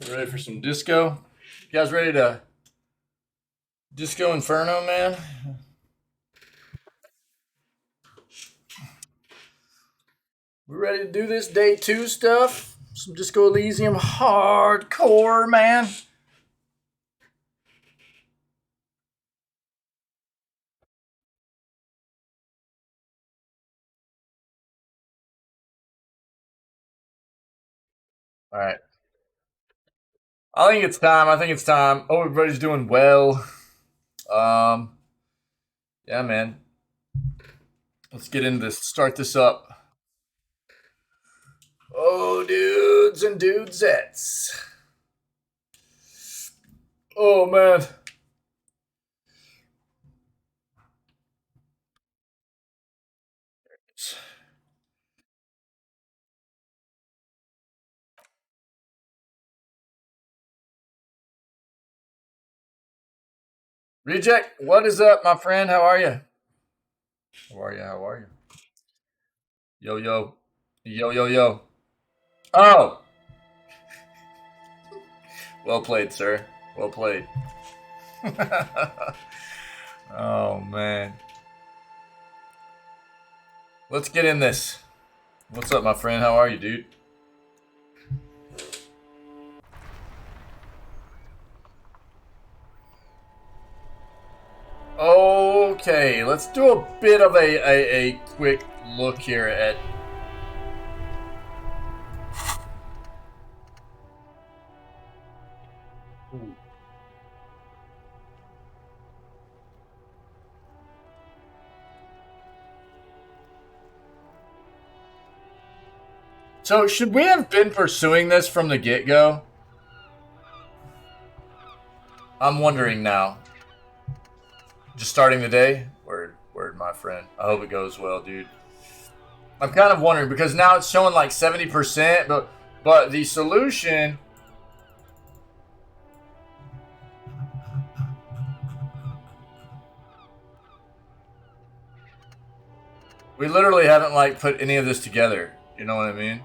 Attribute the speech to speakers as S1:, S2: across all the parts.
S1: Ready for some disco? You guys ready to disco inferno, man? We ready to do this day 2 stuff? Some disco Elysium hardcore, man. All right. I think it's time. Oh, everybody's doing well. Yeah, man. Let's get into this. Start this up. Oh, dudes and dudesettes. Oh, man. Reject, what is up, my friend? How are you? How are you? How are you? Yo, yo. Yo, yo, yo. Oh! Well played, sir. Well played. Oh, man. Let's get in this. What's up, my friend? How are you, dude? Okay, let's do a bit of a quick look here at... So, should we have been pursuing this from the get-go? I'm wondering now. Just starting the day? Word, my friend. I hope it goes well, dude. I'm kind of wondering, because now it's showing like 70%, but the solution... We literally haven't, like, put any of this together. You know what I mean?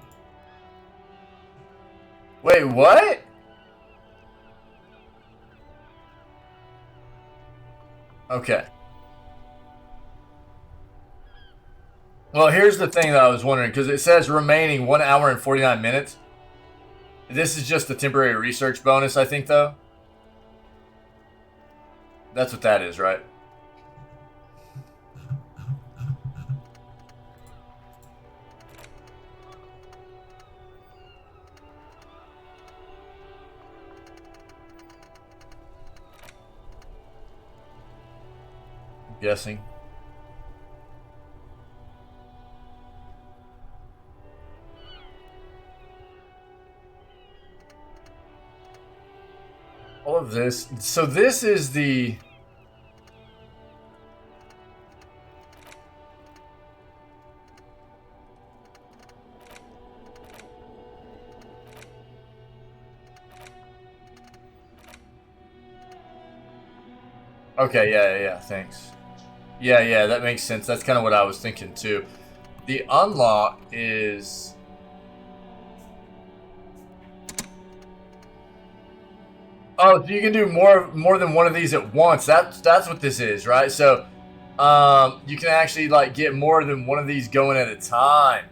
S1: Wait, what? Okay. Well, here's the thing that I was wondering, because it says remaining 1 hour and 49 minutes. This is just a temporary research bonus, I think, though. That's what that is, right? I'm guessing. All of this. So this is the... Okay, yeah, thanks. Yeah, that makes sense. That's kind of what I was thinking, too. The unlock is... Oh, so you can do more than one of these at once. That's what this is, right? So, you can actually like get more than one of these going at a time.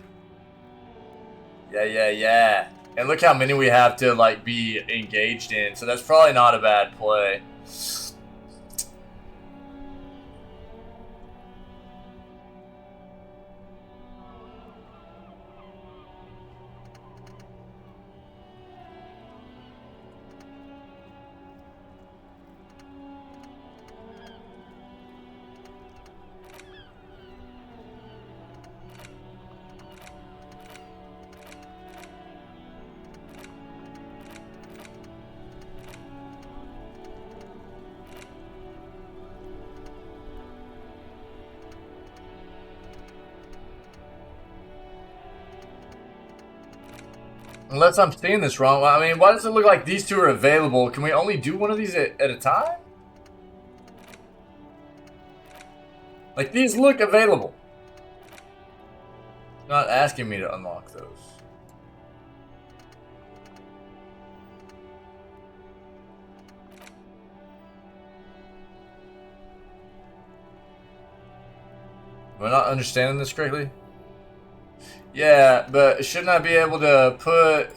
S1: Yeah. And look how many we have to like be engaged in. So that's probably not a bad play. Unless I'm seeing this wrong. I mean, why does it look like these two are available? Can we only do one of these at a time? Like, these look available. It's not asking me to unlock those. Am I not understanding this correctly? Yeah, but shouldn't I be able to put...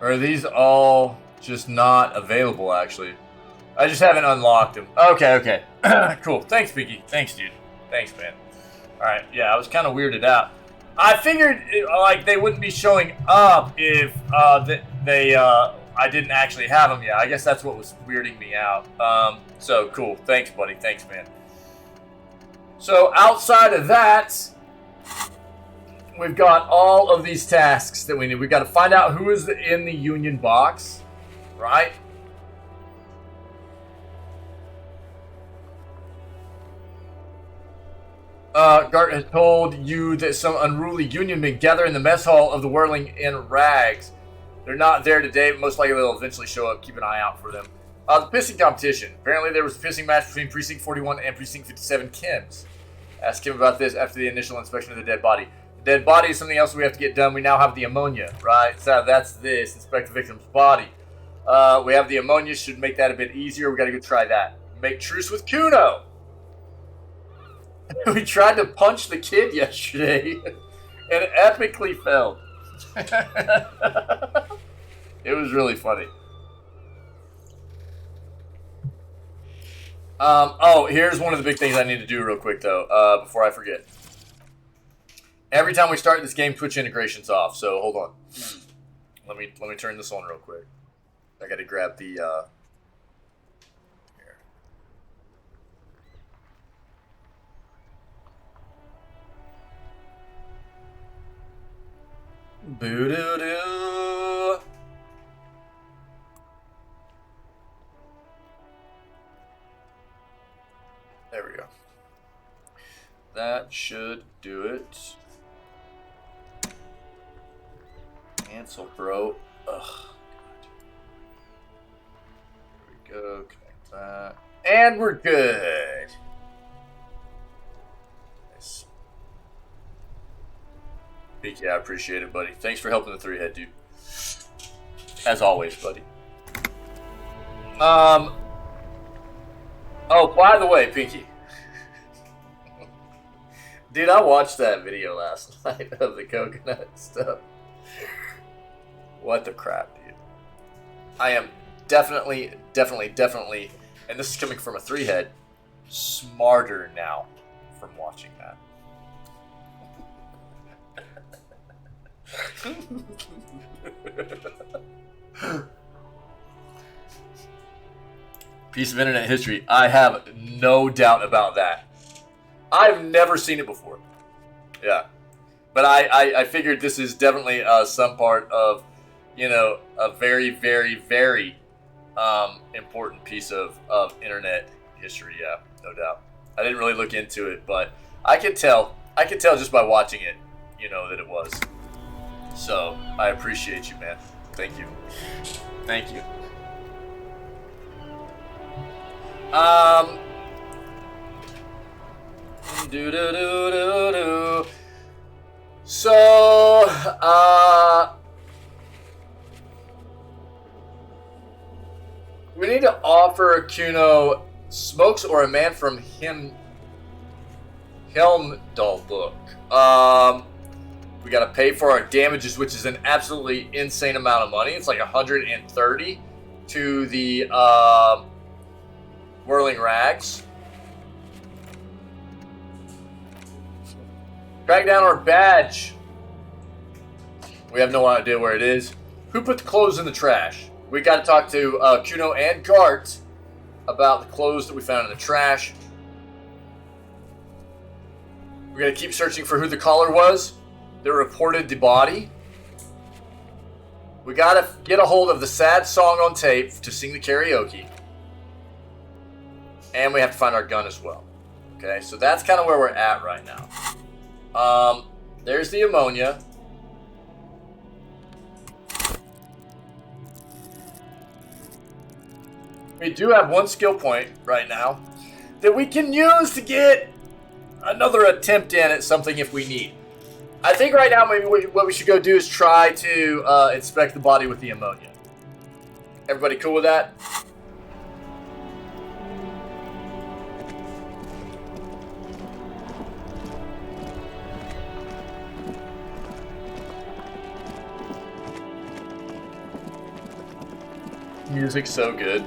S1: Or are these all just not available, actually? I just haven't unlocked them. Okay. Cool. Thanks, Pinky. Thanks, dude. Thanks, man. Alright, yeah, I was kind of weirded out. I figured, like, they wouldn't be showing up if I didn't actually have them yet. I guess that's what was weirding me out. So, cool. Thanks, buddy. Thanks, man. So, outside of that, we've got all of these tasks that we need. We've got to find out who is in the union box, right? Gart has told you that some unruly union men gather in the mess hall of the Whirling in Rags. They're not there today, but most likely they'll eventually show up. Keep an eye out for them. The pissing competition. Apparently there was a pissing match between Precinct 41 and Precinct 57 Kim's. Ask Kim about this after the initial inspection of the dead body. The dead body is something else we have to get done. We now have the ammonia, right? So that's this. Inspect the victim's body. We have the ammonia. Should make that a bit easier. We got to go try that. Make truce with Kuno. We tried to punch the kid yesterday and epically failed. It was really funny. Oh, here's one of the big things I need to do real quick, though, before I forget. Every time we start this game, Twitch integration's off, so hold on. Let me turn this on real quick. I gotta grab the, here. Boo-doo-doo. There we go. That should do it. Cancel, bro. Ugh. There we go. Connect that. And we're good. Nice. Yeah, I appreciate it, buddy. Thanks for helping the 3-head, dude. As always, buddy. Oh, by the way, Pinky. Dude, I watched that video last night of the coconut stuff. What the crap, dude. I am definitely, and this is coming from a 3-head, smarter now from watching that. Piece of internet history. I have no doubt about that. I've never seen it before. Yeah. But I figured this is definitely some part of, you know, a very, very, very important piece of internet history. Yeah, no doubt. I didn't really look into it, but I could tell just by watching it, you know, that it was. So, I appreciate you, man. Thank you. Thank you. So, we need to offer Kuno smokes or a man from Helmdalbook. We got to pay for our damages, which is an absolutely insane amount of money. It's like 130 to the Whirling Rags. Track down our badge. We have no idea where it is. Who put the clothes in the trash? We got to talk to Kuno and Gart about the clothes that we found in the trash. We're going to keep searching for who the caller was that reported the body. We got to get a hold of the sad song on tape to sing the karaoke. And we have to find our gun as well. Okay, so that's kind of where we're at right now. There's the ammonia. We do have one skill point right now that we can use to get another attempt in at something if we need. I think right now maybe what we should go do is try to inspect the body with the ammonia. Everybody cool with that? Music's so good.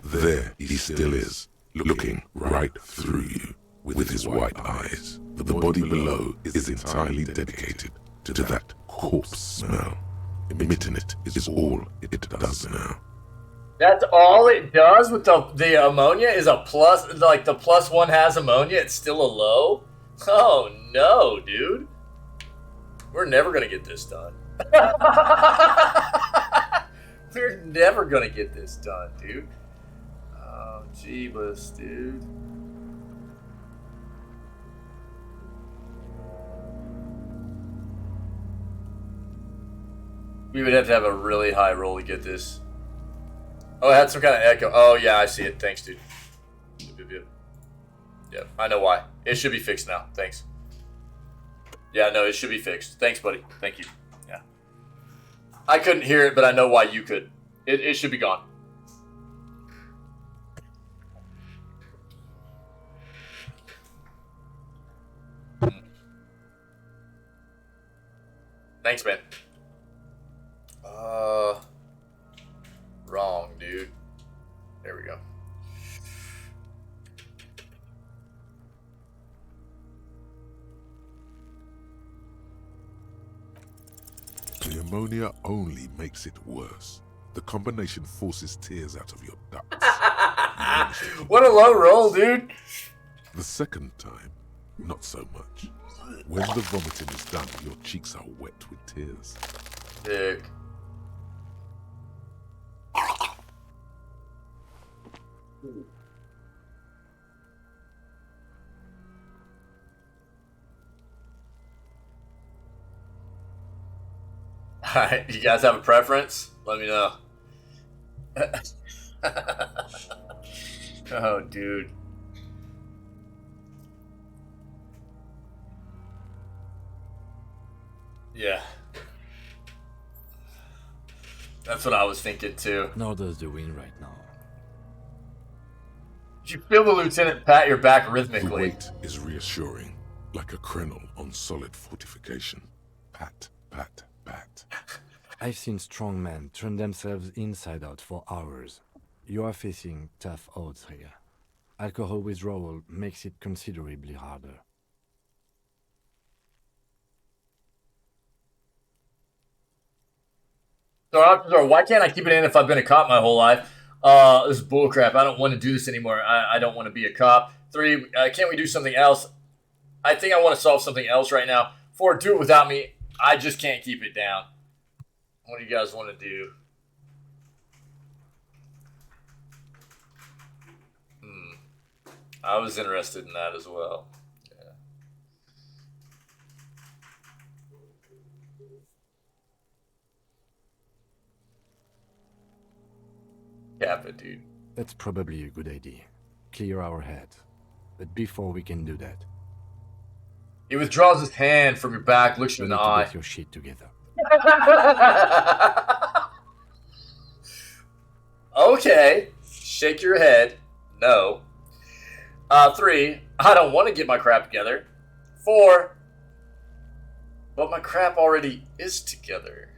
S2: There he still is, looking right through you with his white eyes. The body below is entirely dedicated to that corpse smell. Emitting it is all it does now.
S1: That's all it does with the ammonia is a plus, like the +1 has ammonia, it's still a low? Oh no, dude. We're never gonna get this done. We're never gonna get this done, dude. Oh, jeebus, dude. We would have to have a really high roll to get this. Oh, it had some kind of echo. Oh, yeah, I see it. Thanks, dude. Yeah, I know why. It should be fixed now. Thanks. Yeah, no, it should be fixed. Thanks, buddy. Thank you. Yeah. I couldn't hear it, but I know why you could. It should be gone. Thanks, man. Wrong, dude. There we go.
S2: The ammonia only makes it worse. The combination forces tears out of your ducts.
S1: What a low roll, dude.
S2: The second time, not so much. When the vomiting is done, your cheeks are wet with tears.
S1: Dick. Alright, you guys have a preference? Let me know. Oh, dude. Yeah. That's what I was thinking too.
S3: Nor does the wind right now.
S1: You feel the lieutenant pat your back
S2: The
S1: rhythmically.
S2: weight is reassuring, like a crenel on solid fortification. Pat, pat, pat.
S3: I've seen strong men turn themselves inside out for hours. You are facing tough odds here. Alcohol withdrawal makes it considerably harder.
S1: So options are, why can't I keep it in if I've been a cop my whole life? This is bullcrap. I don't want to do this anymore. I don't want to be a cop. 3, can't we do something else? I think I want to solve something else right now. 4, do it without me. I just can't keep it down. What do you guys want to do? I was interested in that as well. Yeah. Cap it, dude.
S3: That's probably a good idea. Clear our heads. But before we can do that,
S1: He withdraws his hand from your back, looks you
S3: you
S1: in
S3: need
S1: the
S3: to
S1: eye.
S3: get your shit together.
S1: Okay. Shake your head. No. 3, I don't want to get my crap together. 4, but my crap already is together.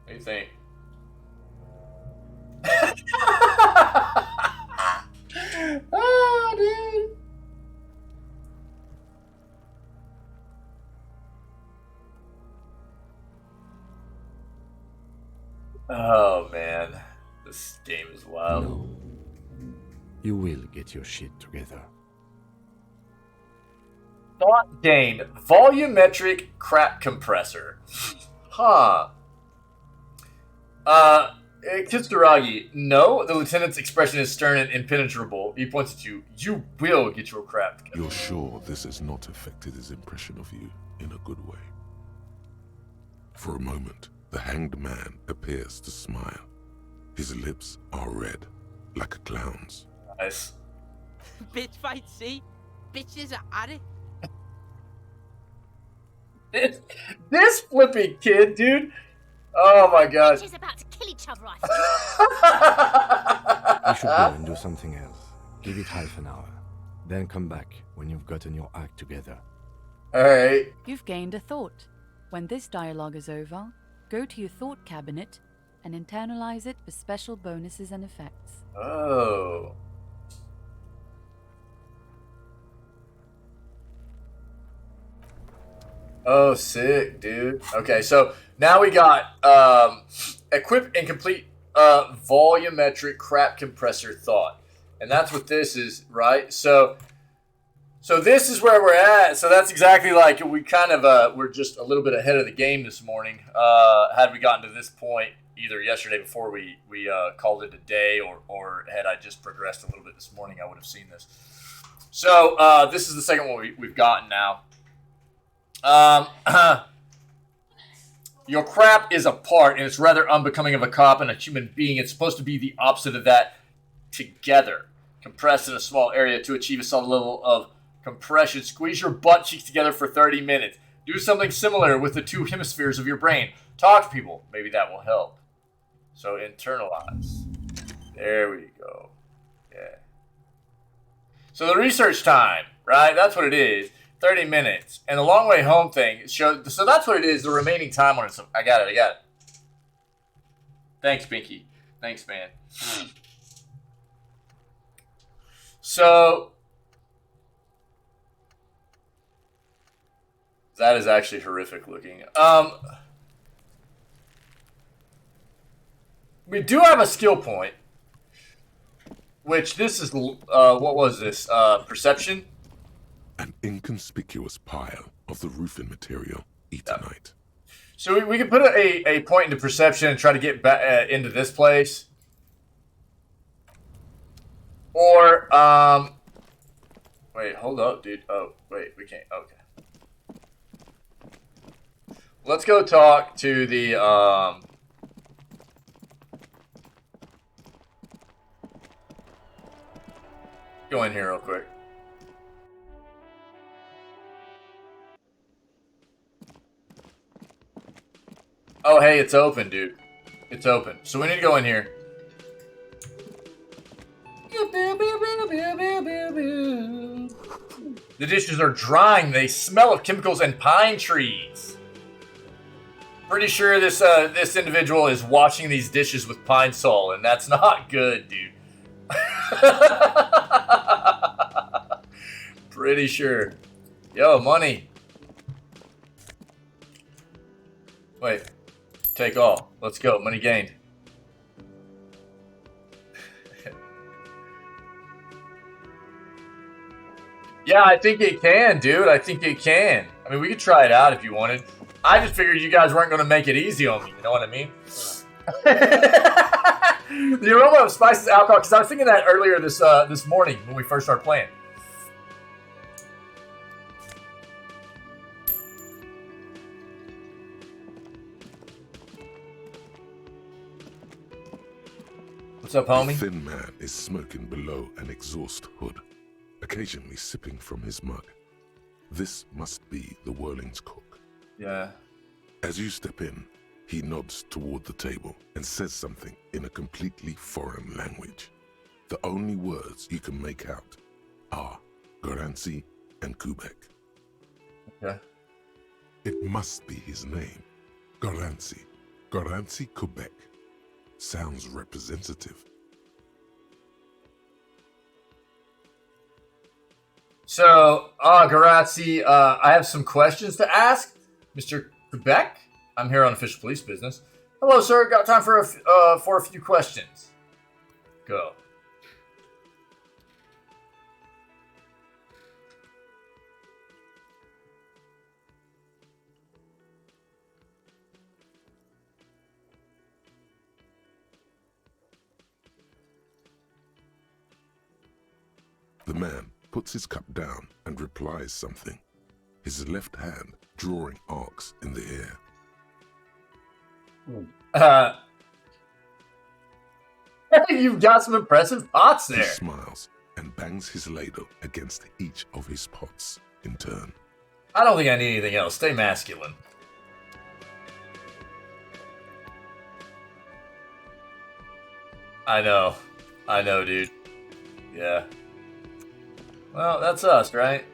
S1: What do you think? Oh, dude. Oh, man. This game is wild.
S3: No. You will get your shit together.
S1: Thought gained. Volumetric crap compressor. Huh. Kisturagi, no, the lieutenant's expression is stern and impenetrable. He points at you. You will get your crap together.
S2: You're sure this has not affected his impression of you in a good way? For a moment, the hanged man appears to smile. His lips are red, like a clown's.
S1: Nice.
S4: Bitch fight, see? Bitches are at it.
S1: This flipping kid, dude. Oh my god.
S4: Bitches about to kill each other, I
S3: You should go and do something else. Give it half an hour. Then come back when you've gotten your act together.
S1: Alright.
S5: You've gained a thought. When this dialogue is over, go to your thought cabinet and internalize it for special bonuses and effects.
S1: Oh. Oh, sick, dude. Okay, so now we got equip and complete volumetric crap compressor thought. And that's what this is, right? So this is where we're at. So that's exactly like we kind of we're just a little bit ahead of the game this morning. Had we gotten to this point either yesterday before we called it a day, or had I just progressed a little bit this morning, I would have seen this. So this is the second one we've gotten now. Your crap is apart, and it's rather unbecoming of a cop and a human being. It's supposed to be the opposite of that. Together, compressed in a small area to achieve a solid level of compression. Squeeze your butt cheeks together for 30 minutes. Do something similar with the two hemispheres of your brain. Talk to people. Maybe that will help. So internalize. There we go. Yeah. So the research time, right? That's what it is. 30 minutes. And the long way home thing shows. So that's what it is. The remaining time on it. So I got it. Thanks, Binky. Thanks, man. So that is actually horrific looking. We do have a skill point, which this is what was this? Perception.
S2: An inconspicuous pile of the roofing material, Eternite.
S1: So we can put a point into perception and try to get back into this place. Or, wait, hold up, dude. Oh, wait, we can't. Okay. Let's go talk to the, go in here real quick. Oh, hey, it's open, dude. It's open. So we need to go in here. The dishes are drying. They smell of chemicals and pine trees. Pretty sure this individual is washing these dishes with pine sol, and that's not good, dude. Pretty sure. Yo, money. Wait. Take all. Let's go. Money gained. Yeah, I think it can, dude. I think it can. I mean, we could try it out if you wanted. I just figured you guys weren't going to make it easy on me. You know what I mean? The aroma of spices, alcohol. Because I was thinking that earlier this morning when we first started playing. What's up, homie?
S2: A thin man is smoking below an exhaust hood, occasionally sipping from his mug. This must be the Whirling's cook.
S1: Yeah.
S2: As you step in, he nods toward the table and says something in a completely foreign language. The only words you can make out are Garancy and Kubek.
S1: Okay.
S2: It must be his name. Garancy. Garancy Kubek. Sounds representative.
S1: So, Garazzi, I have some questions to ask. Mr. Quebec, I'm here on official police business. Hello, sir. Got time for a few questions. Go.
S2: The man puts his cup down and replies something, his left hand drawing arcs in the air.
S1: You've got some impressive pots
S2: He
S1: there.
S2: smiles and bangs his ladle against each of his pots in turn.
S1: I don't think I need anything else. Stay masculine. I know. I know, dude. Yeah. Well, that's us, right?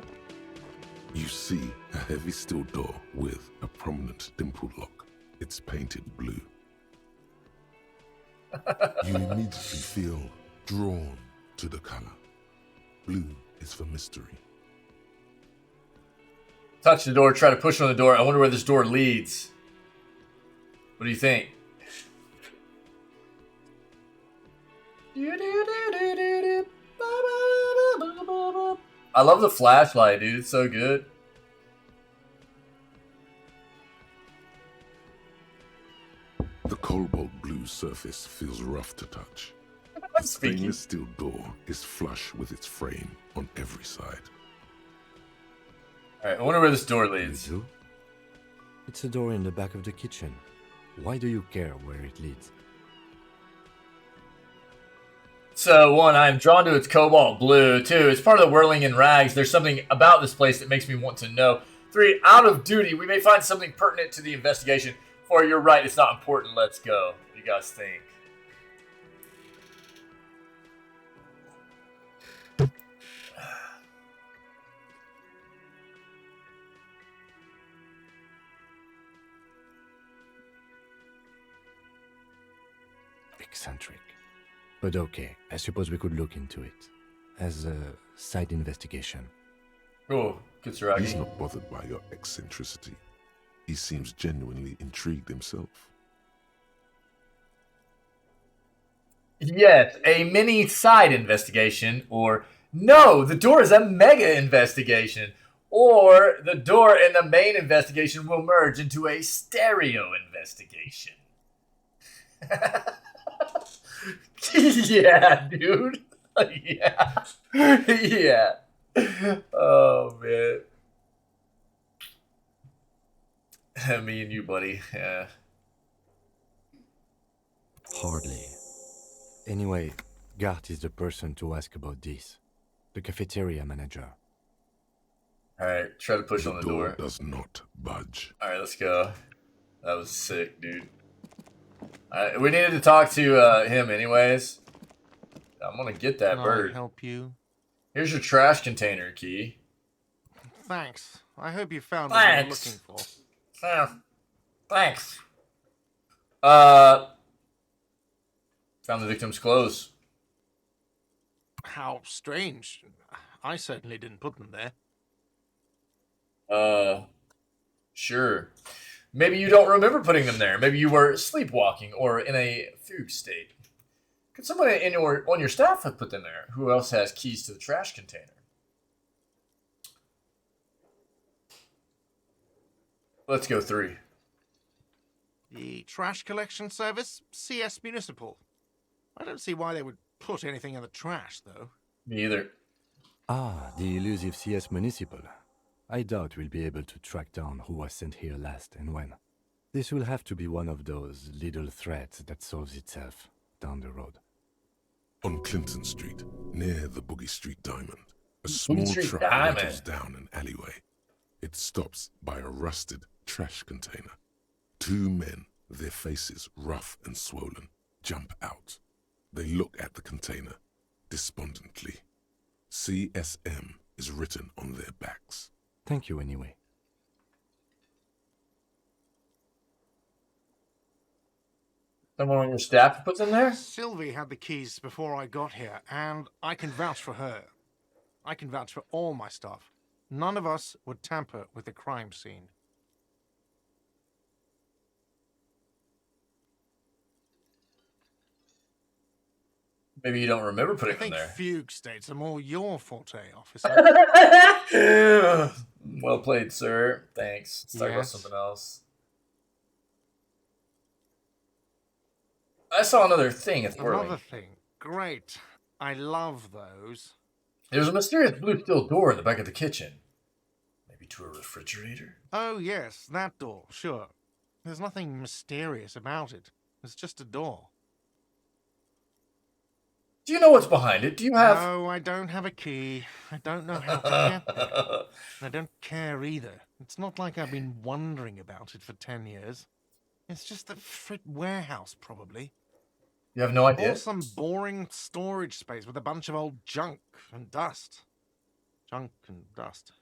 S2: You see a heavy steel door with a prominent dimple lock. It's painted blue. You immediately feel drawn to the color. Blue is for mystery.
S1: Touch the door, try to push on the door. I wonder where this door leads. What do you think? I love the flashlight, dude. It's so good.
S2: The cobalt blue surface feels rough to touch.
S1: I'm
S2: The
S1: speaking.
S2: stainless steel door is flush with its frame on every side.
S1: Alright, I wonder where this door leads.
S3: You do? It's a door in the back of the kitchen. Why do you care where it leads?
S1: So, 1, I am drawn to its cobalt blue. 2, it's part of the whirling in rags. There's something about this place that makes me want to know. 3, out of duty, we may find something pertinent to the investigation. 4, you're right, it's not important. Let's go. What do you guys think?
S3: Eccentric. But okay, I suppose we could look into it. As a side investigation.
S1: Oh,
S2: He's
S1: Kitsuragi.
S2: not bothered by your eccentricity. He seems genuinely intrigued himself.
S1: Yes, a mini side investigation, or no, the door is a mega investigation, or the door and the main investigation will merge into a stereo investigation. Yeah, dude. Yeah. Yeah. Oh, man. Me and you, buddy. Yeah.
S3: Hardly. Anyway, Gart is the person to ask about this. The cafeteria manager.
S1: Alright, try to push on the door.
S2: Does not budge.
S1: Alright, let's go. That was sick, dude. Alright, we needed to talk to him anyways. I'm gonna get that
S4: Can
S1: bird.
S4: I help you?
S1: Here's your trash container key.
S4: Thanks. I hope you found what you were
S1: Thanks.
S4: looking for.
S1: Thanks. Found the victim's clothes.
S4: How strange. I certainly didn't put them there.
S1: Sure. Maybe you don't remember putting them there. Maybe you were sleepwalking or in a fugue state. Could someone on your staff have put them there? Who else has keys to the trash container? Let's go 3.
S4: The trash collection service? CS Municipal. I don't see why they would put anything in the trash, though.
S1: Me either.
S3: Ah, the elusive CS Municipal. I doubt we'll be able to track down who was sent here last and when. This will have to be one of those little threats that solves itself down the road.
S2: On Clinton Street, near the Boogie Street Diamond, a small
S1: Street
S2: truck
S1: Diamond.
S2: rattles down an alleyway. It stops by a rusted trash container. 2 men, their faces rough and swollen, jump out. They look at the container, despondently. CSM is written on their backs.
S3: Thank you anyway.
S1: Someone on your staff puts them there?
S4: Sylvie had the keys before I got here, and I can vouch for her. I can vouch for all my staff. None of us would tamper with the crime scene.
S1: Maybe you don't remember
S4: I
S1: putting them
S4: think
S1: there.
S4: fugue states are more your forte, officer.
S1: Well played, sir. Thanks. Let's talk about
S4: Yes.
S1: something else. I saw another thing at the
S4: Another
S1: whirling.
S4: thing. Great. I love those.
S1: There's a mysterious blue steel door in the back of the kitchen. Maybe to a refrigerator?
S4: Oh, yes, that door, sure. There's nothing mysterious about it. It's just a door.
S1: Do you know what's behind it? Do you have...
S4: No, I don't have a key. I don't know how to get there. I don't care either. It's not like I've been wondering about it for 10 years. It's just a frit warehouse, probably.
S1: You have no idea?
S4: Or some boring storage space with a bunch of old junk and dust. Junk and dust.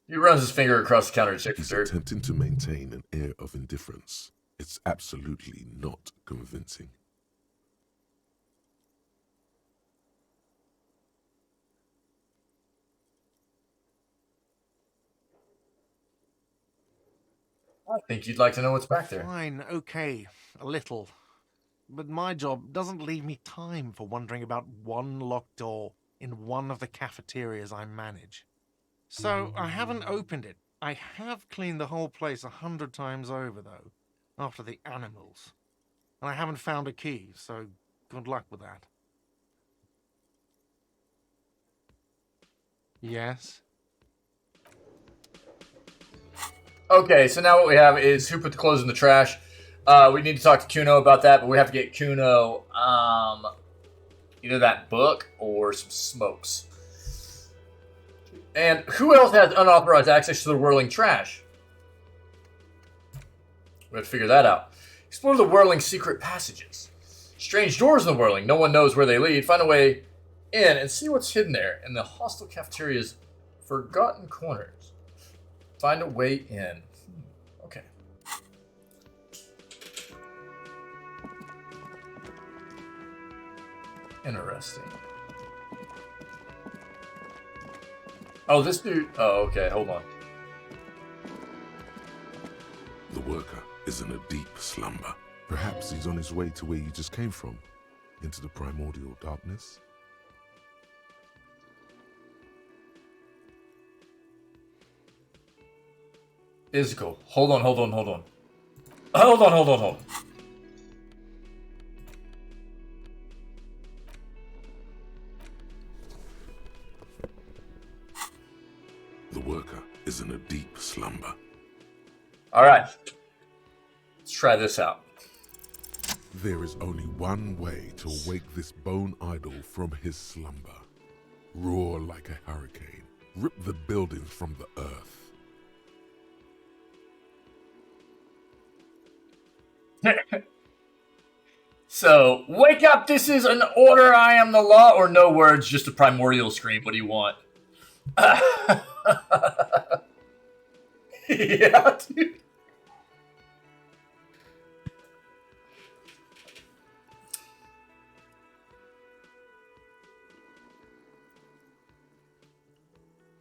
S1: He runs his finger across the counter to check for
S2: He's
S1: dirt.
S2: attempting to maintain an air of indifference. It's absolutely not convincing.
S1: I think you'd like to know what's back there.
S4: Fine, okay, a little. But my job doesn't leave me time for wondering about one locked door in one of the cafeterias I manage. So I haven't opened it. I have cleaned the whole place 100 times over, though, after the animals. And I haven't found a key, so good luck with that. Yes?
S1: Okay, so now what we have is who put the clothes in the trash. We need to talk to Kuno about that, but we have to get Kuno either that book or some smokes. And who else has unauthorized access to the whirling trash? We have to figure that out. Explore the whirling secret passages. Strange doors in the whirling. No one knows where they lead. Find a way in and see what's hidden there in the hostile cafeteria's forgotten corners. Find a way in. Okay. Interesting. Oh, this dude... Oh, okay, hold on.
S2: The worker is in a deep slumber. Perhaps he's on his way to where you just came from, into the primordial darkness.
S1: Physical. Hold on. Hold on.
S2: The worker is in a deep slumber.
S1: Alright. Let's try this out.
S2: There is only one way to wake this bone idol from his slumber. Roar like a hurricane. Rip the buildings from the earth.
S1: So, wake up, this is an order, I am the law, or no words, just a primordial scream. What do you want? Yeah, dude.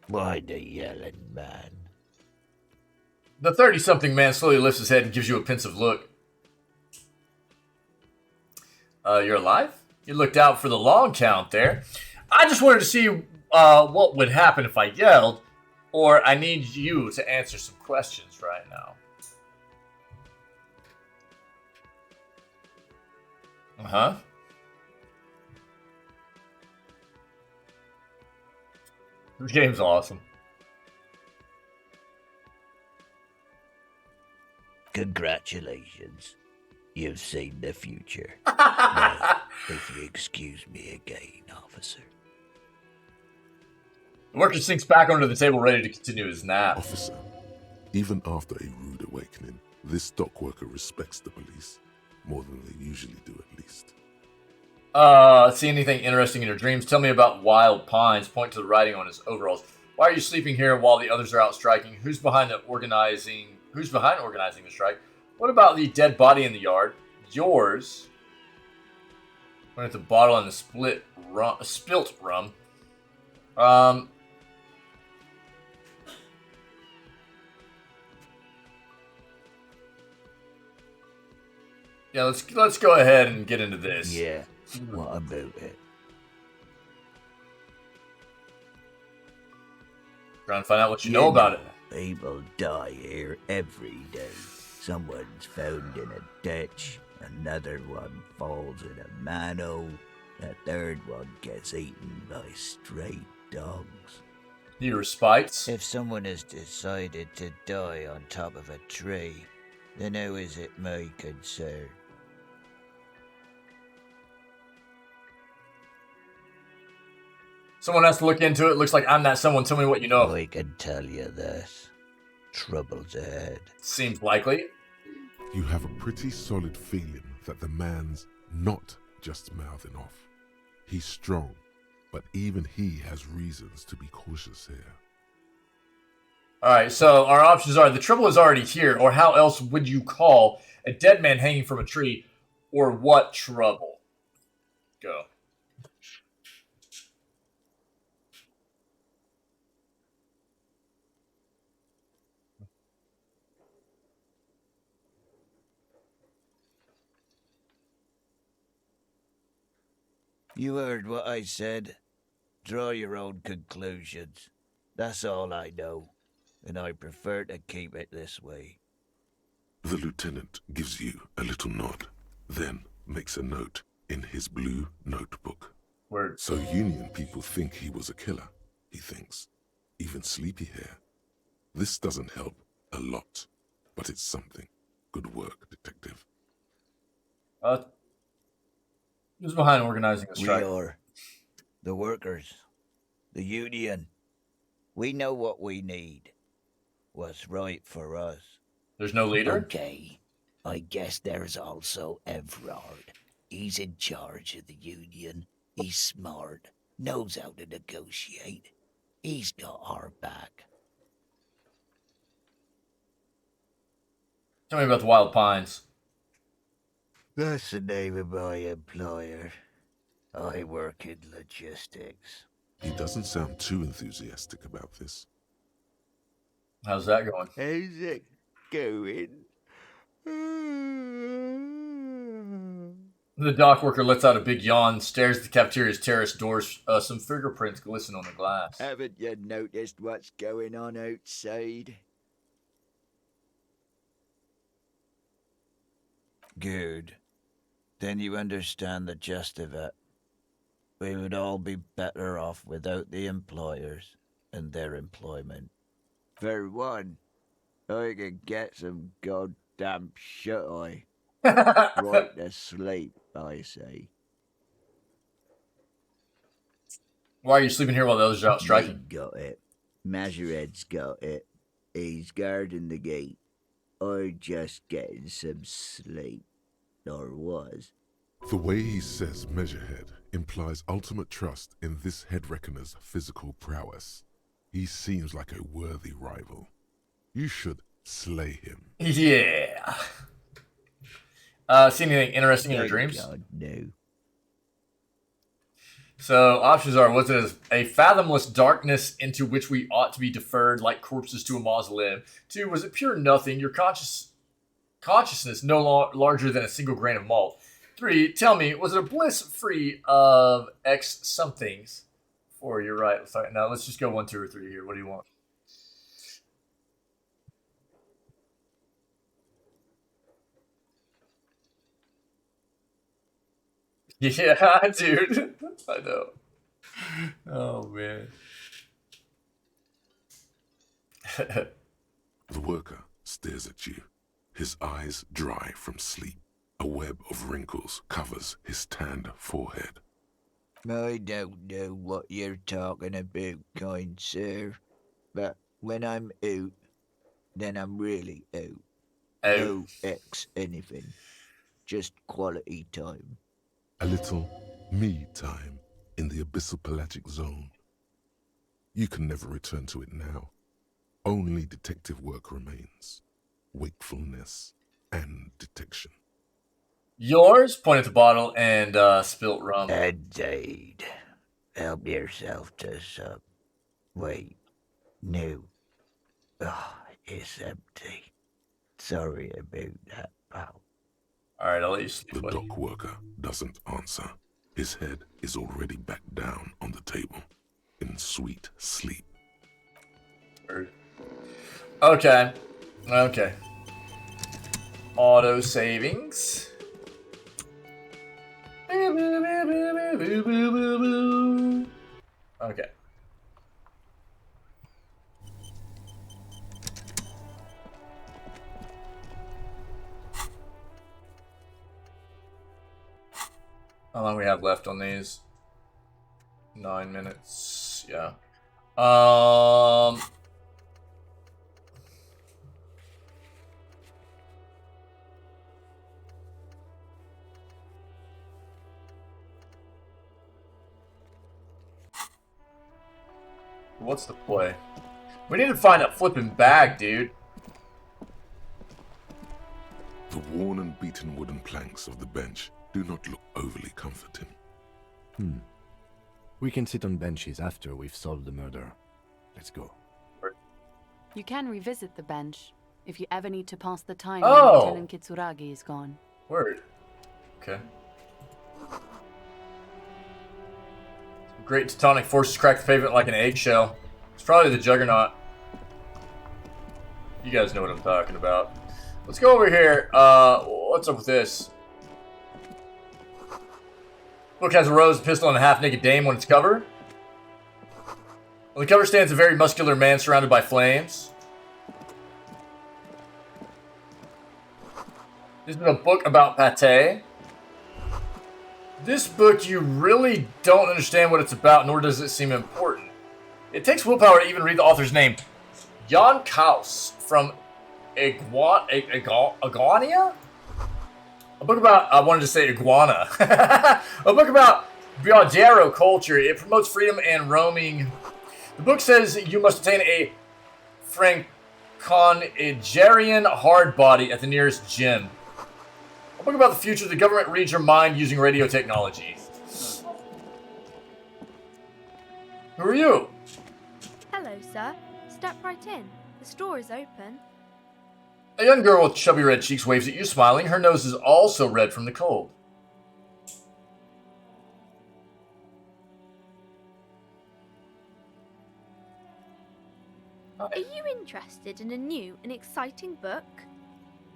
S6: Why the yelling, man?
S1: The 30-something man slowly lifts his head and gives you a pensive look. You're alive? You looked out for the long count there. I just wanted to see what would happen if I yelled, or I need you to answer some questions right now. Uh-huh. This game's awesome.
S6: Congratulations. You've seen the future. Now, if you excuse me again, officer.
S1: The worker sinks back onto the table ready to continue his nap.
S2: Officer, even after a rude awakening, this dock worker respects the police. More than they usually do, at least.
S1: See anything interesting in your dreams? Tell me about Wild Pines. Point to the writing on his overalls. Why are you sleeping here while the others are out striking? Who's behind organizing the strike? What about the dead body in the yard? Yours. Went at the bottle and the spilt rum. Yeah, let's go ahead and get into this.
S6: Yeah, what about it?
S1: Trying to find out what you know about it.
S6: People die here every day. Someone's found in a ditch, another one falls in a manhole, a third one gets eaten by stray dogs.
S1: You respites?
S6: If someone has decided to die on top of a tree, then how is it my concern?
S1: Someone has to look into it. Looks like I'm that someone. Tell me what you know.
S6: I can tell you this. Trouble's ahead.
S1: Seems likely.
S2: You have a pretty solid feeling that the man's not just mouthing off. He's strong, but even he has reasons to be cautious here.
S1: Alright, so our options are the trouble is already here, or how else would you call a dead man hanging from a tree, or what trouble? Go.
S6: You heard what I said. Draw your own conclusions. That's all I know, and I prefer to keep it this way.
S2: The lieutenant gives you a little nod, then makes a note in his blue notebook.
S1: Word.
S2: So Union people think he was a killer, he thinks. Even sleepy hair. This doesn't help a lot, but it's something. Good work, detective.
S1: Who's behind organizing the strike?
S6: We are. The workers. The Union. We know what we need. What's right for us.
S1: There's no leader?
S6: Okay. I guess there's also Everard. He's in charge of the Union. He's smart. Knows how to negotiate. He's got our back.
S1: Tell me about the Wild Pines.
S6: That's the name of my employer. I work in logistics.
S2: He doesn't sound too enthusiastic about this.
S1: How's that going?
S6: How's it going?
S1: The dock worker lets out a big yawn, stares at the cafeteria's terrace doors. Some fingerprints glisten on the glass.
S6: Haven't you noticed what's going on outside? Good. Then you understand the gist of it. We would all be better off without the employers and their employment. For one, I could get some goddamn shut-eye. Right to sleep, I say.
S1: Why are you sleeping here while the others are out striking?
S6: They got it. Measurehead's got it. He's guarding the gate. I'm just getting some sleep. Or was.
S2: The way he says Measurehead implies ultimate trust in this head reckoner's physical prowess. He seems like a worthy rival. You should slay him.
S1: Yeah. See anything interesting in your dreams?
S6: God, no.
S1: So, options are, was it a fathomless darkness into which we ought to be deferred like corpses to a mausoleum? 2, was it pure nothing, your consciousness no larger than a single grain of malt? 3, tell me, was it a bliss free of X somethings? 4, you're right. Sorry, now let's just go 1, 2, or 3 here. What do you want? Yeah, dude. I know. Oh, man.
S2: The worker stares at you, his eyes dry from sleep. A web of wrinkles covers his tanned forehead.
S6: I don't know what you're talking about, kind sir. But when I'm out, then I'm really out.
S1: Oh.
S6: No X anything. Just quality time.
S2: A little me time in the abyssal pelagic zone. You can never return to it now. Only detective work remains. Wakefulness and detection.
S1: Yours? Point at the bottle and spilt rum.
S6: Indeed. Help yourself to some. Wait. No. Oh, it's empty. Sorry about that, pal.
S1: Alright, I'll let you sleep,
S2: The
S1: buddy.
S2: dock worker doesn't answer. His head is already back down on the table, in sweet sleep.
S1: Okay. Okay. Auto savings. Okay. How long we have left on these? 9 minutes. Yeah. What's the play? We need to find a flipping bag, dude.
S2: The worn and beaten wooden planks of the bench do not look overly comforting.
S3: We can sit on benches after we've solved the murder. Let's go.
S5: You can revisit the bench if you ever need to pass the time
S1: Oh.
S5: when Lieutenant Kitsuragi is gone.
S1: Word. Okay. Great Teutonic forces crack the pavement like an eggshell. It's probably the Juggernaut. You guys know what I'm talking about. Let's go over here. What's up with this? Book has a rose, pistol, and a half-naked dame on its cover. On the cover stands a very muscular man surrounded by flames. This is a book about pate. This book, you really don't understand what it's about, nor does it seem important. It takes willpower to even read the author's name. Jan Kaus from Iguania? A book about, I wanted to say iguana. A book about Biodero culture. It promotes freedom and roaming. The book says you must obtain a Franconigerian hard body at the nearest gym. A book about the future. The government reads your mind using radio technology. Who are you?
S7: Hello, sir. Step right in. The store is open.
S1: A young girl with chubby red cheeks waves at you, smiling. Her nose is also red from the cold.
S7: Are you interested in a new and exciting book?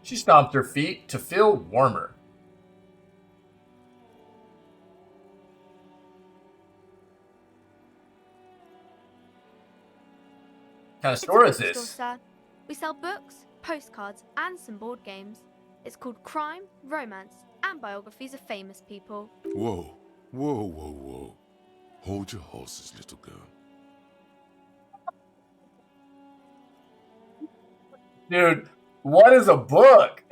S1: She stomped her feet to feel warmer. What kind of store is
S7: It's a bookstore,
S1: this?
S7: sir. We sell books, postcards, and some board games. It's called Crime, Romance, and Biographies of Famous People.
S2: Whoa, whoa, whoa, whoa. Hold your horses, little girl.
S1: Dude, what is a book?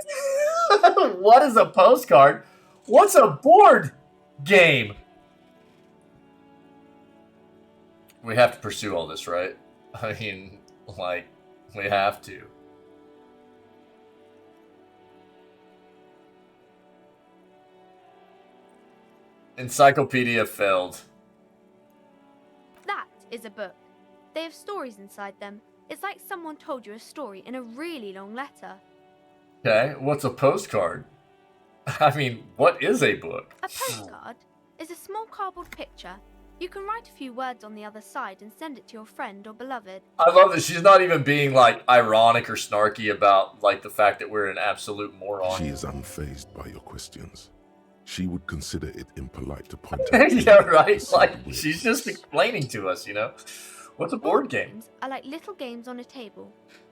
S1: What is a postcard? What's a board game? We have to pursue all this, right? I mean, like, we have to. Encyclopedia failed.
S7: That is a book. They have stories inside them. It's like someone told you a story in a really long letter.
S1: Okay, what's a postcard? I mean, what is a book?
S7: A postcard is a small cardboard picture. You can write a few words on the other side and send it to your friend or beloved.
S1: I love that she's not even being, like, ironic or snarky about, like, the fact that we're an absolute moron.
S2: She is unfazed by your questions. She would consider it impolite to point out.
S1: Yeah, right? Like, she's just explaining to us, you know? What's a board game?
S7: Games are like little games on a table,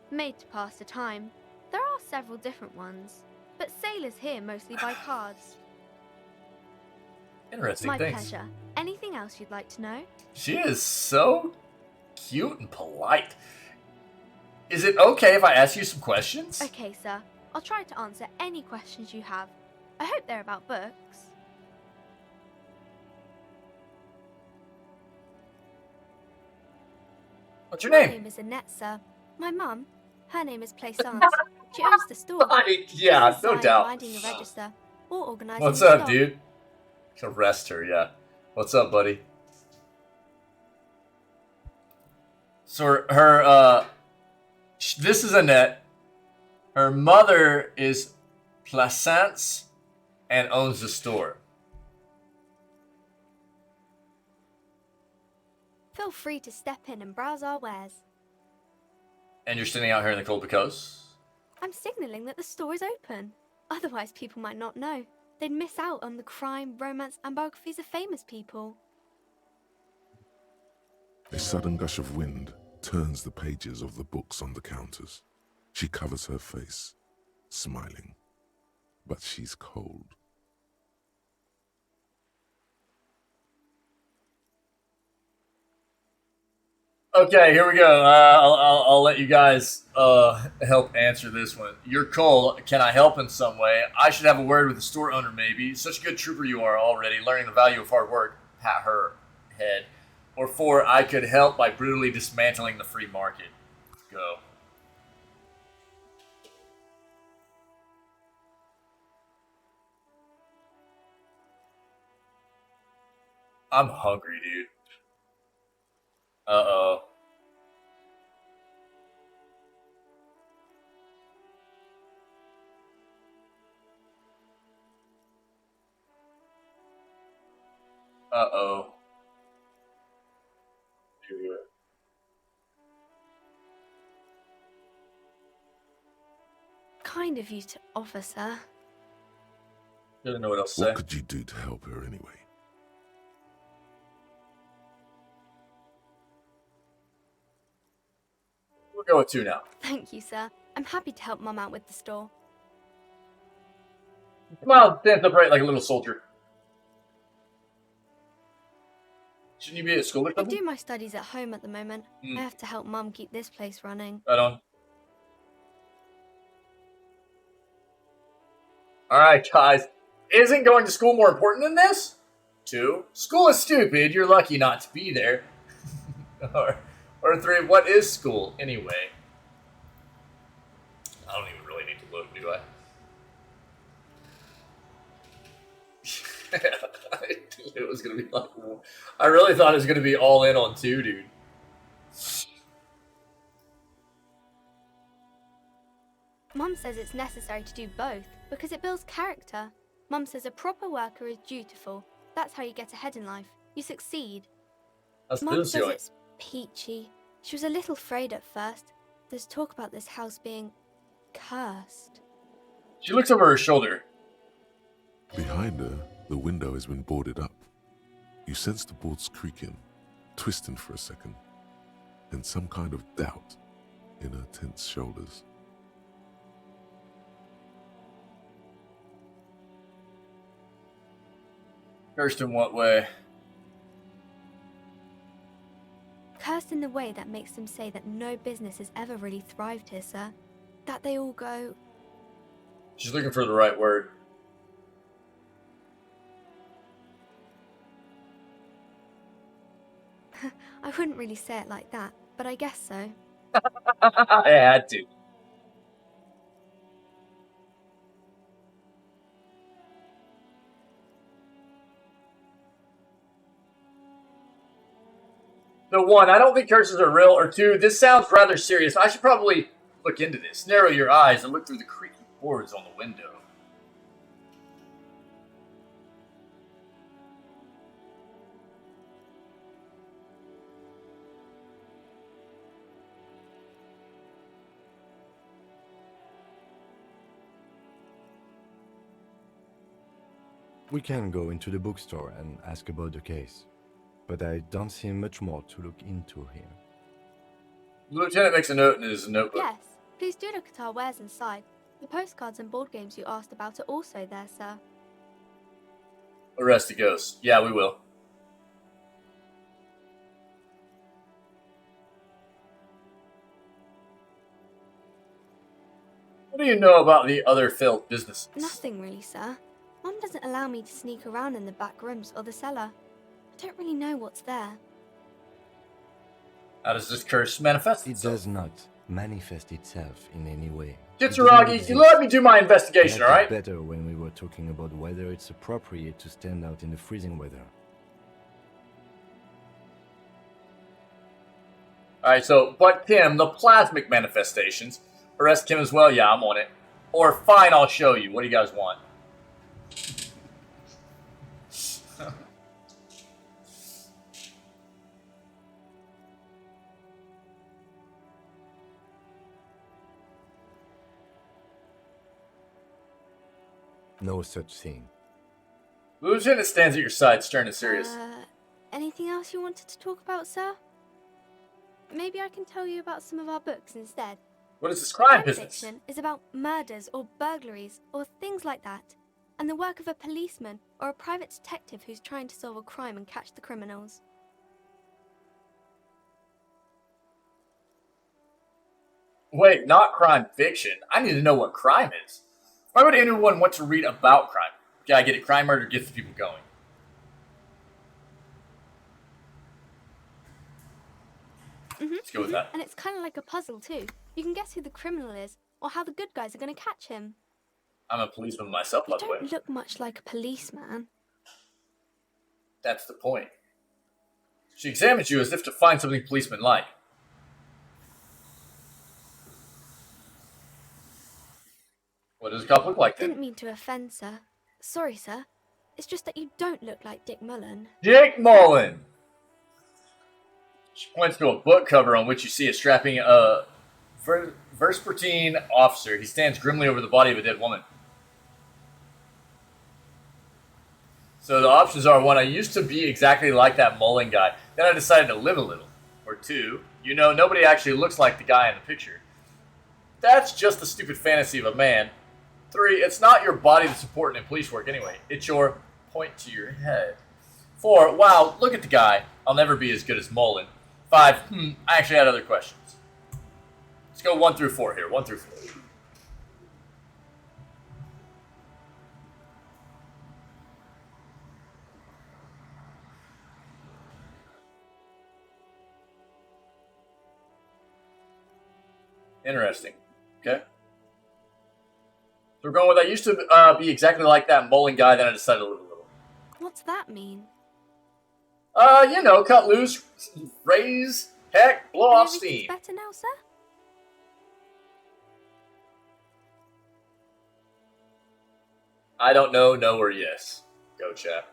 S7: made to pass the time. There are several different ones, but sailors here mostly buy cards.
S1: Interesting
S7: My
S1: things.
S7: pleasure. Anything else you'd like to know?
S1: She is so cute and polite. Is it okay if I ask you some questions?
S7: Okay, sir. I'll try to answer any questions you have. I hope they're about books.
S1: What's your
S7: My
S1: name?
S7: name is Annette, sir. My mum, her name is Plaisance. She owns the store.
S1: Yeah,
S7: She's
S1: no
S7: assigned
S1: doubt.
S7: minding the register or organising
S1: What's
S7: the
S1: up,
S7: stock.
S1: dude? Arrest her, yeah. What's up, buddy? So this is Annette. Her mother is Plaisance and owns the store.
S7: Feel free to step in and browse our wares.
S1: And you're sitting out here in the cold because?
S7: I'm signalling that the store is open. Otherwise, people might not know. They'd miss out on the crime, romance, and biographies of famous people.
S2: A sudden gush of wind turns the pages of the books on the counters. She covers her face, smiling. But she's cold.
S1: Okay, here we go. I'll let you guys help answer this one. You're Cole. Can I help in some way? I should have a word with the store owner, maybe. Such a good trooper you are already, learning the value of hard work. Pat her head. Or 4, I could help by brutally dismantling the free market. Go. I'm hungry, dude. Uh-oh. Uh-oh.
S7: Kind of you to offer, sir.
S1: Doesn't know what else to say.
S2: What could you do to help her anyway?
S1: We'll go with 2 now.
S7: Thank you, sir. I'm happy to help Mum out with the store.
S1: Come on, stand upright like a little soldier. Shouldn't you be at school or
S7: I
S1: something?
S7: do my studies at home at the moment. I have to help Mum keep this place running.
S1: Right on. Alright, guys. Isn't going to school more important than this? 2, school is stupid. You're lucky not to be there. or 3, what is school anyway? I don't even really need to look, do I? I knew it was going to be like... I really thought it was going to be all in on 2, dude.
S7: Mum says it's necessary to do both because it builds character. Mum says a proper worker is dutiful. That's how you get ahead in life. You succeed.
S1: That's
S7: Mum says
S1: doing.
S7: it's peachy. She was a little afraid at first. There's talk about this house being cursed.
S1: She looks over her shoulder.
S2: Behind her, the window has been boarded up. You sense the boards creaking, twisting for a second, and some kind of doubt in her tense shoulders.
S1: Cursed in what way?
S7: Cursed in the way that makes them say that no business has ever really thrived here, sir. That they all go...
S1: She's looking for the right word.
S7: I wouldn't really say it like that, but I guess so.
S1: I had to. So 1, I don't think curses are real, or 2, this sounds rather serious. I should probably look into this. Narrow your eyes and look through the creaky boards on the window.
S3: We can go into the bookstore and ask about the case, but I don't see much more to look into here.
S1: The lieutenant makes a note in his notebook.
S7: Yes, please do look at our wares inside. The postcards and board games you asked about are also there, sir.
S1: Arrest the ghost. Yeah, we will. What do you know about the other failed businesses?
S7: Nothing really, sir. Mum doesn't allow me to sneak around in the back rooms or the cellar. I don't really know what's there.
S1: How does this curse manifest
S3: It
S1: itself?
S3: does not manifest itself in any way.
S1: Jitsuragi, you let me do my investigation,
S3: I liked
S1: alright?
S3: it better when we were talking about whether it's appropriate to stand out in the freezing weather.
S1: Alright, so, but Kim, the plasmic manifestations. Arrest Kim as well? Yeah, I'm on it. Or, fine, I'll show you. What do you guys want?
S3: No such thing.
S1: The lieutenant stands at your side, stern and serious.
S7: Anything else you wanted to talk about, sir? Maybe I can tell you about some of our books instead.
S1: What is this crime
S7: Crime
S1: business?
S7: fiction is about murders or burglaries or things like that, and the work of a policeman or a private detective who's trying to solve a crime and catch the criminals.
S1: Wait, not crime fiction. I need to know what crime is. Why would anyone want to read about crime? Yeah, I get it. Crime murder gets the people going. Let's go with that.
S7: And it's kind of like a puzzle too. You can guess who the criminal is, or how the good guys are going to catch him.
S1: I'm a policeman myself, by
S7: You
S1: the way.
S7: don't look much like a policeman.
S1: That's the point. She examines you as if to find something policemen like. What does a cop look like then?
S7: Didn't mean to offend, sir. Sorry, sir. It's just that you don't look like Dick Mullen.
S1: Dick Mullen! She points to a book cover on which you see a strapping Vespertine officer. He stands grimly over the body of a dead woman. So the options are, 1, I used to be exactly like that Mullen guy. Then I decided to live a little. Or 2, you know, nobody actually looks like the guy in the picture. That's just the stupid fantasy of a man. 3, it's not your body that's important in police work anyway. It's your point to your head. 4, wow, look at the guy. I'll never be as good as Mullen. 5, I actually had other questions. Let's go 1 through 4 here. 1 through 4. Interesting. Okay. So we're going with, I used to be exactly like that Mullen guy, then I decided to live a little.
S7: What's that mean?
S1: You know, cut loose, raise, heck, blow off steam.
S7: Better now, sir?
S1: I don't know, no or yes. Go, chap.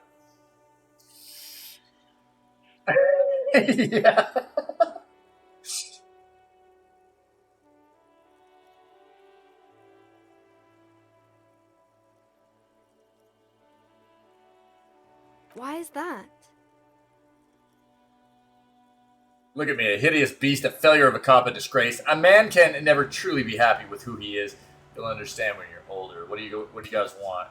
S1: Yeah.
S7: Why is that?
S1: Look at me, a hideous beast, a failure of a cop, a disgrace. A man can never truly be happy with who he is. You'll understand when you're older. What do you guys want?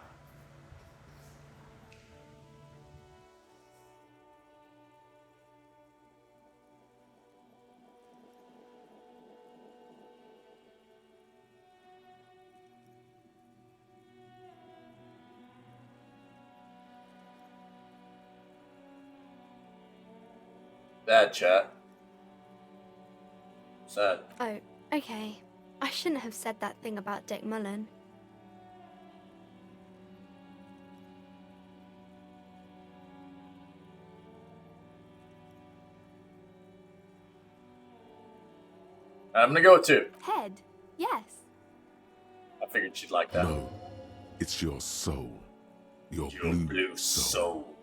S1: Bad chat. Sad.
S7: Oh, okay. I shouldn't have said that thing about Dick Mullen.
S1: I'm gonna go with 2.
S7: Head? Yes.
S1: I figured she'd like that.
S2: No, it's your soul. Your
S1: blue soul.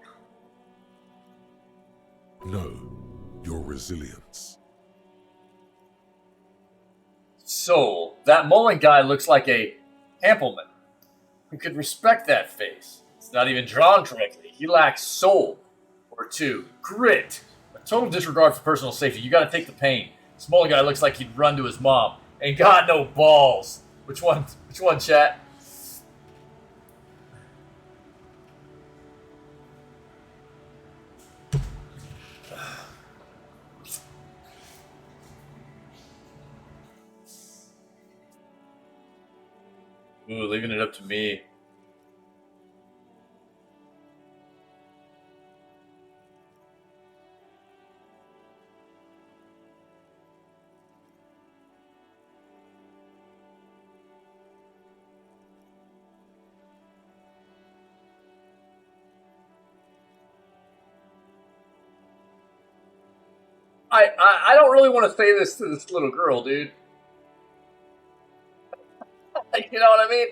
S2: No, your resilience.
S1: Soul. That Mullen guy looks like a Hampelman. Who could respect that face? It's not even drawn correctly. He lacks soul. Or 2, grit. A total disregard for personal safety. You gotta take the pain. This Mullen guy looks like he'd run to his mom. Ain't got no balls. Which one, chat? Ooh, leaving it up to me. I don't really want to say this to this little girl, dude. You know what I mean?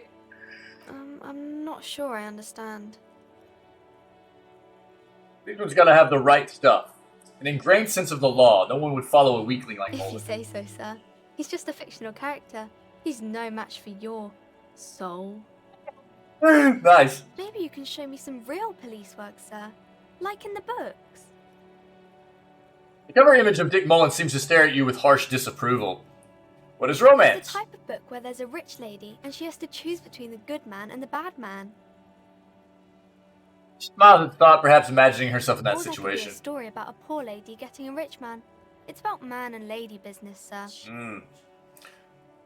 S7: I'm not sure I understand.
S1: This one's got to have the right stuff. An ingrained sense of the law. No one would follow a weakling like
S7: If you
S1: Mullen.
S7: say so, sir. He's just a fictional character. He's no match for your soul.
S1: Nice.
S7: Maybe you can show me some real police work, sir. Like in the books.
S1: The cover image of Dick Mullen seems to stare at you with harsh disapproval. What is romance?
S7: It's the type of book where there's a rich lady and she has to choose between the good man and the bad man.
S1: She smiles at thought, perhaps imagining herself in that
S7: Or there could be
S1: situation.
S7: a story about a poor lady getting a rich man. It's about man and lady business, sir.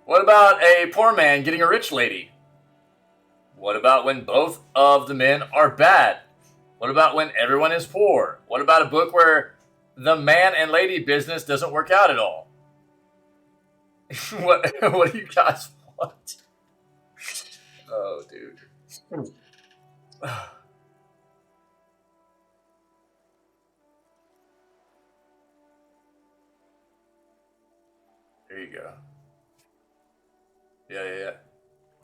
S1: What about a poor man getting a rich lady? What about when both of the men are bad? What about when everyone is poor? What about a book where the man and lady business doesn't work out at all? What do you guys want? Oh, dude. There you go. Yeah.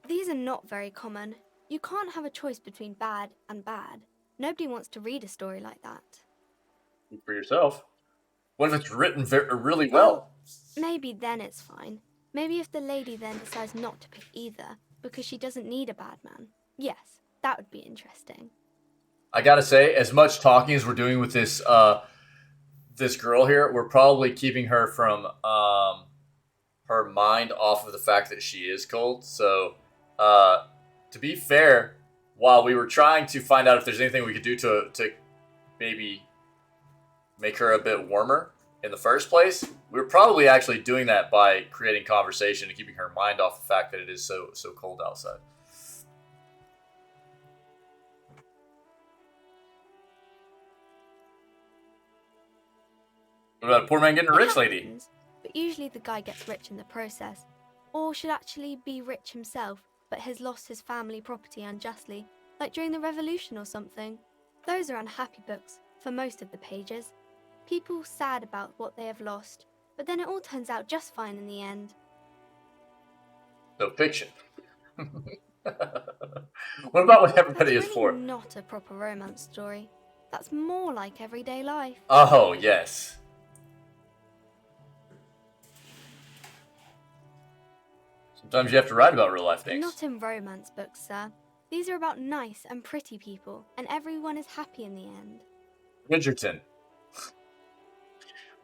S7: These are not very common. You can't have a choice between bad and bad. Nobody wants to read a story like that.
S1: For yourself. What if it's written really well?
S7: Maybe then it's fine. Maybe if the lady then decides not to pick either, because she doesn't need a bad man. Yes, that would be interesting.
S1: I gotta say, as much talking as we're doing with this this girl here, we're probably keeping her from her mind off of the fact that she is cold. So, to be fair, while we were trying to find out if there's anything we could do to maybe make her a bit warmer in the first place, we were probably actually doing that by creating conversation and keeping her mind off the fact that it is so cold outside. What about a poor man getting a rich lady?
S7: Happens, but usually the guy gets rich in the process. Or should actually be rich himself, but has lost his family property unjustly, like during the revolution or something. Those are unhappy books, for most of the pages. People sad about what they have lost, but then it all turns out just fine in the end.
S1: So fiction. What about what everybody
S7: That's
S1: is
S7: really
S1: for?
S7: not a proper romance story. That's more like everyday life.
S1: Oh, yes. Sometimes you have to write about real life things.
S7: Not in romance books, sir. These are about nice and pretty people, and everyone is happy in the end.
S1: Bridgerton.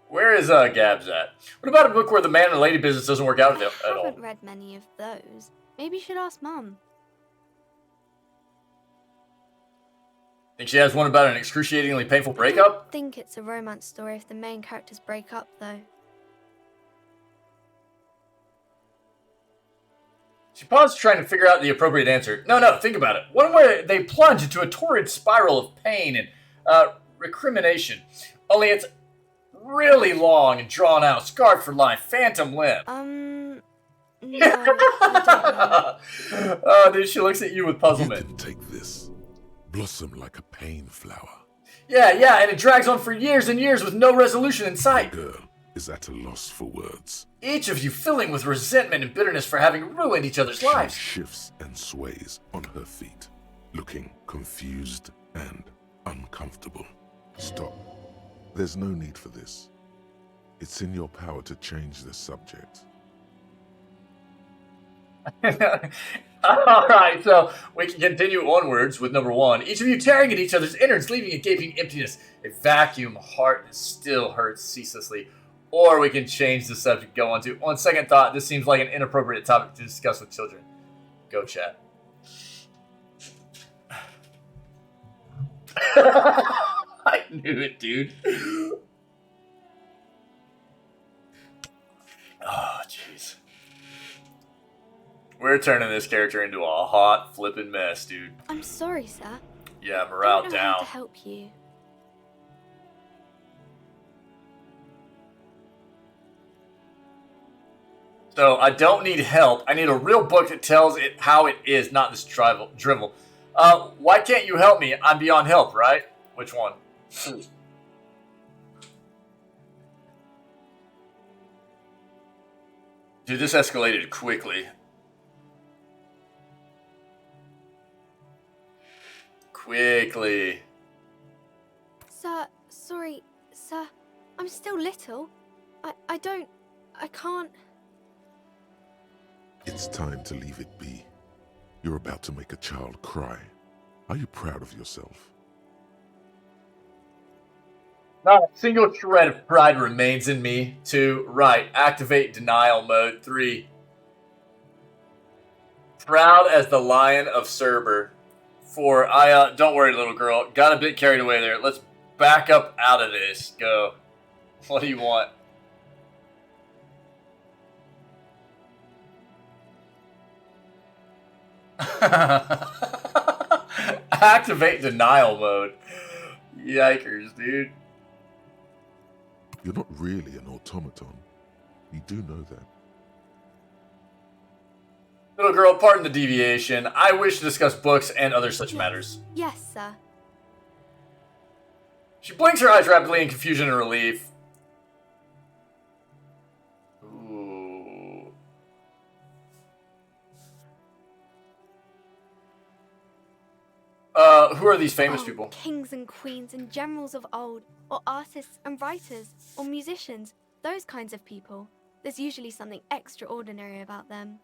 S1: Where is Gabs at? What about a book where the man and lady business doesn't work out
S7: I
S1: at all?
S7: haven't read many of those. Maybe you should ask Mum.
S1: Think she has one about an excruciatingly painful
S7: I
S1: breakup?
S7: don't think it's a romance story if the main characters break up, though.
S1: She paused, trying to figure out the appropriate answer. No, think about it. One where they plunge into a torrid spiral of pain and recrimination. Only it's really long and drawn out, scarred for life, phantom limb.
S7: No, I don't know.
S1: Oh, dude, she looks at you with
S2: You
S1: puzzlement.
S2: can take this. Blossom like a pain flower.
S1: Yeah, and it drags on for years and years with no resolution in sight.
S2: Girl is at a loss for words.
S1: Each of you filling with resentment and bitterness for having ruined each other's
S2: She
S1: lives.
S2: shifts and sways on her feet, looking confused and uncomfortable. Stop. There's no need for this. It's in your power to change the subject.
S1: Alright, so we can continue onwards with number 1. Each of you tearing at each other's innards, leaving a gaping emptiness, a vacuum, heart that still hurts ceaselessly. Or we can change the subject, go on to, on second thought, this seems like an inappropriate topic to discuss with children. Go chat. I knew it, dude. Oh, jeez. We're turning this character into a hot flippin' mess, dude.
S7: I'm sorry, sir.
S1: Yeah,
S7: I
S1: morale
S7: don't know how
S1: down.
S7: to help you.
S1: So I don't need help. I need a real book that tells it how it is, not this drivel. Why can't you help me? I'm beyond help, right? Which one? Dude, this escalated quickly. Quickly.
S7: Sir, sorry, sir. I'm still little. I can't.
S2: It's time to leave it be. You're about to make a child cry. Are you proud of yourself?
S1: Not a single shred of pride remains in me. 2. Right. Activate denial mode. 3. Proud as the Lion of Cerber. 4. Don't worry, little girl. Got a bit carried away there. Let's back up out of this. Go. What do you want? Activate denial mode. Yikers, dude.
S2: You're not really an automaton. You do know that.
S1: Little girl, pardon the deviation. I wish to discuss books and other such matters.
S7: Yes, sir.
S1: She blinks her eyes rapidly in confusion and relief. Ooh. Who are these famous people?
S7: Kings and queens and generals of old, or artists and writers, or musicians, those kinds of people. There's usually something extraordinary about them.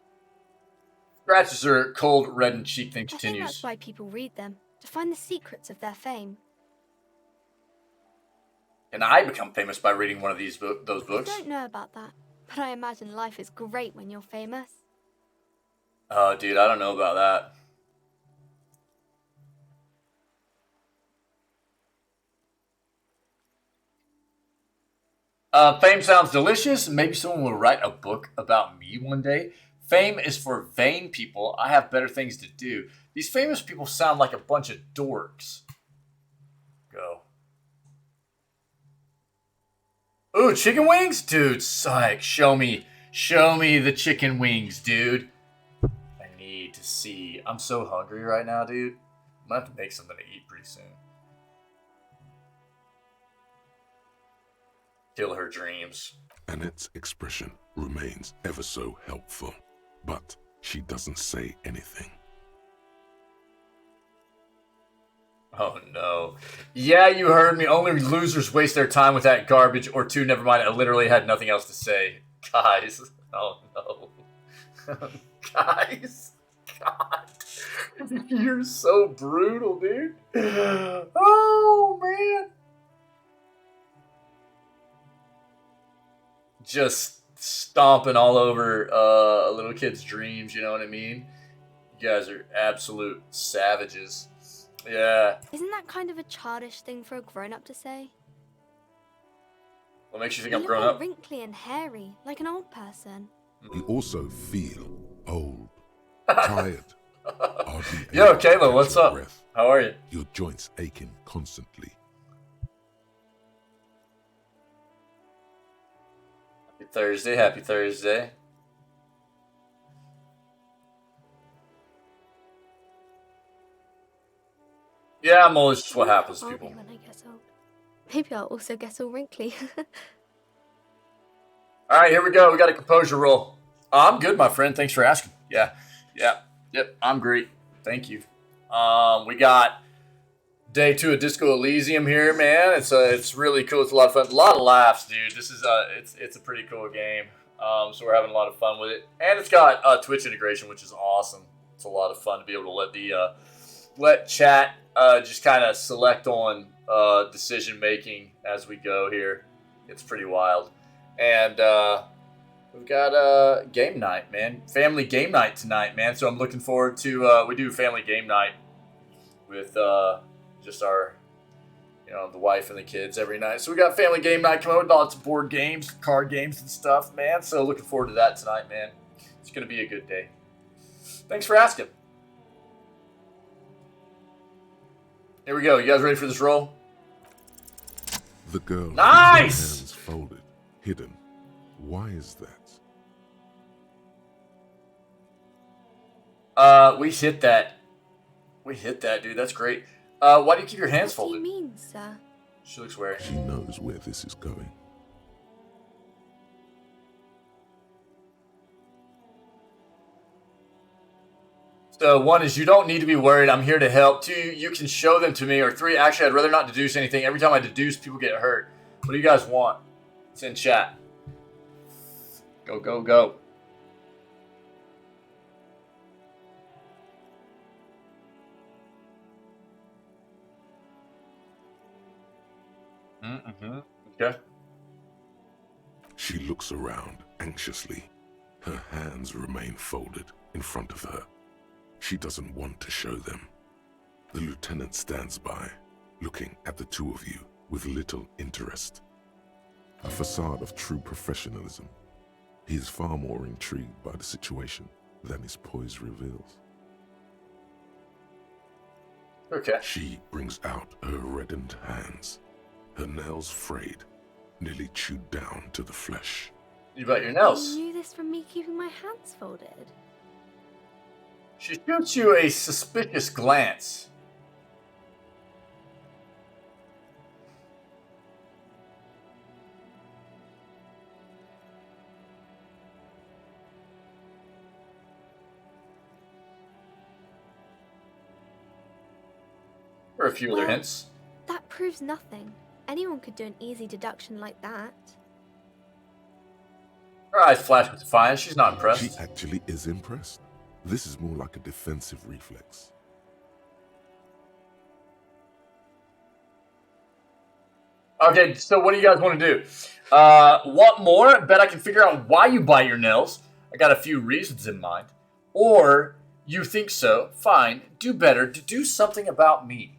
S1: Scratches her cold, reddened cheek, then
S7: I think
S1: continues.
S7: that's why people read them, to find the secrets of their fame.
S1: And I become famous by reading one of those books.
S7: I don't know about that, but I imagine life is great when you're famous.
S1: Oh, dude, I don't know about that. Fame sounds delicious. Maybe someone will write a book about me one day. Fame is for vain people. I have better things to do. These famous people sound like a bunch of dorks. Go. Ooh, chicken wings? Dude, psych. Show me the chicken wings, dude. I need to see. I'm so hungry right now, dude. I'm gonna have to make something to eat pretty soon. Kill her dreams.
S2: Annette's expression remains ever so helpful, but she doesn't say anything.
S1: Oh no. Yeah, you heard me. Only losers waste their time with that garbage, or two, never mind. I literally had nothing else to say. Guys. Oh no. Guys. God. You're so brutal, dude. Oh man. Just stomping all over a little kid's dreams, you know what I mean? You guys are absolute savages. Yeah.
S7: Isn't that kind of a childish thing for a grown-up to say?
S1: What makes you think
S7: You
S1: I'm
S7: look
S1: grown
S7: all
S1: up?
S7: wrinkly and hairy, like an old person.
S2: You also feel old, tired. hardly
S1: Yo,
S2: able to
S1: Kayla,
S2: catch
S1: what's
S2: your
S1: up?
S2: breath,
S1: How are you?
S2: your joints aching constantly.
S1: Happy Thursday, happy Thursday. Yeah, I'm always just what happens to
S7: I'll
S1: people.
S7: be when I get old. Maybe I'll also get all wrinkly.
S1: All right, here we go. We got a composure roll. I'm good, my friend. Thanks for asking. Yep. I'm great. Thank you. We got day 2 of Disco Elysium here, man. It's really cool. It's a lot of fun. A lot of laughs, dude. This is it's a pretty cool game. So we're having a lot of fun with it, and it's got Twitch integration, which is awesome. It's a lot of fun to be able to let chat just kind of select on decision making as we go here. It's pretty wild. And we've got game night, man. Family game night tonight, man. So I'm looking forward to we do family game night with just our, the wife and the kids every night. So we got family game night coming with lots of board games, card games and stuff, man. So looking forward to that tonight, man. It's going to be a good day. Thanks for asking. Here we go. You guys ready for this roll?
S2: The girl
S1: Nice!
S2: has her hands folded, hidden. Why is that?
S1: We hit that. Dude. That's great. Why do you keep your hands
S7: What do
S1: folded?
S7: you mean, sir?
S1: She looks wary.
S2: She knows where this is going.
S1: So 1 is you don't need to be worried. I'm here to help. 2, you can show them to me. Or 3, actually, I'd rather not deduce anything. Every time I deduce, people get hurt. What do you guys want? It's in chat. Go, go, go. Okay.
S2: She looks around anxiously. Her hands remain folded in front of her. She doesn't want to show them. The lieutenant stands by, looking at the two of you with little interest. A facade of true professionalism. He is far more intrigued by the situation than his poise reveals.
S1: Okay.
S2: She brings out her reddened hands, her nails frayed, nearly chewed down to the flesh.
S1: You about your
S7: You
S1: nails?
S7: knew this from me keeping my hands folded.
S1: She shoots you a suspicious glance. Or a few other
S7: Well,
S1: hints.
S7: That proves nothing. Anyone could do an easy deduction like that.
S1: Her eyes flash with defiance. She's not
S2: She
S1: impressed.
S2: actually is impressed. This is more like a defensive reflex.
S1: Okay, so what do you guys want to do? Want more? Bet I can figure out why you bite your nails. I got a few reasons in mind. Or you think so? Fine. Do better. To do something about me.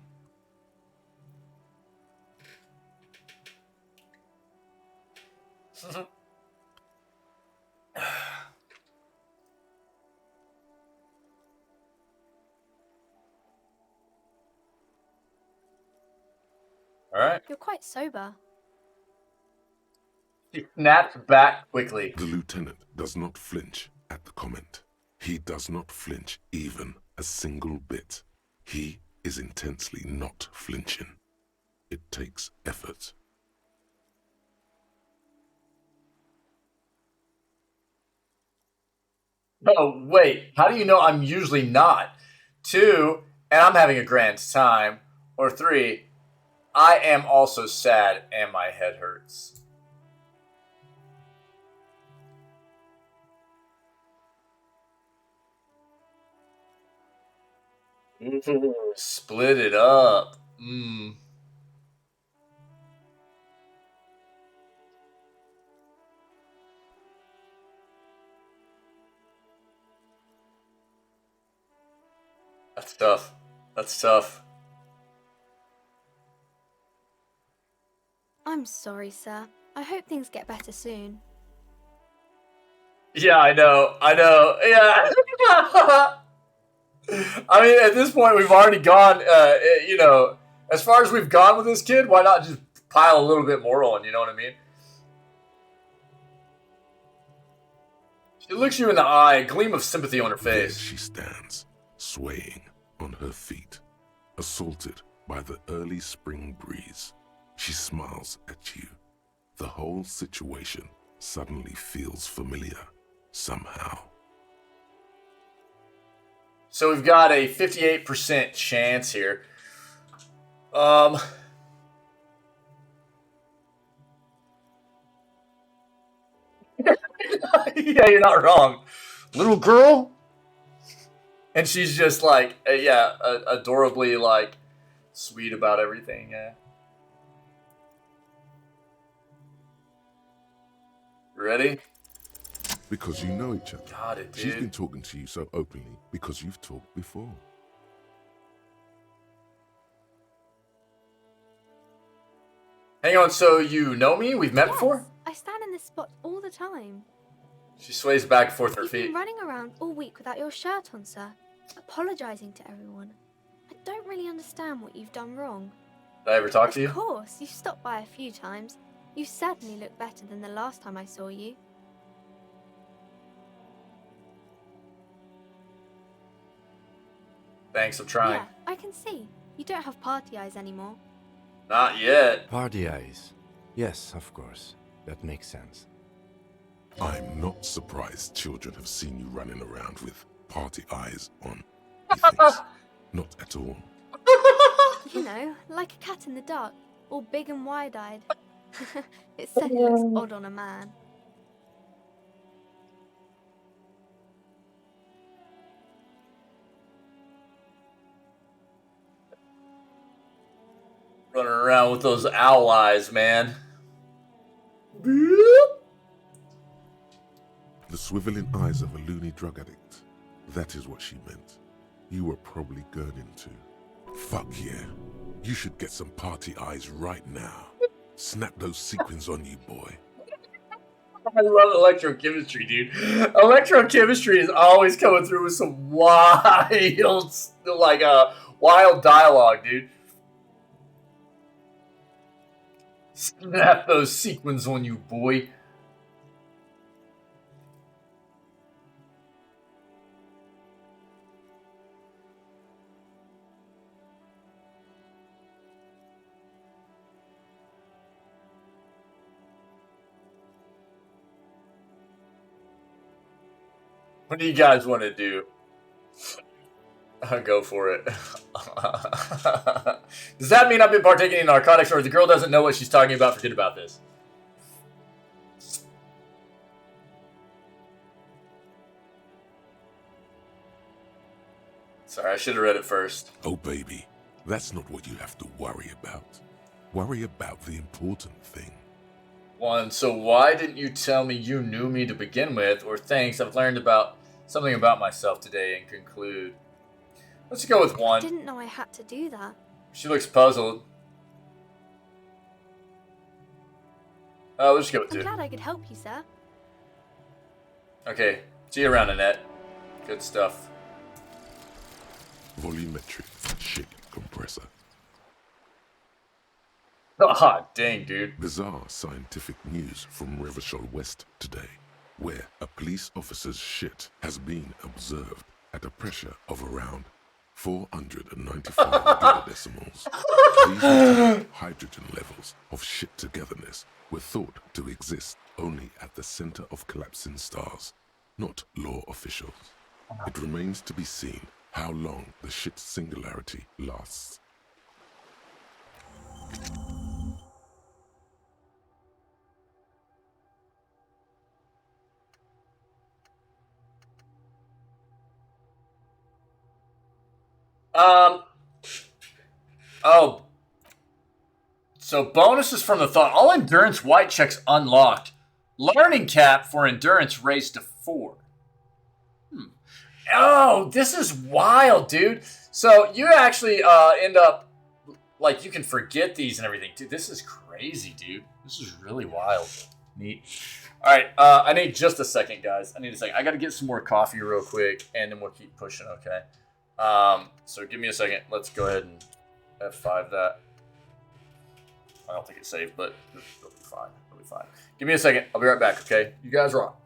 S1: All right.
S7: You're quite sober.
S1: He snaps back quickly.
S2: The lieutenant does not flinch at the comment. He does not flinch even a single bit. He is intensely not flinching. It takes effort.
S1: Oh, wait. How do you know I'm usually not? 2, and I'm having a grand time. Or 3, I am also sad and my head hurts. Split it up. That's tough. That's tough.
S7: I'm sorry, sir. I hope things get better soon.
S1: Yeah, I know. Yeah. I mean, at this point, we've already gone, as far as we've gone with this kid, why not just pile a little bit more on, you know what I mean? She looks you in the eye, a gleam of sympathy on her
S2: There
S1: face.
S2: she stands, swaying on her feet, assaulted by the early spring breeze. She smiles at you. The whole situation suddenly feels familiar, somehow.
S1: So we've got a 58% chance here. Yeah, you're not wrong. Little girl? And she's just like, adorably, like, sweet about everything, yeah. Ready?
S2: Because you know each other.
S1: Got it, dude.
S2: She's been talking to you so openly because you've talked before.
S1: Hang on, so you know me? We've met before?
S7: Yes, I stand in this spot all the time.
S1: She sways back and forth on her
S7: You've
S1: feet.
S7: been running around all week without your shirt on, sir. Apologising to everyone. I don't really understand what you've done wrong.
S1: Did I ever talk to you?
S7: Of course, you've stopped by a few times. You certainly look better than the last time I saw you.
S1: Thanks, I'm trying.
S7: Yeah, I can see. You don't have party eyes anymore.
S1: Not yet.
S3: Party eyes. Yes, of course. That makes sense.
S2: I'm not surprised children have seen you running around with party eyes on. He thinks. Not at all.
S7: You know, like a cat in the dark, all big and wide-eyed. It certainly looks odd on a man.
S1: Running around with those owl eyes, man.
S2: The swiveling eyes of a loony drug addict. That is what she meant. You were probably gurning too. Fuck yeah. You should get some party eyes right now. Snap those sequins on you, boy.
S1: I love electrochemistry, dude. Electrochemistry is always coming through with some wild, like wild dialogue, dude. Snap those sequins on you, boy. What do you guys want to do? Go for it. Does that mean I've been partaking in narcotics, or the girl doesn't know what she's talking about? Forget about this. Sorry, I should have read it first.
S2: Oh, baby, that's not what you have to worry about. Worry about the important thing.
S1: One, so why didn't you tell me you knew me to begin with? Or thanks, I've learned about something about myself today and conclude. Let's go with one.
S7: I didn't know I had to do that.
S1: She looks puzzled. Let's go with
S7: I'm
S1: two.
S7: glad I could help you, sir.
S1: Okay, see you around, Annette. Good stuff.
S2: Volumetric shit compressor.
S1: Ah, dang, dude.
S2: Bizarre scientific news from Revachol West today, where a police officer's shit has been observed at a pressure of around 495 gigadecimals. These hydrogen levels of shit togetherness were thought to exist only at the center of collapsing stars, not law officials. It remains to be seen how long the shit singularity lasts.
S1: Oh. So bonuses from the thought. All endurance white checks unlocked. Learning cap for endurance raised to 4. Oh, this is wild, dude. So you actually end up, like, you can forget these and everything. Dude, this is crazy, dude. This is really wild. Neat. All right, I need just a second, guys. I need a second. I got to get some more coffee real quick, and then we'll keep pushing, okay? So give me a second. Let's go ahead and F5 that. I don't think it's safe, but it'll be fine. It'll be fine. Give me a second. I'll be right back, okay? You guys rock.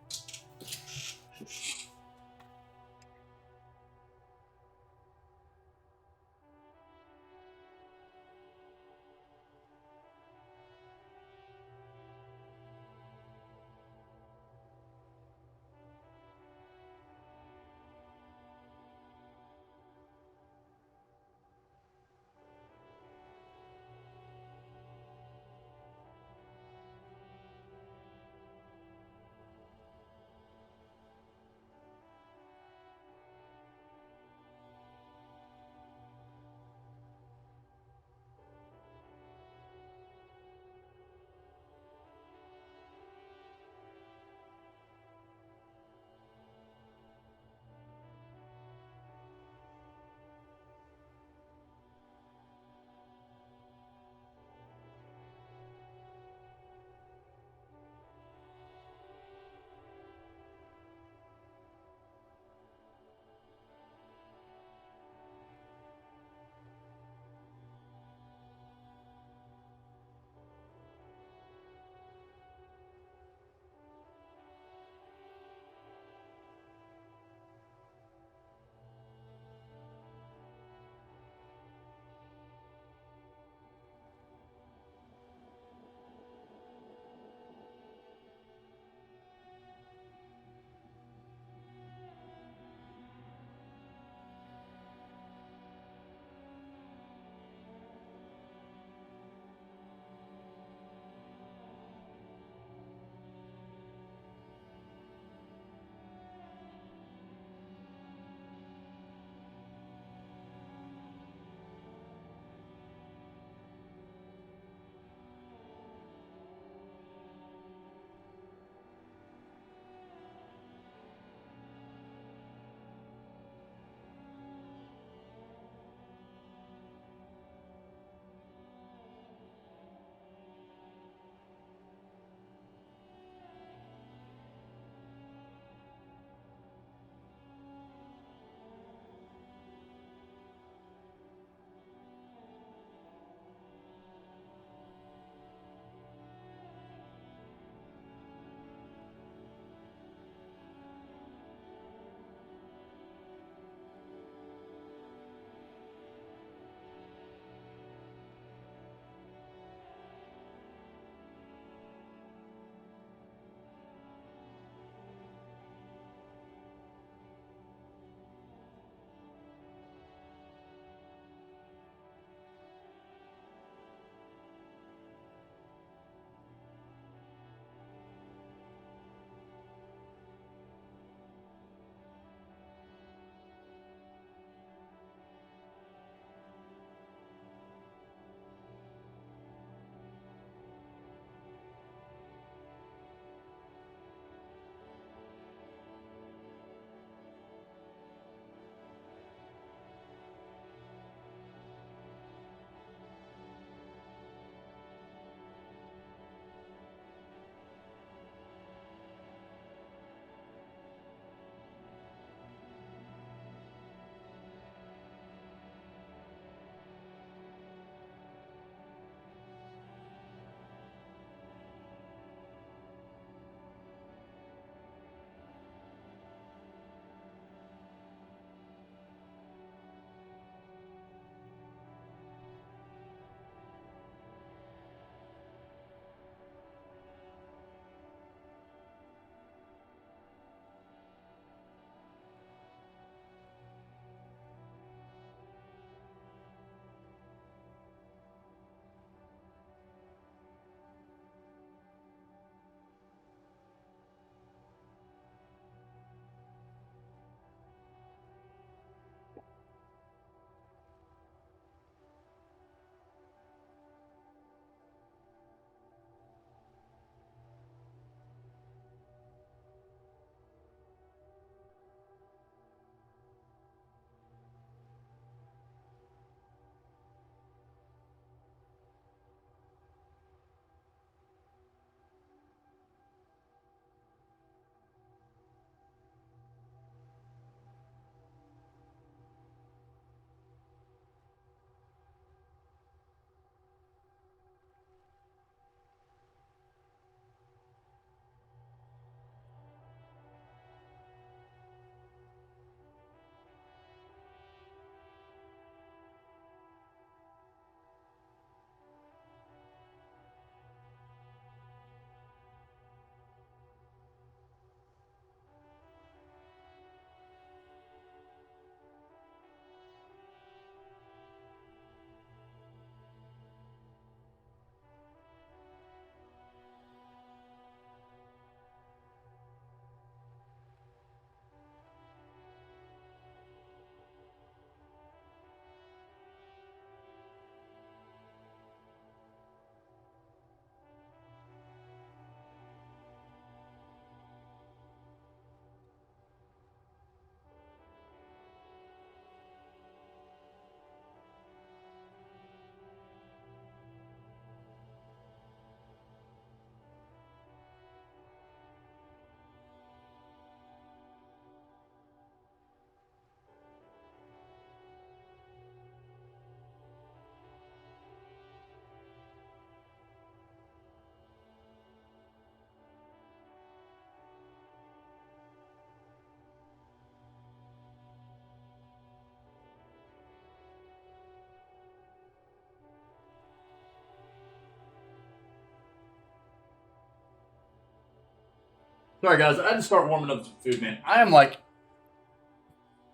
S1: Sorry, guys. I had to start warming up some food, man. I am like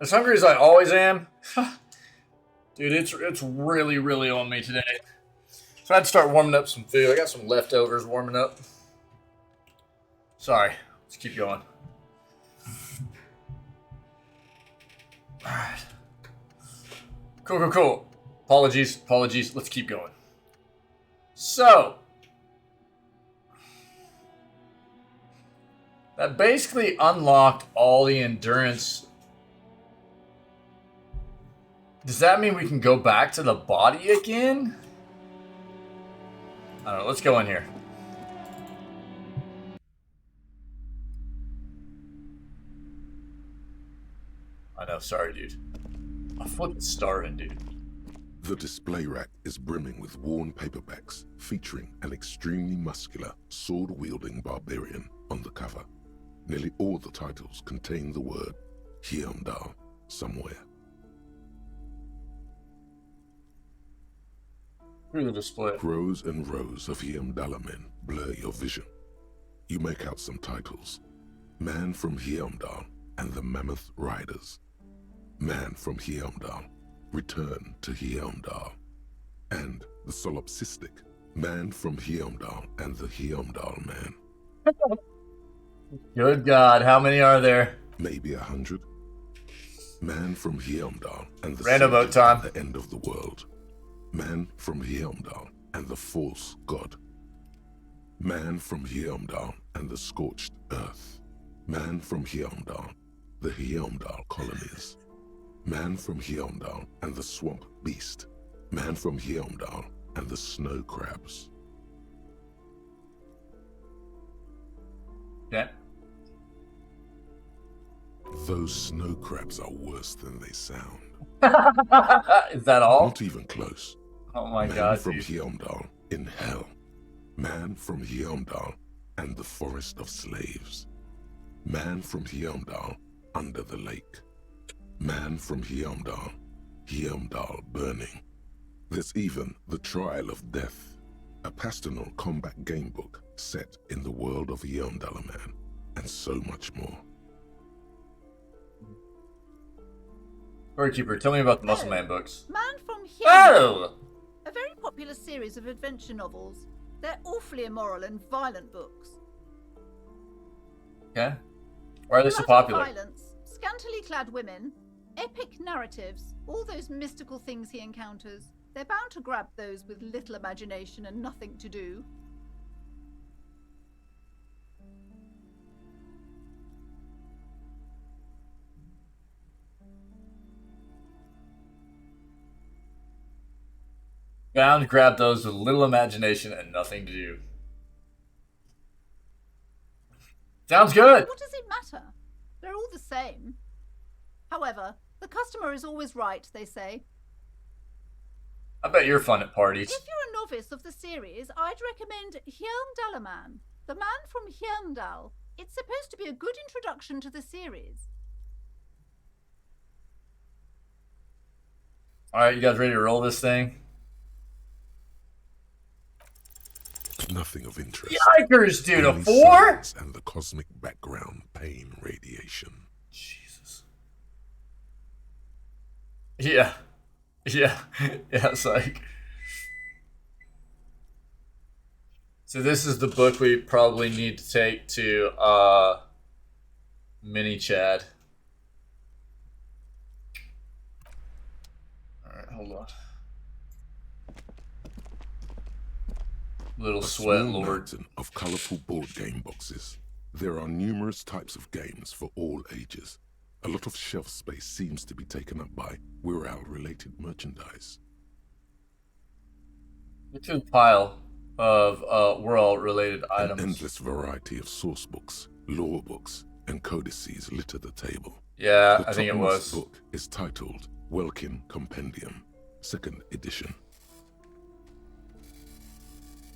S1: as hungry as I always am. Dude, it's really, really on me today. So I had to start warming up some food. I got some leftovers warming up. Sorry. Let's keep going. Alright. Cool. Apologies. Let's keep going. So, that basically unlocked all the endurance. Does that mean we can go back to the body again? I don't know. Let's go in here. I know. Sorry, dude. I'm fucking starving, dude.
S2: The display rack is brimming with worn paperbacks featuring an extremely muscular, sword-wielding barbarian on the cover. Nearly all the titles contain the word Hyundai somewhere.
S1: Through the display.
S2: Rows and rows of Hyundai men blur your vision. You make out some titles. Man from Hyundai and the Mammoth Riders. Man from Hyundai, Return to Hyundai. And the solipsistic Man from Hyundai and the Hyundai Man.
S1: Good God, how many are there?
S2: Maybe 100. Man from Hyundai and the
S1: Random vote
S2: soldier
S1: time.
S2: at the end of the world. Man from Hyundai and the false god. Man from Hyundai and the scorched earth. Man from Hyundai, the Hyundai colonies. Man from Hyundai and the swamp beast. Man from Hyundai and the snow crabs.
S1: Okay.
S2: Those snow crabs are worse than they sound.
S1: Is that all?
S2: Not even close.
S1: Oh my
S2: Man
S1: God,
S2: from
S1: dude.
S2: Hyundai in hell. Man from Hyundai and the forest of slaves. Man from Hyundai under the lake. Man from Hyundai, Hyundai burning. There's even The Trial of Death, a pastoral combat game book set in the world of Hyundai Man, and so much more.
S1: Storykeeper, tell me about the Muscle Man books.
S8: Man from Here.
S1: Oh!
S8: A very popular series of adventure novels. They're awfully immoral and violent books.
S1: Okay. Why are they so
S8: Blood and
S1: popular?
S8: Violence, scantily clad women, epic narratives, all those mystical things he encounters. They're bound to grab those with little imagination and nothing to do.
S1: Bound to grab those with little imagination and nothing to do. Sounds good.
S8: What does it matter? They're all the same. However, the customer is always right, they say.
S1: I bet you're fun at parties.
S8: If you're a novice of the series, I'd recommend Hyundalaman, the man from Hyundal. It's supposed to be a good introduction to the series.
S1: Alright, you guys ready to roll this thing?
S2: Nothing of interest.
S1: Yikers, dude, a
S2: Only
S1: 4?
S2: silence and the cosmic background pain radiation.
S1: Jesus. Yeah. Yeah, it's like... So this is the book we probably need to take to, Mini Chad. Alright, hold on. Little
S2: A
S1: sweat
S2: small
S1: lord.
S2: mountain of colorful board game boxes. There are numerous types of games for all ages. A lot of shelf space seems to be taken up by Wirral-related merchandise.
S1: It's a pile of world-related
S2: An
S1: items.
S2: endless variety of source books, lore books, and codices litter the table.
S1: Yeah,
S2: The
S1: I think it
S2: topmost
S1: was.
S2: book is titled Welkin Compendium, 2nd edition.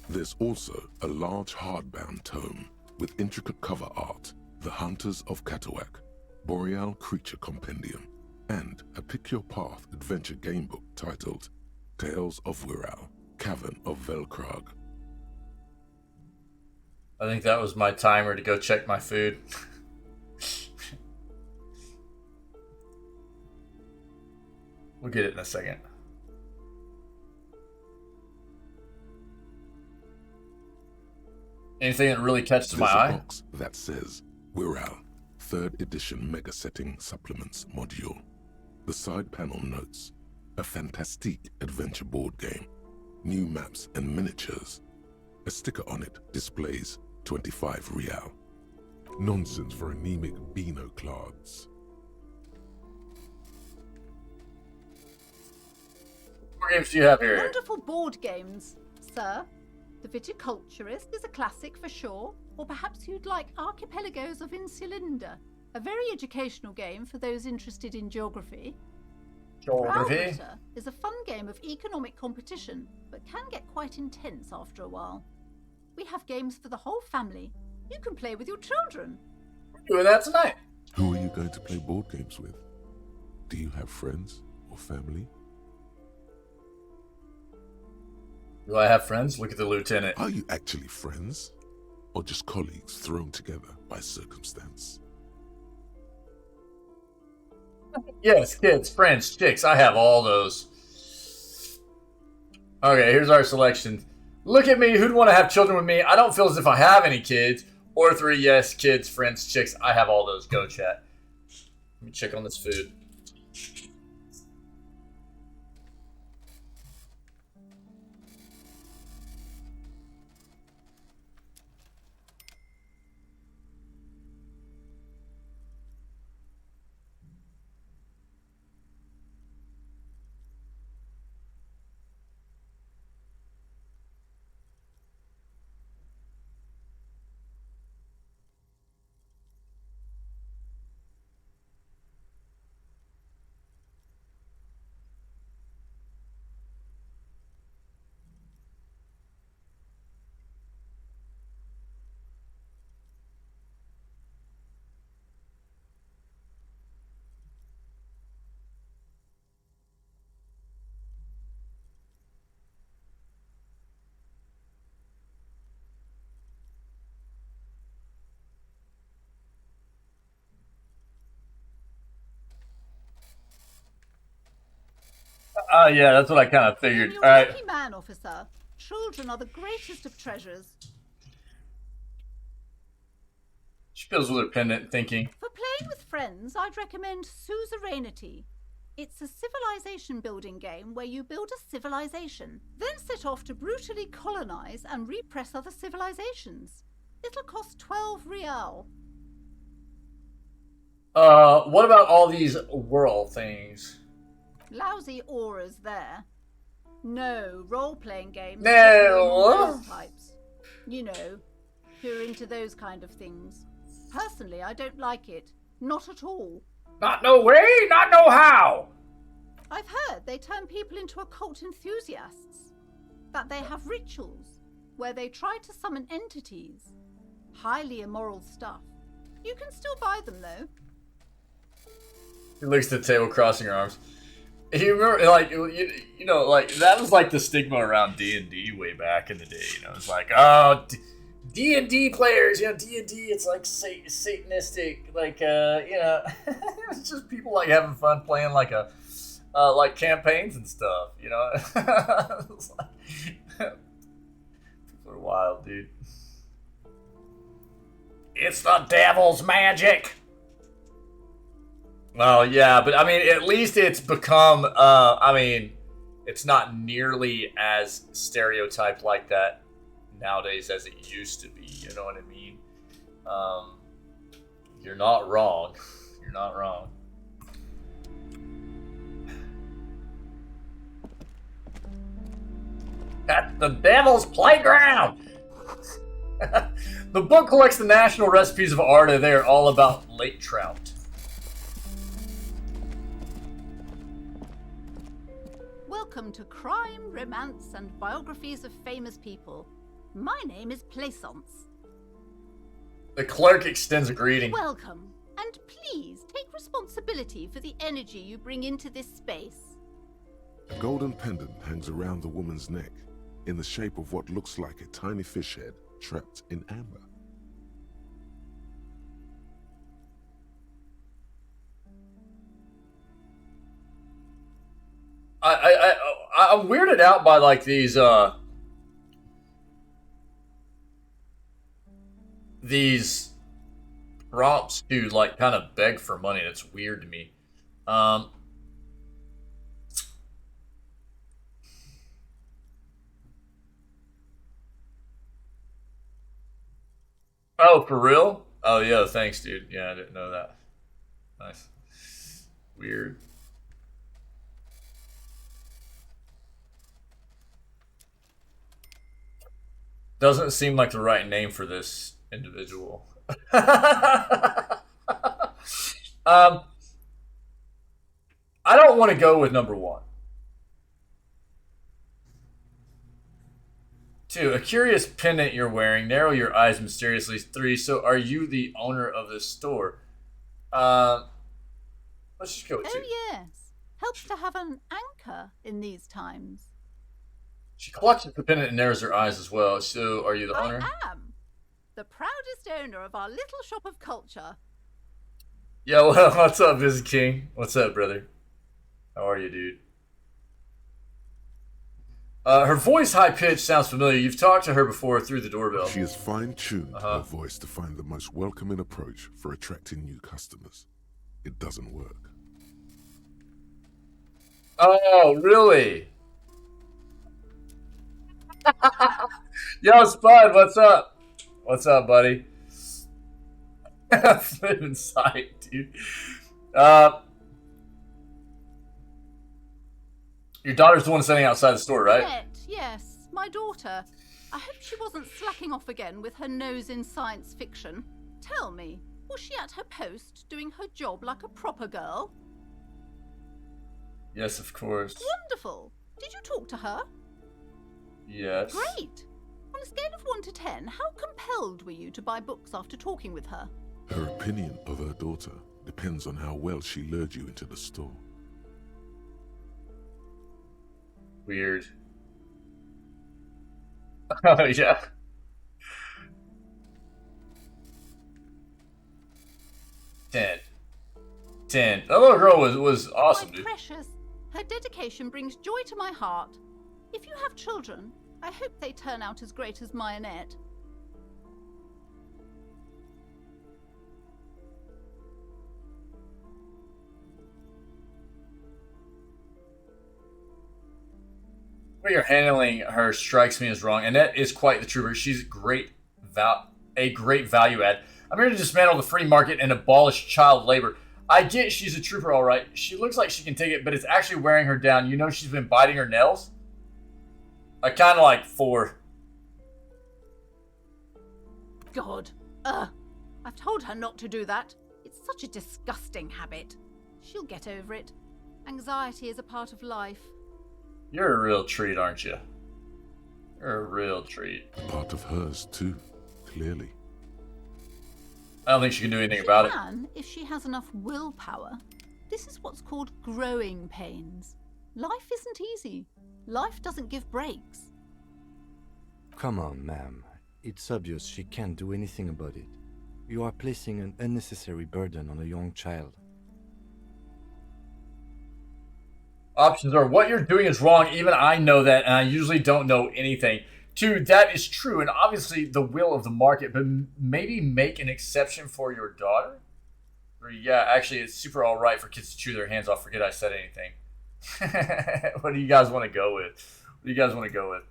S2: There's also a large hardbound tome with intricate cover art, The Hunters of Katawak, Boreal Creature Compendium, and a Pick Your Path adventure game book titled Tales of Wirral, Cavern of Velkrag.
S1: I think that was my timer to go check my food. We'll get it in a second. Anything that really catches my
S2: There's a
S1: eye?
S2: box that says Wirral 3rd edition Mega Setting Supplements module. The side panel notes a fantastique adventure board game, new maps and miniatures. A sticker on it displays 25 real. Nonsense for anemic Beano clods.
S1: What games do you have here?
S8: Wonderful board games, sir. The Viticulturist is a classic for sure, or perhaps you'd like Archipelagos of Insulinda, a very educational game for those interested in geography.
S1: Geography?
S8: Prowlritter is a fun game of economic competition, but can get quite intense after a while. We have games for the whole family. You can play with your children.
S1: We're doing that tonight.
S2: Who are you going to play board games with? Do you have friends or family?
S1: Do I have friends? Look at the lieutenant.
S2: Are you actually friends? Or just colleagues thrown together by circumstance?
S1: Yes, kids, friends, chicks. I have all those. Okay, here's our selection. Look at me. Who'd want to have children with me? I don't feel as if I have any kids. Or 3, yes, kids, friends, chicks. I have all those. Go, chat. Let me check on this food. Yeah, that's what I kind of figured.
S8: You're
S1: All
S8: a
S1: right.
S8: lucky man, officer. Children are the greatest of treasures.
S1: She feels with her pendant, thinking.
S8: For playing with friends, I'd recommend Suzerainty. It's a civilization building game where you build a civilization, then set off to brutally colonize and repress other civilizations. It'll cost 12 real.
S1: What about all these whirl things?
S8: Lousy auras there. No role-playing games.
S1: No.
S8: Those types. You know, who are into those kind of things. Personally, I don't like it. Not at all.
S1: Not no way, not no how.
S8: I've heard they turn people into occult enthusiasts. That they have rituals where they try to summon entities. Highly immoral stuff. You can still buy them, though.
S1: He looks at the table, crossing her arms. You remember, like, you know, like, that was like the stigma around D&D way back in the day. You know, it's like, oh, D&D players, you know, D&D, it's like satanistic, like, you know, it's just people like having fun playing like like campaigns and stuff, you know. It's like, people are wild, dude. It's the devil's magic. Well, yeah, but I mean, at least it's become, I mean, it's not nearly as stereotyped like that nowadays as it used to be, you know what I mean? You're not wrong. You're not wrong. At the devil's playground! The book collects the national recipes of Arda. They are all about lake trout.
S8: Welcome to Crime, Romance, and Biographies of Famous People. My name is Plaisance.
S1: The clerk extends a greeting.
S8: Welcome, and please take responsibility for the energy you bring into this space.
S2: A golden pendant hangs around the woman's neck in the shape of what looks like a tiny fish head trapped in amber.
S1: I'm weirded out by like these prompts to like kind of beg for money. That's weird to me. Oh, for real? Oh, yeah, thanks, dude. Yeah, I didn't know that. Nice. Weird. Doesn't seem like the right name for this individual. I don't want to go with number 1. 2, a curious pendant you're wearing. Narrow your eyes mysteriously. 3, so are you the owner of this store? Let's just go with 2.
S8: Oh, yes. Helps to have an anchor in these times.
S1: She clutches the pendant and narrows her eyes as well. So, are you the owner?
S8: I am. The proudest owner of our little shop of culture.
S1: Yo, what's up, Visit King? What's up, brother? How are you, dude? Her voice, high-pitched, sounds familiar. You've talked to her before through the doorbell.
S2: She has fine-tuned her voice to find the most welcoming approach for attracting new customers. It doesn't work.
S1: Oh, really? Yo, Spud, what's up? What's up, buddy? Live in sight, dude. Your daughter's the one standing outside the store, right?
S8: Yes, my daughter. I hope she wasn't slacking off again with her nose in science fiction. Tell me, was she at her post doing her job like a proper girl?
S1: Yes, of course.
S8: Wonderful. Did you talk to her?
S1: Yes.
S8: Great. On a scale of 1 to 10, how compelled were you to buy books after talking with her?
S2: Her opinion of her daughter depends on how well she lured you into the store.
S1: Weird. Oh, yeah. 10. That little girl was awesome,
S8: My
S1: dude.
S8: precious, her dedication brings joy to my heart. If you have children, I hope they turn out as great as my Annette.
S1: The way you're handling her strikes me as wrong, and that is quite the trooper. She's a great value add. I'm here to dismantle the free market and abolish child labor. I get she's a trooper, all right. She looks like she can take it, but it's actually wearing her down. You know she's been biting her nails? I kind of like 4.
S8: God. I've told her not to do that. It's such a disgusting habit. She'll get over it. Anxiety is a part of life.
S1: You're a real treat, aren't you? You're a real treat.
S2: A part of hers, too, clearly.
S1: I don't think she can do anything about it.
S8: She can, if she has enough willpower. This is what's called growing pains. Life isn't easy. Life doesn't give breaks.
S3: Come on, ma'am. It's obvious she can't do anything about it. You are placing an unnecessary burden on a young child.
S1: Options are, what you're doing is wrong. Even I know that, and I usually don't know anything. 2, that is true, and obviously the will of the market, but maybe make an exception for your daughter? 3, yeah, actually, it's super all right for kids to chew their hands off. Forget I said anything. What do you guys want to go with? What do you guys want to go with?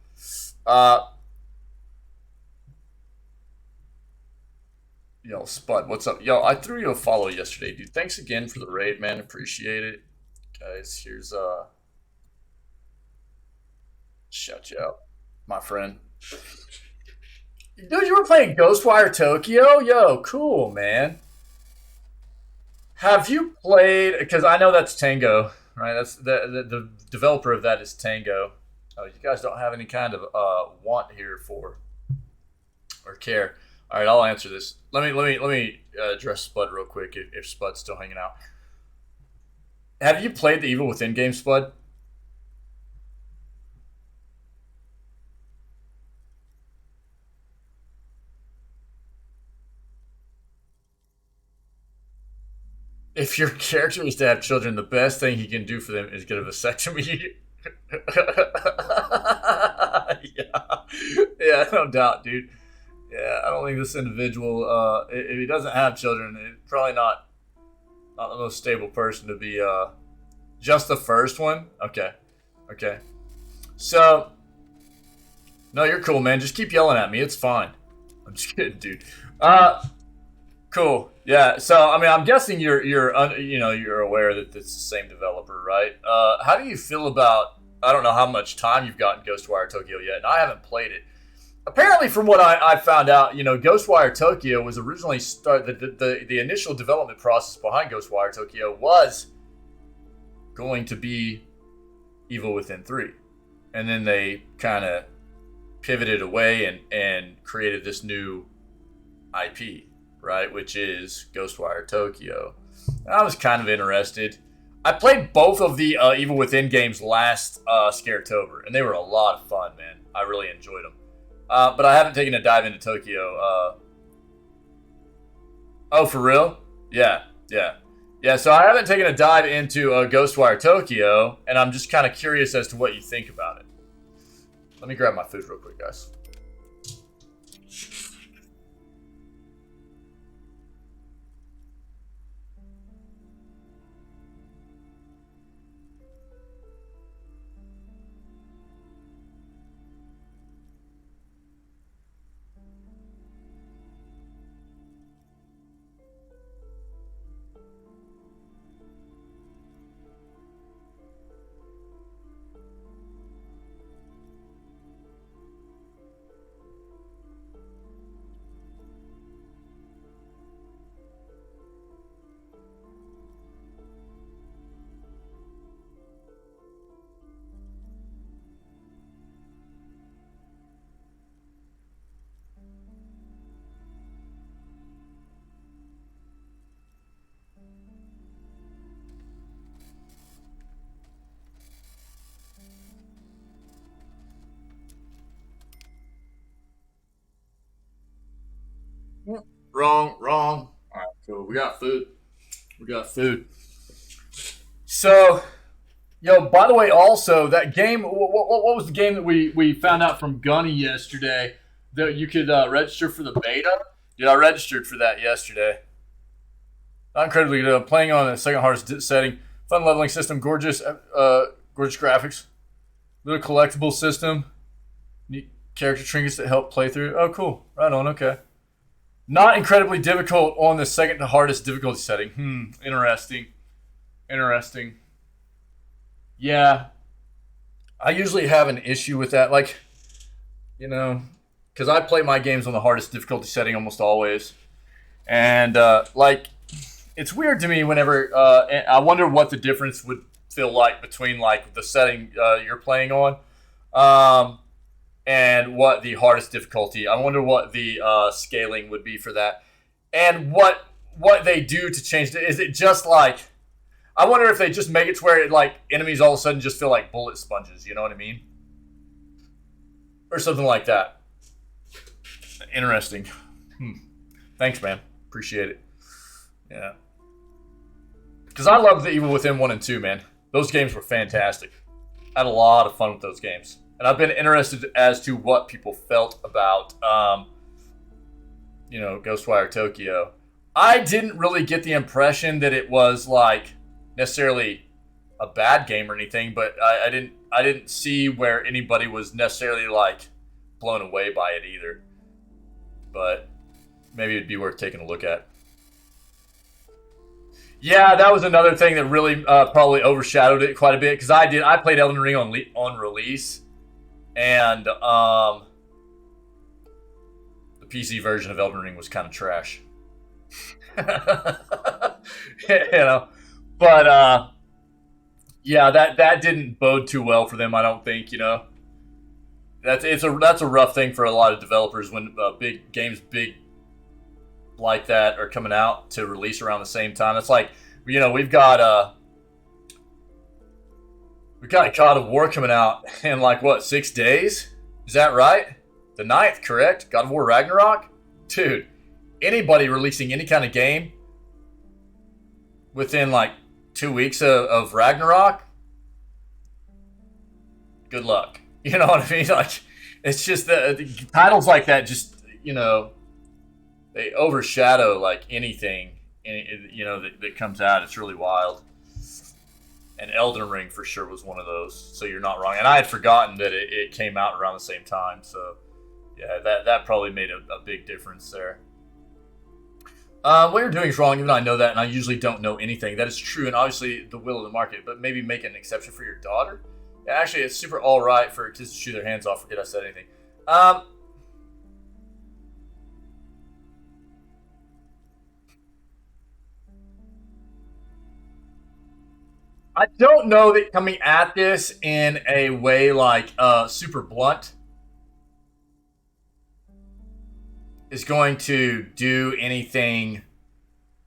S1: Yo, Spud, what's up? Yo, I threw you a follow yesterday, dude. Thanks again for the raid, man. Appreciate it. Guys, here's shout you out, my friend. Dude, you were playing Ghostwire Tokyo? Yo, cool, man. Have you played, because I know that's Tango, right? That's the developer of that is Tango. Oh, you guys don't have any kind of want here for or care. All right, I'll answer this. Let me address Spud real quick if Spud's still hanging out. Have you played the Evil Within game, Spud? If your character is to have children, the best thing he can do for them is get a vasectomy. Yeah, no doubt, dude. Yeah, I don't think this individual, if he doesn't have children, it's probably not the most stable person to be just the first one. Okay. So, no, you're cool, man. Just keep yelling at me. It's fine. I'm just kidding, dude. Cool. Yeah. So, I mean, I'm guessing you're aware that it's the same developer, right? How do you feel about? I don't know how much time you've got in Ghostwire Tokyo yet, and I haven't played it. Apparently, from what I found out, Ghostwire Tokyo was originally the initial development process behind Ghostwire Tokyo was going to be Evil Within 3. And then they kind of pivoted away and created this new IP, right? Which is Ghostwire Tokyo. And I was kind of interested. I played both of the Evil Within games last Scaretober, and they were a lot of fun, man. I really enjoyed them. But I haven't taken a dive into Tokyo. Oh, for real? Yeah. So I haven't taken a dive into Ghostwire Tokyo, and I'm just kind of curious as to what you think about it. Let me grab my food real quick, guys. Wrong. All right, cool. We got food. So, by the way, also, that game, what was the game that we found out from Gunny yesterday that you could register for the beta? Dude, I registered for that yesterday. Not incredibly good. Playing on the second hardest setting. Fun leveling system. Gorgeous graphics. Little collectible system. Neat character trinkets that help play through. Oh, cool. Right on. Okay. Not incredibly difficult on the second to hardest difficulty setting. Interesting. Yeah. I usually have an issue with that. Like, because I play my games on the hardest difficulty setting almost always. And, it's weird to me whenever, I wonder what the difference would feel like between, like, the setting you're playing on. And what the hardest difficulty. I wonder what the scaling would be for that. And what they do to change it. Is it just like... I wonder if they just make it to where enemies all of a sudden just feel like bullet sponges. You know what I mean? Or something like that. Interesting. Thanks, man. Appreciate it. Yeah. Because I love the Evil Within 1 and 2, man. Those games were fantastic. I had a lot of fun with those games. And I've been interested as to what people felt about, Ghostwire Tokyo. I didn't really get the impression that it was necessarily a bad game or anything, but I didn't see where anybody was necessarily blown away by it either. But maybe it'd be worth taking a look at. Yeah, that was another thing that really probably overshadowed it quite a bit because I played Elden Ring on release. And the PC version of Elden Ring was kind of trash. But yeah, that didn't bode too well for them, I don't think, That's a rough thing for a lot of developers when big games like that are coming out to release around the same time. It's like, we've got God of War coming out in 6 days? Is that right? The 9th, correct? God of War Ragnarok? Dude, anybody releasing any kind of game within 2 weeks of Ragnarok, good luck. You know what I mean? Like, it's just the titles like that just, you know, they overshadow like anything, you know, that comes out. It's really wild. And Elden Ring for sure was one of those. So you're not wrong. And I had forgotten that it came out around the same time. So yeah, that probably made a big difference there. What you're doing is wrong, even though I know that, and I usually don't know anything. That is true, and obviously the will of the market, but maybe make an exception for your daughter? Yeah, actually, it's super alright for kids to chew their hands off. Forget I said anything. I don't know that coming at this in a way like super blunt is going to do anything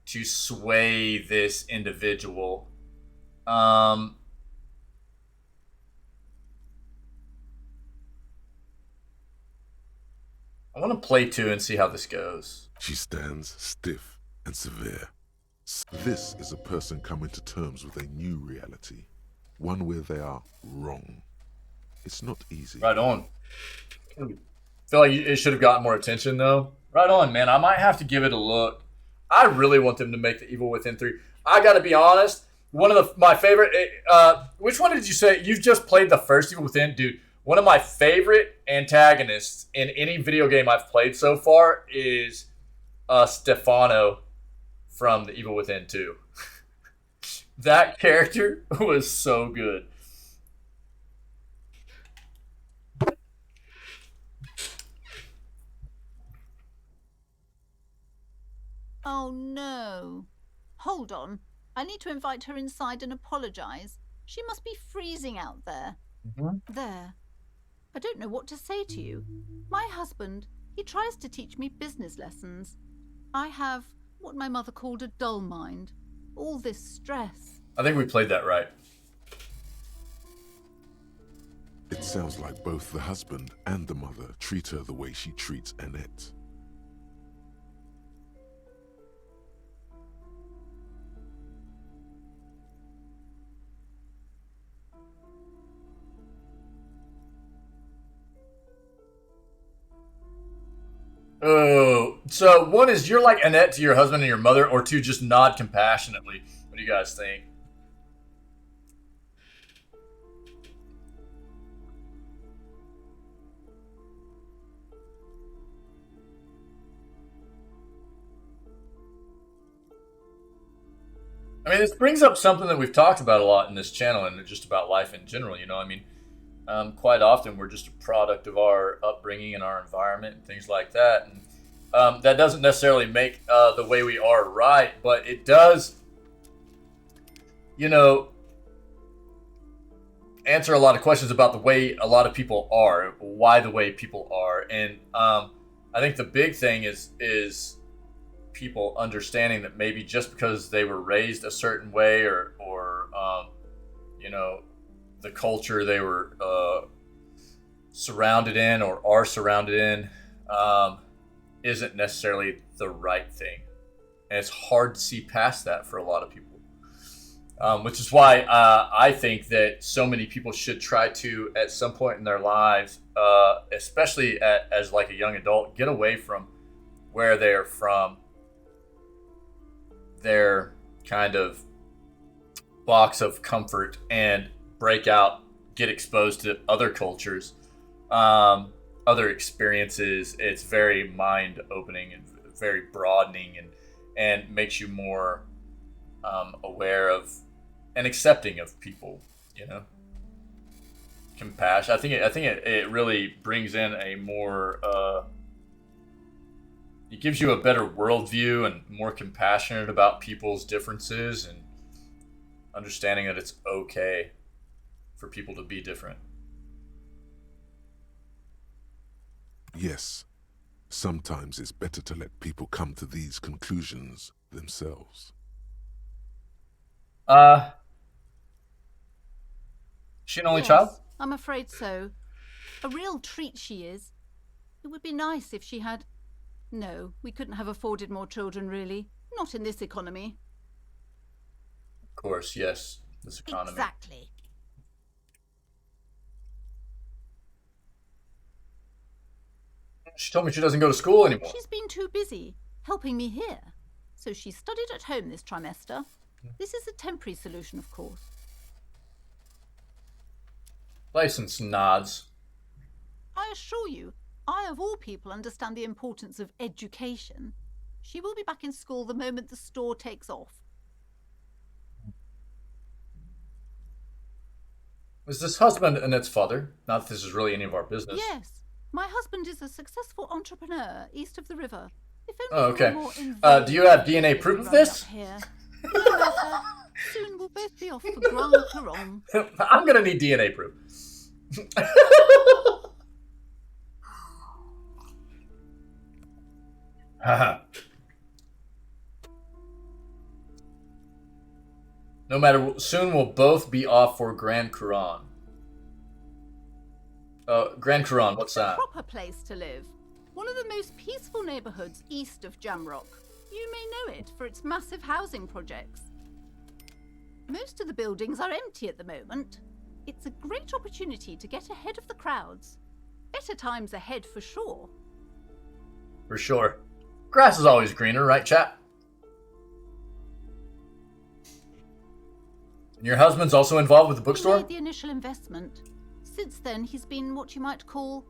S1: to sway this individual. I want to play 2 and see how this goes.
S2: She stands stiff and severe. This is a person coming to terms with a new reality, one where they are wrong. It's not easy.
S1: Right on. I feel like it should have gotten more attention, though. Right on, man. I might have to give it a look. I really want them to make the Evil Within 3. I got to be honest. One of my favorite... which one did you say? You've just played the first Evil Within? Dude, one of my favorite antagonists in any video game I've played so far is Stefano from the Evil Within 2. That character was so good.
S8: Oh no. Hold on. I need to invite her inside and apologize. She must be freezing out there. There. I don't know what to say to you. My husband, he tries to teach me business lessons. I have what my mother called a dull mind. All this stress.
S1: I think we played that right.
S2: It sounds like both the husband and the mother treat her the way she treats Annette.
S1: Oh, so one is you're like Annette to your husband and your mother, or 2, just nod compassionately. What do you guys think? I mean, this brings up something that we've talked about a lot in this channel and just about life in general, you know? I mean, quite often we're just a product of our upbringing and our environment and things like that. And that doesn't necessarily make the way we are right, but it does, you know, answer a lot of questions about the way a lot of people are, why the way people are. And I think the big thing is people understanding that maybe just because they were raised a certain way or you know, the culture they were surrounded in or are surrounded in isn't necessarily the right thing. And it's hard to see past that for a lot of people. Which is why I think that so many people should try to, at some point in their lives, especially as like a young adult, get away from where they're from, their kind of box of comfort, and break out, get exposed to other cultures, other experiences. It's very mind opening and very broadening, and makes you more aware of and accepting of people, you know. Compassion. I think it really brings in a more it gives you a better worldview and more compassionate about people's differences and understanding that it's okay for people to be different.
S2: Yes, sometimes it's better to let people come to these conclusions themselves.
S1: She an only
S8: Yes,
S1: child?
S8: I'm afraid so. A real treat she is. It would be nice if she had... No, we couldn't have afforded more children, really. Not in this economy.
S1: Of course, yes. This economy.
S8: Exactly.
S1: She told me she doesn't go to school anymore.
S8: She's been too busy helping me here. So she studied at home this trimester. This is a temporary solution, of course.
S1: License nods.
S8: I assure you, I of all people understand the importance of education. She will be back in school the moment the store takes off.
S1: Is this husband Annette's father? Not that this is really any of our business.
S8: Yes, my husband is a successful entrepreneur east of the river. If only
S1: Oh, okay.
S8: more involved
S1: Do you have DNA proof of this?
S8: up here. No matter. Soon we'll both be off for Grand Caron.
S1: I'm gonna need DNA proof. No matter, soon we'll both be off for Grand Caron. Grand Caron, what's that?
S8: Proper place to live. One of the most peaceful neighborhoods east of Jamrock. You may know it for its massive housing projects. Most of the buildings are empty at the moment. It's a great opportunity to get ahead of the crowds. Better times ahead for sure.
S1: For sure. Grass is always greener, right, chat? And your husband's also involved with the
S8: He
S1: bookstore?
S8: made the initial investment. Since then, he's been what you might call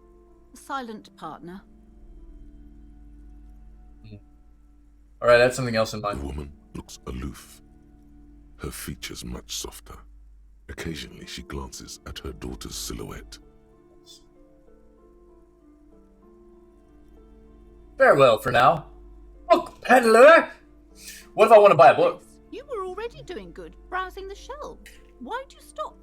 S8: a silent partner.
S1: Alright, that's something else in
S2: The
S1: mind.
S2: woman looks aloof, her features much softer. Occasionally, she glances at her daughter's silhouette.
S1: Farewell for now. Book peddler! What if I want to buy a book?
S8: You were already doing good, browsing the shelves. Why'd you stop?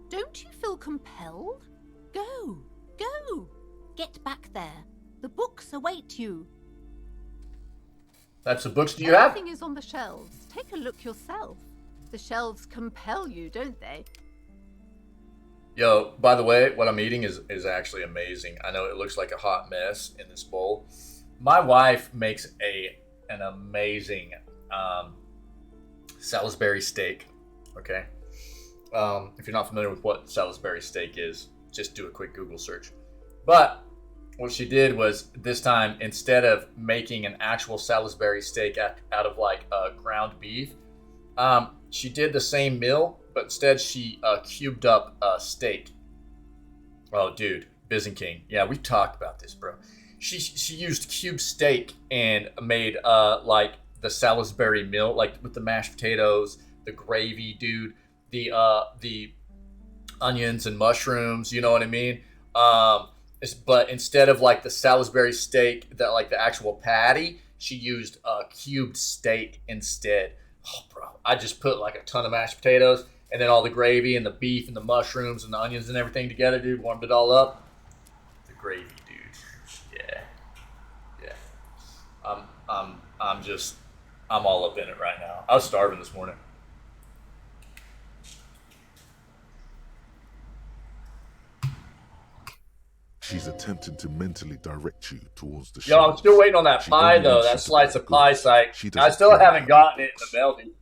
S8: Don't you feel compelled? Go, go. Get back there. The books await you.
S1: Types of books do you have?
S8: Everything is on the shelves. Take a look yourself. The shelves compel you, don't they?
S1: Yo, by the way, what I'm eating is actually amazing. I know it looks like a hot mess in this bowl. My wife makes an amazing Salisbury steak. Okay, if you're not familiar with what Salisbury steak is, just do a quick Google search. But what she did was this time, instead of making an actual Salisbury steak out of like ground beef, she did the same meal, but instead she cubed up steak. Oh, dude, Byzantine. Yeah, we talked about this, bro. She used cubed steak and made like the Salisbury meal, like with the mashed potatoes, the gravy, dude, the onions and mushrooms. You know what I mean? But instead of like the Salisbury steak, that like the actual patty, she used cubed steak instead. Oh, bro, I just put like a ton of mashed potatoes and then all the gravy and the beef and the mushrooms and the onions and everything together, dude. Warmed it all up. The gravy, dude. Yeah. I'm all up in it right now. I was starving this morning.
S2: She's attempting to mentally direct you towards the
S1: Yo, I'm still waiting on that
S2: She
S1: pie
S2: only
S1: though.
S2: wants you
S1: That
S2: to
S1: slice
S2: buy
S1: of pie
S2: goods.
S1: site.
S2: She
S1: I
S2: doesn't
S1: still
S2: care
S1: haven't
S2: about
S1: gotten it in the
S2: books.
S1: mail, dude.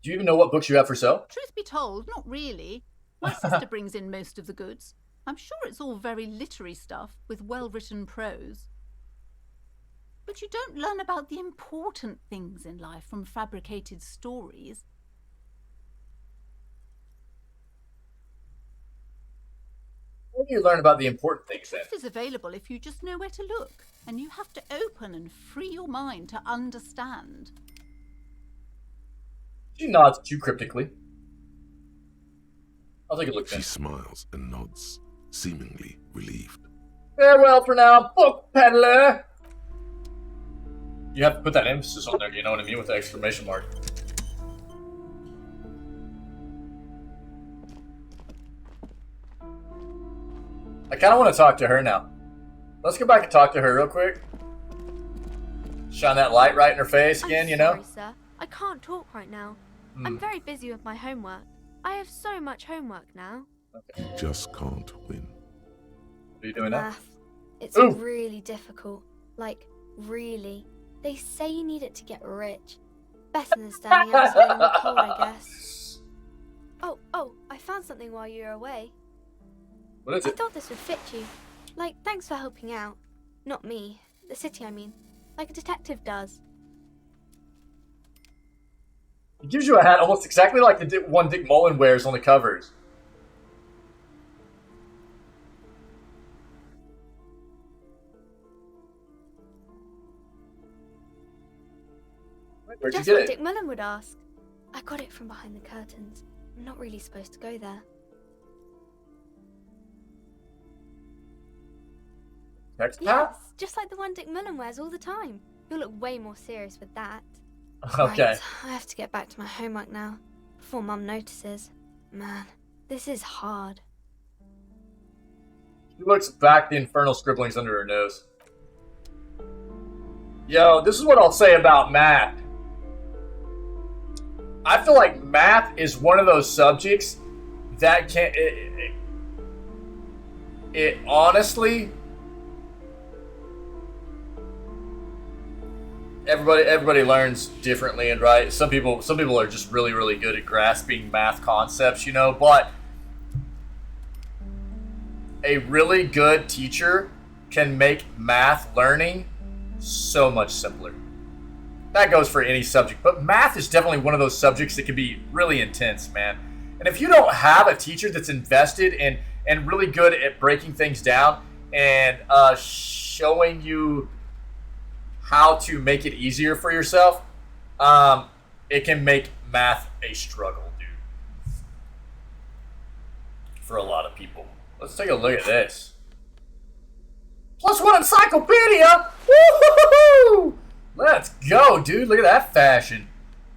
S1: Do you even know what books you have for sale?
S8: Truth be told, not really. My sister brings in most of the goods. I'm sure it's all very literary stuff with well-written prose. But you don't learn about the important things in life from fabricated stories.
S1: Where do you learn about the important things then?
S8: Truth is available if you just know where to look, and you have to open and free your mind to understand.
S1: She nods at you cryptically. I'll take a look
S2: She
S1: then.
S2: smiles and nods, seemingly relieved.
S1: Farewell for now, book peddler! You have to put that emphasis on there, you know what I mean, with the exclamation mark. I kind of want to talk to her now. Let's go back and talk to her real quick. Shine that light right in her face again,
S7: I'm
S1: you know?
S7: sorry, sir. I can't talk right now. I'm very busy with my homework. I have so much homework now.
S2: You just can't win.
S1: What are you doing now?
S7: Math. It's
S1: Ooh.
S7: really difficult. Like, really. They say you need it to get rich. Better than standing outside in the cold, I guess. something while you were away.
S1: What is
S7: I
S1: it?
S7: thought this would fit you. Like, thanks for helping out. Not me. The city, I mean. Like a detective does.
S1: He gives you a hat almost exactly like the one Dick Mullen wears on the covers. Where'd you
S7: Just
S1: get
S7: what
S1: it?
S7: Dick Mullen would ask. I got it from behind the curtains. I'm not really supposed to go there.
S1: Text hat?
S7: Yes, just like the one Dick Mullen wears all the time. You'll look way more serious with that.
S1: Okay.
S7: Right, I have to get back to my homework now, before Mum notices. Man, this is hard.
S1: She looks back, the infernal scribblings under her nose. Yo, this is what I'll say about math. I feel like math is one of those subjects that can... It honestly... Everybody learns differently, and right. Some people are just really, really good at grasping math concepts, you know. But a really good teacher can make math learning so much simpler. That goes for any subject, but math is definitely one of those subjects that can be really intense, man. And if you don't have a teacher that's invested and really good at breaking things down and showing you how to make it easier for yourself, it can make math a struggle, dude. For a lot of people. Let's take a look at this. +1 encyclopedia! Woo-hoo-hoo-hoo! Let's go, dude. Look at that fashion.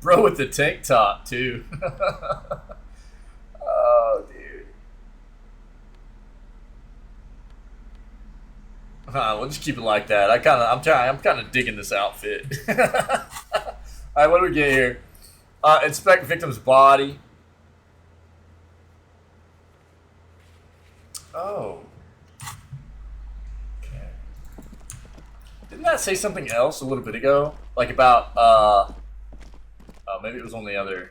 S1: Bro with the tank top, too. Oh, dude. We'll just keep it like that. I'm kind of digging this outfit. All right, what do we get here? Inspect victim's body. Oh. Okay. Didn't that say something else a little bit ago? Like about maybe it was on the other.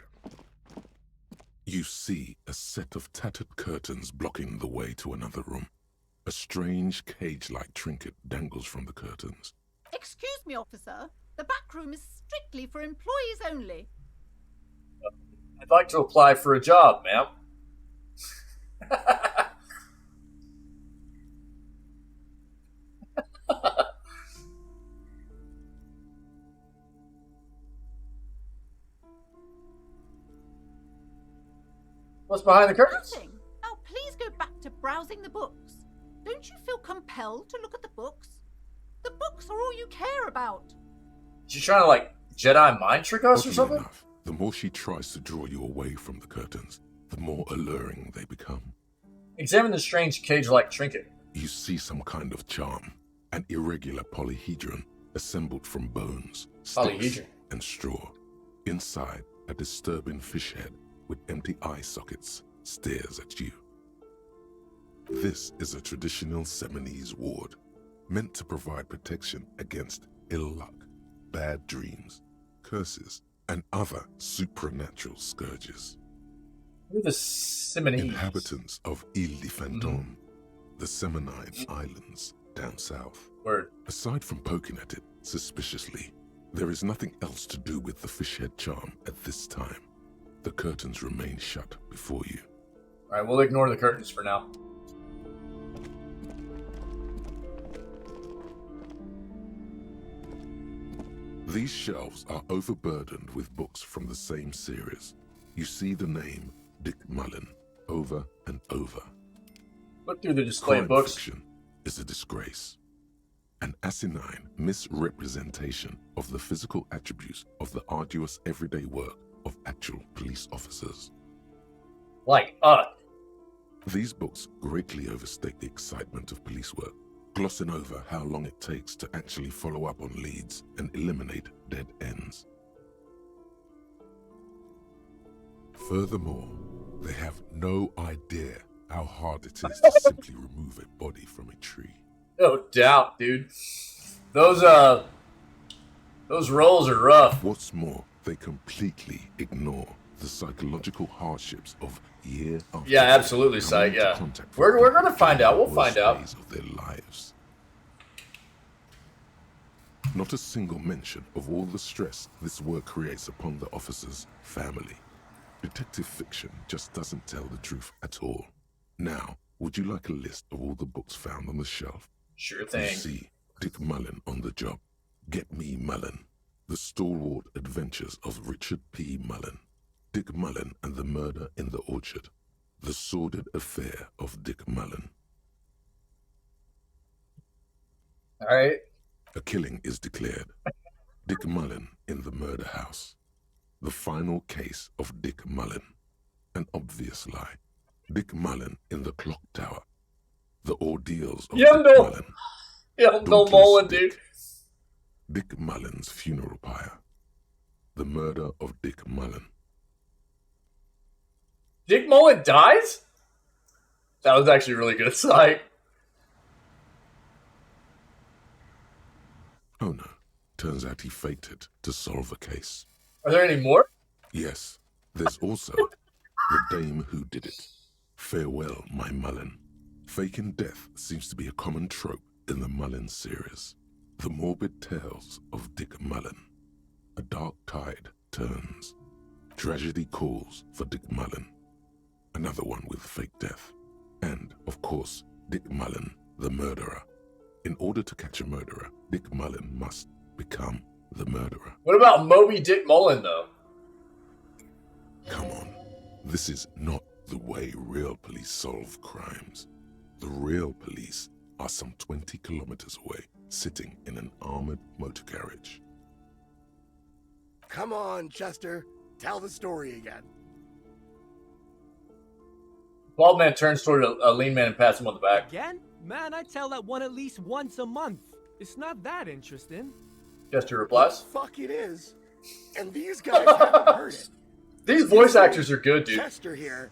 S2: You see a set of tattered curtains blocking the way to another room. A strange cage-like trinket dangles from the curtains.
S8: Excuse me, officer. The back room is strictly for employees only.
S1: I'd like to apply for a job, ma'am. What's behind the curtains?
S8: Nothing. Now please go back to browsing the books. Don't you feel compelled to look at the books? The books are all you care about.
S1: She's trying to, like, Jedi mind trick us or
S2: Oddly
S1: something?
S2: enough, the more she tries to draw you away from the curtains, the more alluring they become.
S1: Examine the strange cage-like trinket.
S2: You see some kind of charm, an irregular polyhedron assembled from bones, sticks,
S1: Polyhedron.
S2: and straw. Inside, a disturbing fish head with empty eye sockets stares at you. This is a traditional Seminese ward, meant to provide protection against ill luck, bad dreams, curses, and other supernatural scourges.
S1: Who are the Simonese?
S2: Inhabitants of Ile de Fantôme, the Seminine Islands down south.
S1: Word.
S2: Aside from poking at it suspiciously, there is nothing else to do with the fishhead charm at this time. The curtains remain shut before you.
S1: Alright, we'll ignore the curtains for now.
S2: These shelves are overburdened with books from the same series. You see the name Dick Mullen over and over.
S1: Look through the display of
S2: Crime
S1: books.
S2: fiction is a disgrace. An asinine misrepresentation of the physical attributes of the arduous everyday work of actual police officers.
S1: Like,
S2: These books greatly overstate the excitement of police work, glossing over how long it takes to actually follow up on leads and eliminate dead ends. Furthermore, they have no idea how hard it is to simply remove a body from a tree.
S1: no doubt, dude. Those rolls are rough.
S2: What's more, they completely ignore the psychological hardships of year after
S1: Yeah,
S2: year
S1: absolutely,
S2: coming
S1: Psych,
S2: into
S1: yeah.
S2: contact
S1: We're
S2: with
S1: gonna find
S2: the
S1: out, we'll
S2: worst
S1: find out.
S2: days of their lives. Not a single mention of all the stress this work creates upon the officer's family. Detective fiction just doesn't tell the truth at all. Now, would you like a list of all the books found on the shelf?
S1: Sure
S2: You
S1: thing.
S2: see Dick Mullen on the job. Get Me Mullen. The Stalwart Adventures of Richard P. Mullen. Dick Mullen and the Murder in the Orchard. The Sordid Affair of Dick Mullen.
S1: All right.
S2: A killing is declared. Dick Mullen in the murder house. The Final Case of Dick Mullen. An obvious lie. Dick Mullen in the clock tower. The Ordeals of
S1: Yeah,
S2: Dick
S1: no.
S2: Mullen.
S1: Yeah, no
S2: Dauntless
S1: Mullen,
S2: Dick.
S1: dude.
S2: Dick Mullen's funeral pyre. The murder of Dick Mullen.
S1: Dick Mullen dies? That was actually really good, Psych.
S2: Oh no, turns out he faked it to solve a case.
S1: Are there any more?
S2: Yes, there's also the dame who did it. Farewell, my Mullen. Faking death seems to be a common trope in the Mullen series. The morbid tales of Dick Mullen. A dark tide turns. Tragedy calls for Dick Mullen. Another one with fake death. And, of course, Dick Mullen, the murderer. In order to catch a murderer, Dick Mullen must become the murderer.
S1: What about Moby Dick Mullen, though?
S2: Come on, this is not the way real police solve crimes. The real police are some 20 kilometers away, sitting in an armored motor carriage.
S9: Come on, Chester. Tell the story again.
S1: Bald man turns toward a lean man and pats him on the back.
S10: Again? Man, I tell that one at least once a month. It's not that interesting.
S1: Chester replies.
S9: Fuck it is. And these guys haven't heard it.
S1: These voice actors are good, dude.
S9: Chester here.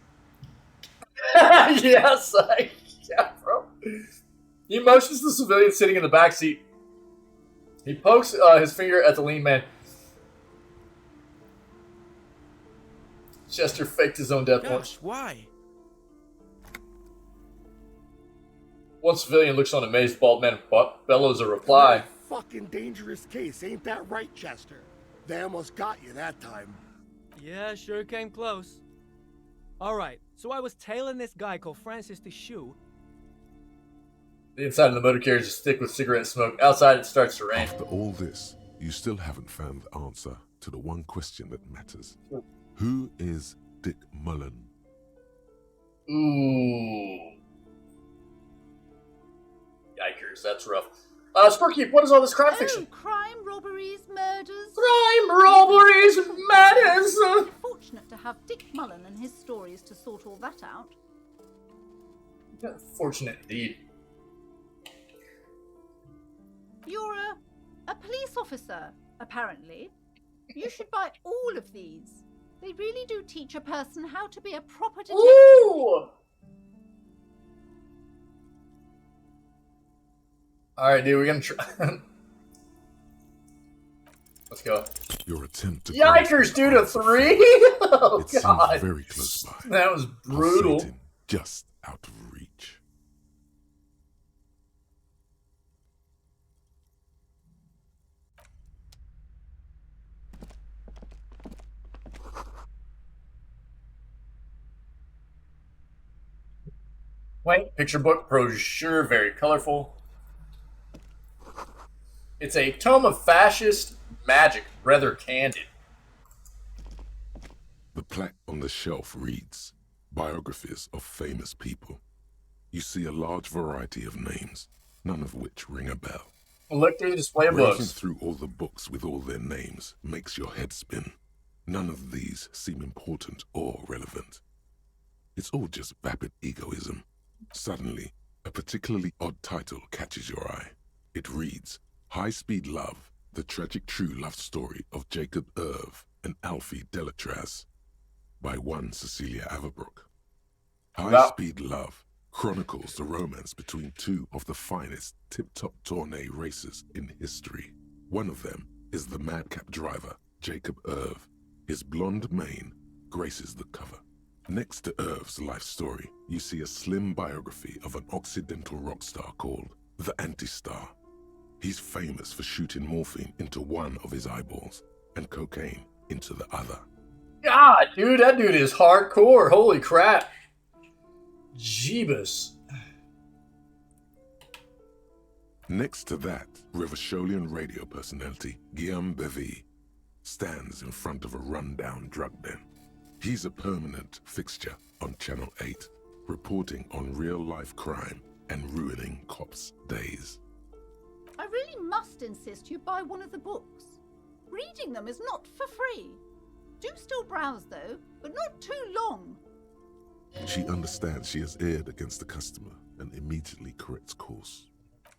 S1: Yes, yeah, bro. He motions the civilian sitting in the back seat. He pokes his finger at the lean man. Chester faked his own death once.
S10: Gosh, why?
S1: One civilian looks on amazed. Bald man bellows a reply.
S9: Fucking dangerous case, ain't that right, Chester? They almost got you that time.
S10: Yeah, sure came close. Alright, so I was tailing this guy called Francis the Shoe.
S1: The inside of the motor carriage is thick with cigarette smoke. Outside, it starts to rain.
S2: After all this, you still haven't found the answer to the one question that matters. Who is Dick Mullen?
S1: Ooh. Yikers, that's rough. Spurkeep, what is all this crime fiction?
S8: Crime, robberies, murders.
S1: Crime, robberies, madness.
S8: Fortunate to have Dick Mullen and his stories to sort all that out.
S1: Fortunate indeed.
S8: You're a police officer, apparently. You should buy all of these. They really do teach a person how to be a proper detective.
S1: Ooh! Alright, dude, we're gonna try. Let's go.
S2: Your attempt to
S1: Yikers, dude, a 3? Oh,
S2: it
S1: God.
S2: seems very close by.
S1: That was brutal.
S2: Pulsating just out of reach.
S1: Wait, picture book, brochure, very colorful. It's a tome of fascist magic, rather candid.
S2: The plaque on the shelf reads, Biographies of Famous People. You see a large variety of names, none of which ring a bell.
S1: Look through the display of
S2: Browsing
S1: books.
S2: through all the books with all their names makes your head spin. None of these seem important or relevant. It's all just vapid egoism. Suddenly, a particularly odd title catches your eye. It reads, High Speed Love, the tragic true love story of Jacob Irv and Alfie Delatraz, by one Cecilia Averbrook. High Speed Love chronicles the romance between two of the finest tip-top tourney racers in history. One of them is the madcap driver, Jacob Irv. His blonde mane, graces the cover. Next to Irv's life story, you see a slim biography of an Occidental rock star called the Anti-Star. He's famous for shooting morphine into one of his eyeballs and cocaine into the other.
S1: God, dude, that dude is hardcore. Holy crap. Jeebus.
S2: Next to that, Revacholian radio personality Guillaume Bevy stands in front of a rundown drug den. He's a permanent fixture on Channel 8, reporting on real-life crime and ruining cops' days.
S8: I really must insist you buy one of the books. Reading them is not for free. Do still browse though, but not too long.
S2: She understands she has erred against the customer and immediately corrects course.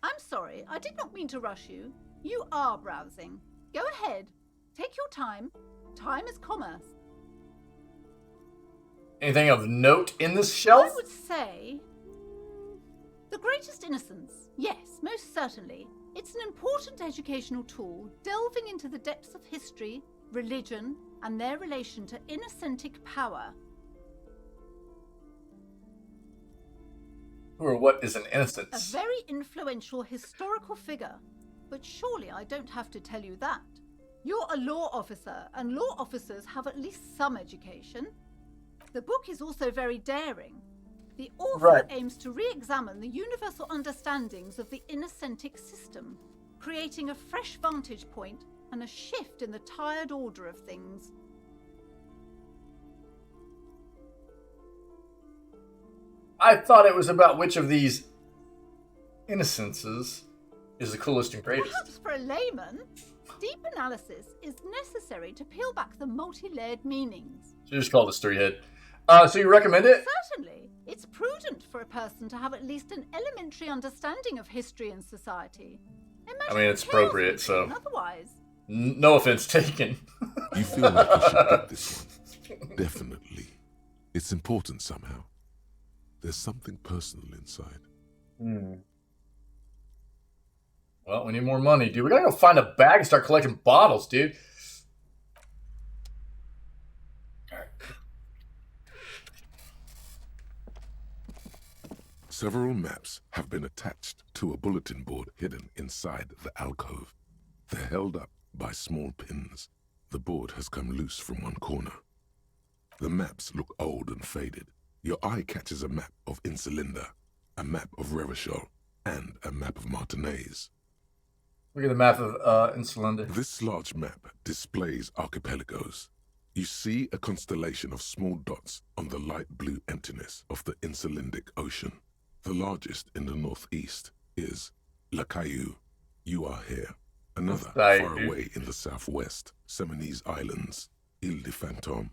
S8: I'm sorry, I did not mean to rush you. You are browsing. Go ahead. Take your time. Time is commerce.
S1: Anything of note in this shelf?
S8: I would say... The Greatest Innocence. Yes, most certainly. It's an important educational tool delving into the depths of history, religion, and their relation to innocentic power.
S1: Or what is an
S8: A
S1: innocence?
S8: very influential historical figure. But surely I don't have to tell you that. You're a law officer, and law officers have at least some education. The book is also very daring. The author aims to re-examine the universal understandings of the innocentic system, creating a fresh vantage point and a shift in the tired order of things.
S1: I thought it was about which of these innocences is the coolest and greatest.
S8: Perhaps for a layman, deep analysis is necessary to peel back the multi-layered meanings.
S1: So you just call this three-head. So you recommend it?
S8: Certainly. It's prudent for a person to have at least an elementary understanding of history and society. Imagine
S1: it's appropriate, so...
S8: Otherwise.
S1: No offense taken.
S2: You feel like you should get this one. Definitely. It's important somehow. There's something personal inside.
S1: Well, we need more money, dude. We gotta go find a bag and start collecting bottles, dude.
S2: Several maps have been attached to a bulletin board hidden inside the alcove. They're held up by small pins. The board has come loose from one corner. The maps look old and faded. Your eye catches a map of Insulinda, a map of Revachol, and a map of Martinez.
S1: Look at the map of Insulinda.
S2: This large map displays archipelagos. You see a constellation of small dots on the light blue emptiness of the Insulindic Ocean. The largest in the northeast is La Caillou. You are here. Another far away in the southwest, Seminese Islands, Ile de Fantôme.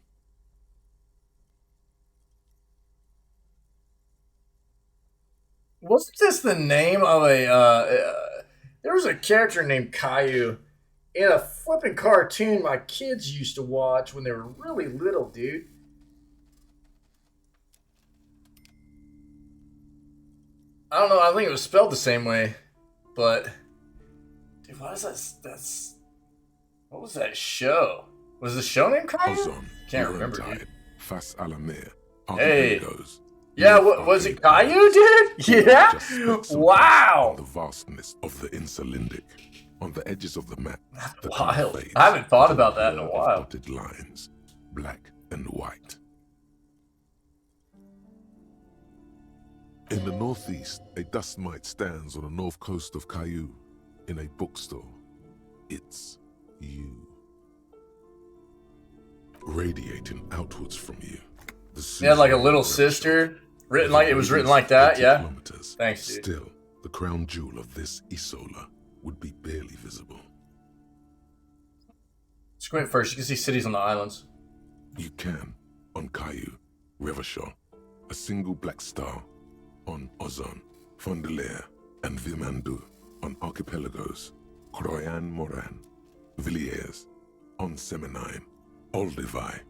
S1: Wasn't this the name of a, there was a character named Caillou in a flipping cartoon my kids used to watch when they were really little, dude. I don't know, I think it was spelled the same way, but... Dude, what is that? What was that show? Was the show named Caillou? Can't remember, dude.
S2: Face à la mer.
S1: Hey. Yeah, was it Caillou, dude? Yeah? Wow!
S2: The vastness of the Insulindic. On the edges of the map.
S1: Wild. I haven't thought about that in a while.
S2: Dotted lines, black and white. In the northeast, a dust mite stands on the north coast of Caillou. In a bookstore, it's you. Radiating outwards from you.
S1: Yeah, like a little sister. Written like it was written like that, yeah. Thanks, dude.
S2: Still, the crown jewel of this Isola would be barely visible.
S1: Squint first, you can see cities on the islands.
S2: You can, on Caillou, Revachol, a single black star, on Ozon, Fondelier, and Vilmandu, on archipelagos, Croyan Moran, Villiers, on Seminine, Olduvai,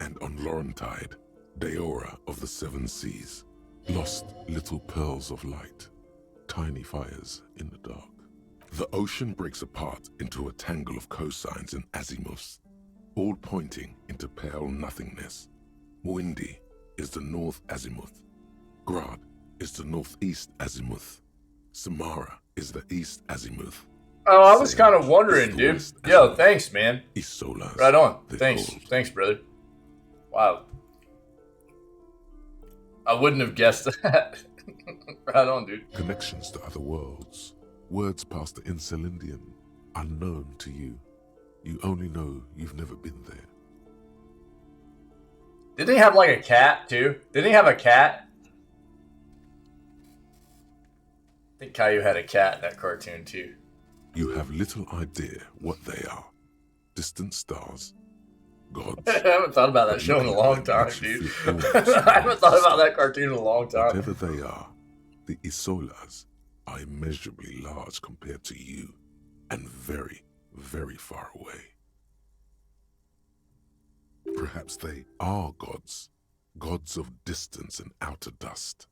S2: and on Laurentide, Deora of the Seven Seas. Lost little pearls of light, tiny fires in the dark. The ocean breaks apart into a tangle of cosines and azimuths, all pointing into pale nothingness. Muindi is the north azimuth. Grad is the northeast azimuth. Samara is the east azimuth.
S1: Oh, I was
S2: Same
S1: kind of
S2: is
S1: wondering,
S2: the
S1: dude.
S2: west
S1: Yo,
S2: azimuth.
S1: thanks, man.
S2: Isolas,
S1: Right on.
S2: they're
S1: Thanks.
S2: called.
S1: Thanks, brother. Wow. I wouldn't have guessed that. Right on, dude.
S2: Connections to other worlds. Words past the Insulindian, unknown to you. You only know you've never been there.
S1: Didn't he have like a cat, too? Didn't he have a cat? I think Caillou had a cat in that cartoon, too.
S2: You have little idea what they are. Distant stars, gods.
S1: I haven't thought about that
S2: but
S1: show in a
S2: you
S1: long
S2: can
S1: time,
S2: actually
S1: dude.
S2: feel almost
S1: I haven't thought about
S2: existent.
S1: that cartoon in a long time.
S2: Whatever they are, the Isolas are immeasurably large compared to you, and very, very far away. Perhaps they are gods, gods of distance and outer dust.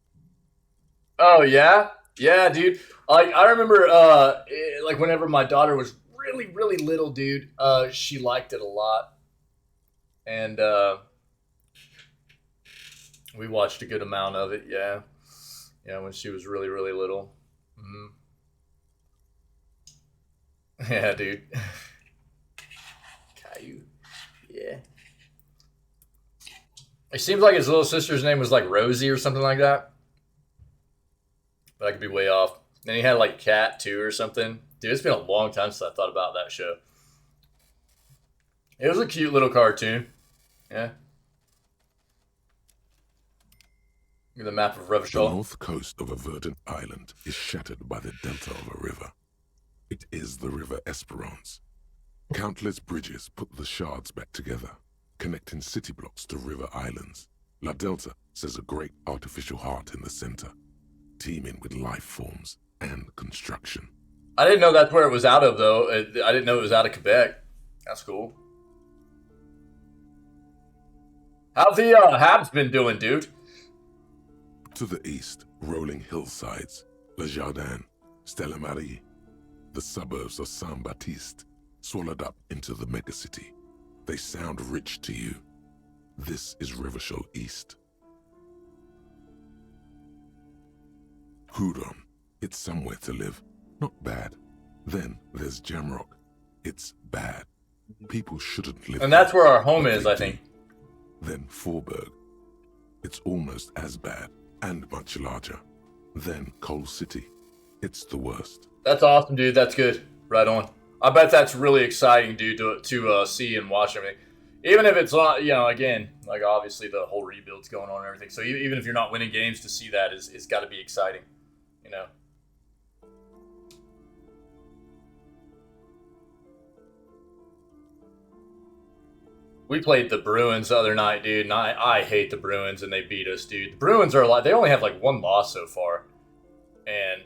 S1: Oh, yeah? Yeah, dude. I remember, like, whenever my daughter was really, really little, dude, she liked it a lot. And we watched a good amount of it, yeah. Yeah, when she was really, really little. Yeah, dude. Caillou. Yeah. It seems like his little sister's name was like Rosie or something like that. But I could be way off. Then he had like Cat too or something. Dude, it's been a long time since I thought about that show. It was a cute little cartoon. Yeah. Look at the map of
S2: The
S1: Revachol.
S2: north coast of a verdant island is shattered by the delta of a river. It is the River Esperance. Countless bridges put the shards back together, connecting city blocks to river islands. La Delta says a great artificial heart in the center, teeming with life forms and construction.
S1: I didn't know that's where it was out of, though. I didn't know it was out of Quebec. That's cool. How's the Habs been doing, dude?
S2: To the east, rolling hillsides, Le Jardin, Stella Marie, the suburbs of Saint-Baptiste, swallowed up into the megacity. They sound rich to you. This is Revachol East. Hudon, it's somewhere to live. Not bad. Then there's Jamrock. It's bad. People shouldn't live
S1: And that's
S2: there,
S1: where our home
S2: but
S1: is,
S2: they
S1: I
S2: do.
S1: think.
S2: Then Forberg. It's almost as bad and much larger. Then Coal City. It's the worst.
S1: That's awesome, dude. That's good. Right on. I bet that's really exciting, dude, to see and watch everything. Even if it's not, again, like obviously the whole rebuild's going on and everything. So even if you're not winning games, to see that is got to be exciting, We played the Bruins the other night, dude, and I hate the Bruins, and they beat us, dude. The Bruins are they only have like one loss so far. And,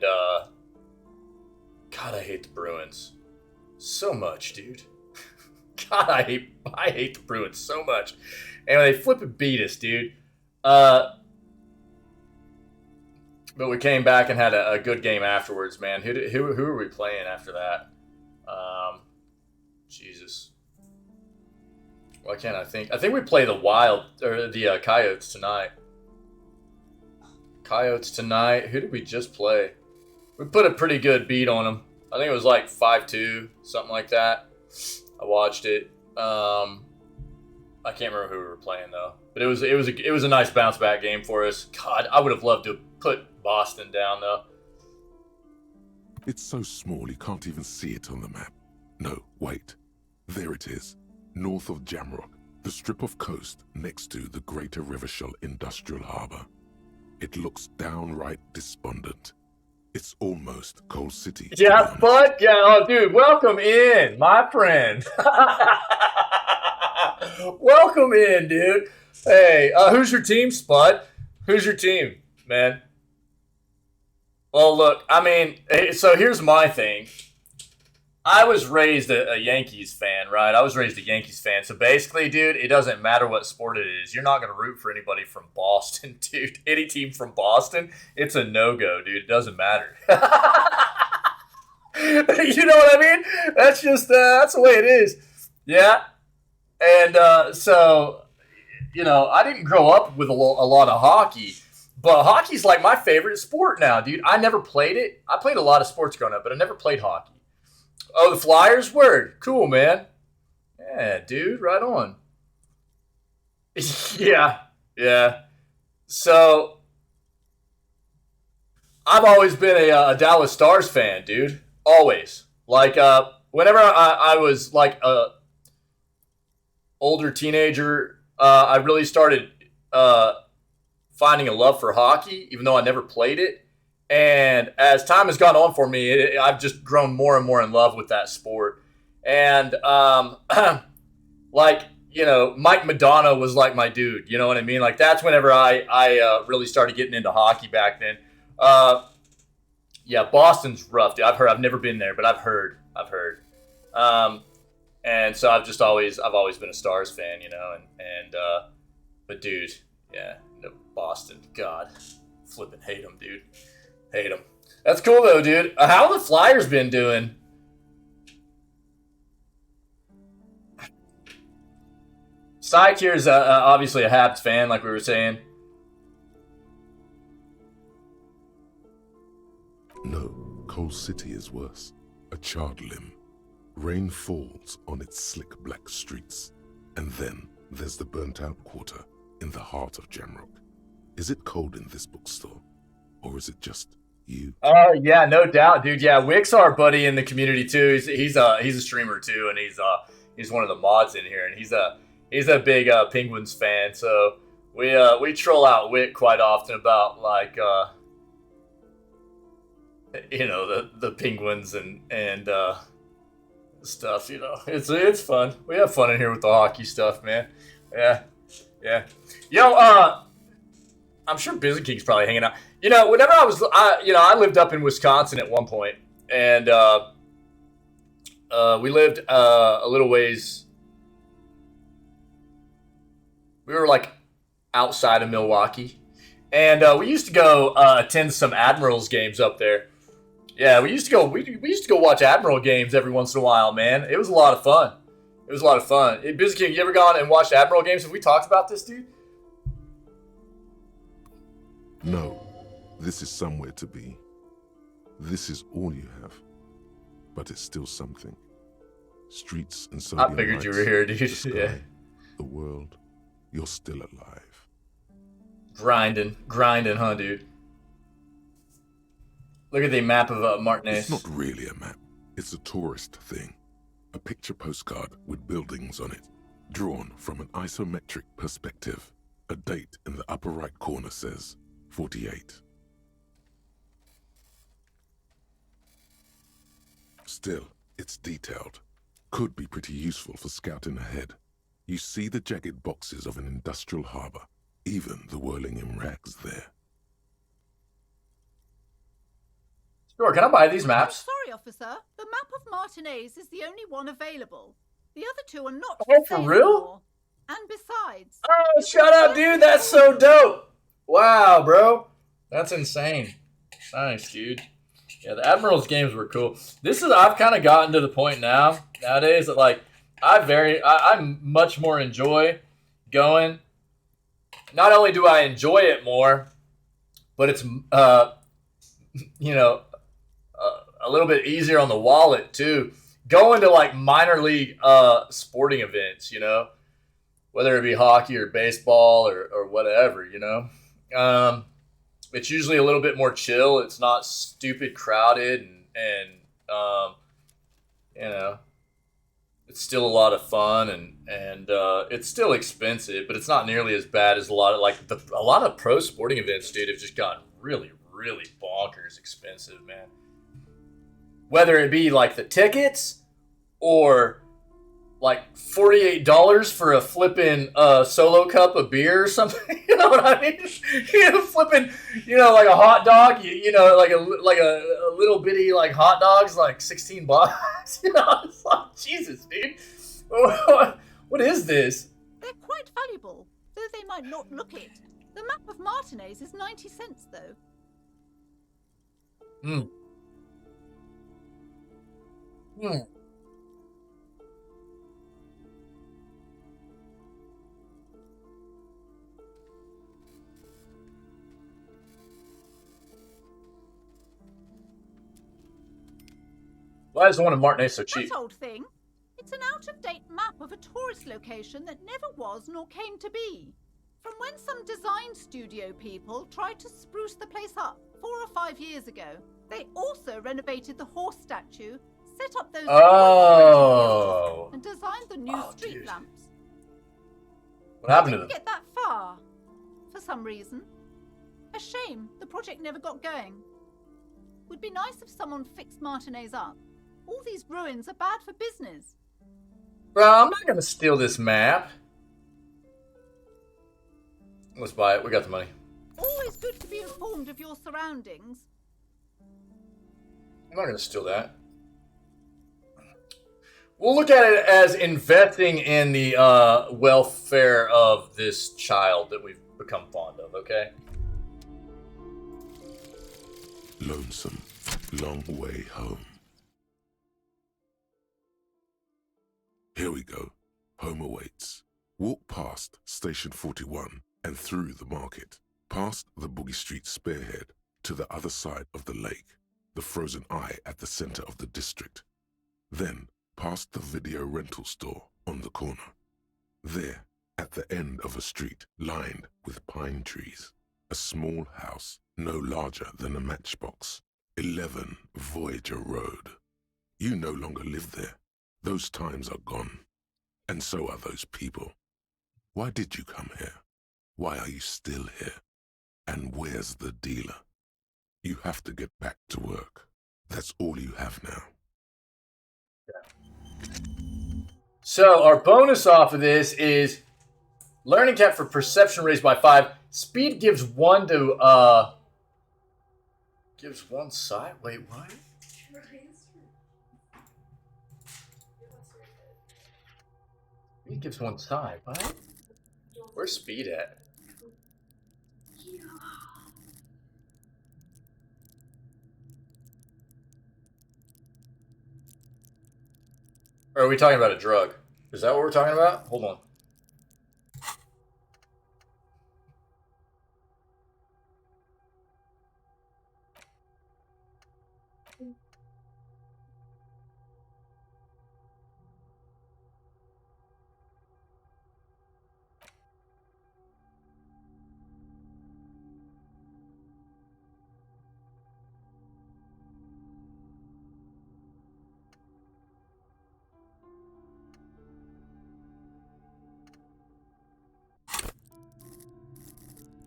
S1: God, I hate the Bruins so much, dude. God, I hate the Bruins so much. And they flipping beat us, dude. But we came back and had a good game afterwards, man. Who are we playing after that? Jesus. Why can't I think? I think we play the Wild or the Coyotes tonight. Coyotes tonight. Who did we just play? We put a pretty good beat on them. I think it was like 5-2, something like that. I watched it. I can't remember who we were playing though. But it was a nice bounce back game for us. God, I would have loved to put Boston down though.
S2: It's so small you can't even see it on the map. No, wait. There it is. North of Jamrock, the strip of coast next to the Greater Revachol Industrial Harbor. It looks downright despondent. It's almost Coal City. to be
S1: Yeah,
S2: honest.
S1: Spud. Yeah, oh, dude, welcome in, my friend. Welcome in, dude. Hey, who's your team, Spud? Who's your team, man? Well, look, I mean, so here's my thing. I was raised a Yankees fan, right? I was raised a Yankees fan. So basically, dude, it doesn't matter what sport it is. You're not going to root for anybody from Boston, dude. Any team from Boston, it's a no-go, dude. It doesn't matter. You know what I mean? That's just, that's the way it is. Yeah. And so, I didn't grow up with a lot of hockey, but hockey's like my favorite sport now, dude. I never played it. I played a lot of sports growing up, but I never played hockey. Oh, the Flyers? Word. Cool, man. Yeah, dude, right on. Yeah. So, I've always been a Dallas Stars fan, dude. Always. Like, whenever I was like a older teenager, I really started finding a love for hockey, even though I never played it. And as time has gone on for me, I've just grown more and more in love with that sport. And like, Mike Madonna was like my dude. You know what I mean? Like that's whenever I really started getting into hockey back then. Yeah, Boston's rough, dude. I've never been there, but I've heard. And so I've always been a Stars fan, but dude, yeah, no, Boston, God, flipping hate them, dude, hate them. That's cool though, dude. How have the Flyers been doing? Syke here is obviously a Habs fan, like we were saying.
S2: No, Coal City is worse. A charred limb. Rain falls on its slick black streets. And then there's the burnt-out quarter in the heart of Jamrock. Is it cold in this bookstore? Or is it just you?
S1: Oh, yeah, no doubt, dude. Yeah, Wick's our buddy in the community, too. He's a streamer, too, and he's one of the mods in here. And he's a big Penguins fan, so we troll out Wick quite often about, like, the Penguins and stuff, it's fun. We have fun in here with the hockey stuff, man. Yeah. Yo, I'm sure Busy King's probably hanging out. Whenever I lived up in Wisconsin at one point, and we lived a little ways. We were like outside of Milwaukee, and we used to go attend some Admirals games up there. Yeah, we used to go. We used to go watch Admiral games every once in a while, man. It was a lot of fun. Hey, Busy King, you ever gone and watched Admiral games? Have we talked about this, dude?
S2: No, this is somewhere to be. This is all you have, but it's still something. Streets and so.
S1: I figured you were here, dude.
S2: The sky,
S1: Yeah.
S2: The world, you're still alive.
S1: Grinding, huh, dude? Look at the map of Martinez.
S2: It's not really a map. It's a tourist thing. A picture postcard with buildings on it, drawn from an isometric perspective. A date in the upper right corner says 48. Still, it's detailed. Could be pretty useful for scouting ahead. You see the jagged boxes of an industrial harbor, even the whirling in rags there.
S1: Sure, can I buy these maps?
S8: Sorry, officer. The map of Martinez is the only one available. The other two are not
S1: For real?
S8: anymore. And besides...
S1: Oh, shut up, dude. That's so dope. Wow, bro. That's insane. Nice, dude. Yeah, the Admirals games were cool. I've kind of gotten to the point nowadays that, like, I much more enjoy going. Not only do I enjoy it more, but it's, a little bit easier on the wallet too. Going to like minor league sporting events, whether it be hockey or baseball or whatever, it's usually a little bit more chill. It's not stupid crowded and it's still a lot of fun and it's still expensive, but it's not nearly as bad as a lot of pro sporting events, dude, have just gotten really, really bonkers expensive, man. Whether it be like the tickets or like $48 for a flipping solo cup of beer or something. You know what I mean? Flipping, like a hot dog, like a little bitty like hot dogs, like $16. It's like, Jesus, dude. What is this?
S8: They're quite valuable, though they might not look it. The map of Martinez is 90 cents, though.
S1: Why is the one in Martinez so cheap?
S8: That old thing. It's an out-of-date map of a tourist location that never was nor came to be. From when some design studio people tried to spruce the place up 4 or 5 years ago. They also renovated the horse statue, set up those
S1: Oh.
S8: and designed the new street
S1: Dude.
S8: lamps.
S1: What happened to
S8: Didn't
S1: them?
S8: get that far, for some reason. A shame the project never got going. Would be nice if someone fixed Martinez up. All these ruins are bad for business.
S1: Bro, I'm not gonna steal this map. Let's buy it. We got the money.
S8: Always good to be informed of your surroundings.
S1: I'm not gonna steal that. We'll look at it as investing in the welfare of this child that we've become fond of, okay?
S2: Lonesome, long way home. Here we go. Home awaits. Walk past Station 41 and through the market, past the Boogie Street spearhead to the other side of the lake, the frozen eye at the center of the district. Then past the video rental store on the corner. There, at the end of a street lined with pine trees, a small house no larger than a matchbox. 11 Voyager Road. You no longer live there. Those times are gone. And so are those people. Why did you come here? Why are you still here? And where's the dealer? You have to get back to work. That's all you have now.
S1: So our bonus off of this is learning cap for perception raised by 5. Speed gives 1 to gives 1 side. Wait, what? Speed gives 1 side. What? Where's speed at? Or are we talking about a drug? Is that what we're talking about? Hold on.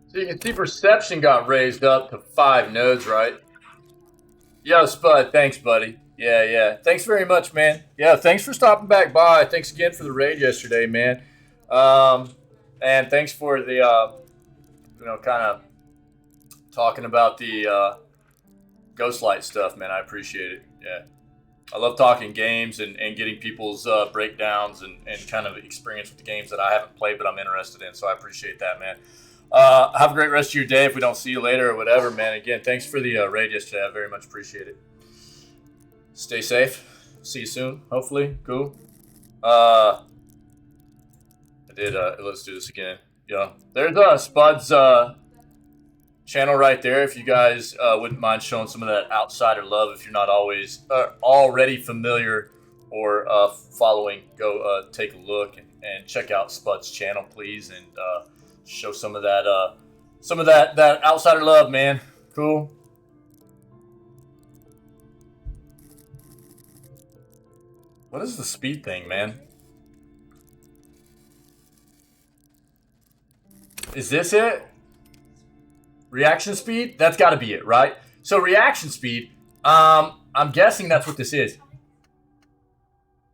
S1: So you can see perception got raised up to 5 nodes, right? Yo, Spud, thanks, buddy. Yeah. Thanks very much, man. Yeah, thanks for stopping back by. Thanks again for the raid yesterday, man. And thanks for the, kind of talking about the Ghostlight stuff, man. I appreciate it. Yeah. I love talking games and getting people's breakdowns and kind of experience with the games that I haven't played but I'm interested in. So I appreciate that, man. Have a great rest of your day if we don't see you later or whatever, man. Again, thanks for the raid yesterday. I very much appreciate it. Stay safe. See you soon, hopefully. Cool. Let's do this again. Yeah. There's Spud's channel right there if you guys wouldn't mind showing some of that outsider love if you're not always already familiar or following. Go take a look and check out Spud's channel, please, and show some of that outsider love, man. Cool. What is the speed thing, man? Is this it? Reaction speed? That's got to be it, right? So reaction speed, I'm guessing that's what this is.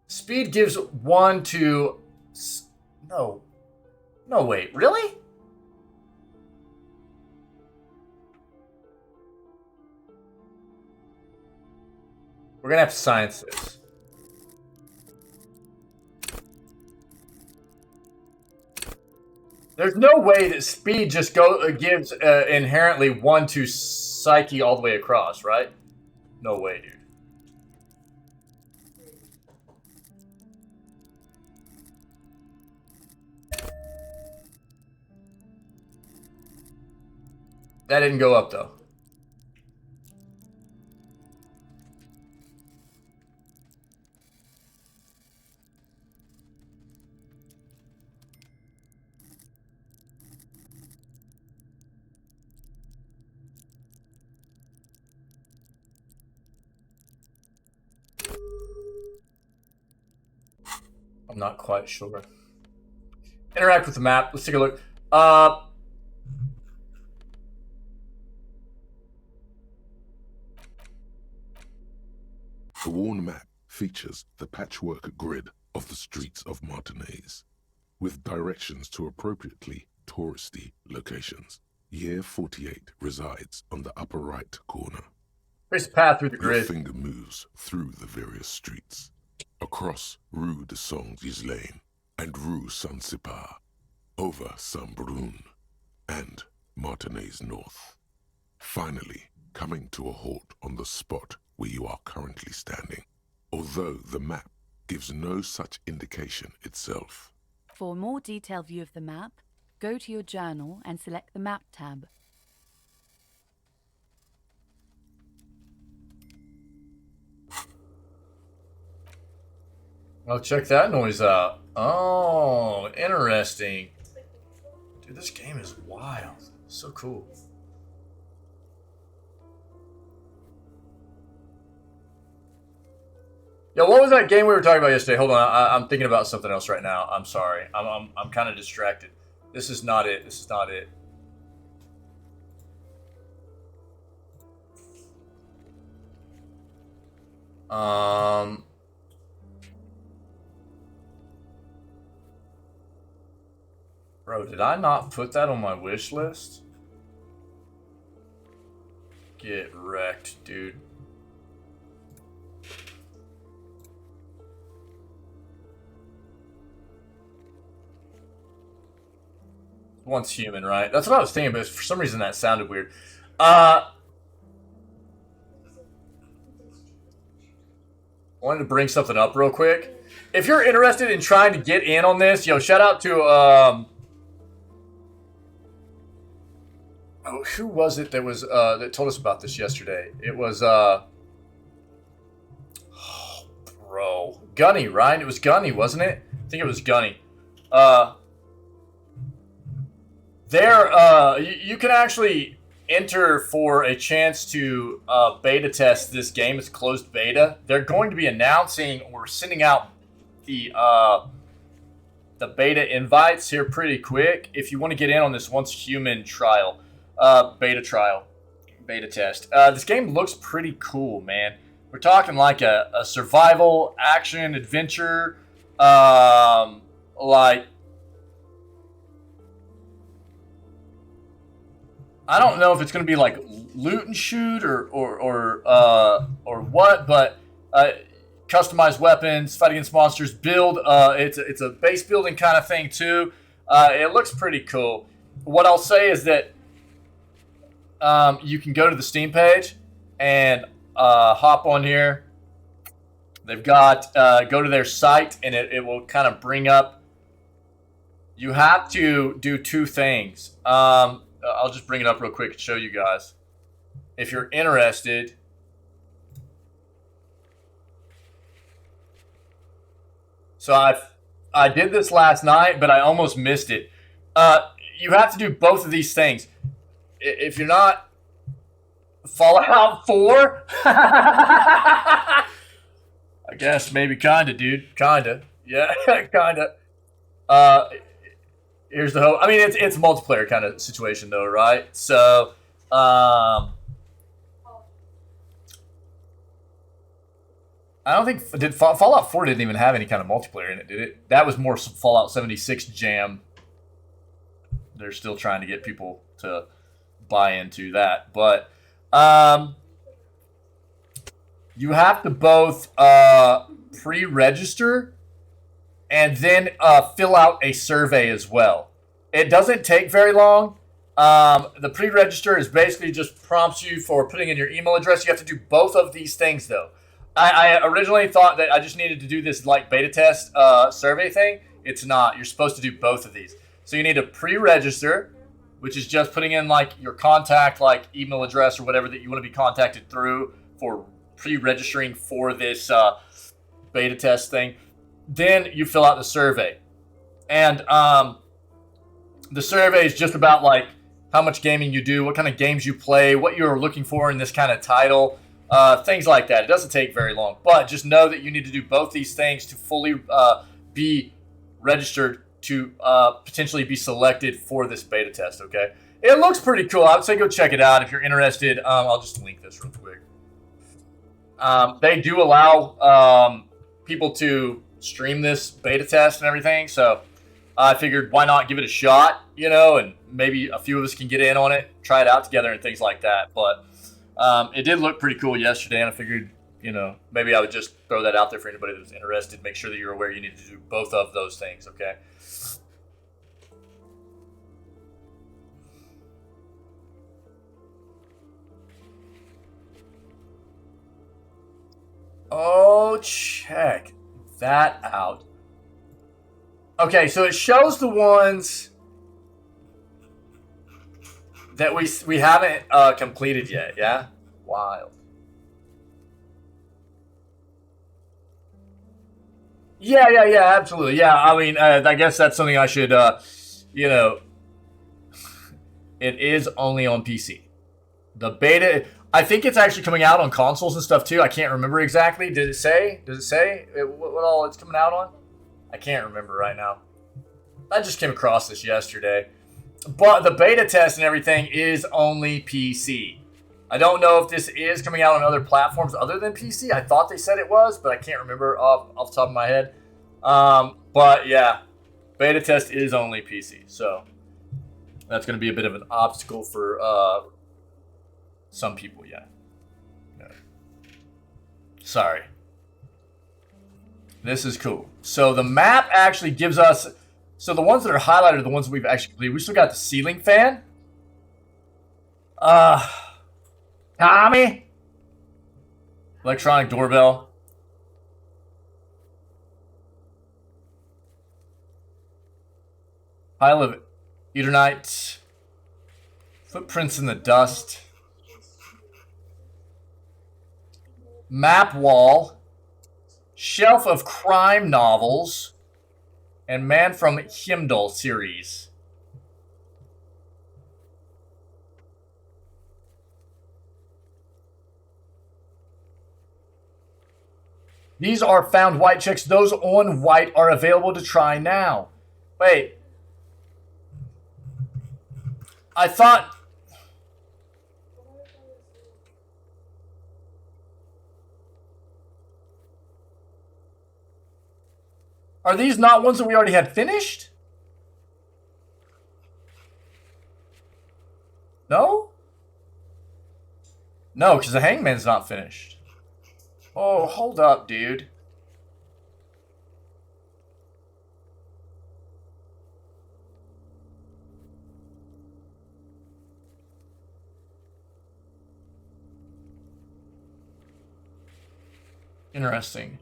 S1: Speed gives 1 to... No, wait, really? We're going to have to science this. There's no way that speed just gives inherently 1 to psyche all the way across, right? No way, dude. That didn't go up, though. not quite sure. Interact with the map. Let's take a look.
S2: The worn map features the patchwork grid of the streets of Martinez, with directions to appropriately touristy locations. Year 48 resides on the upper right corner.
S1: Trace the path through the
S2: Your
S1: grid.
S2: finger moves through the various streets, across Rue de Saint-Ghislain and Rue Saint-Sipar, over Saint-Brun and Martinez North, finally coming to a halt on the spot where you are currently standing, although the map gives no such indication itself.
S5: For a more detailed view of the map, go to your journal and select the Map tab.
S1: I'll check that noise out. Oh, interesting. Dude, this game is wild. So cool. Yo, what was that game we were talking about yesterday? Hold on, I'm thinking about something else right now. I'm sorry. I'm kind of distracted. This is not it. This is not it. Bro, did I not put that on my wish list? Get wrecked, dude. Once human, right? That's what I was thinking, but for some reason that sounded weird. Wanted to bring something up real quick. If you're interested in trying to get in on this, yo, shout out to oh, who was it that was that told us about this yesterday? It was oh, bro, Gunny, right? It was Gunny, wasn't it? I think it was Gunny. You can actually enter for a chance to beta test this game. It's closed beta. They're going to be announcing or sending out the beta invites here pretty quick. If you want to get in on this once human trial, beta test. This game looks pretty cool, man. We're talking like a survival action adventure, like. I don't know if it's going to be like loot and shoot or what, but customized weapons, fight against monsters, build. It's a base building kind of thing too. It looks pretty cool. What I'll say is that you can go to the Steam page and hop on here. They've got go to their site and it will kind of bring up. You have to do two things. I'll just bring it up real quick and show you guys. If you're interested, so I did this last night, but I almost missed it. You have to do both of these things. If you're not Fallout 4, I guess maybe kinda, dude, kinda, yeah, kinda. Here's the hope. I mean, it's a multiplayer kind of situation, though, right? So, I don't think Fallout 4 didn't even have any kind of multiplayer in it, did it? That was more Fallout 76 jam. They're still trying to get people to buy into that, but you have to both pre-register and then fill out a survey as well. It doesn't take very long. The pre-register is basically just prompts you for putting in your email address. You have to do both of these things, though. I originally thought that I just needed to do this like beta test survey thing. It's not. You're supposed to do both of these. So you need to pre-register, which is just putting in like your contact, like email address or whatever that you want to be contacted through for pre-registering for this beta test thing. Then you fill out the survey. And the survey is just about like how much gaming you do, what kind of games you play, what you're looking for in this kind of title, things like that. It doesn't take very long, but just know that you need to do both these things to fully be registered to potentially be selected for this beta test, okay? It looks pretty cool. I would say go check it out if you're interested. I'll just link this real quick. They do allow people to stream this beta test and everything, so I figured why not give it a shot, you know, and maybe a few of us can get in on it, try it out together and things like that. But it did look pretty cool yesterday, and I figured, you know, maybe I would just throw that out there for anybody that's interested. Make sure that you're aware you need to do both of those things, okay? Oh, check that out. Okay, so it shows the ones that we haven't completed yet, yeah? Wild. Yeah, absolutely. Yeah, I mean, I guess that's something I should, you know, it is only on PC. The beta, I think it's actually coming out on consoles and stuff too. I can't remember exactly. Did it say? Does it say what all it's coming out on? I can't remember right now. I just came across this yesterday. But the beta test and everything is only PC. I don't know if this is coming out on other platforms other than PC. I thought they said it was, but I can't remember off the top of my head. But yeah, beta test is only PC. So that's going to be a bit of an obstacle for some people, yeah. Sorry. This is cool. So the map actually gives us... So the ones that are highlighted are the ones that we've actually completed. We still got the ceiling fan. Tommy. Electronic doorbell. Pile of Eternite. Footprints in the dust. Map wall. Shelf of crime novels. And Man from Himdall series. These are found white checks. Those on white are available to try now. Wait. I thought... Are these not ones that we already had finished? No? No, because the Hangman's not finished. Oh, hold up, dude. Interesting.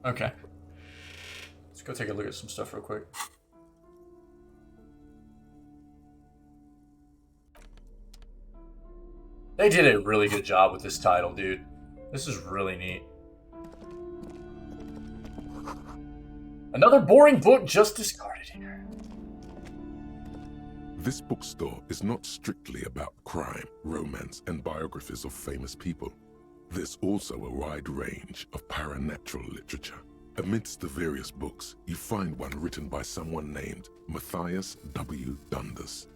S1: Okay. Let's go take a look at some stuff real quick. They did a really good job with this title, dude. This is really neat. Another boring book just discarded here.
S2: This bookstore is not strictly about crime, romance, and biographies of famous people. There's also a wide range of paranatural literature. Amidst the various books, you find one written by someone named Matthias W. Dundas.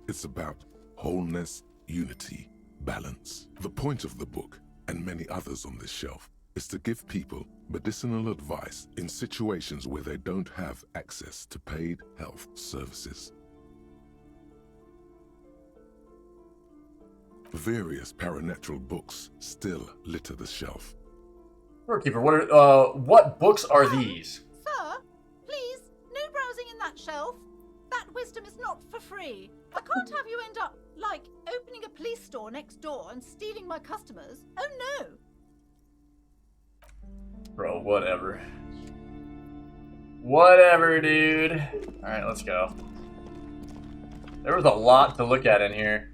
S2: It's about wholeness, unity, balance. The point of the book, and many others on this shelf, is to give people medicinal advice in situations where they don't have access to paid health services. Various paranatural books still litter the shelf.
S1: Doorkeeper, what books are these?
S8: Sir, please, no browsing in that shelf. That wisdom is not for free. I can't have you end up, like, opening a police store next door and stealing my customers. Oh no!
S1: Bro, whatever. Whatever, dude. Alright, let's go. There was a lot to look at in here.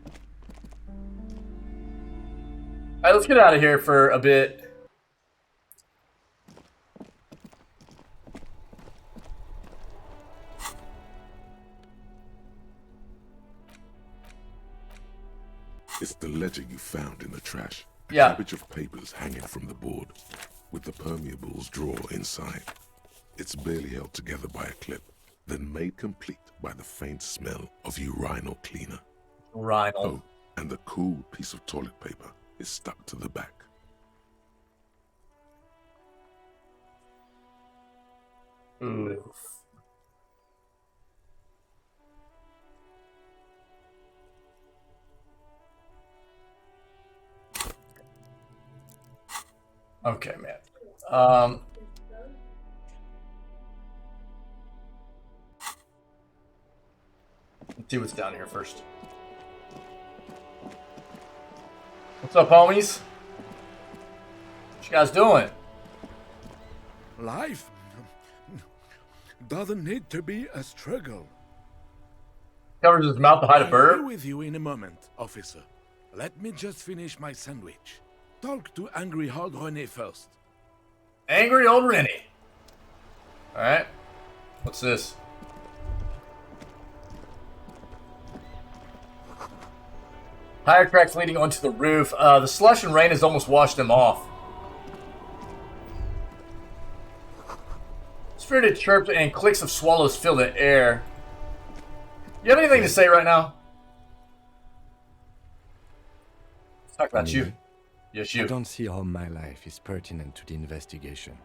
S1: Alright, let's get out of here for a bit.
S2: It's the ledger you found in the trash.
S1: Yeah.
S2: Cabbage of papers hanging from the board, with the permeables drawer inside. It's barely held together by a clip, then made complete by the faint smell of urinal cleaner.
S1: Urinal.
S2: Oh, and the cool piece of toilet paper is stuck to the back.
S1: Oof. Okay, man. Let's see what's down here first. What's up, homies? What you guys doing?
S9: Life doesn't need to be a struggle.
S1: Covers his mouth to hide a
S9: I'll
S1: bird.
S9: be with you in a moment, officer. Let me just finish my sandwich. Talk to Angry Hard René first.
S1: Angry old Rennie. Alright. What's this? Tire tracks leading onto the roof. The slush and rain has almost washed them off. Spirited chirps and clicks of swallows fill the air. You have anything to say right now? Let's talk about you. Yes,
S3: I
S1: you.
S3: don't see how my life is pertinent to the investigation.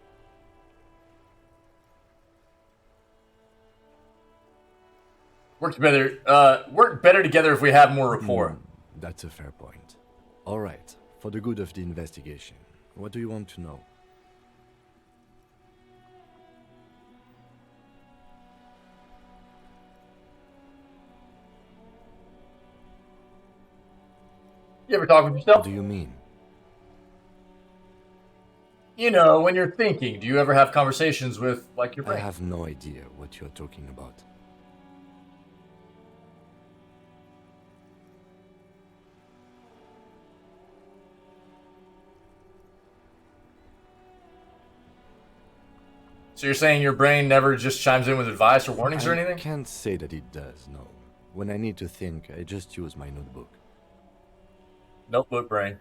S1: Work better together if we have more rapport.
S3: That's a fair point. All right, for the good of the investigation, what do you want to know?
S1: You ever talk with yourself?
S3: What do you mean?
S1: You know, when you're thinking, do you ever have conversations with, like, your
S3: I
S1: brain?
S3: have no idea what you're talking about.
S1: So you're saying your brain never just chimes in with advice or warnings or
S3: I
S1: anything?
S3: can't say that it does, no. When I need to think, I just use my notebook.
S1: Notebook brain.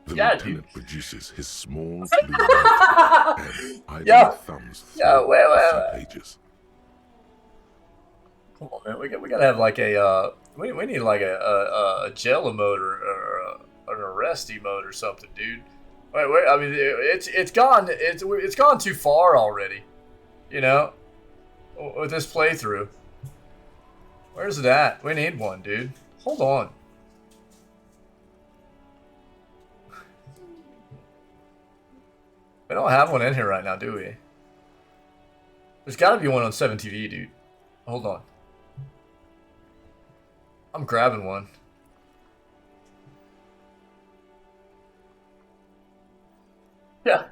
S2: The
S1: Yeah,
S2: lieutenant
S1: dude.
S2: produces his small blue notebook and idly
S1: Yeah.
S2: thumbs through
S1: Yeah, wait,
S2: a few pages.
S1: Come on, man. We gotta have like a we need like a jail emote or an arrest emote or something, dude. Wait. I mean, it's gone too far already. You know, with this playthrough. Where's it at? We need one, dude. Hold on. We don't have one in here right now, do we? There's got to be one on 7TV, dude. Hold on. I'm grabbing one. Yeah,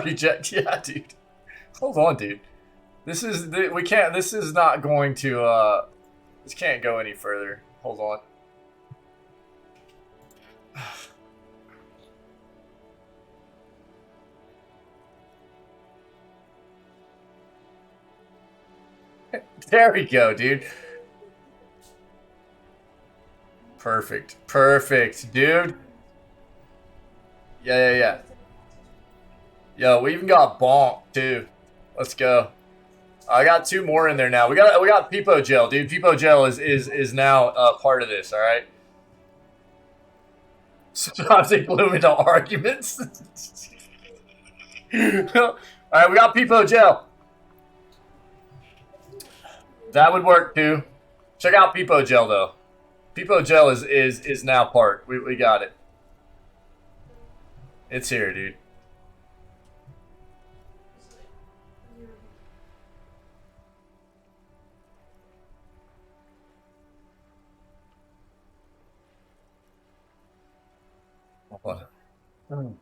S1: reject. Yeah, dude. Hold on, dude. This is not going to this can't go any further. Hold on. There we go, dude. Perfect, dude. Yeah. Yo, we even got bonk too. Let's go. I got 2 more in there now. We got Peepo Gel, dude. Peepo Gel is now part of this. All right. Sometimes they bloom into arguments. All right, we got Peepo Gel. That would work too. Check out Peepo Gel though. Peepo Gel is now part. We got it. It's here, dude. Hold on.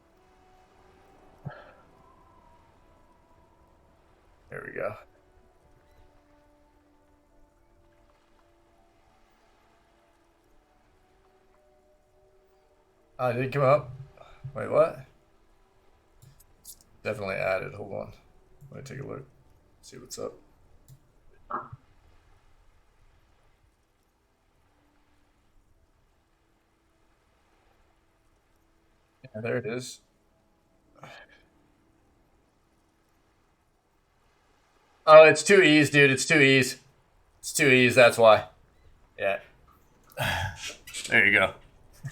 S1: There we go. Oh, did it come up? Wait, what? Definitely added. Hold on. Let me take a look. See what's up. There it is. Oh, it's 2 E's, dude. It's 2 E's. It's 2 E's, that's why. Yeah. There you go.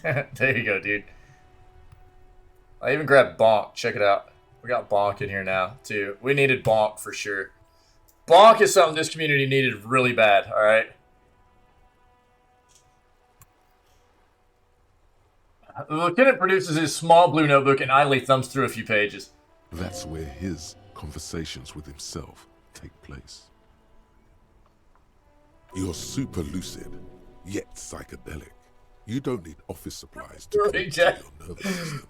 S1: There you go, dude. I even grabbed Bonk. Check it out. We got Bonk in here now, too. We needed Bonk for sure. Bonk is something this community needed really bad, alright? The lieutenant produces his small blue notebook and idly thumbs through a few pages.
S2: That's where his conversations with himself take place. You're super lucid, yet psychedelic. You don't need office supplies to connect to your nervous system.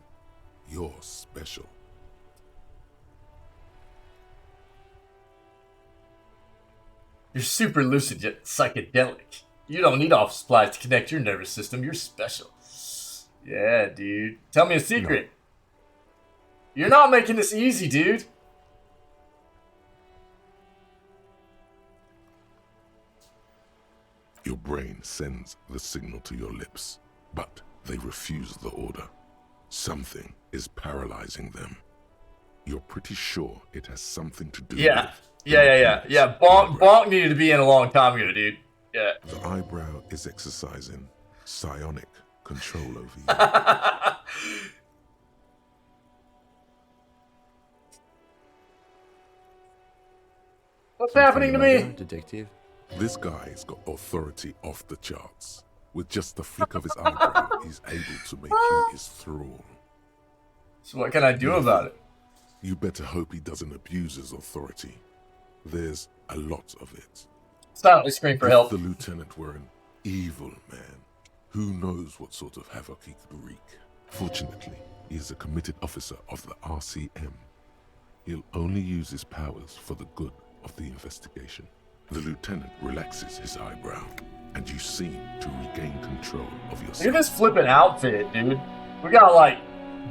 S2: You're special.
S1: You're super lucid yet psychedelic. You don't need office supplies to connect your nervous system. You're special. Yeah, dude. Tell me a secret. No. You're not making this easy, dude.
S2: Your brain sends the signal to your lips, but they refuse the order. Something is paralyzing them. You're pretty sure it has something to do with...
S1: Yeah. Bonk needed to be in a long time ago, dude. Yeah.
S2: The eyebrow is exercising psionic control over you.
S1: What's happening to me?
S3: Detective?
S2: This guy's got authority off the charts. With just the flick of his eyebrow, he's able to make you his thrall.
S1: So what can I do about it?
S2: You better hope he doesn't abuse his authority. There's a lot of it.
S1: Silently scream for help.
S2: If the lieutenant were an evil man, who knows what sort of havoc he could wreak. Fortunately, he is a committed officer of the RCM. He'll only use his powers for the good of the investigation. The lieutenant relaxes his eyebrow, and you seem to regain control of yourself.
S1: Look at this flippin' outfit, dude. We got like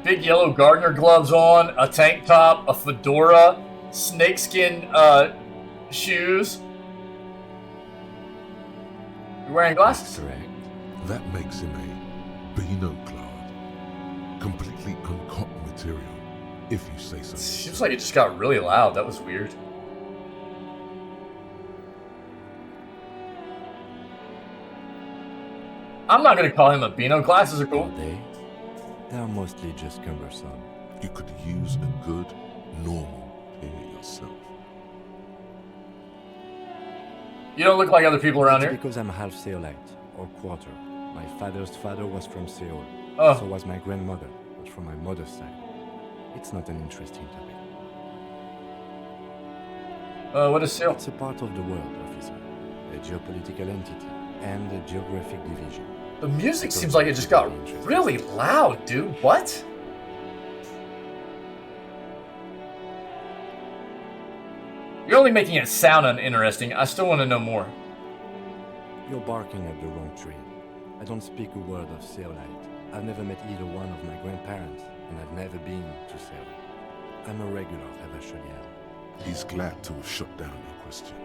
S1: big yellow gardener gloves on, a tank top, a fedora, snakeskin shoes. You wearing glasses?
S3: That's correct.
S2: That makes him a Beano-clad, completely uncopped material, if you say so.
S1: Seems like it just got really loud. That was weird. I'm not gonna call him a Beano. Glasses are cool.
S3: They are mostly just cumbersome.
S2: You could use a good, normal pair yourself.
S1: You don't look like other people around here.
S3: Because I'm half Seolite, or quarter. My father's father was from Seoul.
S1: Oh.
S3: So was my grandmother, but from my mother's side. It's not an interesting topic.
S1: What is Seoul?
S3: It's a part of the world, officer. A geopolitical entity and a geographic division.
S1: The music seems like it just got really loud, dude. What? You're only making it sound uninteresting. I still want to know more.
S3: You're barking at the wrong tree. I don't speak a word of Seolite. I've never met either one of my grandparents, and I've never been to Seoul. I'm a regular Havasholian.
S2: He's glad to have shut down your question.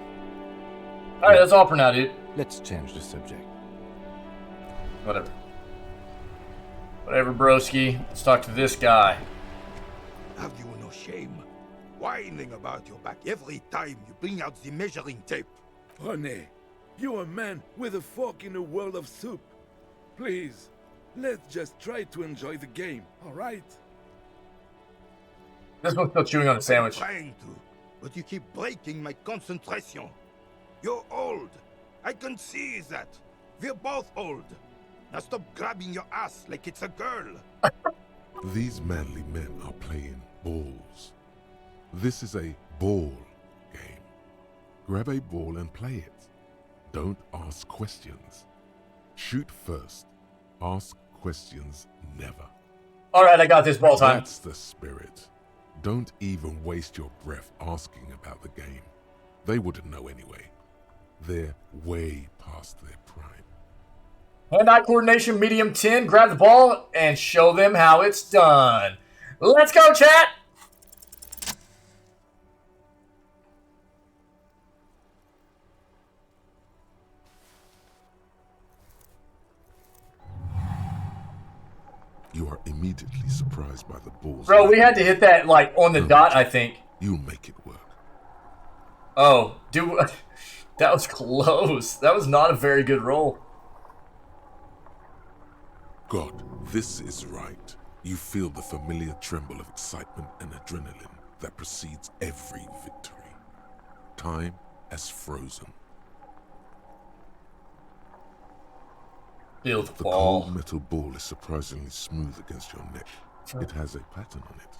S1: Alright, that's all for now, dude.
S3: Let's change the subject.
S1: Whatever. Whatever, broski. Let's talk to this guy.
S11: Have you no shame? Whining about your back every time you bring out the measuring tape.
S9: René, you're a man with a fork in a world of soup. Please, let's just try to enjoy the game, alright?
S1: This one's still chewing on a sandwich.
S11: I'm trying to, but you keep breaking my concentration. You're old. I can see that. We're both old. Now stop grabbing your ass like it's a girl.
S2: These manly men are playing balls. This is a ball game. Grab a ball and play it. Don't ask questions. Shoot first. Ask questions never.
S1: Alright, I got this ball time.
S2: That's the spirit. Don't even waste your breath asking about the game. They wouldn't know anyway. They're way past their prime.
S1: Hand-eye coordination, medium 10. Grab the ball and show them how it's done. Let's go, chat!
S2: You are immediately surprised by the balls.
S1: Bro, we had to hit that, like, on the dot, I think.
S2: You'll make it work.
S1: Oh, dude, that was close. That was not a very good roll.
S2: God, this is right. You feel the familiar tremble of excitement and adrenaline that precedes every victory. Time has frozen.
S1: Feel the
S2: The
S1: ball.
S2: cold metal ball is surprisingly smooth against your neck. It has a pattern on it.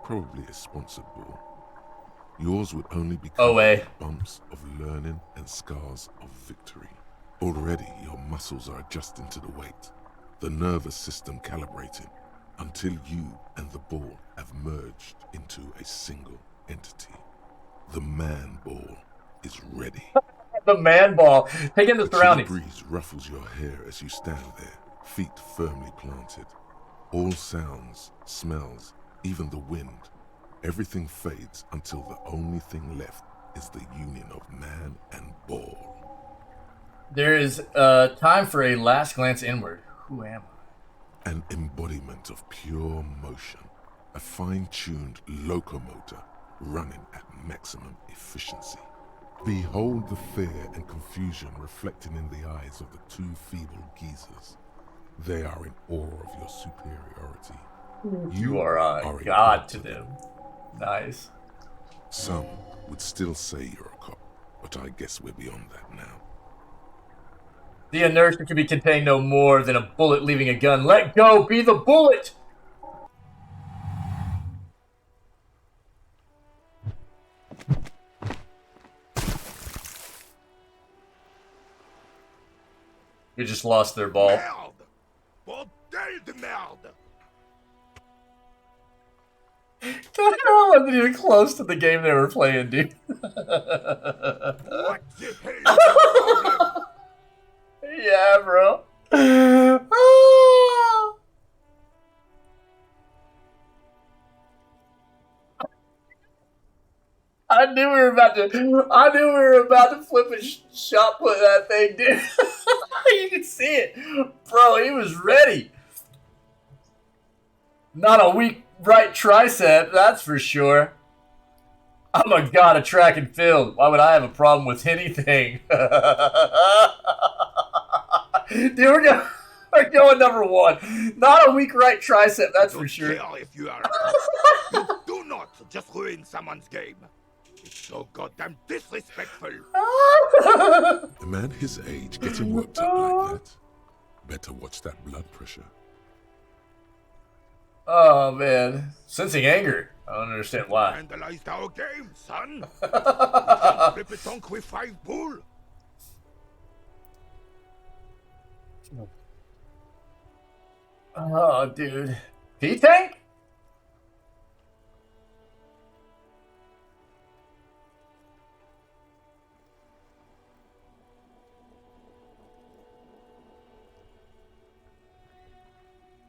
S2: Probably a sponsored ball. Yours would only be covered with bumps of learning and scars of victory. Already your muscles are adjusting to the weight, the nervous system calibrating, until you and the ball have merged into a single entity. The man ball is ready.
S1: The man ball. Take in the surroundings.
S2: A breeze ruffles your hair as you stand there, feet firmly planted. All sounds, smells, even the wind, everything fades until the only thing left is the union of man and ball.
S1: There is time for a last glance inward. Who am I?
S2: An embodiment of pure motion, a fine-tuned locomotor running at maximum efficiency. Behold the fear and confusion reflecting in the eyes of the two feeble geezers. They are in awe of your superiority.
S1: You are a god to them. Nice.
S2: Some would still say you're a cop, but I guess we're beyond that now.
S1: The inertia can be contained no more than a bullet leaving a gun. Let go, be the bullet! We just lost their ball.
S11: Merde! Bordel de merde!
S1: I wasn't even close to the game they were playing, dude.
S11: What the hell is the problem?
S1: Yeah, bro. I knew we were about to flip a shot put that thing, dude. You can see it. Bro, he was ready. Not a weak right tricep, that's for sure. I'm a god of track and field. Why would I have a problem with anything? Dude, we're going number one. Not a weak right tricep, that's for sure.
S11: If you are you do not just ruin someone's game. It's so goddamn disrespectful.
S2: A man his age getting worked up like that? Better watch that blood pressure.
S1: Oh, man. Sensing anger. I don't understand why.
S11: Vandalized our game, son. Flip it on with 5 bull.
S1: Oh, dude. P-Tank?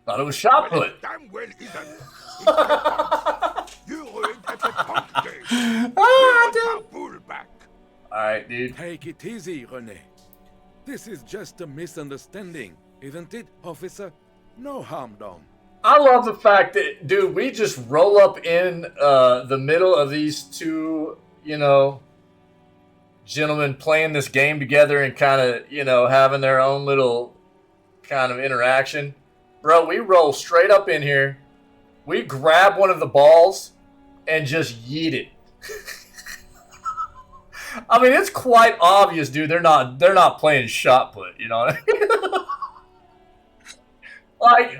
S1: Thought it was shot put.
S11: It damn well isn't. You ruined every punk game.
S1: Ah, dude.
S11: Bull back.
S1: Alright, dude.
S9: Take it easy, René. This is just a misunderstanding, isn't it, officer? No harm done.
S1: I love the fact that, dude, we just roll up in the middle of these two, gentlemen playing this game together and kind of, having their own little kind of interaction. Bro, we roll straight up in here. We grab one of the balls and just yeet it. I mean, it's quite obvious, dude. They're not playing shot put, you know what I mean?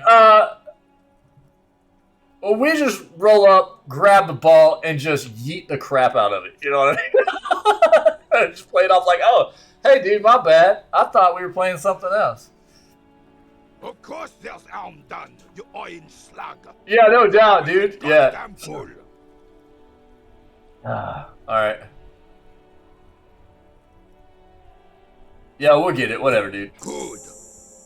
S1: Well, we just roll up, grab the ball, and just yeet the crap out of it. You know what I mean? Just play it off like, oh, hey, dude, my bad. I thought we were playing something else.
S11: Of course there's harm done, you orange slug.
S1: Yeah, no doubt, dude. Yeah.
S11: Goddamn fool.
S1: All right. Yeah, we'll get it. Whatever, dude.
S11: Good.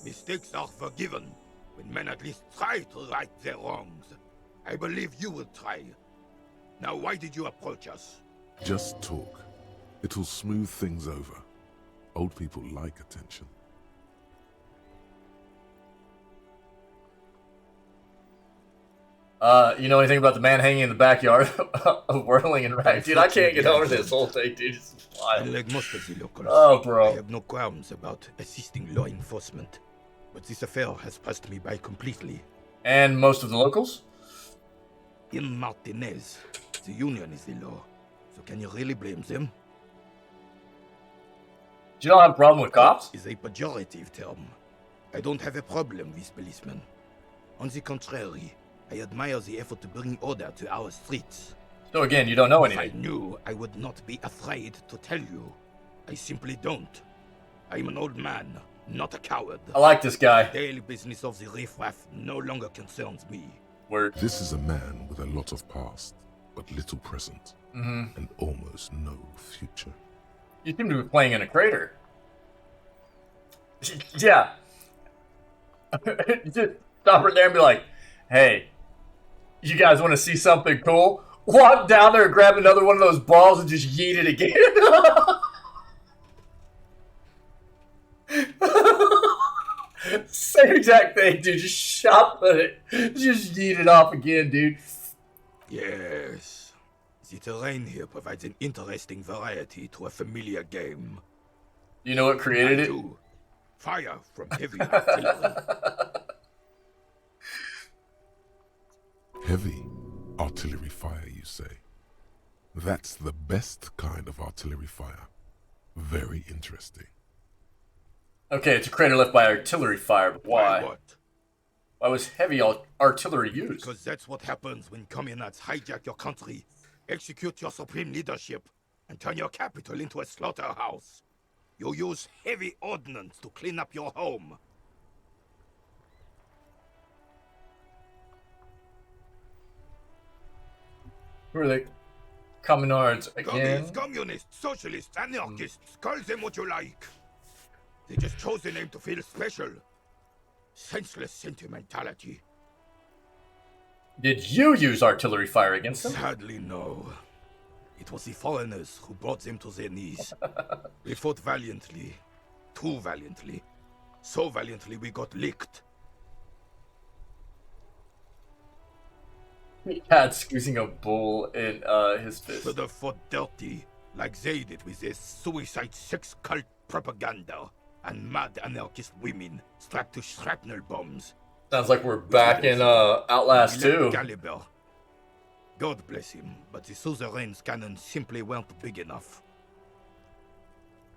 S11: Mistakes are forgiven when men at least try to right their wrongs. I believe you will try. Now, why did you approach us?
S2: Just talk. It'll smooth things over. Old people like attention.
S1: You know anything about the man hanging in the backyard of Whirling and Rag? Dude, I can't get over this whole thing, dude. It's wild.
S11: Unlike most of the locals,
S1: Oh,
S11: I
S1: bro.
S11: have no qualms about assisting law enforcement. But this affair has passed me by completely.
S1: And most of the locals?
S11: In Martinez, the union is the law. So can you really blame them?
S1: You don't have a problem with cops?
S11: Is a pejorative term. I don't have a problem with policemen. On the contrary, I admire the effort to bring order to our streets.
S1: So again, you don't know
S11: If I
S1: anything.
S11: knew, I would not be afraid to tell you. I simply don't. I'm an old man, not a coward.
S1: I like this guy.
S11: The daily business of the riffraff no longer concerns me.
S1: Word.
S2: This is a man with a lot of past, but little present, and almost no future.
S1: You seem to be playing in a crater. Yeah. Just stop right there and be like, hey, you guys want to see something cool? Walk down there and grab another one of those balls and just yeet it again. Same exact thing, dude. Just shot at it. Just yeet it off again, dude.
S11: Yes. The terrain here provides an interesting variety to a familiar game.
S1: You know what created it?
S11: Do. Fire from heavy artillery.
S2: Heavy artillery fire, you say? That's the best kind of artillery fire. Very interesting.
S1: Okay, it's a crater left by artillery fire, but why?
S11: Why what?
S1: Why was heavy artillery used?
S11: Because that's what happens when communards hijack your country, execute your supreme leadership, and turn your capital into a slaughterhouse. You use heavy ordnance to clean up your home.
S1: Who are they? Communards again?
S11: Communists, socialists, anarchists, call them what you like. They just chose the name to feel special. Senseless sentimentality.
S1: Did you use artillery fire against them?
S11: Sadly, no. It was the foreigners who brought them to their knees. We fought valiantly. Too valiantly. So valiantly we got licked.
S1: He had squeezing a bull in his fist.
S11: Should have fought dirty, like they did with their suicide sex cult propaganda and mad anarchist women strapped to shrapnel bombs.
S1: Sounds like we're back in Outlast 2.
S11: Caliber. God bless him, but the suzerain's cannons simply weren't big enough.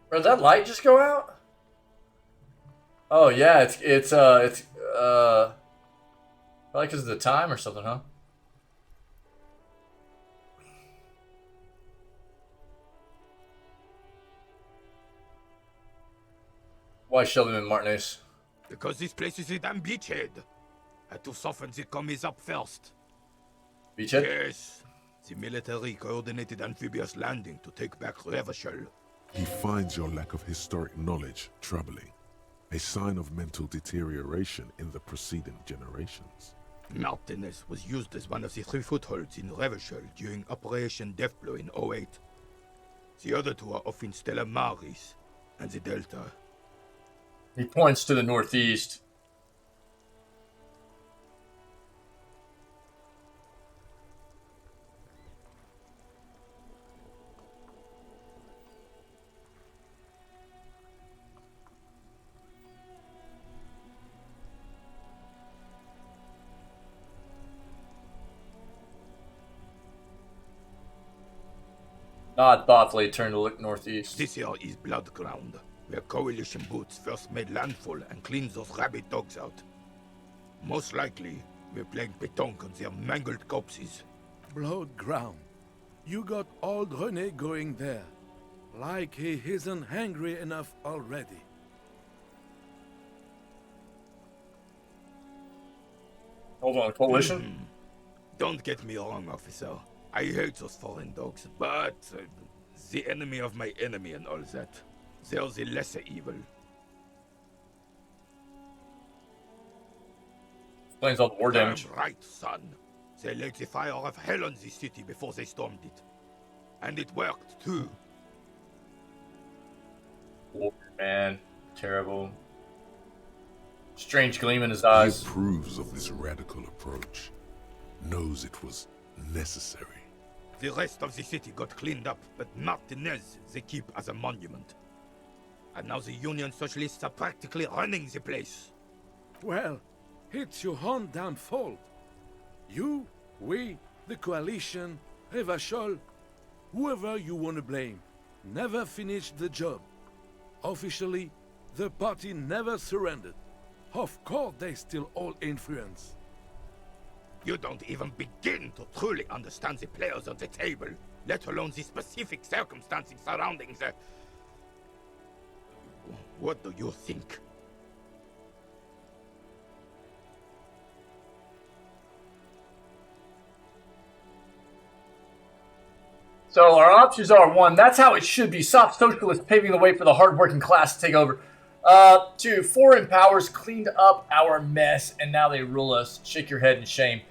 S1: Bro, did that light just go out? Oh yeah, it's probably because of the time or something, huh? Why Sheldon and Martinez?
S11: Because this place is a damn beachhead. Had to soften the commies up first.
S1: Beachhead?
S11: Yes. The military coordinated amphibious landing to take back Revachol.
S2: He finds your lack of historic knowledge troubling, a sign of mental deterioration in the preceding generations.
S11: Martinez was used as one of the 3 footholds in Revachol during Operation Deathblow in 08. The other 2 are off in Stella Maris and the Delta.
S1: He points to the northeast. Nod thoughtfully, turned to look northeast.
S11: This here is Blood Ground, where coalition boots first made landfall and cleaned those rabid dogs out. Most likely, we're playing pétanque on their mangled corpses.
S9: Blood ground. You got old René going there. Like he isn't hungry enough already.
S1: Hold on, coalition?
S11: Don't get me wrong, officer. I hate those foreign dogs, but the enemy of my enemy and all that. They're the lesser evil.
S1: Explains all the war damage.
S11: Damn right, son. They laid the fire of hell on the city before they stormed it. And it worked, too.
S1: War, man. Terrible. Strange gleam in his
S2: He
S1: eyes.
S2: approves of this radical approach. knows it was necessary.
S11: The rest of the city got cleaned up, but Martinez they keep as a monument. And now the Union Socialists are practically running the place.
S9: Well, it's your own damn fault. You, we, the coalition, Revachol, whoever you want to blame, never finished the job. Officially, the party never surrendered. Of course they still hold influence.
S11: You don't even begin to truly understand the players on the table, let alone the specific circumstances surrounding the... What do you think?
S1: So our options are: 1, that's how it should be, soft socialists paving the way for the hard-working class to take over. 2, foreign powers cleaned up our mess and now they rule us. Shake your head in shame.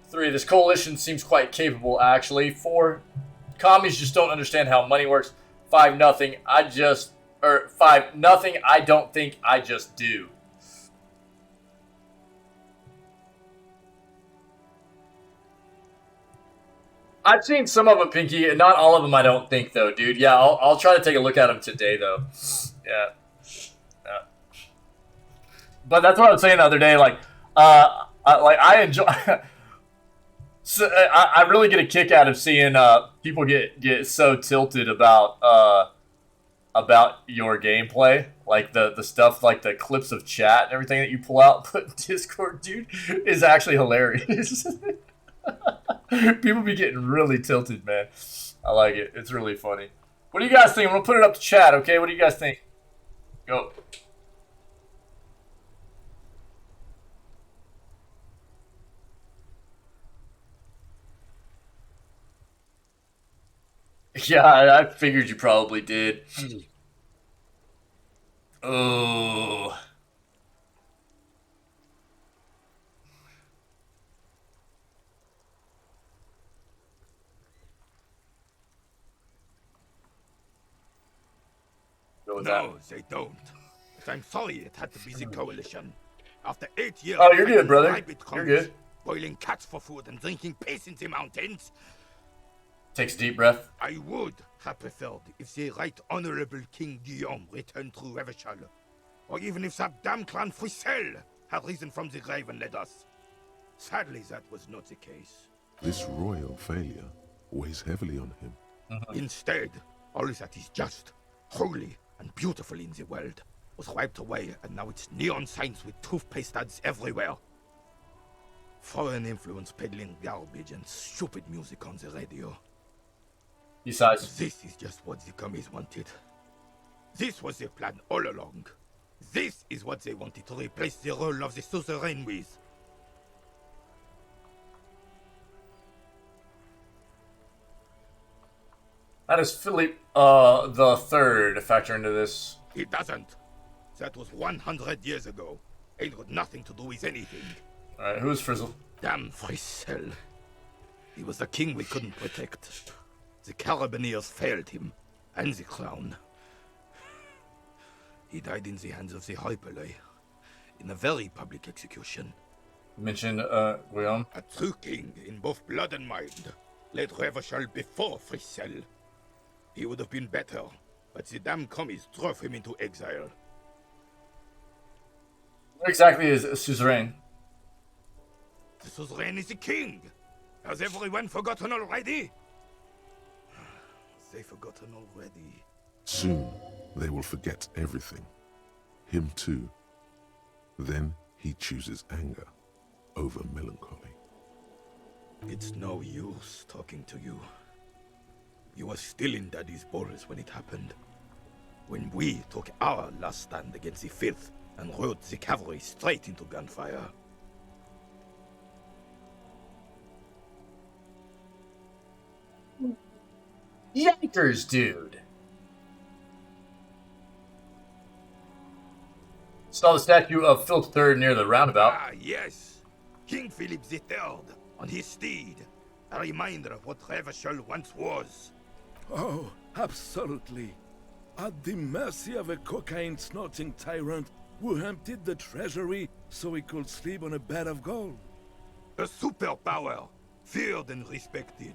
S1: 3, this coalition seems quite capable, actually. 4, commies just don't understand how money works. 5, nothing, nothing, I don't think, I just do. I've seen some of them, Pinky, and not all of them I don't think, though, dude. Yeah, I'll try to take a look at them today, though. Yeah. But that's what I was saying the other day, like, I enjoy... So, I really get a kick out of seeing people get so tilted about your gameplay, like the stuff, like the clips of chat and everything that you pull out, put in Discord, dude, is actually hilarious. People be getting really tilted, man. I like it. It's really funny. What do you guys think? I'm gonna put it up to chat, okay? What do you guys think? Go. Yeah, I figured you probably did. Oh.
S11: No, they don't. But I'm sorry it had to be the coalition. After 8 years...
S1: Oh, you're good, brother. You're good.
S11: Boiling cats for food and drinking piss in the mountains.
S1: Takes a deep breath.
S11: I would have preferred if the Right Honorable King Guillaume returned through Revachol. Or even if that damn clan Frisel had risen from the grave and led us. Sadly, that was not the case.
S2: This royal failure weighs heavily on him.
S11: Instead, all that is just, holy, and beautiful in the world was wiped away, and now it's neon signs with toothpaste ads everywhere. Foreign influence peddling garbage and stupid music on the radio.
S1: Besides,
S11: this is just what the commies wanted. This was their plan all along. This is what they wanted to replace the role of the suzerain with.
S1: How does Philip the Third factor into this?
S11: It doesn't. That was 100 years ago. Ain't got nothing to do with anything.
S1: Alright, who's Frizzle?
S11: Damn Frisel. He was the king we couldn't protect. The Carabineers failed him, and the crown. He died in the hands of the Hyperlay, in a very public execution.
S1: You mentioned, Guillaume?
S11: A true king in both blood and mind, led Revachol before Frisel. He would have been better, but the damn commies drove him into exile.
S1: What exactly is a suzerain?
S11: The suzerain is the king! Has everyone forgotten already? They've forgotten already.
S2: Soon, they will forget everything. Him too. Then he chooses anger over melancholy.
S11: It's no use talking to you. You were still in Daddy's balls when it happened. When we took our last stand against the filth and rode the cavalry straight into gunfire.
S1: Yankers, dude! Saw the statue of Philip III near the roundabout.
S11: Ah, yes. King Philip III, on his steed. A reminder of what Revachol once was.
S9: Oh, absolutely. At the mercy of a cocaine-snorting tyrant who emptied the treasury so he could sleep on a bed of gold.
S11: A superpower, feared and respected.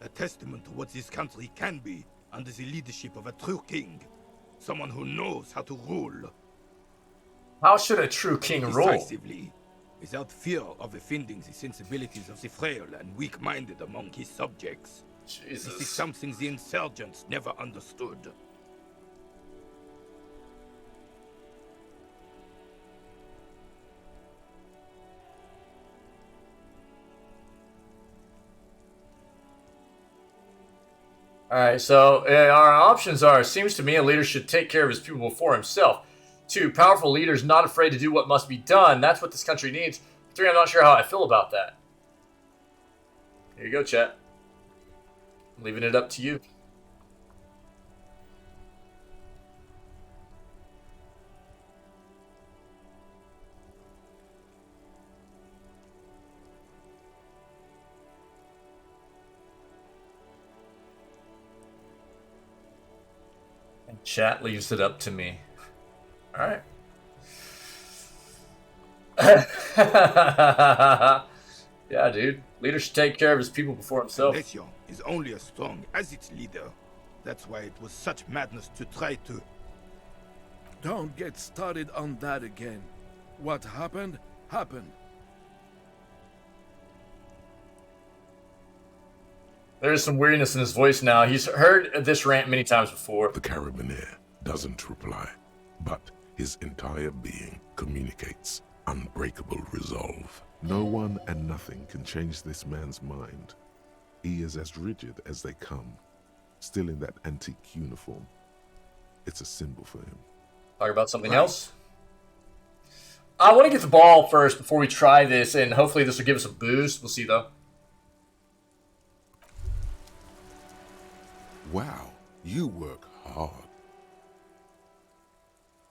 S11: A testament to what this country can be under the leadership of a true king. Someone who knows how to rule.
S1: How should a true king rule?
S11: Decisively, without fear of offending the sensibilities of the frail and weak-minded among his subjects.
S1: Jesus.
S11: This is something the insurgents never understood.
S1: Alright, so our options are, seems to me a leader should take care of his people before himself. 2, powerful leaders not afraid to do what must be done. That's what this country needs. 3, I'm not sure how I feel about that. Here you go, chat. I'm leaving it up to you. And chat leaves it up to me. Alright. Yeah, dude. Leader should take care of his people before himself.
S11: Elysium is only as strong as its leader. That's why it was such madness to try to...
S9: Don't get started on that again. What happened, happened.
S1: There's some weirdness in his voice now. He's heard this rant many times before.
S2: The carabiner doesn't reply, but his entire being communicates unbreakable resolve. No one and nothing can change this man's mind. He is as rigid as they come, still in that antique uniform. It's a symbol for him.
S1: Talk about something else. I want to get the ball first before we try this, and hopefully this will give us a boost. We'll see, though.
S2: Wow, you work hard.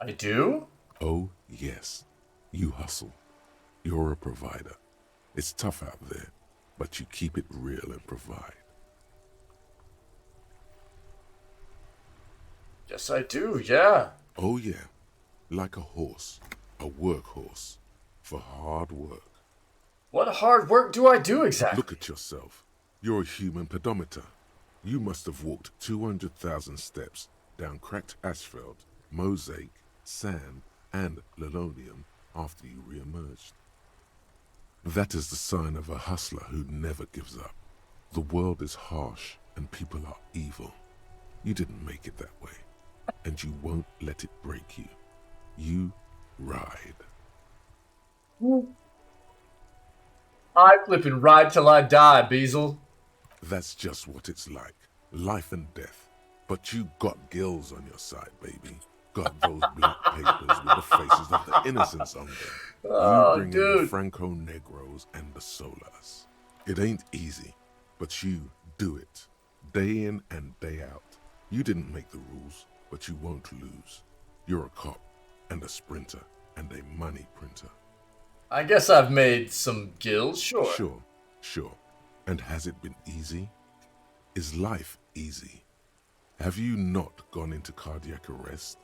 S1: I do?
S2: Oh, yes. You hustle. You're a provider. It's tough out there, but you keep it real and provide.
S1: Yes, I do, yeah.
S2: Oh, yeah. Like a horse, a workhorse, for hard work.
S1: What hard work do I do exactly?
S2: Look at yourself. You're a human pedometer. You must have walked 200,000 steps down cracked asphalt, mosaic, sand, and linoleum after you re-emerged. That is the sign of a hustler who never gives up. The world is harsh and people are evil. You didn't make it that way, and you won't let it break you. You ride.
S1: I flip and ride till I die, Beazle.
S2: That's just what it's like. Life and death. But you got gills on your side, baby. Got those blank papers with the faces of the innocents on them.
S1: Oh,
S2: you bring in the Franco Negros and the Solas. It ain't easy, but you do it. Day in and day out. You didn't make the rules, but you won't lose. You're a cop and a sprinter and a money printer.
S1: I guess I've made some gills, sure.
S2: Sure. And has it been easy? Is life easy? Have you not gone into cardiac arrest?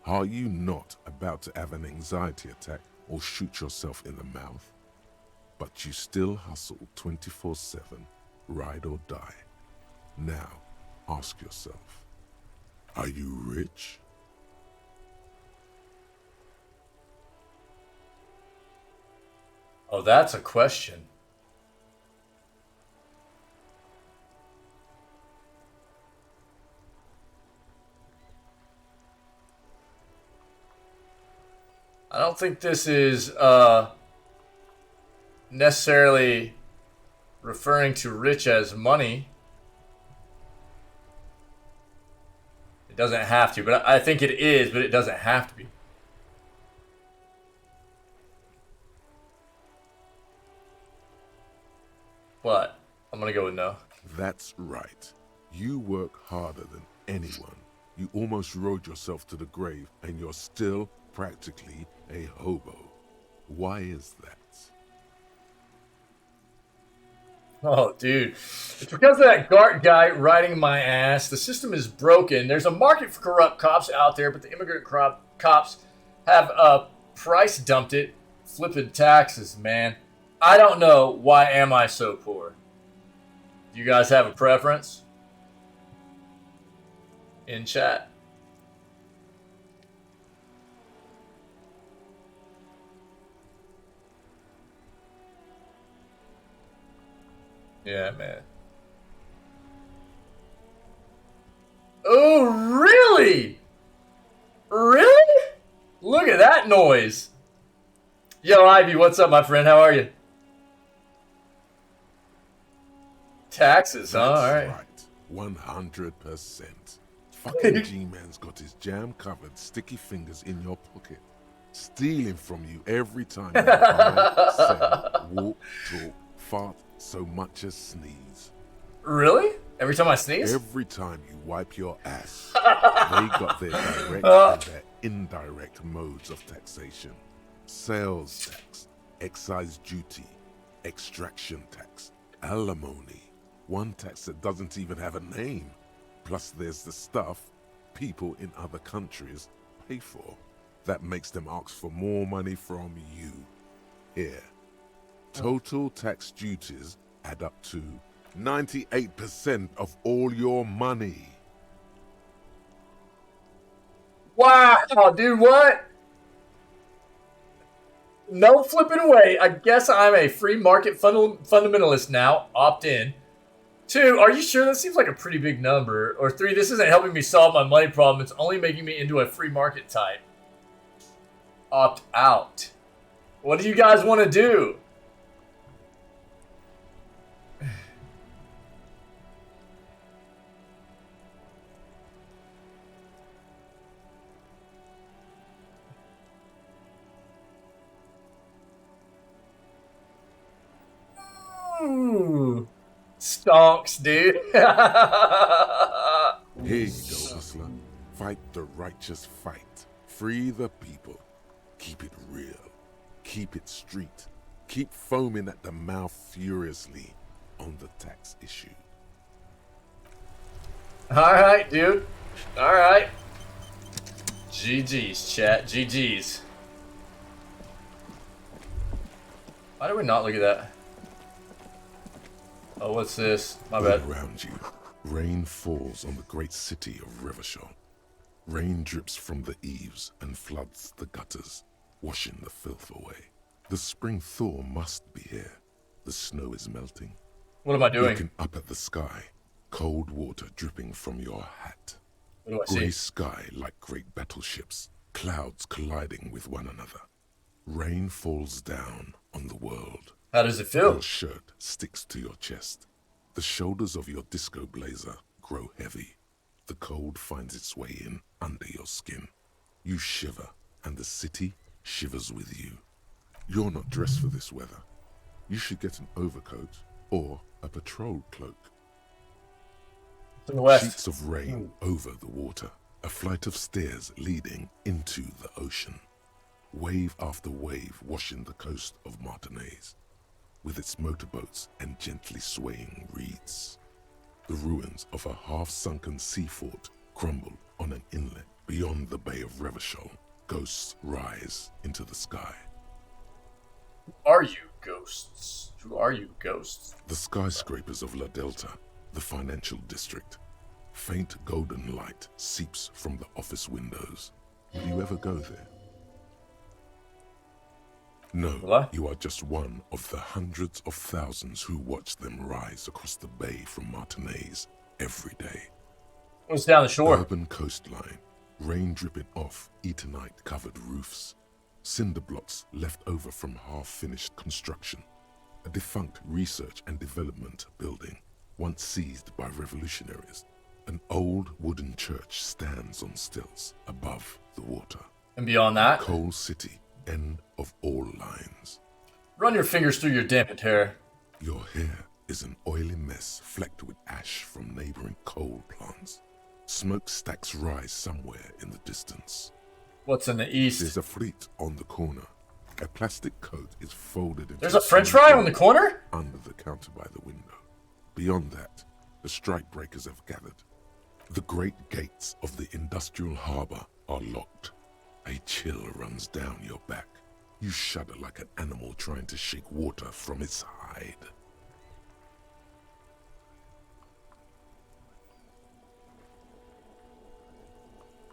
S2: Are you not about to have an anxiety attack or shoot yourself in the mouth? But you still hustle 24/7, ride or die. Now, ask yourself, are you rich?
S1: Oh, that's a question. I don't think this is necessarily referring to rich as money. It doesn't have to, but I think it is, but it doesn't have to be. But I'm going to go with no.
S2: That's right. You work harder than anyone. You almost rode yourself to the grave, and you're still practically a hobo. Why is that?
S1: Oh, dude. It's because of that Gart guy riding my ass. The system is broken. There's a market for corrupt cops out there, but the immigrant cops have price dumped it. Flipping taxes, man. I don't know. Why am I so poor? Do you guys have a preference? In chat. Yeah, man. Oh, really? Really? Look at that noise. Yo, Ivy, what's up, my friend? How are you? Taxes, huh?
S2: That's
S1: All right.
S2: right. 100%. Fucking G-Man's got his jam-covered sticky fingers in your pocket, stealing from you every time you buy, sell, walk, talk, fart, so much as sneeze.
S1: Really? Every time I sneeze?
S2: Every time you wipe your ass, they got their direct and their indirect modes of taxation. Sales tax, excise duty, extraction tax, alimony, one tax that doesn't even have a name. Plus there's the stuff people in other countries pay for that makes them ask for more money from you. Here, total tax duties add up to 98% of all your money.
S1: Wow, dude, what? No flipping away. I guess I'm a free market fundamentalist now. Opt in. 2, are you sure? That seems like a pretty big number. Or 3, this isn't helping me solve my money problem. It's only making me into a free market type. Opt out. What do you guys want to do? Ooh. Stonks, dude.
S2: Here you go, hustler. Fight the righteous fight. Free the people. Keep it real. Keep it street. Keep foaming at the mouth furiously on the tax issue.
S1: Alright, dude. Alright. GG's, chat. GG's. Why do we not look at that? Oh, what's this? My bad.
S2: All around you, rain falls on the great city of Revachol. Rain drips from the eaves and floods the gutters, washing the filth away. The spring thaw must be here. The snow is melting.
S1: What am I doing?
S2: Looking up at the sky, cold water dripping from your hat.
S1: What do I
S2: Grey
S1: see?
S2: sky like great battleships, clouds colliding with one another. Rain falls down on the world.
S1: How does it feel?
S2: Your shirt sticks to your chest. The shoulders of your disco blazer grow heavy. The cold finds its way in under your skin. You shiver, and the city shivers with you. You're not dressed for this weather. You should get an overcoat or a patrol cloak.
S1: To the west.
S2: Sheets of rain over the water. A flight of stairs leading into the ocean. Wave after wave washing the coast of Martinaise, with its motorboats and gently swaying reeds. The ruins of a half-sunken sea fort crumble on an inlet beyond the Bay of Revachol. Ghosts rise into the sky.
S1: Who are you, ghosts? Who are you, ghosts?
S2: The skyscrapers of La Delta, the financial district. Faint golden light seeps from the office windows. Will you ever go there? No,
S1: What?
S2: you are just one of the hundreds of thousands who watch them rise across the bay from Martinaise every day.
S1: What's down the shore?
S2: Urban coastline, rain dripping off Eternite-covered roofs, cinder blocks left over from half-finished construction, a defunct research and development building, once seized by revolutionaries. An old wooden church stands on stilts above the water.
S1: And beyond that?
S2: Coal City, end of all lines.
S1: Run your fingers through your dampened hair.
S2: Your hair is an oily mess flecked with ash from neighboring coal plants. Smokestacks rise somewhere in the distance.
S1: What's in the east?
S2: There's a fleet on the corner. A plastic coat is folded into
S1: There's a french fry on the corner?
S2: under the counter by the window. Beyond that, the strike breakers have gathered. The great gates of the industrial harbor are locked. A chill runs down your back. You shudder like an animal trying to shake water from its hide.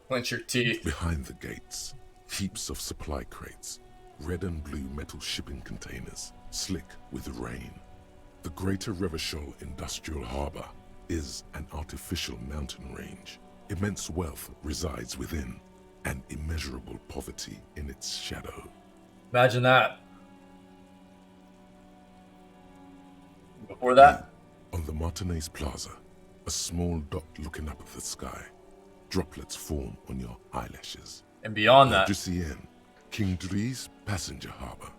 S1: Clench your teeth.
S2: Behind the gates, heaps of supply crates, red and blue metal shipping containers, slick with rain. The Greater Revachol Industrial Harbor is an artificial mountain range. Immense wealth resides within, and immeasurable poverty in its shadow.
S1: Imagine that. Before that?
S2: On the Martinez Plaza, a small dot looking up at the sky. Droplets form on your eyelashes.
S1: And beyond that,
S2: Elysium, King Dries passenger harbor.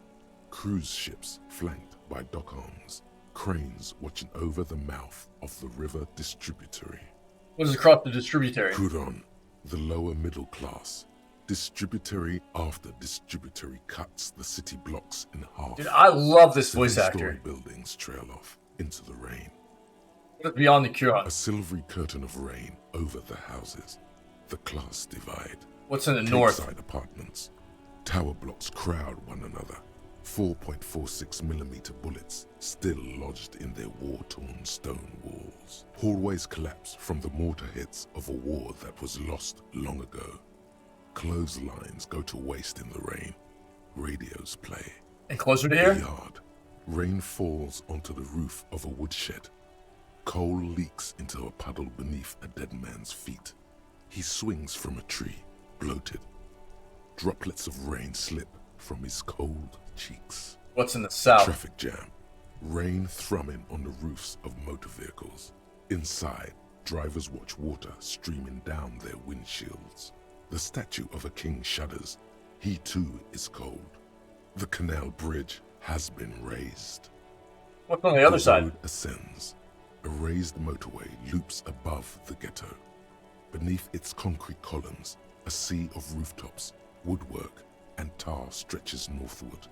S2: Cruise ships flanked by dock arms. Cranes watching over the mouth of the river distributary.
S1: what is across the distributary?
S2: Kuron, the lower middle class. Distributary after distributary cuts the city blocks in half.
S1: Dude, I love this voice
S2: Seven-story
S1: actor.
S2: buildings trail off into the rain.
S1: What's beyond the Curon?
S2: A silvery curtain of rain over the houses. The class divide.
S1: What's in the north?
S2: Side apartments. Tower blocks crowd one another. 4.46mm bullets still lodged in their war-torn stone walls. Hallways collapse from the mortar hits of a war that was lost long ago. Clotheslines go to waste in the rain. Radios play.
S1: And closer to here?
S2: The yard. Rain falls onto the roof of a woodshed. Coal leaks into a puddle beneath a dead man's feet. He swings from a tree, bloated. Droplets of rain slip from his cold cheeks.
S1: What's in the south?
S2: Traffic jam. Rain thrumming on the roofs of motor vehicles. Inside, drivers watch water streaming down their windshields. The statue of a king shudders. He too is cold. The canal bridge has been raised.
S1: What's on the other side?
S2: The road ascends. A raised motorway loops above the ghetto. Beneath its concrete columns, a sea of rooftops, woodwork, and tar stretches northward.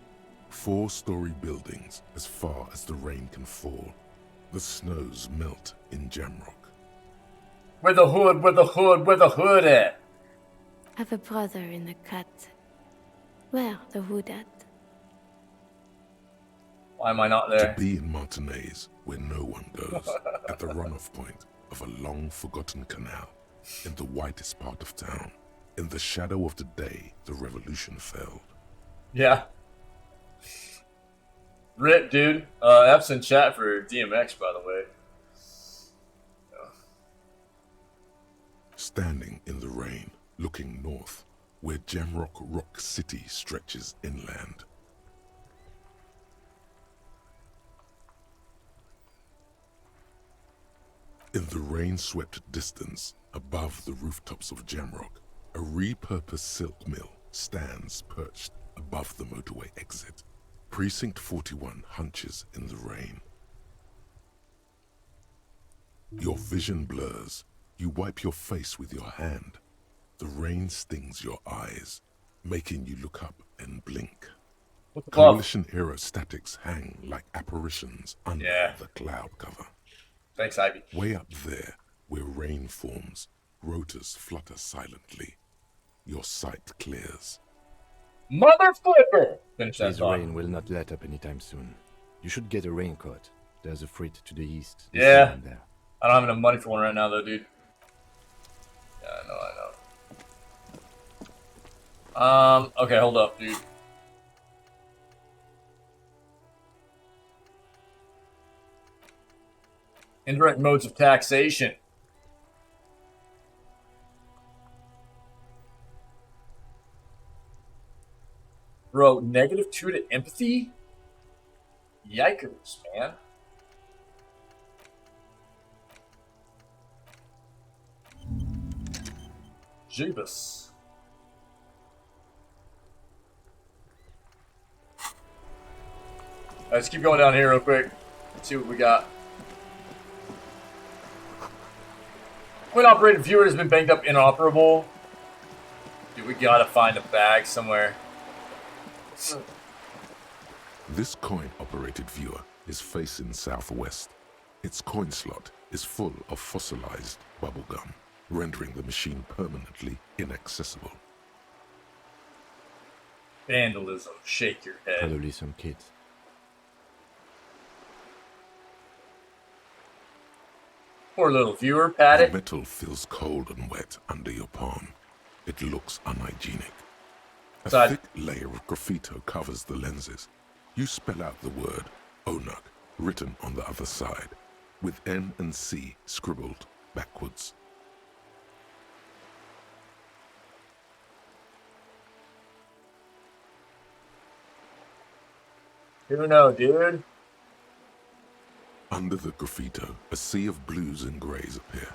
S2: 4-story buildings as far as the rain can fall. The snows melt in Jamrock.
S1: Where the hood at?
S12: Have a brother in the cut. Where the hood at?
S1: Why am I not there?
S2: To be in Martinez, where no one goes, at the runoff point of a long-forgotten canal, in the whitest part of town, in the shadow of the day the revolution failed.
S1: Yeah. Rip, dude. Absent chat for DMX, by the way.
S2: Standing in the rain, looking north, where Jamrock Rock City stretches inland. In the rain-swept distance, above the rooftops of Jamrock, a repurposed silk mill stands perched above the motorway exit. Precinct 41 hunches in the rain. Your vision blurs. You wipe your face with your hand. The rain stings your eyes, making you look up and blink. Coalition era statics hang like apparitions under the cloud cover.
S1: Thanks, Ivy.
S2: Way up there, where rain forms, rotors flutter silently. Your sight clears.
S1: Mother flipper! Finish that
S3: This
S1: thought.
S3: rain will not let up anytime soon. You should get a raincoat. There's a freight to the east.
S1: Yeah.
S3: There.
S1: I don't have enough money for one right now, though, dude. Yeah, I know. Okay, hold up, dude. Indirect modes of taxation. Bro, -2 to empathy? Yikers, man. Jeebus. Let's keep going down here real quick. Let's see what we got. Coin-operated viewer has been banged up inoperable. Dude, we gotta find a bag somewhere.
S2: This coin-operated viewer is facing southwest. Its coin slot is full of fossilized bubblegum, rendering the machine permanently inaccessible.
S1: Vandalism. Shake your head.
S3: Probably some kids.
S1: Poor little viewer, pat
S2: The
S1: it.
S2: metal feels cold and wet under your palm. It looks unhygienic. A
S1: So
S2: thick layer of graffito covers the lenses. You spell out the word Onuk written on the other side, with N and C scribbled backwards.
S1: Who knows, dude?
S2: Under the graffito, a sea of blues and greys appear.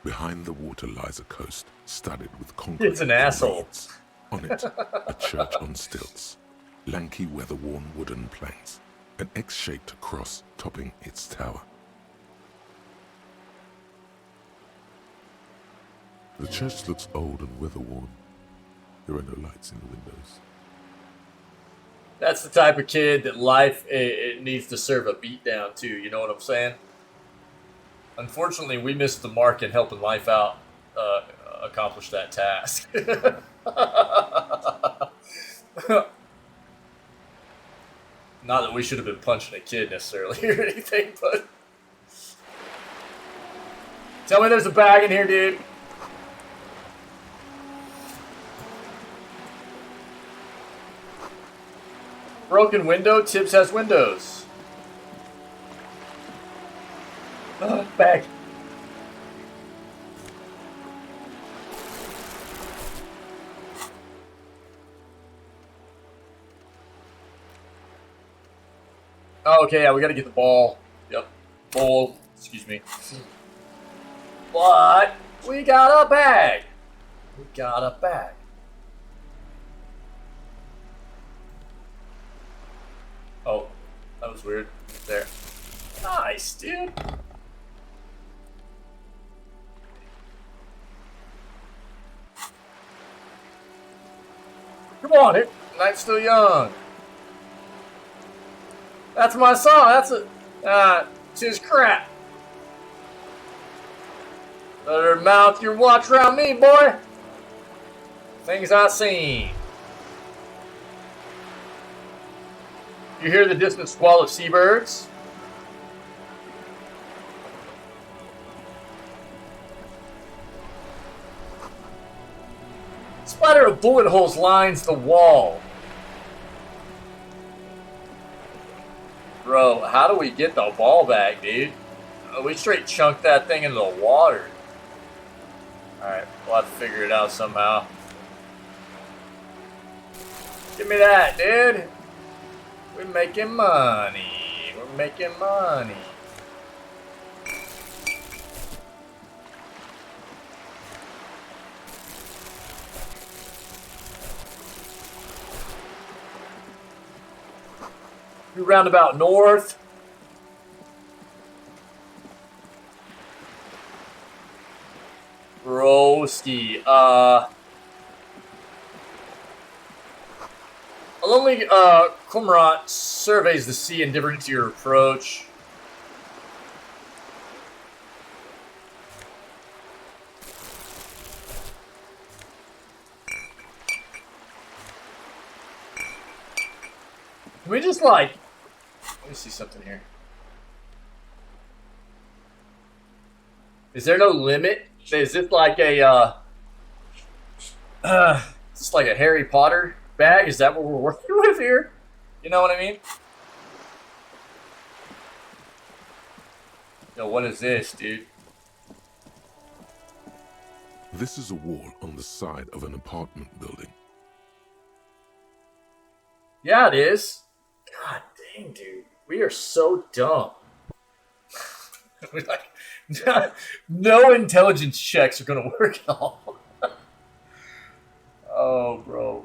S2: Behind the water lies a coast studded with concrete.
S1: It's an
S2: and
S1: asshole.
S2: reeds. On it, a church on stilts, lanky weather-worn wooden planks, an X-shaped cross topping its tower. The church looks old and weather-worn. There are no lights in the windows.
S1: That's the type of kid that life it needs to serve a beat down to. You know what I'm saying? Unfortunately, we missed the mark in helping life out accomplish that task. Not that we should have been punching a kid necessarily or anything, but tell me there's a bag in here, dude. Broken window. Tibbs has windows. Bag. Oh, okay, yeah, we gotta get the ball. Yep. Ball. Excuse me. But we got a bag. We got a bag. Oh, that was weird. There. Nice, dude. Come on, it. Night's still young. That's my song. That's a. It's his crap. Better mouth your watch around me, boy. Things I seen. You hear the distant squall of seabirds? Splatter of bullet holes lines the wall. Bro, how do we get the ball back, dude? We straight chunked that thing into the water. Alright, we'll have to figure it out somehow. Give me that, dude. We're making money. We're making money. We roundabout north. Broski. A lonely cormorant surveys the sea, indifferent to your approach. Can we just like... Let me see something here. Is there no limit? Is this like a... is this like a Harry Potter bag? Is that what we're working with here? You know what I mean? Yo, what is this, dude?
S2: This is a wall on the side of an apartment building.
S1: Yeah, it is. God dang, dude. We are so dumb. We're like, no intelligence checks are going to work at all. Oh, bro.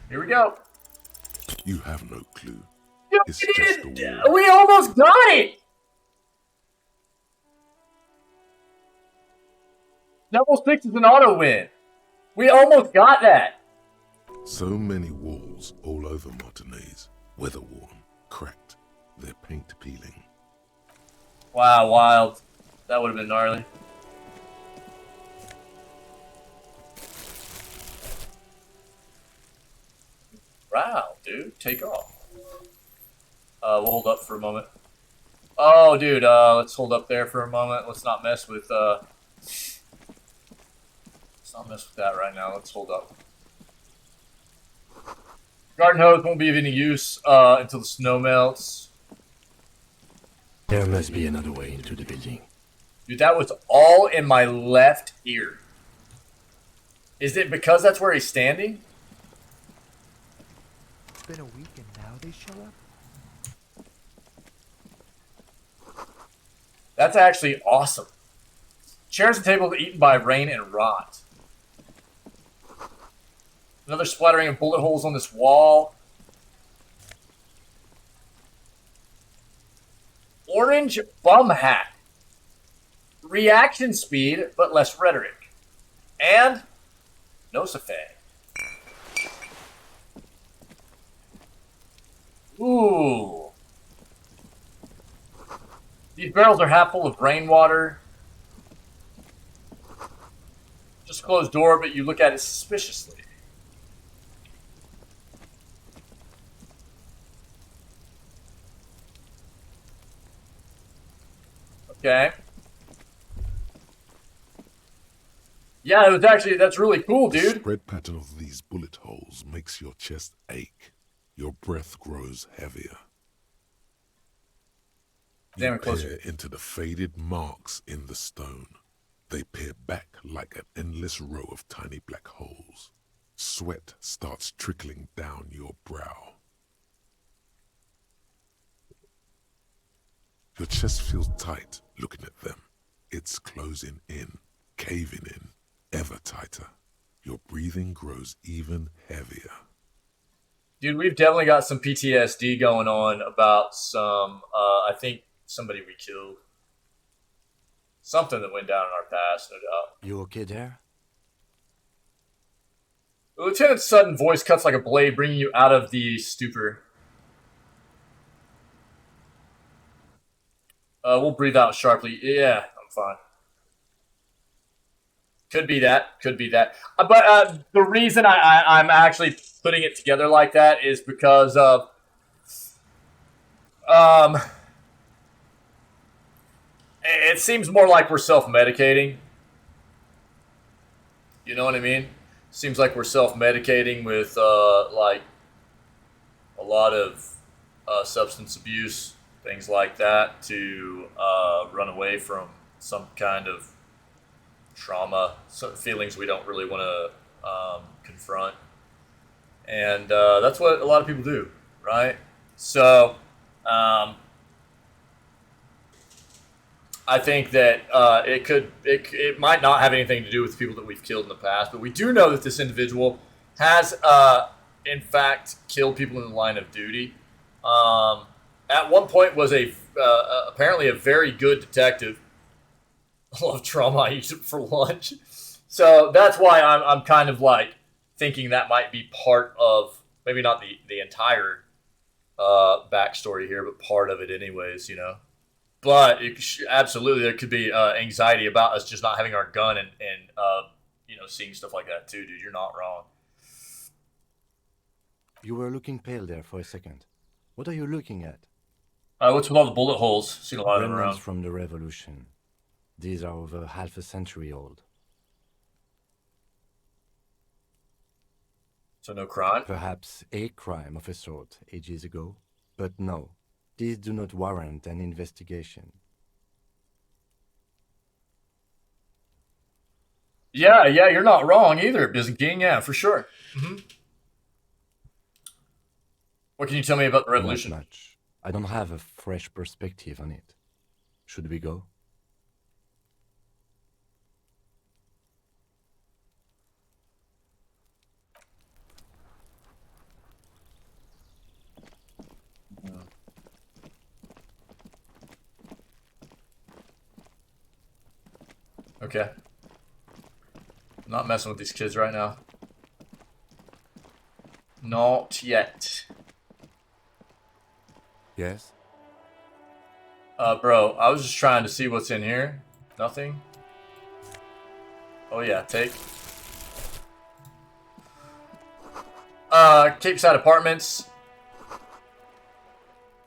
S1: Here we go.
S2: You have no clue.
S1: Yo,
S2: It's just a wall.
S1: we almost got it. Double six is an auto win. We almost got that.
S2: So many walls all over Martinez, weather-worn, cracked, their paint peeling.
S1: Wow, wild. That would have been gnarly. dude. Take off. We'll hold up for a moment. Oh, dude, let's hold up there for a moment. Let's not mess with, let's not mess with that right now. Let's hold up. Garden hose won't be of any use, until the snow melts.
S3: There must be another way into the building.
S1: Dude, that was all in my left ear. Is it because that's where he's standing?
S13: It's been a week and now they show up?
S1: That's actually awesome. Chairs and tables eaten by rain and rot. Another splattering of bullet holes on this wall. Orange bum hat. Reaction speed, but less rhetoric. And no Safari. Ooh. These barrels are half full of rainwater. Just a closed door, but you look at it suspiciously. Okay. Yeah, it was actually, that's really cool,
S2: The
S1: dude.
S2: spread pattern of these bullet holes makes your chest ache. Your breath grows heavier.
S1: Damn
S2: You
S1: it, closer.
S2: peer into the faded marks in the stone. They peer back like an endless row of tiny black holes. Sweat starts trickling down your brow. Your chest feels tight looking at them. It's closing in, caving in, ever tighter. Your breathing grows even heavier.
S1: Dude, we've definitely got some PTSD going on about some, I think somebody we killed. Something that went down in our past, no doubt.
S3: You okay there?
S1: The lieutenant's sudden voice cuts like a blade, bringing you out of the stupor. We'll breathe out sharply. Yeah, I'm fine. Could be that. Could be that. But the reason I'm actually putting it together like that is because of... it seems more like we're self-medicating. You know what I mean? Seems like we're self-medicating with, like, a lot of substance abuse, things like that, to run away from some kind of trauma, some feelings we don't really want to confront. And that's what a lot of people do, right? So, I think that it might not have anything to do with the people that we've killed in the past, but we do know that this individual has, in fact, killed people in the line of duty. At one point was apparently a very good detective. I love trauma. I use it for lunch. So that's why I'm kind of like thinking that might be part of, maybe not the entire backstory here, but part of it anyways, you know. But absolutely, there could be anxiety about us just not having our gun and you know, seeing stuff like that too, dude. You're not wrong.
S3: You were looking pale there for a second. What are you looking at?
S1: What's with all the bullet holes? Seen a lot of them
S3: Remnants
S1: around.
S3: from the revolution. These are over half a century old.
S1: So no crime?
S3: Perhaps a crime of a sort ages ago, but no. These do not warrant an investigation.
S1: Yeah, you're not wrong either, Byzantine. Yeah, for sure. Mm-hmm. What can you tell me about the revolution?
S3: Not much. I don't have a fresh perspective on it. Should we go?
S1: Okay. I'm not messing with these kids right now. Not yet.
S3: Yes?
S1: Bro, I was just trying to see what's in here. Nothing? Oh yeah, take. Cape Side Apartments.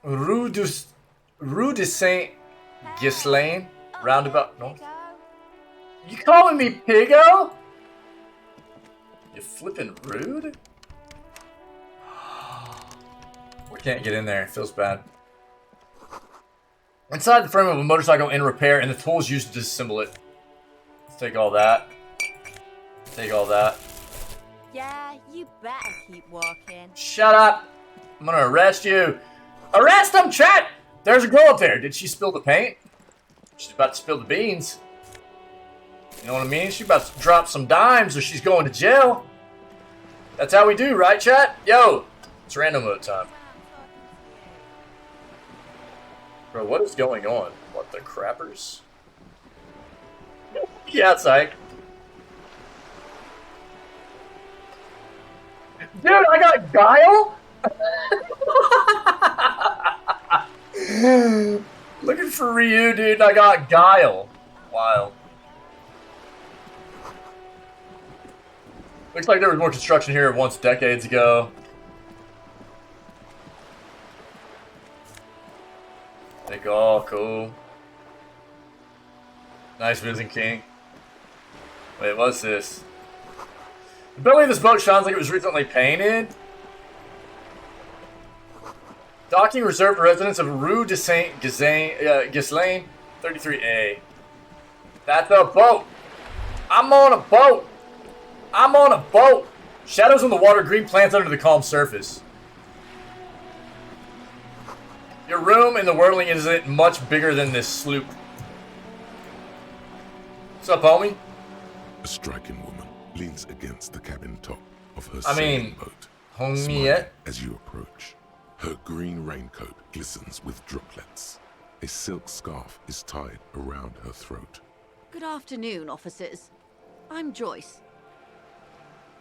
S1: Rue de Saint Ghislain, roundabout north. You calling me Piggo? You flipping rude? We can't get in there. It feels bad. Inside the frame of a motorcycle in repair and the tools used to disassemble it. Let's take all that. Take all that.
S14: Yeah, you better keep walking.
S1: Shut up! I'm gonna arrest you. Arrest him, chat! There's a girl up there. Did she spill the paint? She's about to spill the beans. You know what I mean? She's about to drop some dimes or she's going to jail. That's how we do, right, chat? Yo, it's random mode time. Bro, what is going on? What, the crappers? Yeah, psych. Dude, I got Guile? Looking for Ryu, dude. I got Guile. Wild. Looks like there was more construction here once decades ago. Like, oh, cool. Nice visiting, King. Wait, what's this? The belly of this boat sounds like it was recently painted. Docking reserved for residents of Rue de Saint Ghislain, 33A. That's a boat. I'm on a boat. I'm on a boat. Shadows on the water, green plants under the calm surface. Your room in the whirling isn't much bigger than this sloop. What's up, homie?
S2: A striking woman leans against the cabin top of her
S1: sailing
S2: boat,
S1: homie,
S2: smiling as you approach. Her green raincoat glistens with droplets. A silk scarf is tied around her throat.
S14: Good afternoon, officers. I'm Joyce.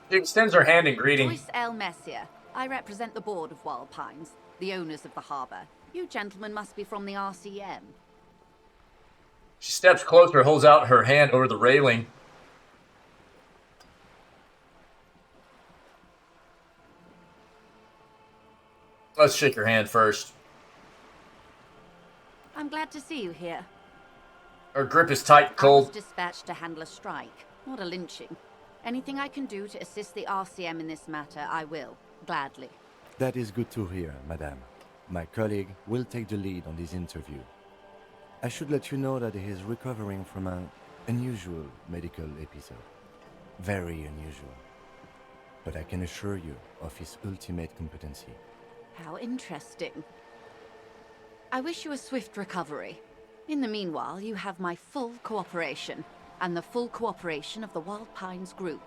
S1: She extends her hand in greeting.
S14: Joyce L. Messier. I represent the board of Wild Pines, the owners of the harbor. You gentlemen must be from the RCM.
S1: She steps closer, holds out her hand over the railing. Let's shake your hand first.
S14: I'm glad to see you here.
S1: Her grip is tight, cold.
S14: I was dispatched to handle a strike, not a lynching. Anything I can do to assist the RCM in this matter, I will, gladly.
S3: That is good to hear, madame. My colleague will take the lead on this interview. I should let you know that he is recovering from an unusual medical episode. Very unusual. But I can assure you of his ultimate competency.
S14: How interesting. I wish you a swift recovery. In the meanwhile, you have my full cooperation, and the full cooperation of the Wild Pines group.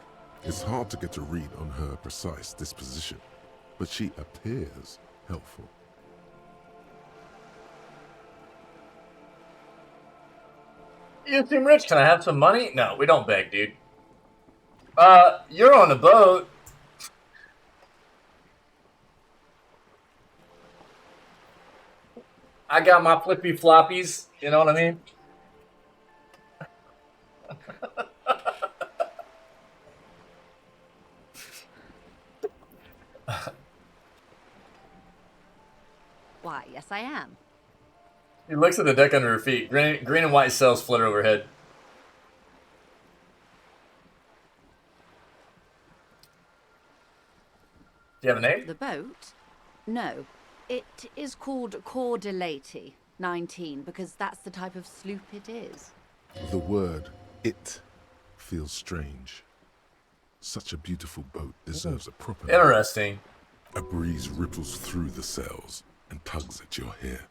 S2: It's hard to get a read on her precise disposition, but she appears helpful.
S1: You seem rich. Can I have some money? No, we don't beg, dude. You're on a boat. I got my flippy floppies. You know what I mean?
S14: Why, yes I am.
S1: He looks at the deck under her feet. Green and white sails flutter overhead. Do you have a name?
S14: The boat? No. It is called Cordelati 19 because that's the type of sloop it is.
S2: The word "it" feels strange. Such a beautiful boat deserves a proper name.
S1: Interesting.
S2: A breeze ripples through the sails and tugs at your hair.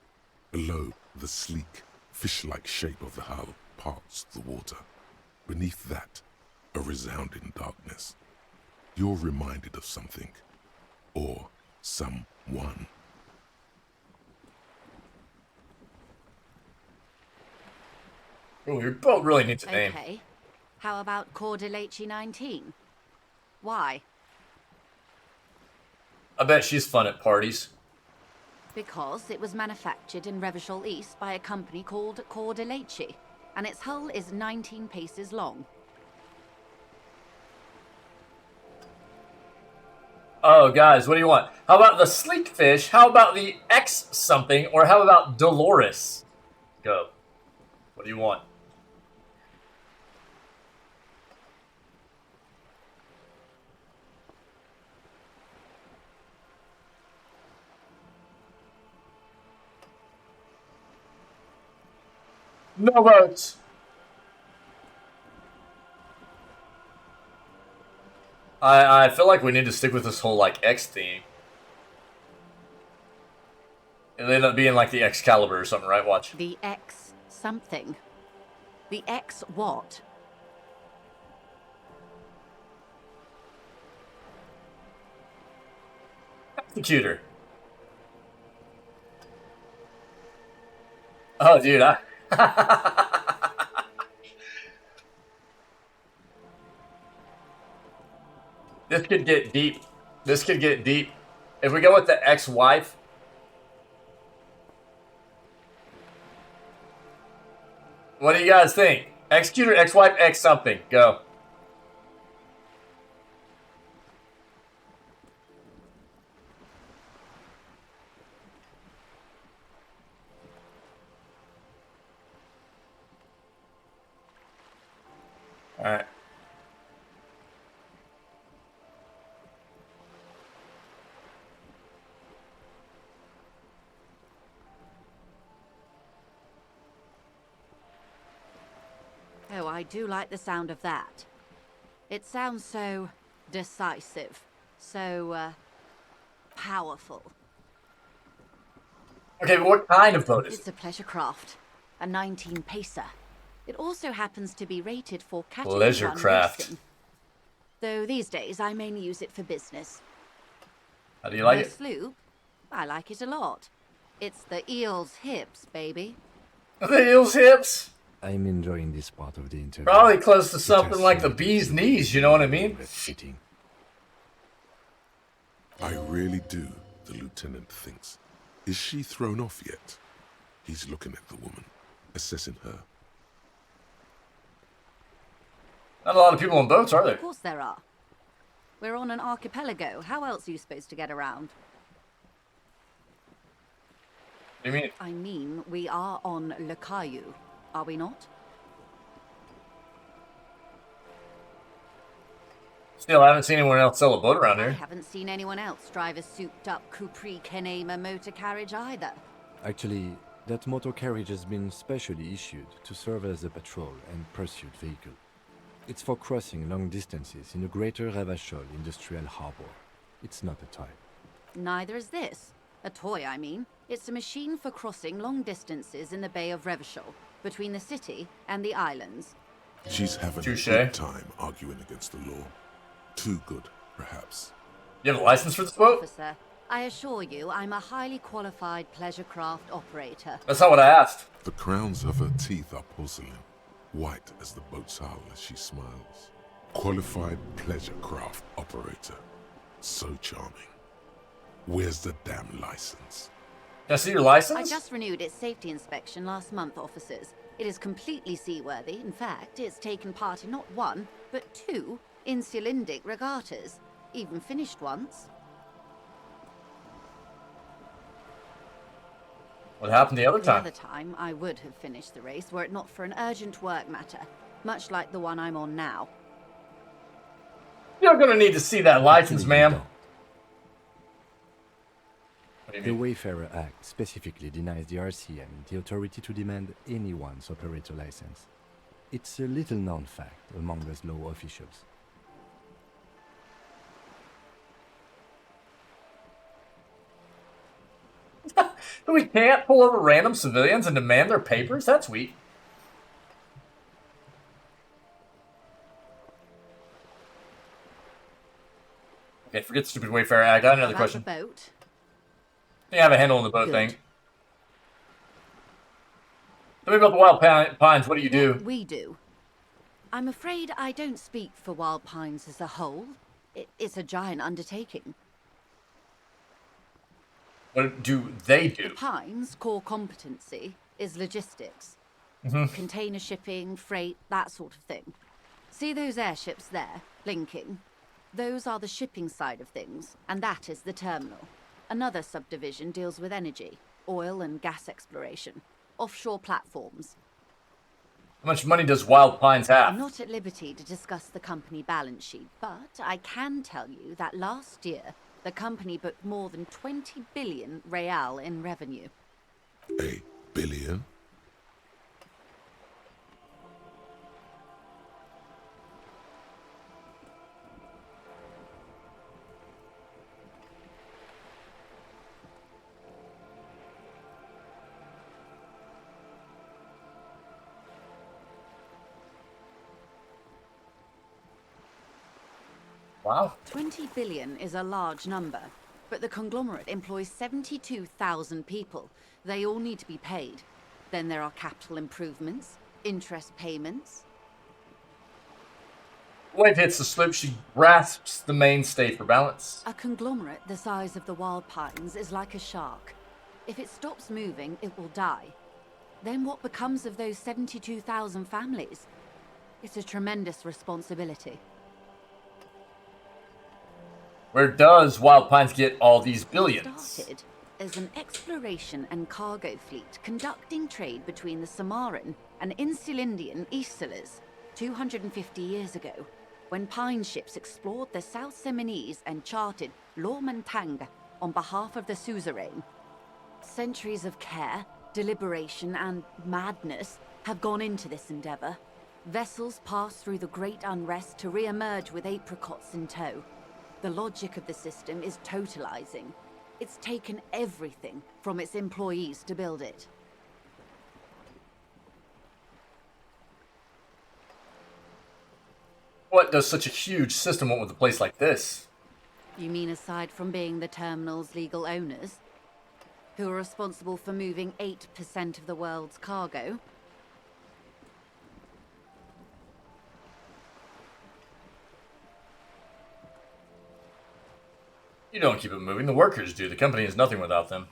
S2: Below, the sleek, fish-like shape of the hull parts the water. Beneath that, a resounding darkness. You're reminded of something. Or someone.
S1: Oh, your boat really needs a name.
S14: Okay. How about Cordelati 19? Why?
S1: I bet she's fun at parties.
S14: Because it was manufactured in Revachol East by a company called Cordelati, and its hull is 19 paces long.
S1: Oh, guys, what do you want? How about the sleek fish? How about the X something? Or how about Dolores? Go. What do you want? No votes. I feel like we need to stick with this whole, like, X theme. It'll end up being like the Excalibur or something, right? Watch.
S14: The X something. The X what?
S1: Executor. Oh, dude, This could get deep. This could get deep. If we go with the ex-wife. What do you guys think? Executor, ex-wife, X something. Go. All right.
S14: Oh, I do like the sound of that. It sounds so decisive, so powerful.
S1: Okay, but what kind of boat is it?
S14: It's a pleasure craft, a 19 pacer. It also happens to be rated for category
S1: Pleasure
S14: 1
S1: craft.
S14: racing. Though these days I mainly use it for business.
S1: How do you like
S14: The
S1: it?
S14: sloop, I like it a lot. It's the eel's hips, baby.
S1: The eel's hips?
S3: I'm enjoying this part of the interview.
S1: Probably close to
S3: It
S1: something
S3: has
S1: like the
S3: seemed
S1: bee's
S3: to
S1: knees,
S3: be
S1: you know what I mean?
S3: fitting.
S2: I really do, the lieutenant thinks. Is she thrown off yet? He's looking at the woman, assessing her.
S1: Not a lot of people on boats, are there?
S14: Of course there are. We're on an archipelago. How else are you supposed to get around?
S1: What do you mean?
S14: I mean, we are on Le Caillou, are we not?
S1: Still, I haven't seen anyone else sell a boat around
S14: I
S1: here.
S14: haven't seen anyone else drive a souped-up Capri Kenema motor carriage either.
S3: Actually, that motor carriage has been specially issued to serve as a patrol and pursuit vehicle. It's for crossing long distances in the greater Ravachol industrial harbor. It's not a toy.
S14: Neither is this. A toy, I mean. It's a machine for crossing long distances in the Bay of Revachol, between the city and the islands.
S2: She's having
S1: Touche.
S2: a good time arguing against the law. Too good, perhaps.
S1: You have a license for this boat?
S14: Officer, I assure you I'm a highly qualified pleasure craft operator.
S1: That's not what I asked.
S2: The crowns of her teeth are porcelain, white as the boat's hull as she smiles. Qualified pleasure craft operator. So charming. Where's the damn license?
S1: Can I see your license?
S14: I just renewed its safety inspection last month, officers. It is completely seaworthy. In fact, it's taken part in not one, but two insulindic regattas. Even finished once.
S1: What happened the other
S14: The
S1: time?
S14: other time, I would have finished the race were it not for an urgent work matter, much like the one I'm on now.
S1: You're gonna need to see that license,
S3: Actually,
S1: ma'am.
S3: no.
S1: What do you
S3: The
S1: mean?
S3: Wayfarer Act specifically denies the RCM the authority to demand anyone's operator license. It's a little-known fact among us law officials.
S1: We can't pull over random civilians and demand their papers? That's weak. Okay, forget the stupid Wayfarer Act. I got another
S14: About
S1: question.
S14: the boat.
S1: You have a handle on the boat
S14: Good.
S1: thing. Tell me about the Wild Pines. What do you do?
S14: We do. I'm afraid I don't speak for Wild Pines as a whole. It's a giant undertaking.
S1: What do they do?
S14: The Pines' core competency is logistics. Container shipping, freight, that sort of thing. See those airships there, blinking? Those are the shipping side of things, and that is the terminal. Another subdivision deals with energy, oil and gas exploration, offshore platforms.
S1: How much money does Wild Pines have?
S14: I'm not at liberty to discuss the company balance sheet, but I can tell you that last year, the company booked more than 20 billion real in revenue.
S2: A billion?
S1: Wow.
S14: 20 billion is a large number, but the conglomerate employs 72,000 people. They all need to be paid. Then there are capital improvements, interest payments.
S1: Wave hits the slip, she grasps the mainstay for balance.
S14: A conglomerate the size of the Wild Pines is like a shark. If it stops moving, it will die. Then what becomes of those 72,000 families? It's a tremendous responsibility.
S1: Where does Wild Pines get all these billions?
S14: Started as an exploration and cargo fleet conducting trade between the Samaran and Insulindian Isolas 250 years ago, when Pine ships explored the South Seminese and charted Lomantang on behalf of the suzerain. Centuries of care, deliberation, and madness have gone into this endeavor. Vessels pass through the Great Unrest to re-emerge with apricots in tow. The logic of the system is totalizing. It's taken everything from its employees to build it.
S1: What does such a huge system want with a place like this?
S14: You mean aside from being the terminal's legal owners, who are responsible for moving 8% of the world's cargo?
S1: You don't keep it moving, the workers do. The company is nothing without them.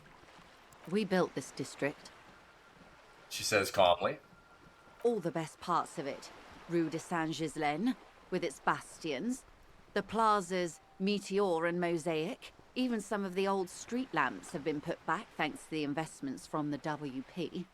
S14: We built this district.
S1: She says calmly.
S14: All the best parts of it. Rue de Saint-Ghislain, with its bastions. The plazas Meteor and Mosaic. Even some of the old street lamps have been put back thanks to the investments from the WP.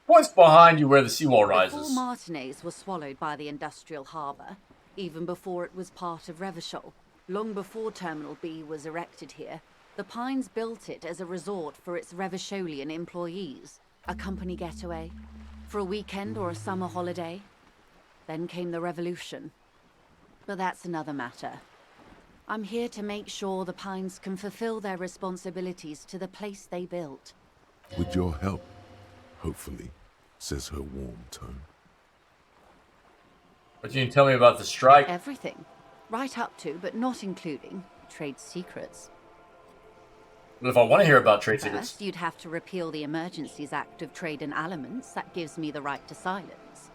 S1: Points behind you where the seawall rises.
S14: Before Martinez was swallowed by the industrial harbour, even before it was part of Revachol, long before Terminal B was erected here, the Pines built it as a resort for its Revacholian employees. A company getaway, for a weekend or a summer holiday. Then came the revolution. But that's another matter. I'm here to make sure the Pines can fulfill their responsibilities to the place they built.
S2: With your help, hopefully, says her warm tone.
S1: What can you tell me about the strike?
S14: Everything. Right up to, but not including, trade secrets.
S1: Well, if I want to hear about trade secrets...
S14: First, you'd have to repeal the Emergencies Act of Trade in Elements. That gives me the right to silence.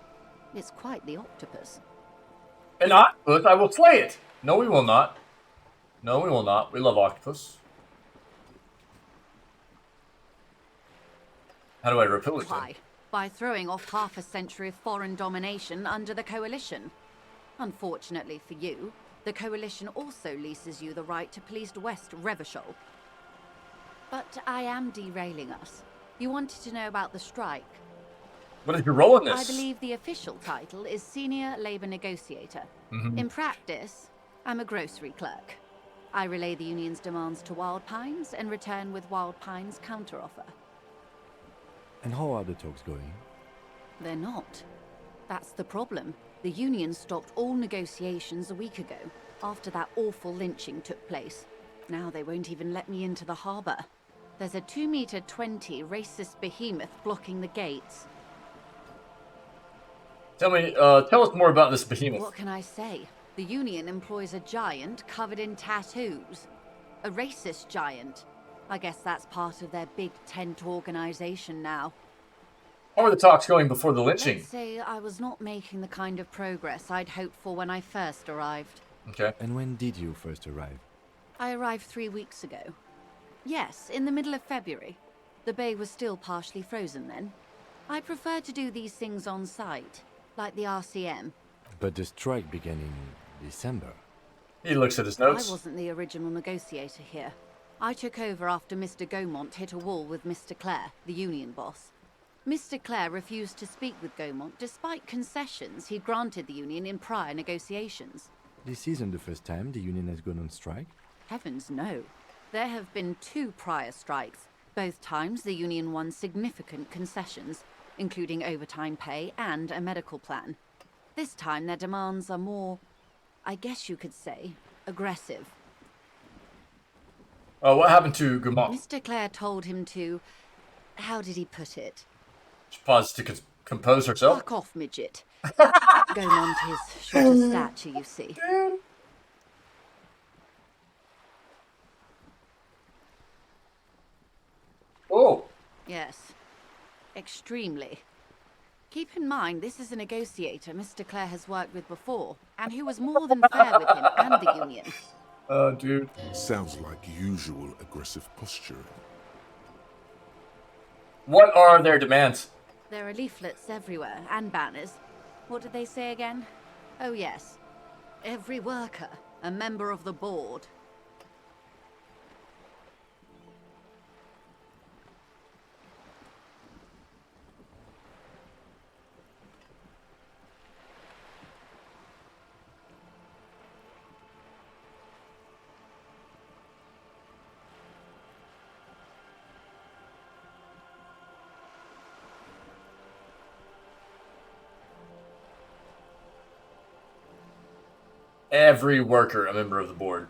S14: It's quite the octopus.
S1: An octopus? I will slay it! No, we will not. No, we will not. We love octopus. How do I repeal it?
S14: Why? By throwing off half a century of foreign domination under the Coalition. Unfortunately for you, the Coalition also leases you the right to police West Revachol. But I am derailing us. You wanted to know about the strike.
S1: What is your role in this?
S14: I believe the official title is Senior Labor Negotiator.
S1: Mm-hmm.
S14: In practice, I'm a grocery clerk. I relay the union's demands to Wild Pines and return with Wild Pines' counteroffer.
S3: And how are the talks going?
S14: They're not. That's the problem. The union stopped all negotiations a week ago, after that awful lynching took place. Now they won't even let me into the harbour. There's a 2-meter-20 racist behemoth blocking the gates.
S1: Tell us more about this behemoth.
S14: What can I say? The union employs a giant covered in tattoos. A racist giant. I guess that's part of their big tent organisation now.
S1: How were the talks going before the lynching?
S14: Let's say I was not making the kind of progress I'd hoped for when I first arrived.
S1: Okay.
S3: And when did you first arrive?
S14: I arrived 3 weeks ago. Yes, in the middle of February. The bay was still partially frozen then. I prefer to do these things on site, like the RCM.
S3: But the strike began in December.
S1: He looks at his
S14: I
S1: notes.
S14: wasn't the original negotiator here. I took over after Mr. Gaumont hit a wall with Mr. Clare, the union boss. Mr. Clare refused to speak with Gaumont despite concessions he'd granted the union in prior negotiations.
S3: This isn't the first time the union has gone on strike.
S14: Heavens no. There have been 2 prior strikes. Both times the union won significant concessions, including overtime pay and a medical plan. This time their demands are more, I guess you could say, aggressive.
S1: Oh, what happened to Gaumont?
S14: Mr. Clare told him to... how did he put it?
S1: She paused to compose herself.
S14: Fuck off, midget. Gaumont is short of stature, you see.
S1: Oh.
S14: Yes. Extremely. Keep in mind, this is a negotiator Mr. Clare has worked with before, and who was more than fair with him and the union.
S1: Dude.
S2: Sounds like usual aggressive posturing.
S1: What are their demands?
S14: There are leaflets everywhere, and banners. What did they say again? Oh yes. Every worker, a member of the board.
S1: Every worker, a member of the board.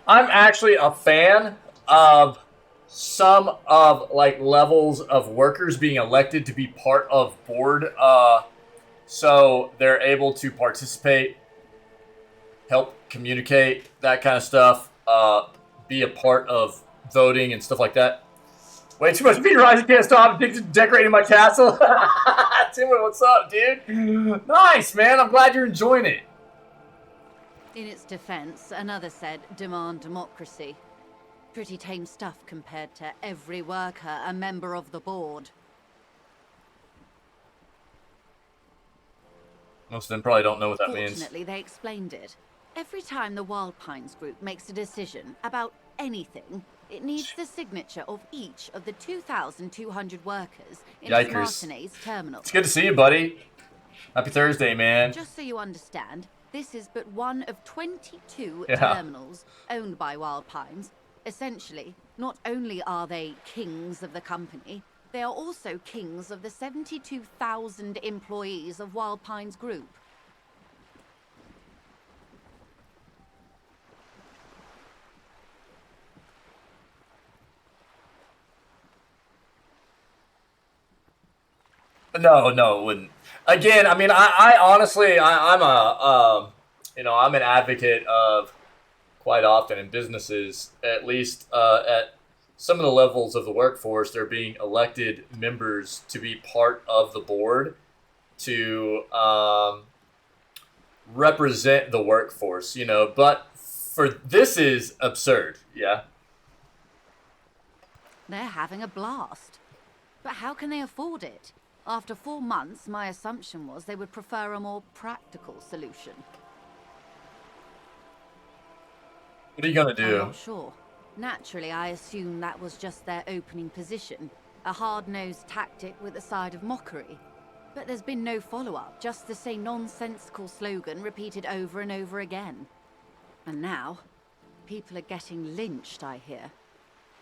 S1: I'm actually a fan of some of like levels of workers being elected to be part of board, so they're able to participate, help communicate, that kind of stuff, be a part of voting and stuff like that. Way too much Peter Rise, I can't stop. Addicted to decorating my castle. Timmy, what's up, dude? Nice, man. I'm glad you're enjoying it.
S14: In its defense, another said, demand democracy. Pretty tame stuff compared to every worker a member of the board.
S1: Most of them probably don't know what that means.
S14: Fortunately, they explained it. Every time the Wild Pines group makes a decision about anything, it needs the signature of each of the 2,200 workers in Martinez terminal.
S1: It's good to see you, buddy. Happy Thursday, man.
S14: Just so you understand, this is but one of 22 terminals owned by Wild Pines. Essentially, not only are they kings of the company, they are also kings of the 72,000 employees of Wild Pines Group.
S1: No, it wouldn't. Again, I mean, I honestly, I'm I'm an advocate of quite often in businesses, at least at some of the levels of the workforce, they're being elected members to be part of the board to represent the workforce, but this is absurd, yeah?
S14: They're having a blast. But how can they afford it? After 4 months, my assumption was they would prefer a more practical solution.
S1: What are you gonna do?
S14: I'm not sure. Naturally, I assume that was just their opening position, a hard-nosed tactic with a side of mockery. But there's been no follow-up, just the same nonsensical slogan repeated over and over again. And now, people are getting lynched, I hear.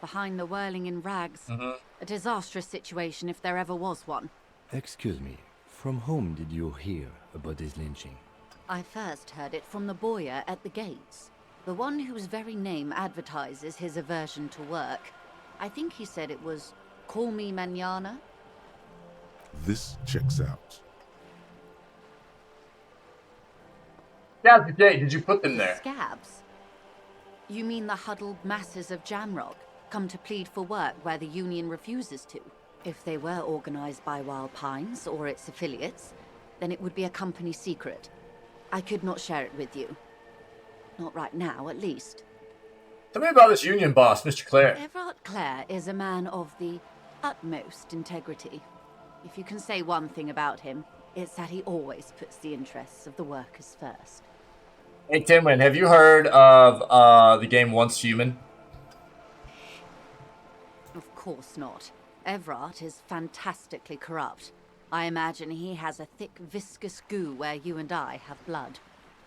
S14: Behind the whirling in rags. A disastrous situation if there ever was one.
S3: Excuse me, from whom did you hear about this lynching?
S14: I first heard it from the boyar at the gates. The one whose very name advertises his aversion to work. I think he said it was, call me mañana.
S2: This checks out.
S1: Yeah, did you put them there?
S14: Scabs? You mean the huddled masses of Jamrock, come to plead for work where the union refuses to? If they were organized by Wild Pines or its affiliates, then it would be a company secret. I could not share it with you. Not right now, at least.
S1: Tell me about this union boss, Mr. Clare.
S14: Everard Clare is a man of the utmost integrity. If you can say one thing about him, It's that he always puts the interests of the workers first.
S1: Hey, Timwin, have you heard of the game Once Human?
S14: Of course not. Everard is fantastically corrupt. I imagine he has a thick, viscous goo where you and I have blood.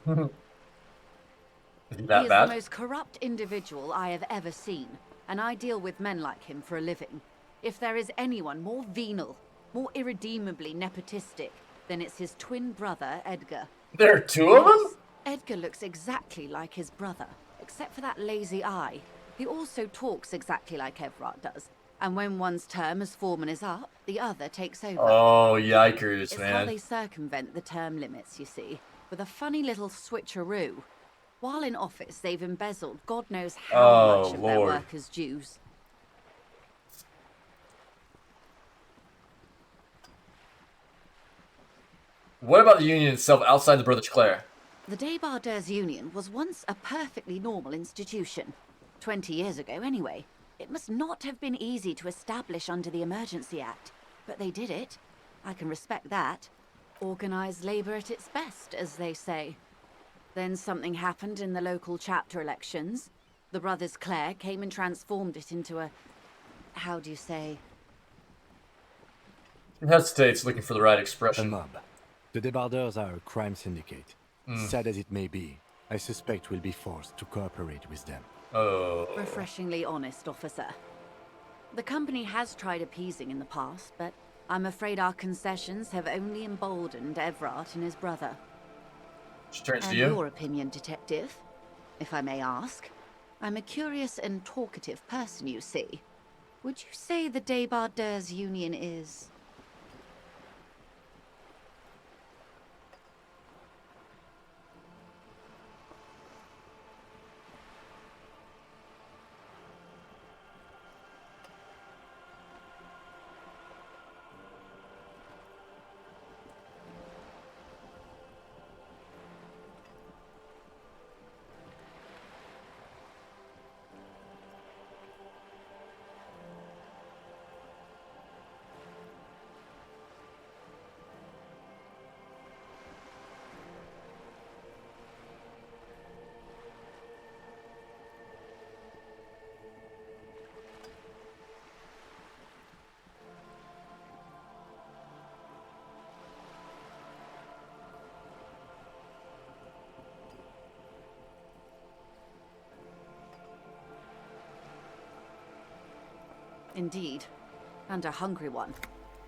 S1: Is
S14: He
S1: that
S14: is
S1: bad?
S14: the most corrupt individual I have ever seen, and I deal with men like him for a living. If there is anyone more venal, more irredeemably nepotistic, then it's his twin brother, Edgar.
S1: There are two of them?
S14: Edgar looks exactly like his brother, except for that lazy eye. He also talks exactly like Everard does, and when one's term as foreman is up, the other takes over.
S1: Oh, yikers,
S14: It's how
S1: man.
S14: they circumvent the term limits, you see, with a funny little switcheroo. While in office, they've embezzled God knows how much of their
S1: Lord.
S14: workers' dues.
S1: What about the union itself outside the Brothers Clare?
S14: The Débardeurs Union was once a perfectly normal institution. 20 years ago, anyway. It must not have been easy to establish under the Emergency Act, but they did it. I can respect that. Organised labour at its best, as they say. Then something happened in the local chapter elections. The Brothers Clare came and transformed it into a... how do you say?
S1: He hesitates, looking for the right
S3: A
S1: expression.
S3: mob. The Débardeurs are a crime syndicate. Sad as it may be, I suspect we'll be forced to cooperate with them.
S1: Oh.
S14: Refreshingly honest, officer. The company has tried appeasing in the past, but I'm afraid our concessions have only emboldened Everard and his brother.
S1: She turns
S14: And
S1: to you.
S14: your opinion, detective, if I may ask. I'm a curious and talkative person, you see. Would you say the Débardeurs Union is... Indeed, and a hungry one.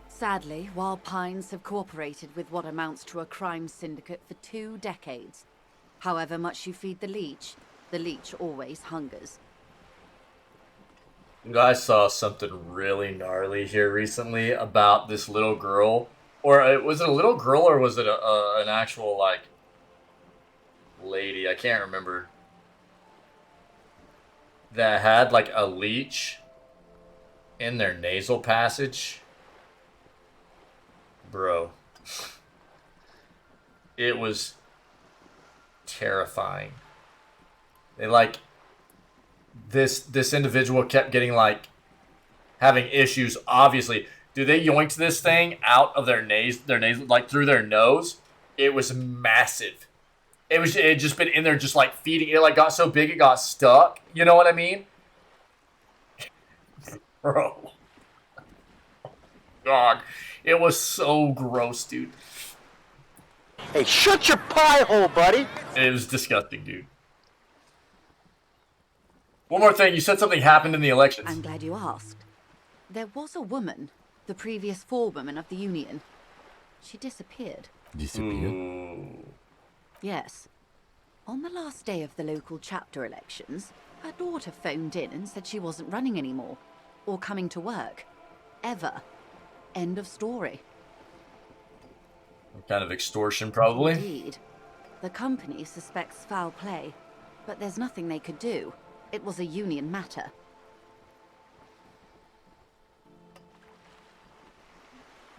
S14: Sadly, Wild Pines have cooperated with what amounts to a crime syndicate for 2 decades. However much you feed the leech always hungers.
S1: I saw something really gnarly here recently about this little girl. Or was it a little girl or was it an actual, like, lady? I can't remember. That had, like, a leech in their nasal passage. Bro. It was terrifying. They, like, this individual kept getting, like, having issues, obviously. Dude, they yoinked this thing out of their nasal, like, through their nose. It was massive. It had just been in there just, like, feeding. It, like, got so big it got stuck. You know what I mean? Bro. God. It was so gross, dude.
S15: Hey, shut your pie hole, buddy!
S1: It was disgusting, dude. One more thing. You said something happened in the elections.
S14: I'm glad you asked. There was a woman, the previous forewoman of the union. She disappeared.
S3: Disappeared?
S1: Ooh.
S14: Yes. On the last day of the local chapter elections, her daughter phoned in and said she wasn't running anymore. Or coming to work. Ever. End of story.
S1: Some kind of extortion, probably.
S14: Indeed. The company suspects foul play, but there's nothing they could do. It was a union matter.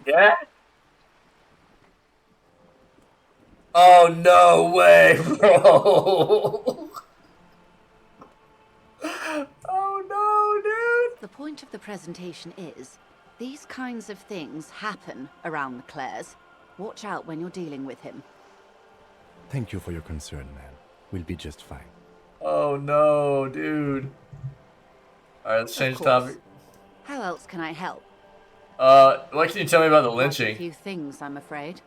S1: Yeah? Oh, no way, bro. Oh, no, dude.
S14: The point of the presentation is, these kinds of things happen around the Clares. Watch out when you're dealing with him.
S3: Thank you for your concern, ma'am. We'll be just fine.
S1: Oh no, dude. Alright, let's change the topic.
S14: How else can I help?
S1: What can you tell me about the
S14: A
S1: lynching?
S14: few things, I'm afraid.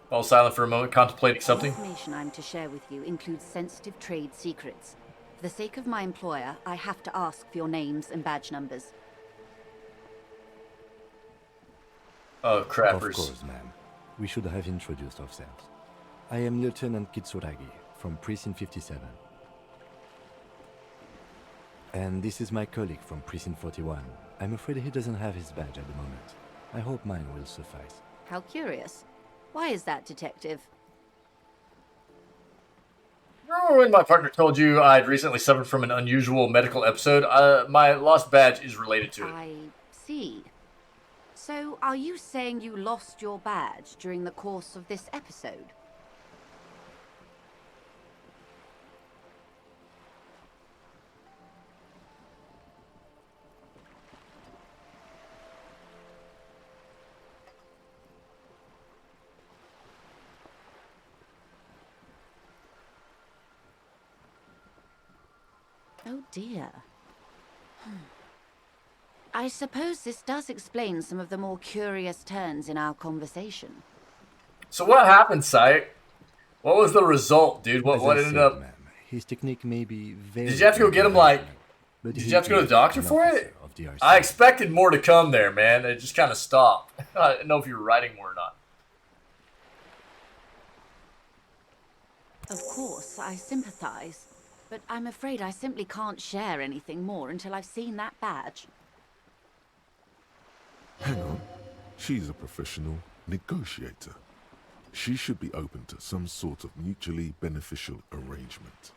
S1: Fall silent for a moment, contemplating
S14: The
S1: something.
S14: information I'm to share with you includes sensitive trade secrets. For the sake of my employer, I have to ask for your names and badge numbers.
S1: Oh, crappers.
S3: Of course, ma'am. We should have introduced ourselves. I am Lieutenant Kitsuragi from Precinct 57. And this is my colleague from Precinct 41. I'm afraid he doesn't have his badge at the moment. I hope mine will suffice.
S14: How curious. Why is that, Detective?
S1: Remember when my partner told you I'd recently suffered from an unusual medical episode? My lost badge is related to it.
S14: I see. So, are you saying you lost your badge during the course of this episode? Oh dear. I suppose this does explain some of the more curious turns in our conversation.
S1: So what happened, Syke? What was the result, dude? What ended up?
S3: Ma'am, his technique may be very...
S1: Did you have to go get him, like...
S3: but
S1: Did
S3: he
S1: you have to go to the
S3: is
S1: doctor
S3: an
S1: for
S3: officer
S1: it?
S3: of the RC.
S1: I expected more to come there, man. It just kind of stopped. I didn't know if you were writing more or not.
S14: Of course, I sympathize. But I'm afraid I simply can't share anything more until I've seen that badge.
S2: Hang on. She's a professional negotiator. She should be open to some sort of mutually beneficial arrangement.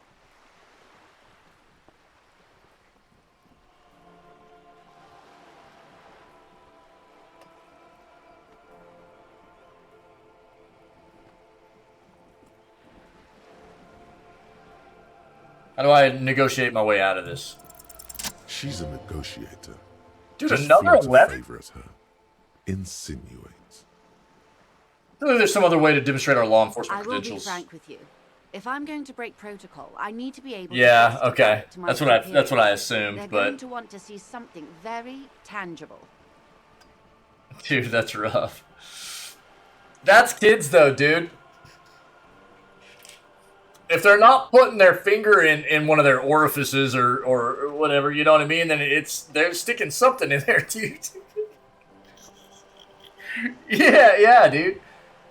S1: How do I negotiate my way out of this?
S2: She's a negotiator.
S1: Dude,
S2: Just
S1: another
S2: feels a
S1: 11?
S2: favor as her. Insinuates.
S1: I think there's some other way to demonstrate our law enforcement
S14: I will be
S1: credentials.
S14: frank with you. If I'm going to break protocol, I need to be able
S1: Yeah,
S14: to
S1: okay.
S14: justify it to my
S1: That's what I
S14: superiors.
S1: assumed,
S14: They're
S1: but
S14: going to want to see something very tangible.
S1: dude, that's rough. That's kids though, dude. If they're not putting their finger in one of their orifices or whatever, you know what I mean, then they're sticking something in there, dude. yeah, dude.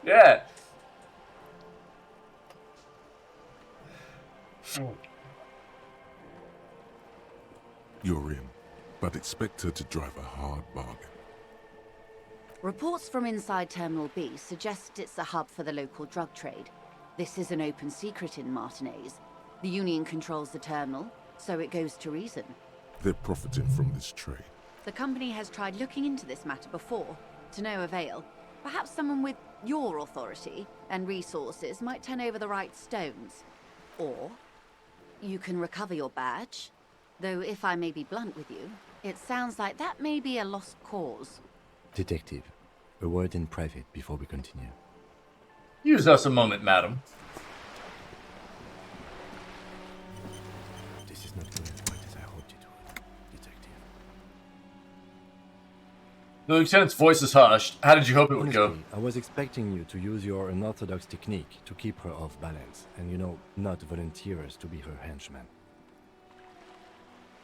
S1: Yeah.
S2: You're in, but expect her to drive a hard bargain.
S14: Reports from inside Terminal B suggest it's a hub for the local drug trade. This is an open secret in Martinez. The Union controls the terminal, so it goes to reason.
S2: They're profiting from this trade.
S14: The company has tried looking into this matter before, to no avail. Perhaps someone with your authority and resources might turn over the right stones. Or you can recover your badge. Though if I may be blunt with you, it sounds like that may be a lost cause.
S3: Detective, a word in private before we continue.
S1: Use us a moment, madam.
S3: This is not going quite as I hoped it would, Detective.
S1: The lieutenant's voice is hushed. How did you hope it would go?
S3: Honestly, I was expecting you to use your unorthodox technique to keep her off balance, and not volunteer us to be her henchman.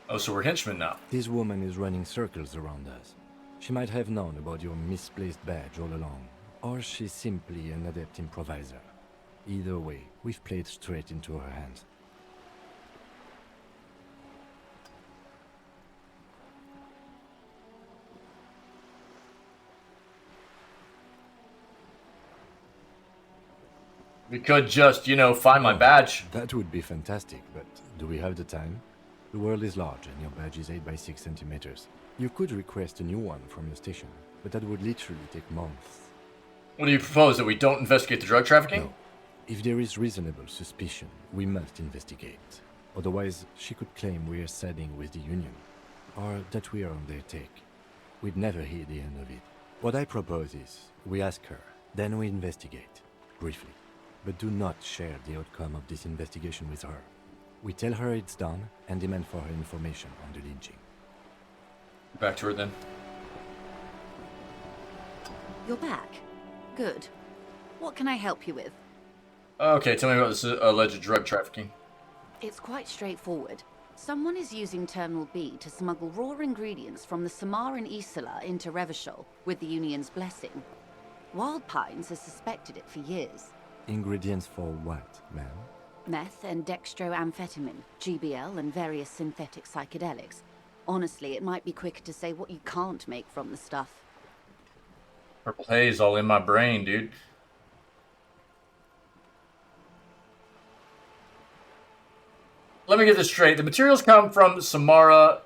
S1: Oh, so we're henchmen now.
S3: This woman is running circles around us. She might have known about your misplaced badge all along, or she's simply an adept improviser. Either way, we've played straight into her hands.
S1: We could just, find my badge.
S3: That would be fantastic, but do we have the time? The world is large and your badge is 8 by 6 centimeters. You could request a new one from your station, but that would literally take months.
S1: What do you propose, that we don't investigate the drug trafficking?
S3: No. If there is reasonable suspicion, we must investigate. Otherwise, she could claim we are siding with the Union, or that we are on their take. We'd never hear the end of it. What I propose is, we ask her Then we investigate, briefly. But do not share the outcome of this investigation with her. We tell her it's done and demand for her information on the lynching.
S1: Back to her then.
S14: You're back. Good. What can I help you with?
S1: Okay, tell me about this alleged drug trafficking.
S14: It's quite straightforward. Someone is using Terminal B to smuggle raw ingredients from the Samaran Isla into Revachol with the Union's blessing. Wild Pines has suspected it for years.
S3: Ingredients for what, ma'am?
S14: Meth and dextroamphetamine, GBL, and various synthetic psychedelics. Honestly, it might be quicker to say what you can't make from the stuff.
S1: Purple haze all in my brain, dude. Let me get this straight. The materials come from Samara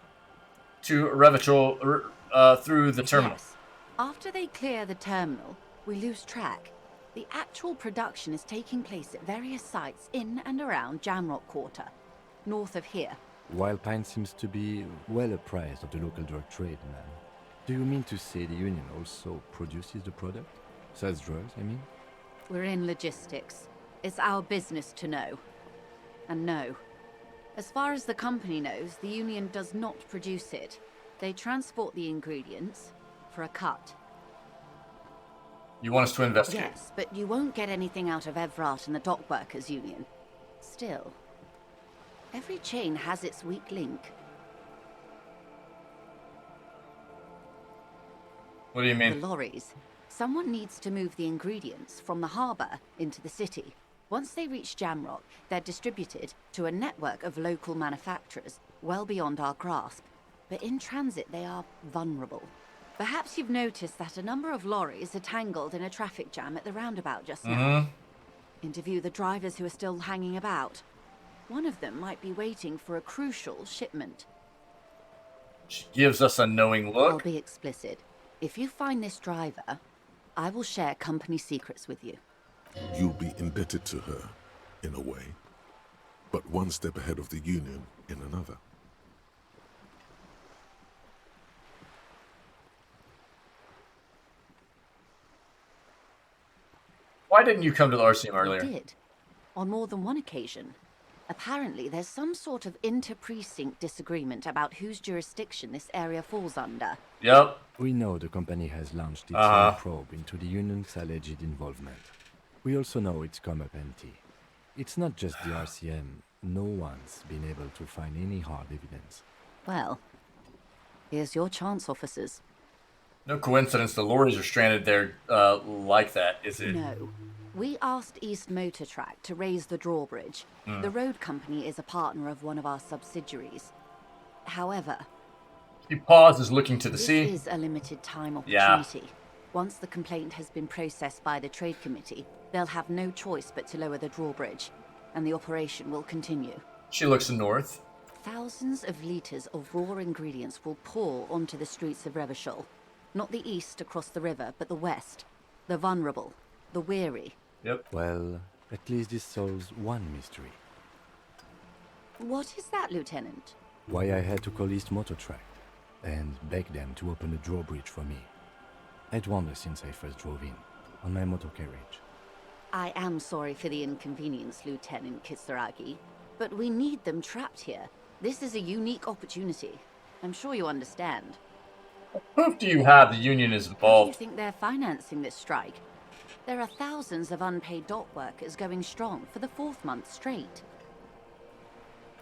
S1: to Revachol through the terminal.
S14: Yes. After they clear the terminal, we lose track. The actual production is taking place at various sites in and around Jamrock Quarter, north of here.
S3: Wild Pine seems to be well apprised of the local drug trade, ma'am. Do you mean to say the Union also produces the product? Sells drugs, I mean?
S14: We're in logistics. It's our business to know. And no. As far as the company knows, the Union does not produce it. They transport the ingredients for a cut.
S1: You want us to investigate?
S14: Yes, but you won't get anything out of Evrat and the Dock Workers Union. Still, every chain has its weak link.
S1: What do you mean?
S14: The lorries. Someone needs to move the ingredients from the harbour into the city. Once they reach Jamrock, they're distributed to a network of local manufacturers well beyond our grasp. But in transit, they are vulnerable. Perhaps you've noticed that a number of lorries are tangled in a traffic jam at the roundabout just now. Interview the drivers who are still hanging about. One of them might be waiting for a crucial shipment.
S1: She gives us a knowing look.
S14: I'll be explicit. If you find this driver, I will share company secrets with you.
S2: You'll be indebted to her, in a way, but one step ahead of the Union in another.
S1: Why didn't you come to the RCM earlier?
S14: I did. On more than one occasion. Apparently, there's some sort of inter-precinct disagreement about whose jurisdiction this area falls under.
S1: Yep.
S3: We know the company has launched its own probe into the Union's alleged involvement. We also know it's come up empty. It's not just the RCM. No one's been able to find any hard evidence.
S14: Well, here's your chance, officers.
S1: No coincidence the lorries are stranded there like that, is it?
S14: No. We asked East Motor Track to raise the drawbridge. The road company is a partner of one of our subsidiaries. However,
S1: He pauses, looking to the sea.
S14: This is a limited time opportunity. Once the complaint has been processed by the Trade Committee, they'll have no choice but to lower the drawbridge, and the operation will continue.
S1: She looks north.
S14: Thousands of litres of raw ingredients will pour onto the streets of Revachol. Not the east across the river, but the west. The vulnerable, the weary.
S1: Yep.
S3: Well, at least this solves one mystery.
S14: What is that, Lieutenant?
S3: Why I had to call East Motor Track and beg them to open a drawbridge for me. I'd wondered since I first drove in, on my motor carriage.
S14: I am sorry for the inconvenience, Lieutenant Kisaragi, but we need them trapped here. This is a unique opportunity. I'm sure you understand.
S1: What proof do you have the Union is
S14: How do you
S1: involved?
S14: think they're financing this strike? There are thousands of unpaid dock workers going strong for the 4th month straight.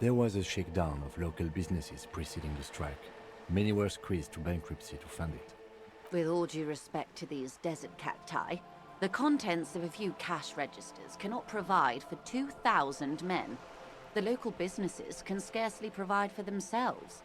S3: There was a shakedown of local businesses preceding the strike. Many were squeezed to bankruptcy to fund it.
S14: With all due respect to these desert cacti, the contents of a few cash registers cannot provide for 2,000 men. The local businesses can scarcely provide for themselves.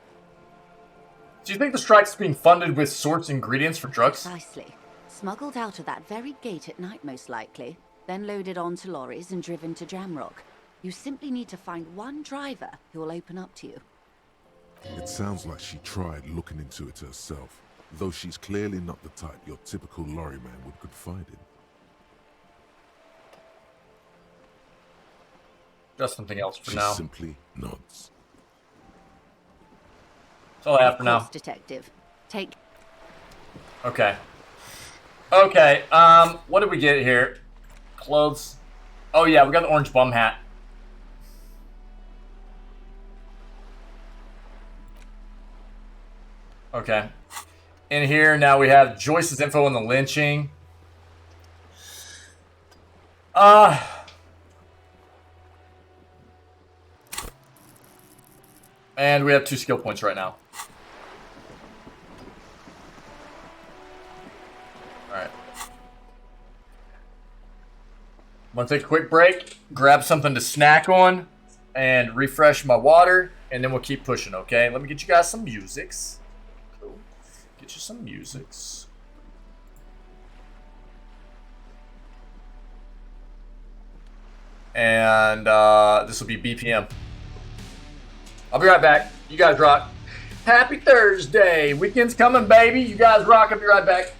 S1: Do you think the strike's being funded with source ingredients for drugs?
S14: Precisely. Smuggled out of that very gate at night, most likely, then loaded onto lorries and driven to Jamrock. You simply need to find one driver who will open up to you.
S2: It sounds like she tried looking into it herself, though she's clearly not the type your typical lorryman would confide in.
S1: Just something else for
S2: She
S1: now.
S2: simply nods.
S1: That's all I have for
S14: Of
S1: now.
S14: course, Detective. Take...
S1: Okay. Okay, what did we get here? Clothes. Oh yeah, we got the orange bum hat. Okay. In here, now we have Joyce's info on the lynching. And we have 2 skill points right now. Alright. I'm gonna take a quick break, grab something to snack on, and refresh my water, and then we'll keep pushing, okay? Let me get you guys some musics. Cool. Get you some musics. And this will be BPM. I'll be right back. You guys rock. Happy Thursday. Weekend's coming, baby. You guys rock. I'll be right back.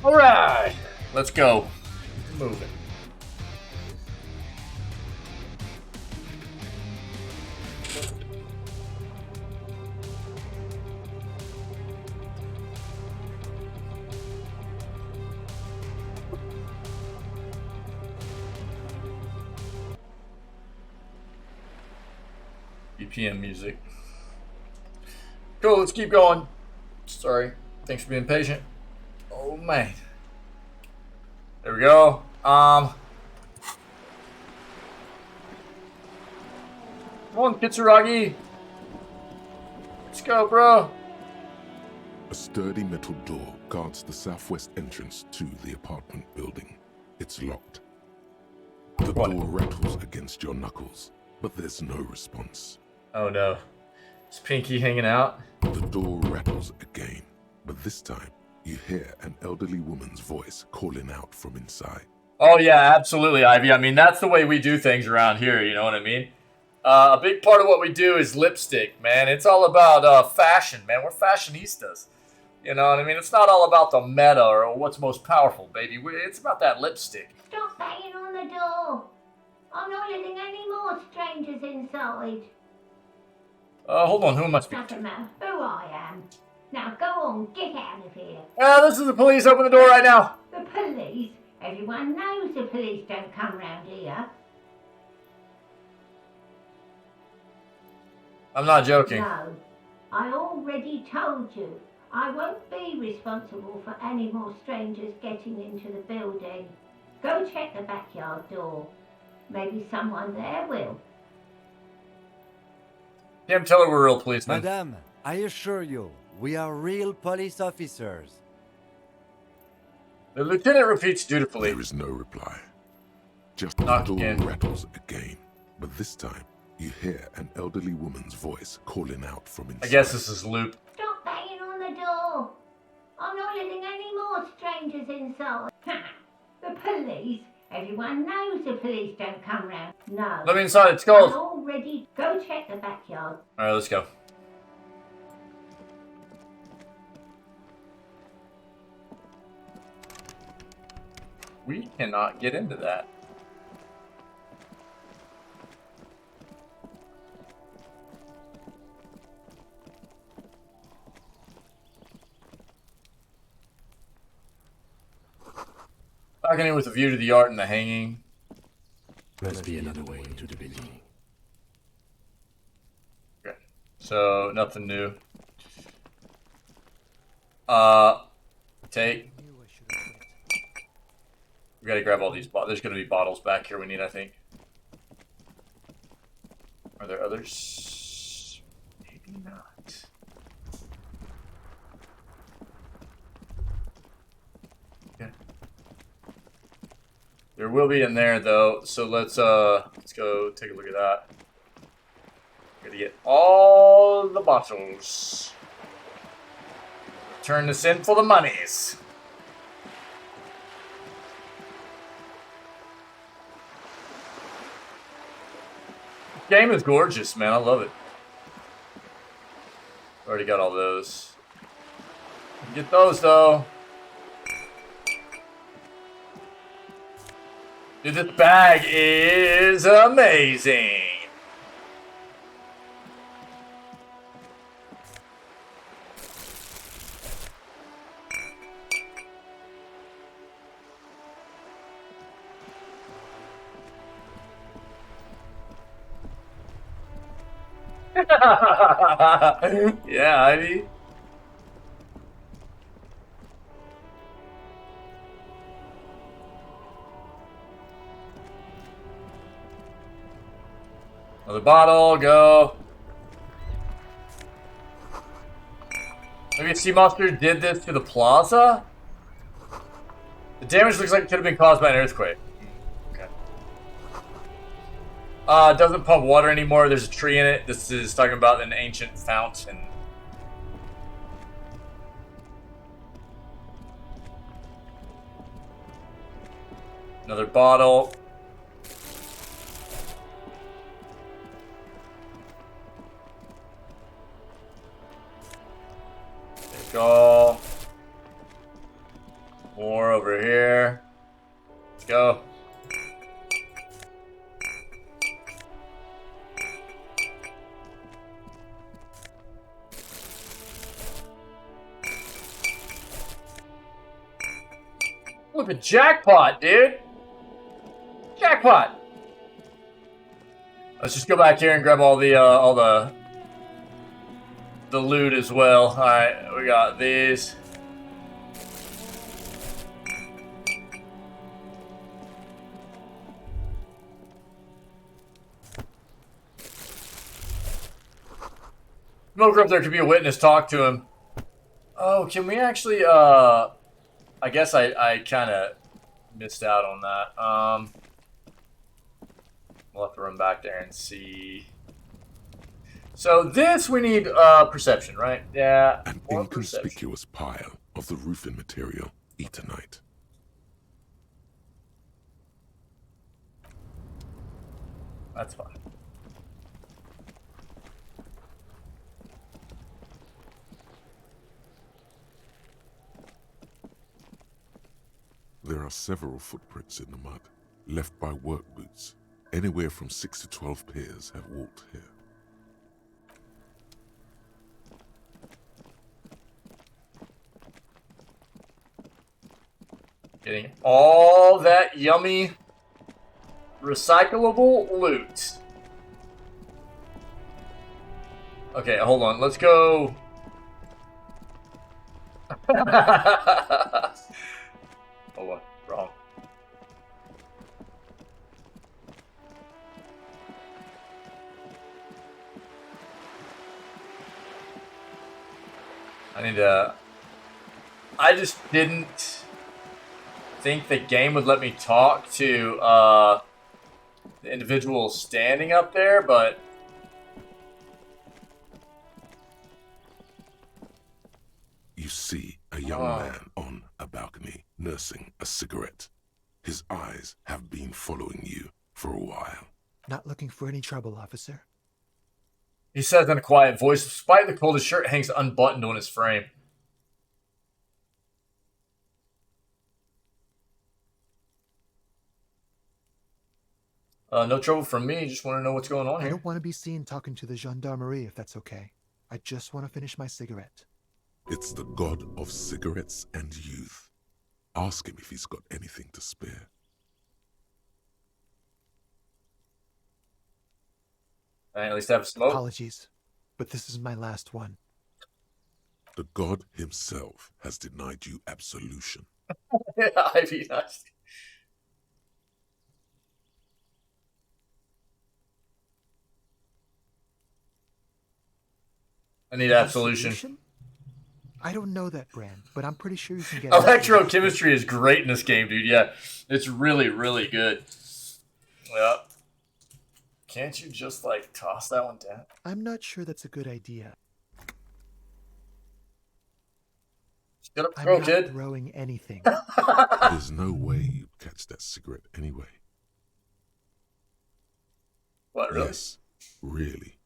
S1: All right, let's go. Moving. BPM music. Cool, let's keep going. Sorry. Thanks for being patient. Oh man. There we go. Come on, Kitsuragi. Let's go, bro.
S2: A sturdy metal door guards the southwest entrance to the apartment building. It's locked. The door rattles against your knuckles, but there's no response.
S1: Oh no. Is Pinky hanging out?
S2: The door rattles again, but this time you hear an elderly woman's voice calling out from inside.
S1: Oh yeah, absolutely, Ivy. I mean, that's the way we do things around here, you know what I mean? A big part of what we do is lipstick, man. It's all about fashion, man. We're fashionistas. You know what I mean? It's not all about the meta or what's most powerful, baby. It's about that lipstick.
S16: Stop banging on the door. I'm not letting any more strangers inside.
S1: Hold on, who am I speaking to?
S16: Doesn't matter who I am. Now go on, get out of here.
S1: This is the police. Open the door right now.
S16: The police? Everyone knows the police don't come round here.
S1: I'm not joking.
S16: No, I already told you. I won't be responsible for any more strangers getting into the building. Go check the backyard door. Maybe someone there will.
S1: Can't tell her we're real policemen.
S3: Madame, I assure you, we are real police officers.
S1: The lieutenant repeats dutifully.
S2: There is no reply. Just the door rattles again, but this time you hear an elderly woman's voice calling out from inside.
S1: I guess this is Loop.
S16: Stop banging on the door. I'm not letting any more strangers inside. The police? Everyone knows the police don't come round. No.
S1: Let me inside. It's cold.
S16: I'm already. Go check the backyard.
S1: All right, let's go. We cannot get into that. Balcony with a view to the art and the hanging.
S3: Must be another way into the building.
S1: Okay, so nothing new. Take. We gotta grab all these bottles. There's gonna be bottles back here we need, I think. Are there others? Maybe not. Okay. There will be in there though, so let's go take a look at that. Gotta get all the bottles. Turn this in for the monies. This game is gorgeous, man. I love it. Already got all those. Get those though. Dude, this bag is amazing. Yeah, Ivy. Another bottle, go. Maybe Sea Monster did this to the plaza? The damage looks like it could have been caused by an earthquake. Okay. It doesn't pump water anymore. There's a tree in it. This is talking about an ancient fountain. Another bottle. There we go. More. Let's go. Look, a jackpot, dude. Jackpot. Let's just go back here and grab all the loot as well. All right, we got these. Smoke up there could be a witness. Talk to him. Oh, can we actually? I guess I kind of missed out on that. We'll have to run back there and see. So this we need perception, right? Yeah.
S2: An inconspicuous pile of the roofing material, Eternite.
S1: That's fine.
S2: There are several footprints in the mud, left by work boots. Anywhere from 6 to 12 pairs have walked here.
S1: Getting all that yummy recyclable loot. Okay, hold on. Let's go. Hold on. Wrong. I just didn't think the game would let me talk to the individual standing up there, but
S2: You see a young man on a balcony nursing a cigarette. His eyes have been following you for a while.
S13: Not looking for any trouble, officer.
S1: he says in a quiet voice, despite the cold, his shirt hangs unbuttoned on his frame. No trouble from me. Just want to know what's going on
S13: I
S1: here.
S13: don't want to be seen talking to the gendarmerie, if that's okay. I just want to finish my cigarette.
S2: It's the god of cigarettes and youth. Ask him if he's got anything to spare.
S1: I at least have a smoke.
S13: Apologies, but this is my last one.
S2: The god himself has denied you absolution.
S1: Ivy, nice. I need absolution.
S13: I don't know that brand, but I'm pretty sure you can get
S1: Electrochemistry is great in this game, dude. Yeah, it's really, really good. Yeah. Can't you just, like, toss that one down?
S13: I'm not sure that's a good idea.
S1: Get up,
S13: I'm
S1: throw,
S13: not
S1: kid.
S13: throwing anything.
S2: There's no way you'd catch that cigarette anyway.
S1: What, really?
S2: Yes, really.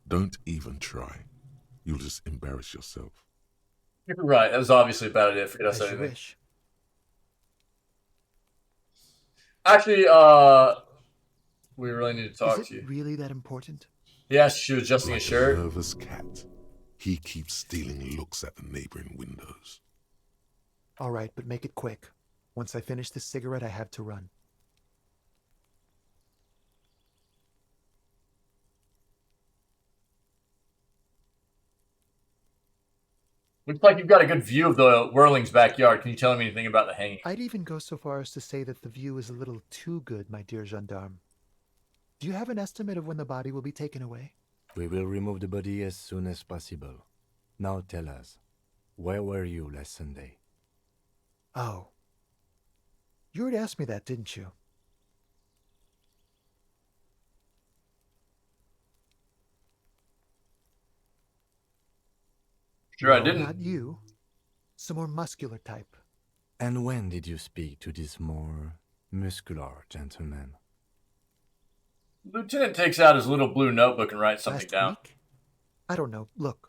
S2: Don't even try. You'll just embarrass yourself.
S1: You're right. That was obviously a bad idea. Forget I said anything.
S13: Wish.
S1: Actually, we really need to talk
S13: Is
S1: to you.
S13: it really that important?
S1: Yes, she was adjusting his shirt.
S2: A nervous cat. He keeps stealing looks at the neighboring windows.
S13: All right, but make it quick. Once I finish this cigarette, I have to run.
S1: Looks like you've got a good view of the Whirling's backyard. Can you tell me anything about the hanging?
S13: I'd even go so far as to say that the view is a little too good, my dear gendarme. Do you have an estimate of when the body will be taken away?
S3: We will remove the body as soon as possible. Now tell us, where were you last Sunday?
S13: Oh. You already asked me that, didn't you?
S1: Sure, I
S13: No,
S1: didn't.
S13: Not you. Some more muscular type.
S3: And when did you speak to this more muscular gentleman?
S1: Lieutenant takes out his little blue notebook and writes something
S13: Last
S1: down.
S13: week? I don't know. Look.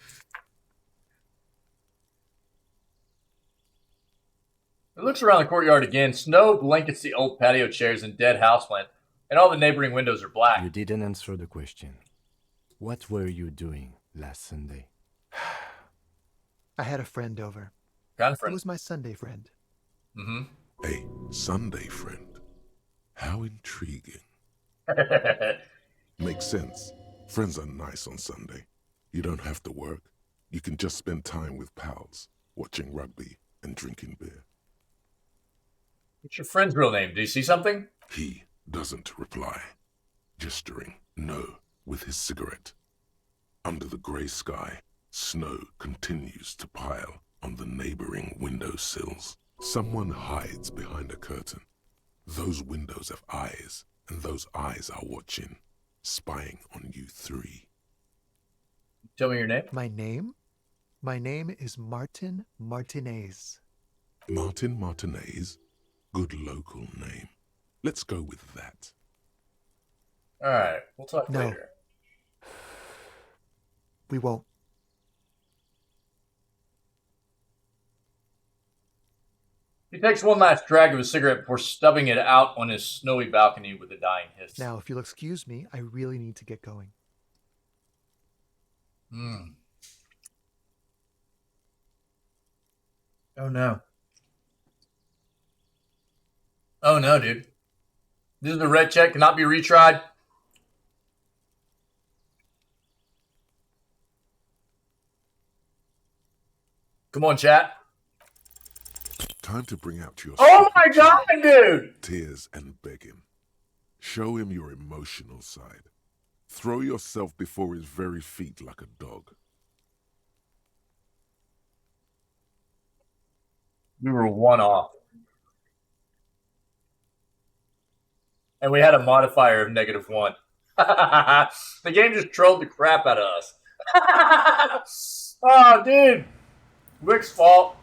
S1: It looks around the courtyard again. Snow blankets the old patio chairs and dead houseplant, and all the neighboring windows are black.
S3: You didn't answer the question. What were you doing last Sunday?
S13: I had a friend over.
S1: Kind of friend.
S13: It was my Sunday friend.
S1: Mm-hmm.
S2: A Sunday friend. How intriguing. Makes sense. Friends are nice on Sunday. You don't have to work. You can just spend time with pals, watching rugby and drinking beer.
S1: What's your friend's real name? Do you see something?
S2: He doesn't reply, gesturing no with his cigarette. Under the grey sky, snow continues to pile on the neighboring windowsills. Someone hides behind a curtain. Those windows have eyes, and those eyes are watching, spying on you three.
S1: Tell me your name.
S13: My name? My name is Martin Martinez.
S2: Martin Martinez? Good local name. Let's go with that.
S1: Alright, we'll talk later.
S13: We won't.
S1: He takes one last drag of his cigarette before stubbing it out on his snowy balcony with a dying hiss.
S13: Now, if you'll excuse me, I really need to get going.
S1: Oh no. Oh no, dude. This is the red check, cannot be retried. Come on, chat.
S2: Time to bring out your
S1: Oh my god, dude!
S2: tears and begging. Show him your emotional side. Throw yourself before his very feet like a dog.
S1: We were one off. And we had a modifier of -1. The game just trolled the crap out of us. Oh, dude. Rick's fault.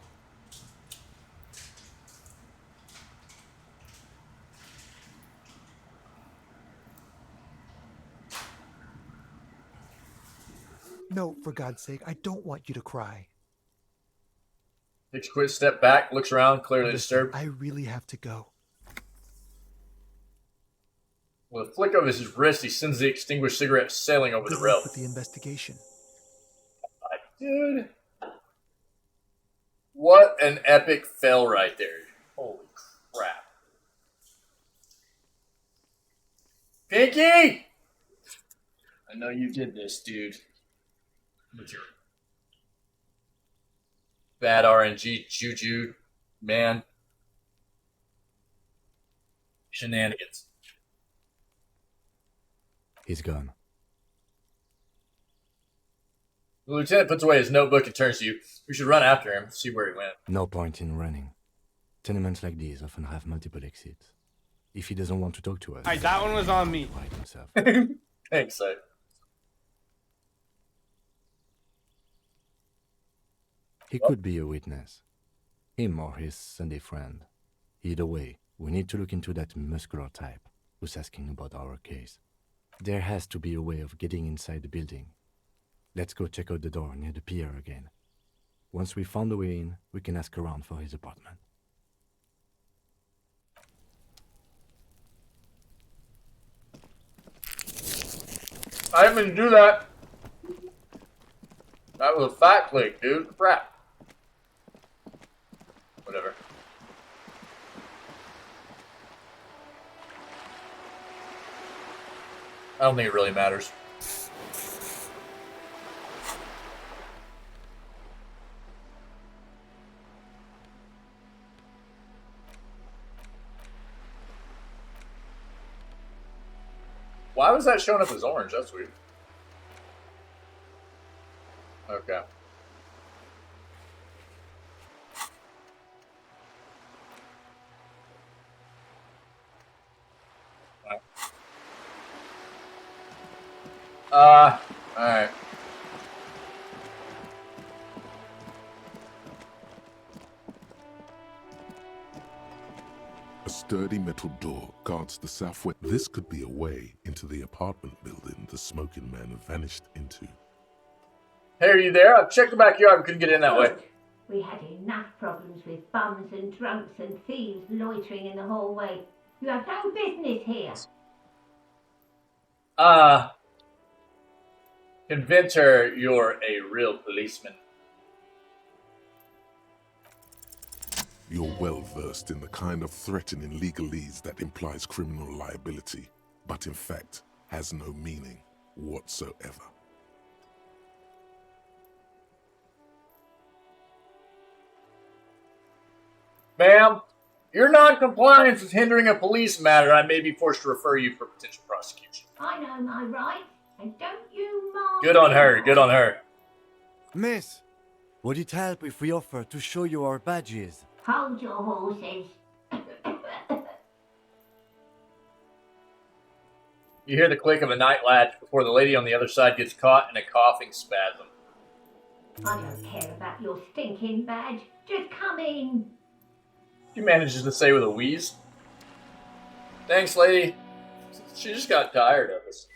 S13: No, for God's sake, I don't want you to cry.
S1: Takes a quick step back, looks around, clearly disturbed.
S13: I really have to go.
S1: With a flick of his wrist, he sends the extinguished cigarette sailing over the rail.
S13: With the investigation.
S1: Dude. What an epic fail right there. Holy crap. Pinky! I know you did this, dude. With your bad RNG juju, man. Shenanigans.
S3: He's gone.
S1: The lieutenant puts away his notebook and turns to you. We should run after him, see where he went.
S3: No point in running. Tenements like these often have multiple exits. If he doesn't want to talk to us...
S10: Hey, that one was on me.
S3: Himself.
S1: Thanks, sir.
S3: He could be a witness. Him or his Sunday friend. Either way, we need to look into that muscular type who's asking about our case. There has to be a way of getting inside the building. Let's go check out the door near the pier again. Once we found a way in, we can ask around for his apartment.
S1: I didn't mean to do that. That was a fat click, dude. Crap. Whatever. I don't think it really matters. Why was that showing up as orange? That's weird. Okay. Alright.
S2: A sturdy metal door guards the southwest. This could be a way into the apartment building the smoking man vanished into.
S1: Hey, are you there? I've checked the backyard and couldn't get in that way.
S16: We had enough problems with bums and drunks and thieves loitering in the hallway. You have no business here.
S1: Convince her you're a real policeman.
S2: You're well versed in the kind of threatening legalese that implies criminal liability, but in fact has no meaning whatsoever.
S1: Ma'am, your non-compliance is hindering a police matter. I may be forced to refer you for potential prosecution.
S16: I know my rights, and don't you mind.
S1: Good on her, good on her.
S3: Miss, would it help if we offer to show you our badges?
S16: Hold your horses.
S1: You hear the click of a night latch before the lady on the other side gets caught in a coughing spasm.
S16: I don't care about your stinking badge. Just come in.
S1: She manages to say with a wheeze. Thanks, lady. She just got tired of us.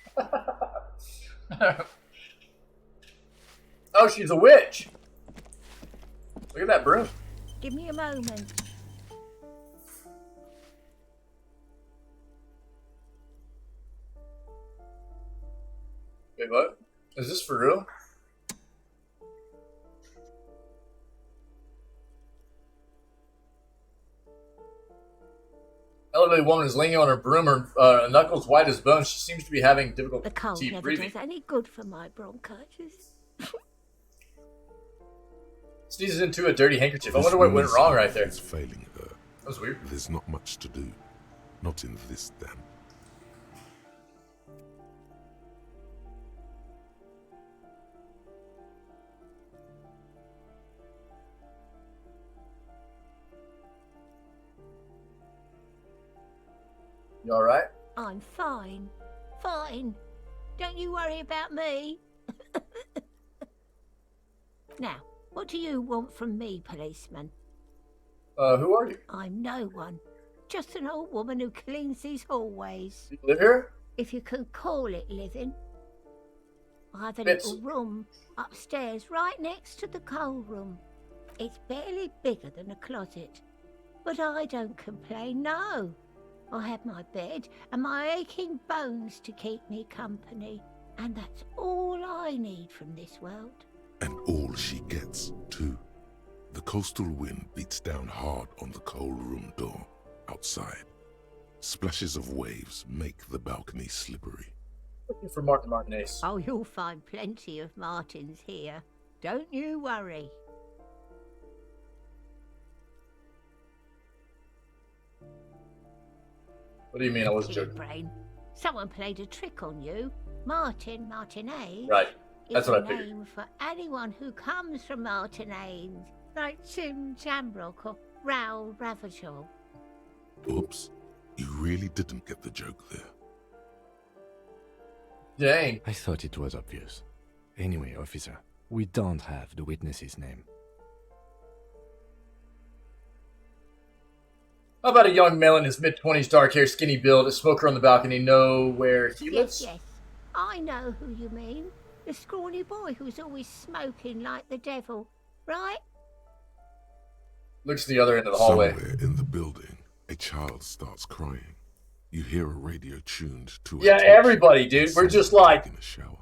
S1: Oh, she's a witch. Look at that broom.
S16: Give me a moment.
S1: Wait, what? Is this for real? Elderly woman is leaning on her broom, her knuckles white as bone. She seems to be having
S16: The cold
S1: difficulty
S16: never
S1: breathing.
S16: does any good for my bronchitis.
S1: Sneezes into a dirty handkerchief. I wonder what went wrong right there.
S2: Is failing her.
S1: That was weird.
S2: There's not much to do. Not in this damp.
S1: You alright?
S16: I'm fine. Fine. Don't you worry about me. Now, what do you want from me, policeman?
S1: Who are you?
S16: I'm no one. Just an old woman who cleans these hallways.
S1: You live here?
S16: If you can call it living. I have a
S1: Bits.
S16: little room upstairs right next to the coal room. It's barely bigger than a closet. But I don't complain, no. I have my bed and my aching bones to keep me company. And that's all I need from this world.
S2: And all she gets, too. The coastal wind beats down hard on the coal room door outside. Splashes of waves make the balcony slippery.
S1: Looking for Martin Martinez.
S16: Oh, you'll find plenty of Martins here. Don't you worry.
S1: What do you mean I was
S16: Kid
S1: joking?
S16: brain. Someone played a trick on you. Martinez.
S1: Right. That's
S16: is
S1: what
S16: a
S1: I figured.
S16: name for anyone who comes from Martinez, like Tim Jambrock or Raoul Ravachol.
S2: Oops. You really didn't get the joke there.
S1: Dang.
S3: I thought it was obvious. Anyway, officer, we don't have the witness's name.
S1: How about a young male in his mid-20s, dark hair, skinny build, a smoker on the balcony, know where he lives?
S16: Yes. I know who you mean. The scrawny boy who's always smoking like the devil, right?
S1: Looks to the other end of the hallway.
S2: Somewhere in the building, a child starts crying. You hear a radio tuned to
S1: Yeah, everybody, dude. We're just like
S2: in a shower.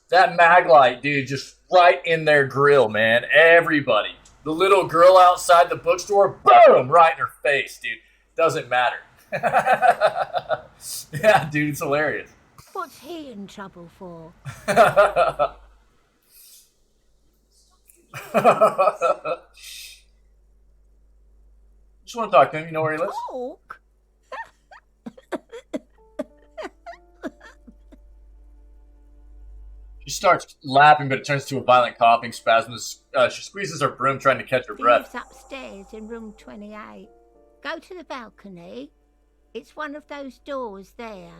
S1: that mag light, dude, just right in their grill, man. Everybody. The little girl outside the bookstore, boom, right in her face, dude. Doesn't matter. Yeah, dude, it's hilarious.
S16: What's he in trouble for?
S1: Just want to talk to him. You know where he lives?
S16: Talk?
S1: She starts laughing, but it turns to a violent coughing spasm. She squeezes her broom, trying to catch her
S16: He
S1: breath.
S16: lives upstairs in room 28. Go to the balcony. It's one of those doors there.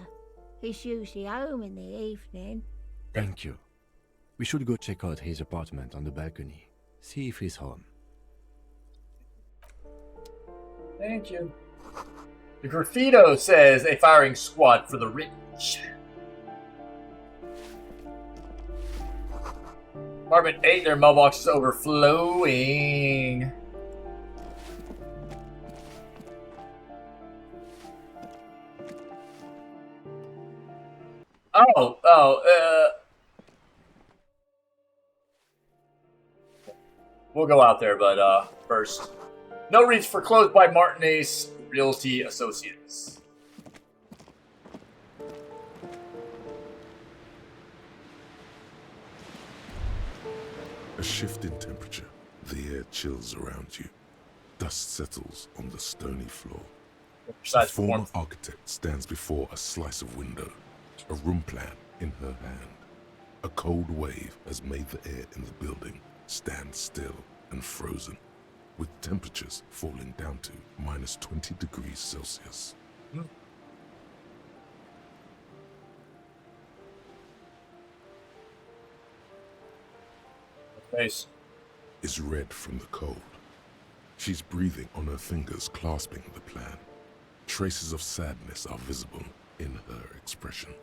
S16: He's usually home in the evening.
S3: Thank you. We should go check out his apartment on the balcony. See if he's home.
S1: Thank you. The graffito says a firing squad for the rich. Apartment 8, their mailbox is overflowing. We'll go out there, but first, no reach foreclosed by Martinez Realty Associates.
S2: A shift in temperature. The air chills around you. Dust settles on the stony floor. A former architect stands before a slice of window, a room plan in her hand. A cold wave has made the air in the building stand still and frozen, with temperatures falling down to minus 20 degrees Celsius.
S1: Face
S2: is red from the cold. She's breathing on her fingers, clasping the plan. Traces of sadness are visible in her expression.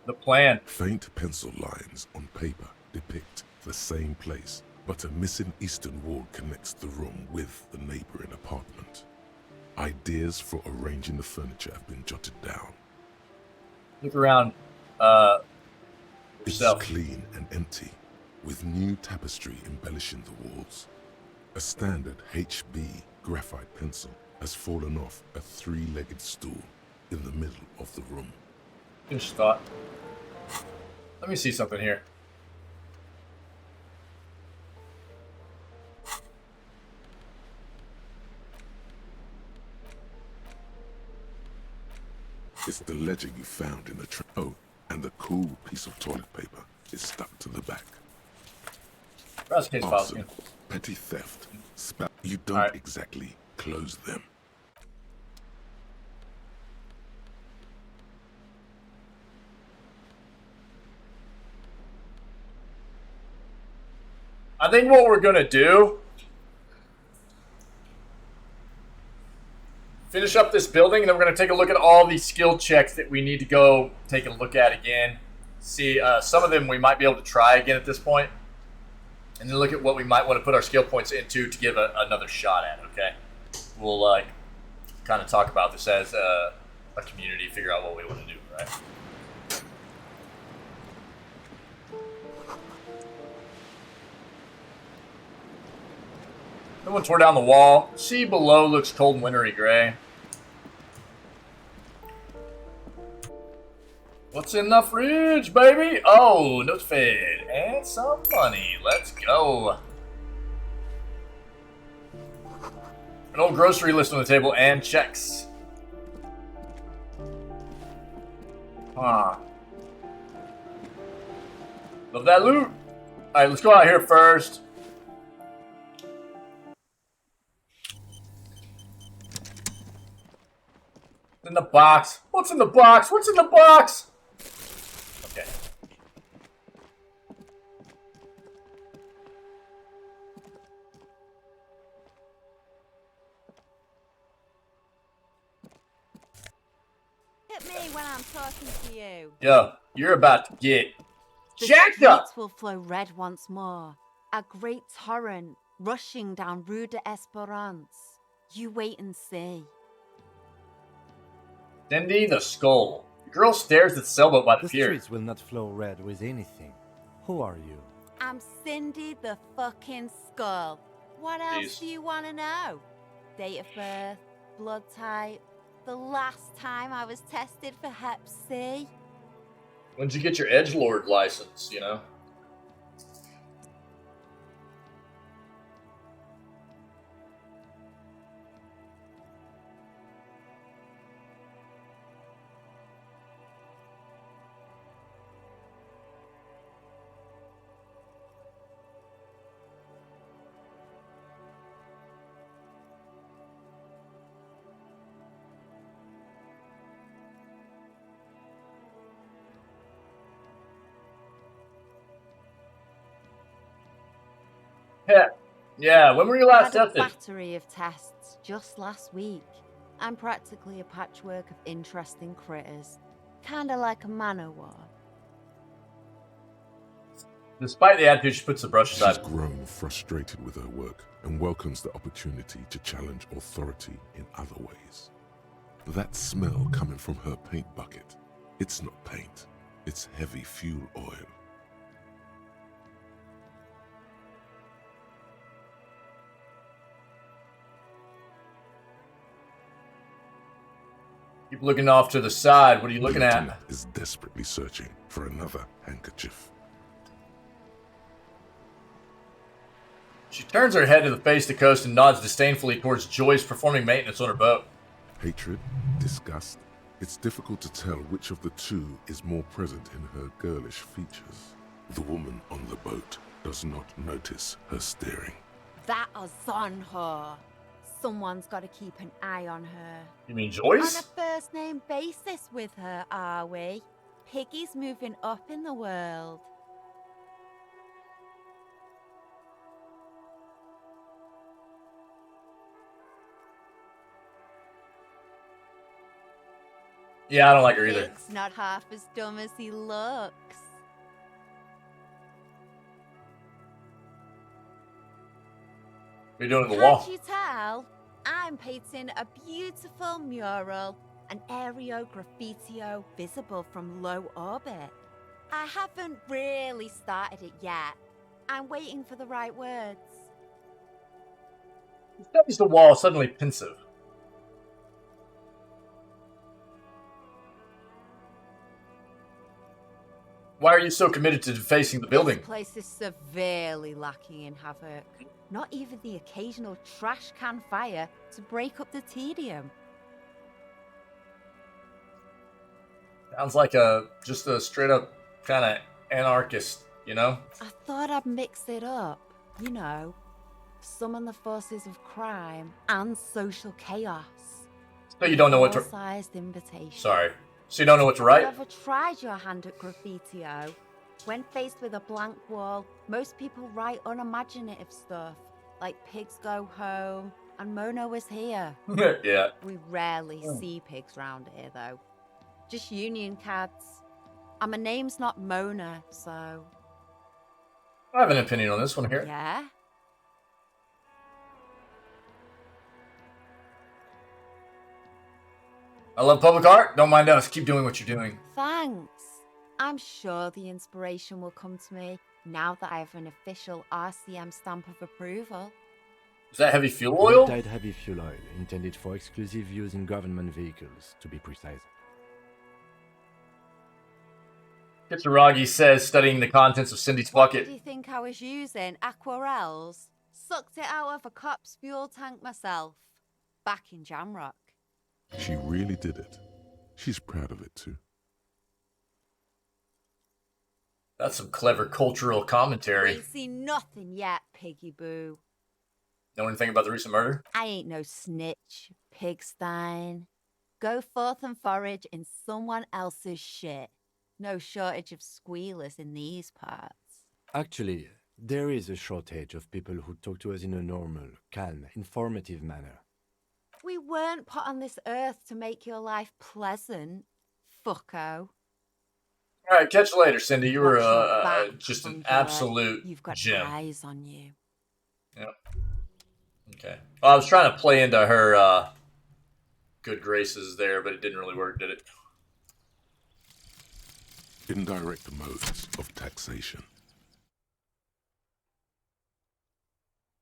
S1: The plan.
S2: Faint pencil lines on paper depict the same place, but a missing eastern wall connects the room with the neighboring apartment. Ideas for arranging the furniture have been jotted down.
S1: Look around. Yourself.
S2: It's clean and empty, with new tapestry embellishing the walls. A standard HB graphite pencil has fallen off a three-legged stool in the middle of the room.
S1: Just thought. Let me see something here.
S2: It's the ledger you found in the oh, and the cool piece of toilet paper is stuck to the back. Arson, petty theft, you don't exactly close them.
S1: I think what we're gonna do, finish up this building, and then we're gonna take a look at all these skill checks that we need to go take a look at again. See, some of them we might be able to try again at this point, and then look at what we might want to put our skill points into to give another shot at. Okay, we'll kind of talk about this as a community, figure out what we want to do, right? Someone tore down the wall. Sea below looks cold and wintry gray. What's in the fridge, baby? Oh, notes fed and some money. Let's go. An old grocery list on the table and checks. Huh. Love that loot. Alright, let's go out here first. In the box. What's in the box? What's in the box? Okay.
S14: Hit me when I'm talking to you.
S1: Yo, you're about to get
S14: The
S1: jacked up.
S14: streets will flow red once more. A great torrent rushing down Rue d'Esperance. You wait and see.
S1: Cindy the Skull. The girl stares at the sailboat by the
S3: The
S1: pier.
S3: streets will not flow red with anything. Who are you?
S14: I'm Cindy the fucking Skull. What else
S1: Jeez.
S14: do you want to know? Date of birth, blood type, the last time I was tested for Hep C.
S1: When'd you get your edgelord license, you know? Yeah, when were you last
S14: I had a
S1: tested?
S14: battery of tests just last week. I'm practically a patchwork of interesting critters. Kinda like a manowar.
S1: Despite the attitude, she puts the brush
S2: She's
S1: aside.
S2: grown frustrated with her work and welcomes the opportunity to challenge authority in other ways. That smell coming from her paint bucket, it's not paint, it's heavy fuel oil.
S1: Keep looking off to the side. What are you looking
S2: The
S1: at?
S2: lieutenant is desperately searching for another handkerchief.
S1: She turns her head to face the coast and nods disdainfully towards Joyce performing maintenance on her boat.
S2: Hatred, disgust, it's difficult to tell which of the two is more present in her girlish features. The woman on the boat does not notice her staring.
S14: That is on her. Someone's got to keep an eye on her.
S1: You mean Joyce?
S14: On a first-name basis with her, are we? Piggy's moving up in the world.
S1: Yeah, I don't like her either.
S14: Pig's not half as dumb as he looks.
S1: What are you doing to the wall?
S14: Can't you tell? I'm painting a beautiful mural, an aereo graffitio visible from low orbit. I haven't really started it yet. I'm waiting for the right words.
S1: He studies the wall, suddenly pensive. Why are you so committed to defacing the building?
S14: This place is severely lacking in havoc. Not even the occasional trash can fire to break up the tedium.
S1: Sounds like just a straight up kind of anarchist, you know?
S14: I thought I'd mix it up, you know, summon the forces of crime and social chaos.
S1: So you don't know what to...
S14: Full-sized invitation.
S1: Sorry. So you don't know what to write?
S14: Have you ever tried your hand at graffitio? When faced with a blank wall, most people write unimaginative stuff, like pigs go home and Mono is here.
S1: Yeah.
S14: We rarely see pigs round here, though. Just union cards. And my name's not Mona, so...
S1: I have an opinion on this one here.
S14: Yeah?
S1: I love public art. Don't mind us. Keep doing what you're doing.
S14: Thanks. I'm sure the inspiration will come to me now that I have an official RCM stamp of approval.
S1: Is that heavy fuel oil?
S3: Dyed heavy fuel oil, intended for exclusive use in government vehicles, to be precise.
S1: Kitsuragi says, studying the contents of Cindy's
S14: What
S1: bucket.
S14: did you think I was using? Aquarels? Sucked it out of a cop's fuel tank myself. Back in Jamrock.
S2: She really did it. She's proud of it too.
S1: That's some clever cultural commentary.
S14: Ain't seen nothing yet, piggy boo.
S1: Know anything about the recent murder?
S14: I ain't no snitch, pigstein. Go forth and forage in someone else's shit. No shortage of squealers in these parts.
S3: Actually, there is a shortage of people who talk to us in a normal, calm, informative manner.
S14: We weren't put on this earth to make your life pleasant, fucko.
S1: All right, catch you later, Cindy. You were
S14: Watch your back,
S1: just an
S14: Hunter.
S1: absolute
S14: You've got
S1: gem.
S14: eyes on you.
S1: Yep. Okay. Well, I was trying to play into her good graces there, but it didn't really work, did it?
S2: Indirect modes of taxation.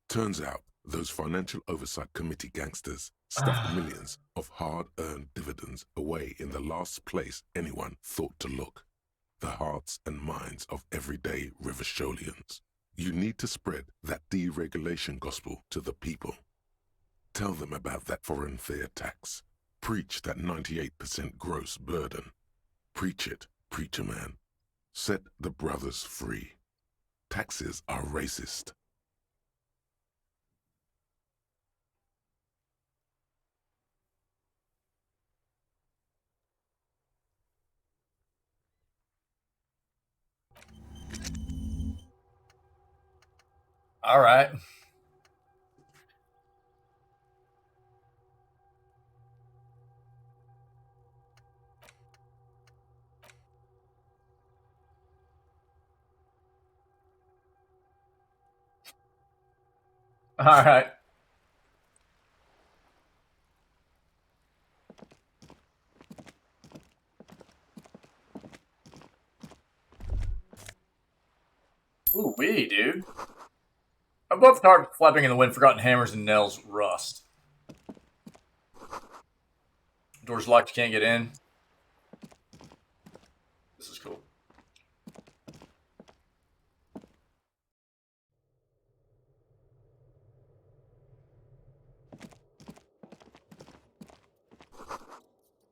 S2: Turns out those Financial Oversight Committee gangsters stuffed millions of hard-earned dividends away in the last place anyone thought to look. The hearts and minds of everyday Riversholians. You need to spread that deregulation gospel to the people. Tell them about that foreign fair tax. Preach that 98% gross burden. Preach it, preacher man. Set the brothers free. Taxes are racist.
S1: All right. All right. Ooh wee, dude. Above tarp flapping in the wind, forgotten hammers and nails rust. Door's locked, you can't get in. This is cool.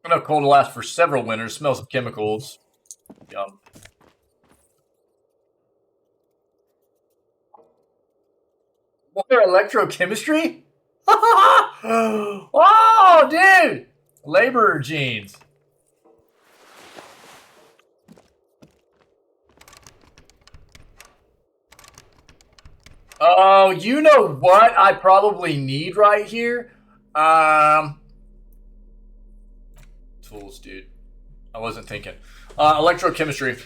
S1: Enough coal to last for several winters. Smells of chemicals. Yum. What, electrochemistry? Oh, dude! Laborer genes. Oh, you know what I probably need right here? Tools, dude. I wasn't thinking. Electrochemistry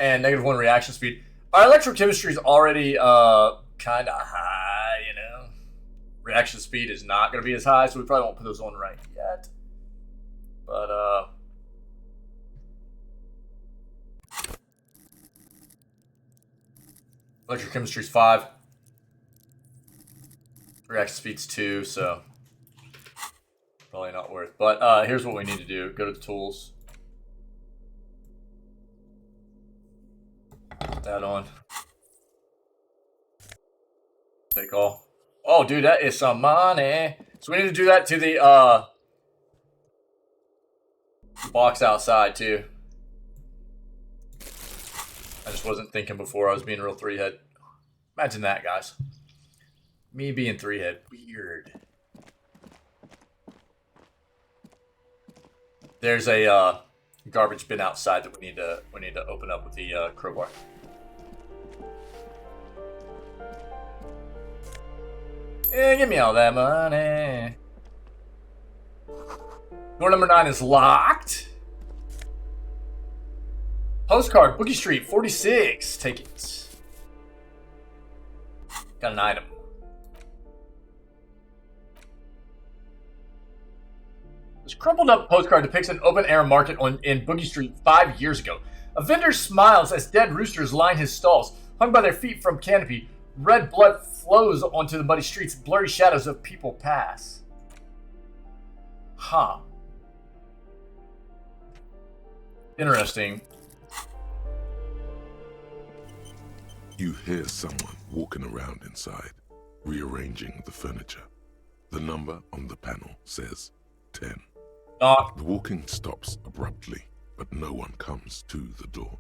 S1: and -1 reaction speed. Our electrochemistry is already kind of high, you know. Reaction speed is not going to be as high, so we probably won't put those on right yet. But electrochemistry is 5. Reaction speed's 2, so probably not worth. But here's what we need to do. Go to the tools. Put that on. Take all. Oh, dude, that is some money. So we need to do that to the box outside, too. I just wasn't thinking before. I was being real 3-head. Imagine that, guys. Me being 3-head. Weird. There's a garbage bin outside that we need to open up with the crowbar. Yeah, give me all that money. Door number 9 is locked. Postcard, Boogie Street, 46. Take it. Got an item. This crumpled up postcard depicts an open-air market in Boogie Street 5 years ago. A vendor smiles as dead roosters line his stalls. Hung by their feet from canopy, red blood flows onto the muddy streets. Blurry shadows of people pass. Huh. Interesting.
S2: You hear someone walking around inside, rearranging the furniture. The number on the panel says 10. The walking stops abruptly, but no one comes to the door.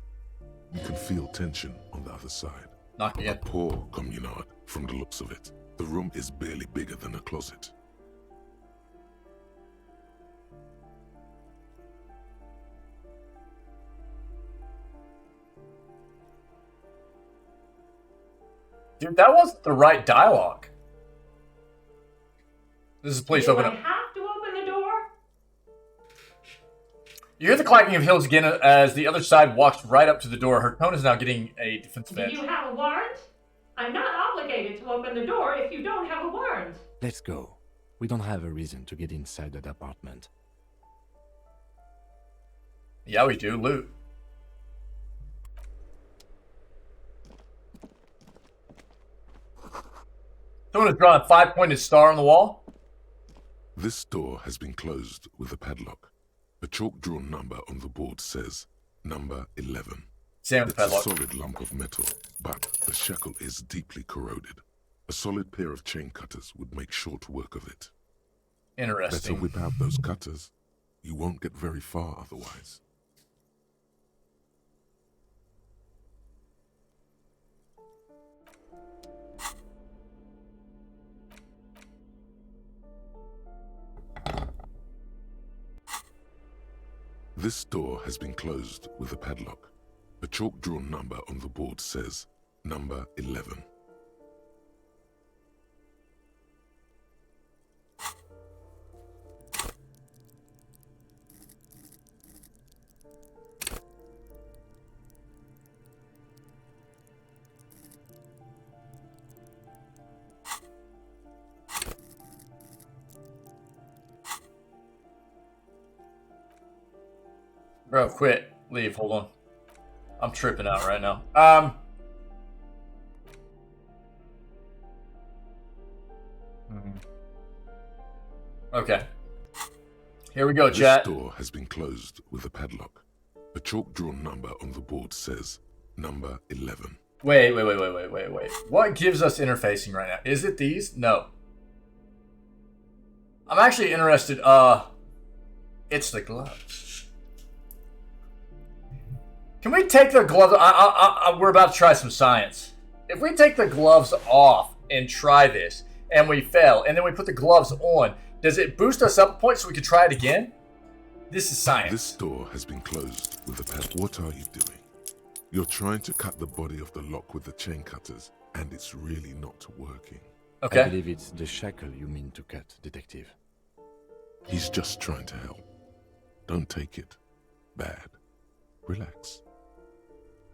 S2: You can feel tension on the other side.
S1: Knocking
S2: A poor communard, from the looks of it. The room is barely bigger than a closet.
S1: Dude, that wasn't the right dialogue. This is please open up.
S16: Have to open the door?
S1: You hear the clacking of heels again as the other side walks right up to the door. Her tone is now getting a defensive
S16: Do
S1: edge.
S16: you have a warrant? I'm not obligated to open the door if you don't have a warrant.
S3: Let's go. We don't have a reason to get inside that apartment.
S1: Yeah, we do. Loot. Someone has drawn a 5-pointed star on the wall.
S2: This door has been closed with a padlock. A chalk-drawn number on the board says number 11.
S1: Same with
S2: It's
S1: the padlock.
S2: a solid lump of metal, but the shackle is deeply corroded. A solid pair of chain cutters would make short work of it.
S1: Interesting.
S2: Better whip out those cutters. You won't get very far otherwise. This door has been closed with a padlock. A chalk-drawn number on the board says number 11.
S1: Bro, quit. Leave. Hold on. I'm tripping out right now. Okay. Here we go, chat.
S2: This door has been closed with a padlock. A chalk-drawn number on the board says number 11.
S1: Wait. What gives us interfacing right now? Is it these? No. I'm actually interested. It's the gloves. Can we take the gloves? We're about to try some science. If we take the gloves off and try this, and we fail, and then we put the gloves on, does it boost us up a point so we can try it again? This is science.
S2: This door has been closed with a padlock. What are you doing? You're trying to cut the body of the lock with the chain cutters, and it's really not working.
S1: Okay.
S3: I believe it's the shackle you mean to cut, Detective.
S2: He's just trying to help. Don't take it bad. Relax.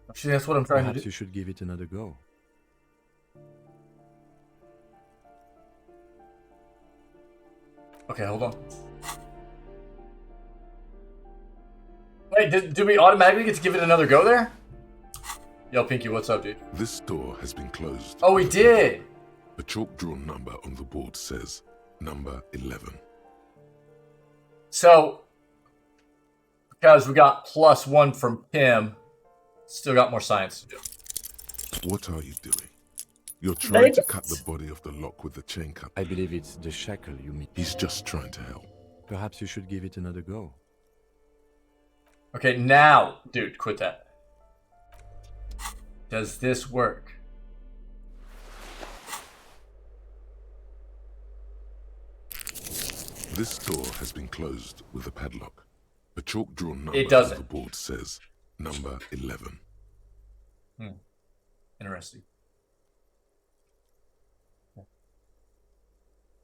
S1: Actually, that's what I'm trying
S3: Perhaps
S1: to do.
S3: you should give it another go.
S1: Okay, hold on. Wait, do we automatically get to give it another go there? Yo, Pinky, what's up, dude?
S2: This door has been closed.
S1: Oh, we did!
S2: A chalk-drawn number on the board says number 11.
S1: So, because we got +1 from Pim, still got more science to do.
S2: What are you doing? You're trying to cut the body of the lock with the chain cutter.
S3: I believe it's the shackle you mean.
S2: He's just trying to help.
S3: Perhaps you should give it another go.
S1: Okay, now, dude, quit that. Does this work?
S2: This door has been closed with a padlock. A chalk-drawn number
S1: It doesn't.
S2: on the board says number 11.
S1: Interesting.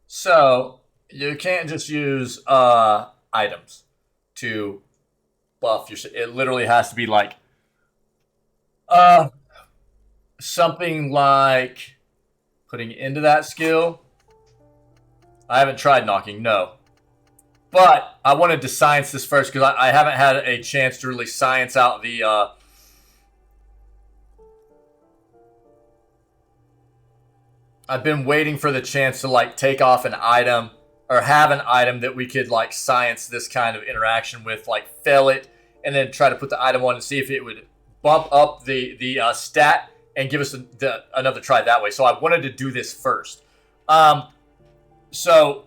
S1: So, you can't just use items to buff your shit. It literally has to be like something like putting into that skill. I haven't tried knocking, no. But I wanted to science this first because I haven't had a chance to really science out the I've been waiting for the chance to like take off an item or have an item that we could like science this kind of interaction with, like fail it and then try to put the item on and see if it would bump up the stat and give us another try that way. So I wanted to do this first. So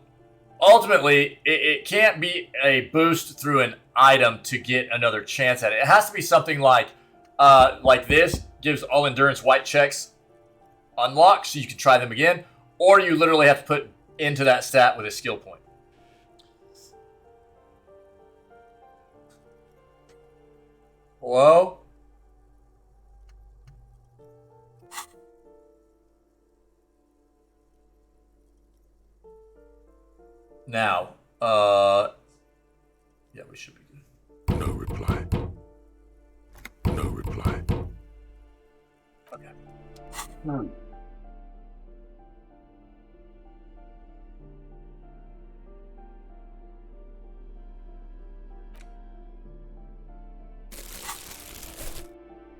S1: ultimately, it can't be a boost through an item to get another chance at it. It has to be something like this, gives all endurance white checks unlock so you can try them again, or you literally have to put into that stat with a skill point. Hello? Now, yeah, we should be good.
S2: No reply. No reply.
S1: Okay.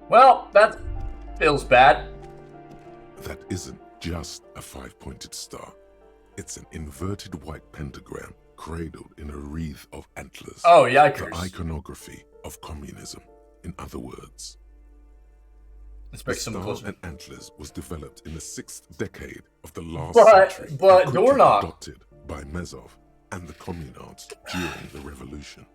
S1: Well, that feels bad.
S2: That isn't just a 5-pointed star. It's an inverted white pentagram cradled in a wreath of antlers.
S1: Oh, yikers.
S2: The iconography of communism, in other words.
S1: Let's
S2: The
S1: break some
S2: star
S1: closer.
S2: and antlers was developed in the 6th decade of the last
S1: But
S2: century. and quickly
S1: doorknob.
S2: adopted by Mezov and the communards during the revolution.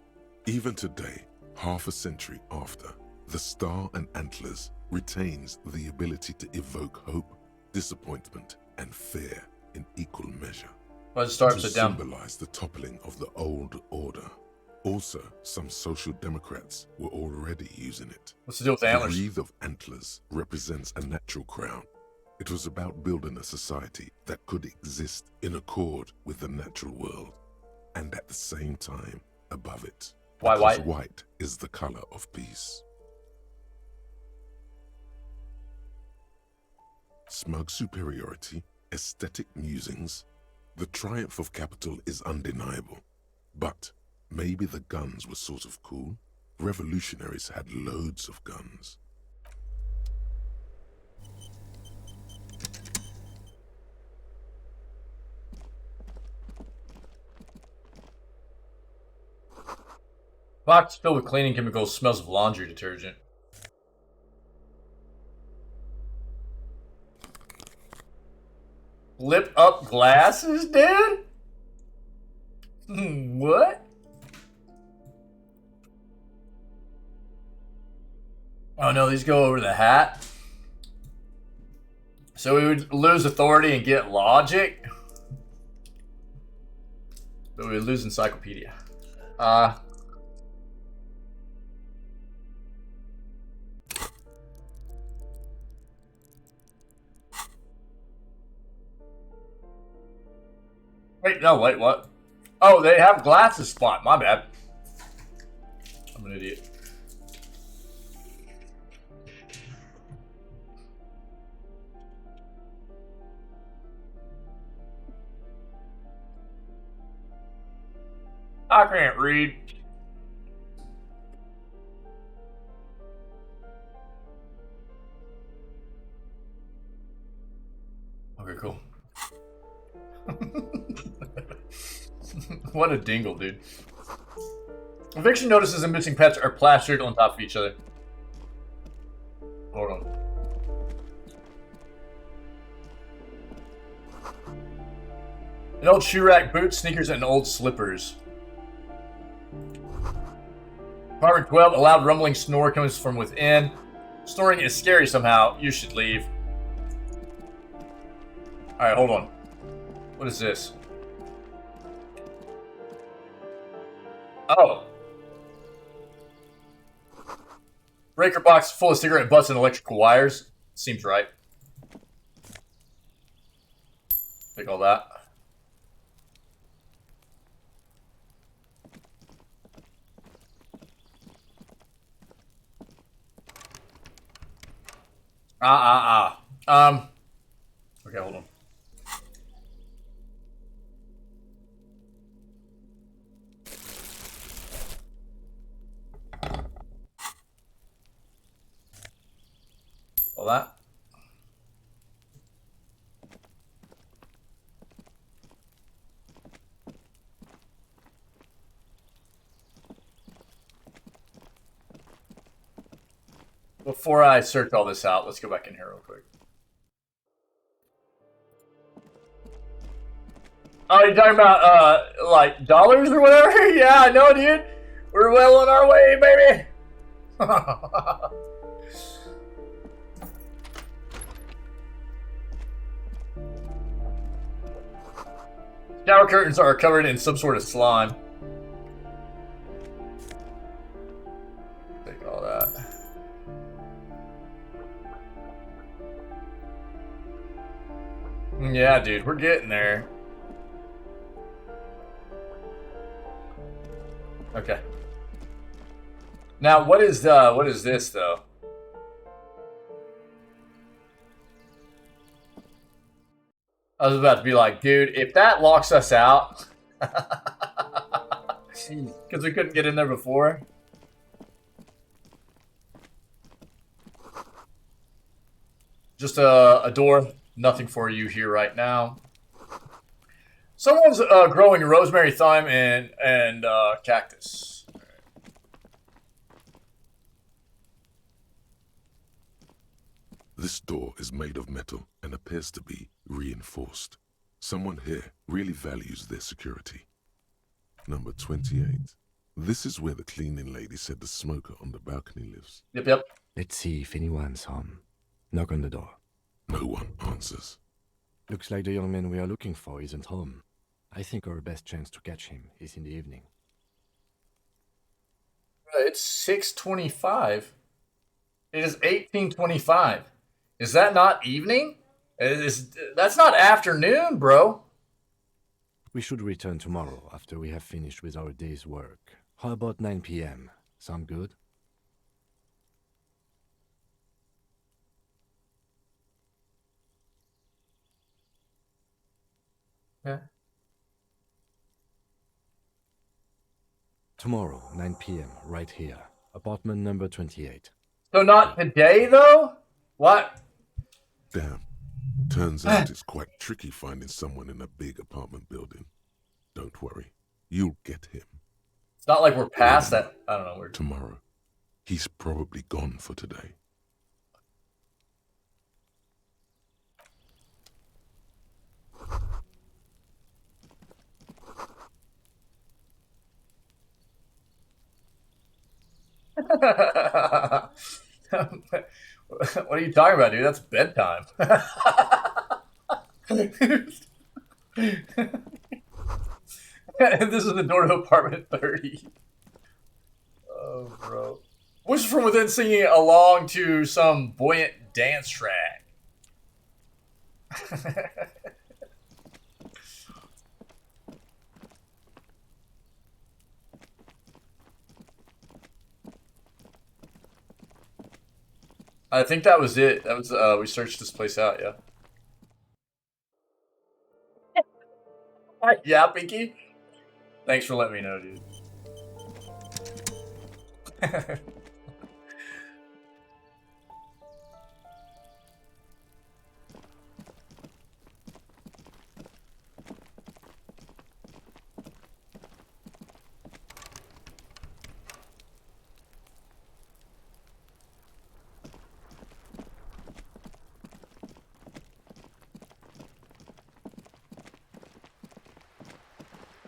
S2: Even today, half a century after, the star and antlers retains the ability to evoke hope, disappointment, and fear in equal measure.
S1: Well, it starts
S2: to
S1: it down.
S2: symbolize the toppling of the old order. Also, some social democrats were already using it.
S1: What's the deal with the antlers?
S2: wreath of antlers represents a natural crown. It was about building a society that could exist in accord with the natural world, and at the same time above it.
S1: Why
S2: Because
S1: white?
S2: white is the color of peace. Smug superiority, aesthetic musings, the triumph of capital is undeniable. But maybe the guns were sort of cool. Revolutionaries had loads of guns.
S1: Box filled with cleaning chemicals, smells of laundry detergent. Flip up glasses, dude? What? Oh no, these go over the hat. So we would lose authority and get logic. But we would lose encyclopedia. Wait, no, wait, what? Oh, they have glasses spot. My bad. I'm an idiot. I can't read. Okay, cool. What a dingle, dude. Eviction notices and missing pets are plastered on top of each other. Hold on. An old shoe rack, boots, sneakers, and old slippers. Apartment 12, a loud rumbling snore comes from within. Snoring is scary somehow. You should leave. Alright, hold on. What is this? Oh. Breaker box full of cigarette butts and electrical wires. Seems right. Take all that. Okay, hold on. All that. Before I search all this out, let's go back in here real quick. Oh, you're talking about, like, dollars or whatever? Yeah, I know, dude. We're well on our way, baby. Shower curtains are covered in some sort of slime. Take all that. Yeah, dude, we're getting there. Okay. Now, what is this though? I was about to be like, dude, if that locks us out, because we couldn't get in there before. Just a door. Nothing for you here right now. Someone's growing rosemary, thyme, and cactus.
S2: This door is made of metal and appears to be reinforced. Someone here really values their security. Number 28. This is where the cleaning lady said the smoker on the balcony lives.
S1: Yep.
S3: Let's see if anyone's home. Knock on the door.
S2: No one answers.
S3: Looks like the young man we are looking for isn't home. I think our best chance to catch him is in the evening.
S1: It's 6:25. It is 18:25. Is that not evening? That's not afternoon, bro.
S3: We should return tomorrow after we have finished with our day's work. How about 9 p.m.? Sound good?
S1: Yeah.
S3: Tomorrow, 9 p.m., right here. Apartment number 28.
S1: So not today, though? What?
S2: Damn. Turns out it's quite tricky finding someone in a big apartment building. Don't worry. You'll get him.
S1: It's not like we're past that. I don't know.
S2: Tomorrow. He's probably gone for today.
S1: What are you talking about, dude? That's bedtime. This is the door to apartment 30. Oh, bro. Voices from within singing along to some buoyant dance track. I think that was it. That was we searched this place out, yeah. Yeah, Pinky. Thanks for letting me know, dude.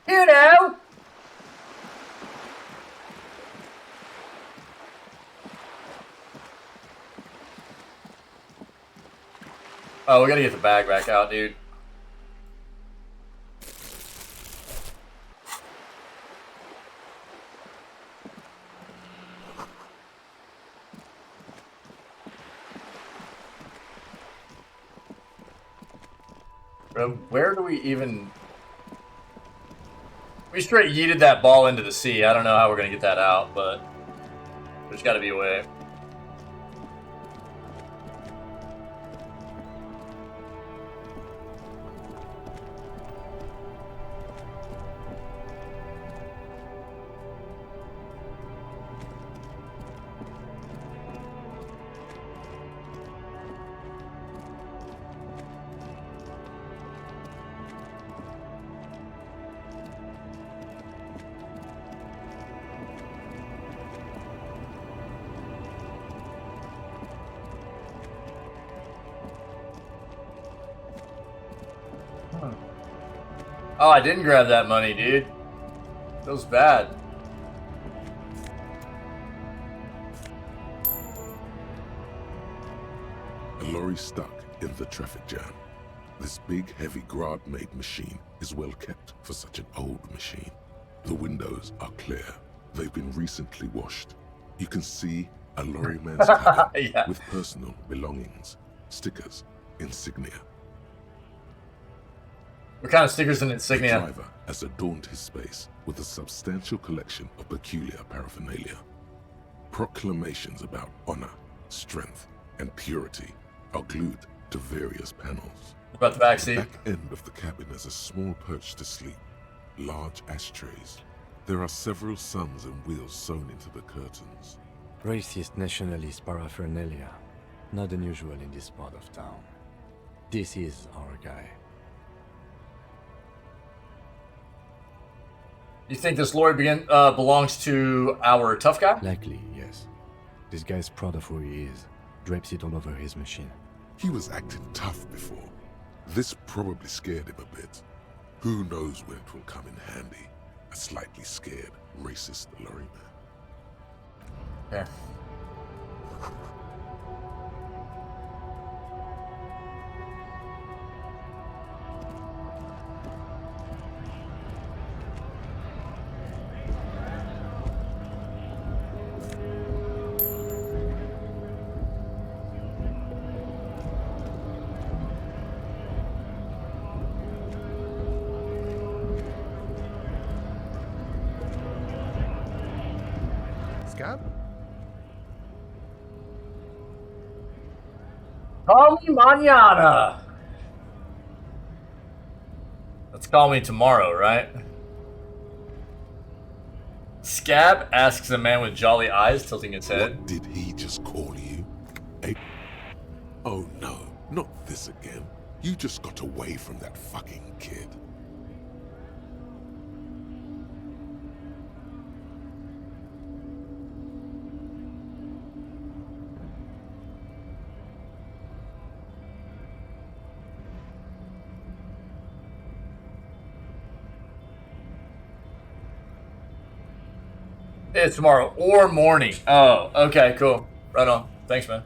S1: You know. Oh, we gotta get the bag back out, dude. Bro, where do we even... We straight yeeted that ball into the sea. I don't know how we're gonna get that out, but there's gotta be a way. Oh, I didn't grab that money, dude. Feels bad.
S2: A lorry stuck in the traffic jam. This big, heavy Grad-made machine is well kept for such an old machine. The windows are clear. They've been recently washed. You can see a lorryman's cabin
S1: Yeah.
S2: with personal belongings, stickers, insignia.
S1: What kind of stickers and
S2: The
S1: insignia?
S2: driver has adorned his space with a substantial collection of peculiar paraphernalia. Proclamations about honor, strength, and purity are glued to various panels.
S1: About the backseat.
S2: The back end of the cabin has a small perch to sleep, large ashtrays. There are several suns and wheels sewn into the curtains.
S3: Racist nationalist paraphernalia. Not unusual in this part of town. This is our guy.
S1: You think this lorry belongs to our tough guy?
S3: Likely, yes. This guy's proud of who he is. Drapes it all over his machine.
S2: He was acting tough before. This probably scared him a bit. Who knows when it will come in handy? A slightly scared, racist lorryman.
S1: Yeah.
S13: Scott?
S1: Call me mañana. Let's call me tomorrow, right? Scab asks a man with jolly eyes, tilting his head.
S2: What did he just call you? Oh no, not this again. You just got away from that fucking kid.
S1: It's tomorrow or morning. Oh, okay, cool. Right on. Thanks, man.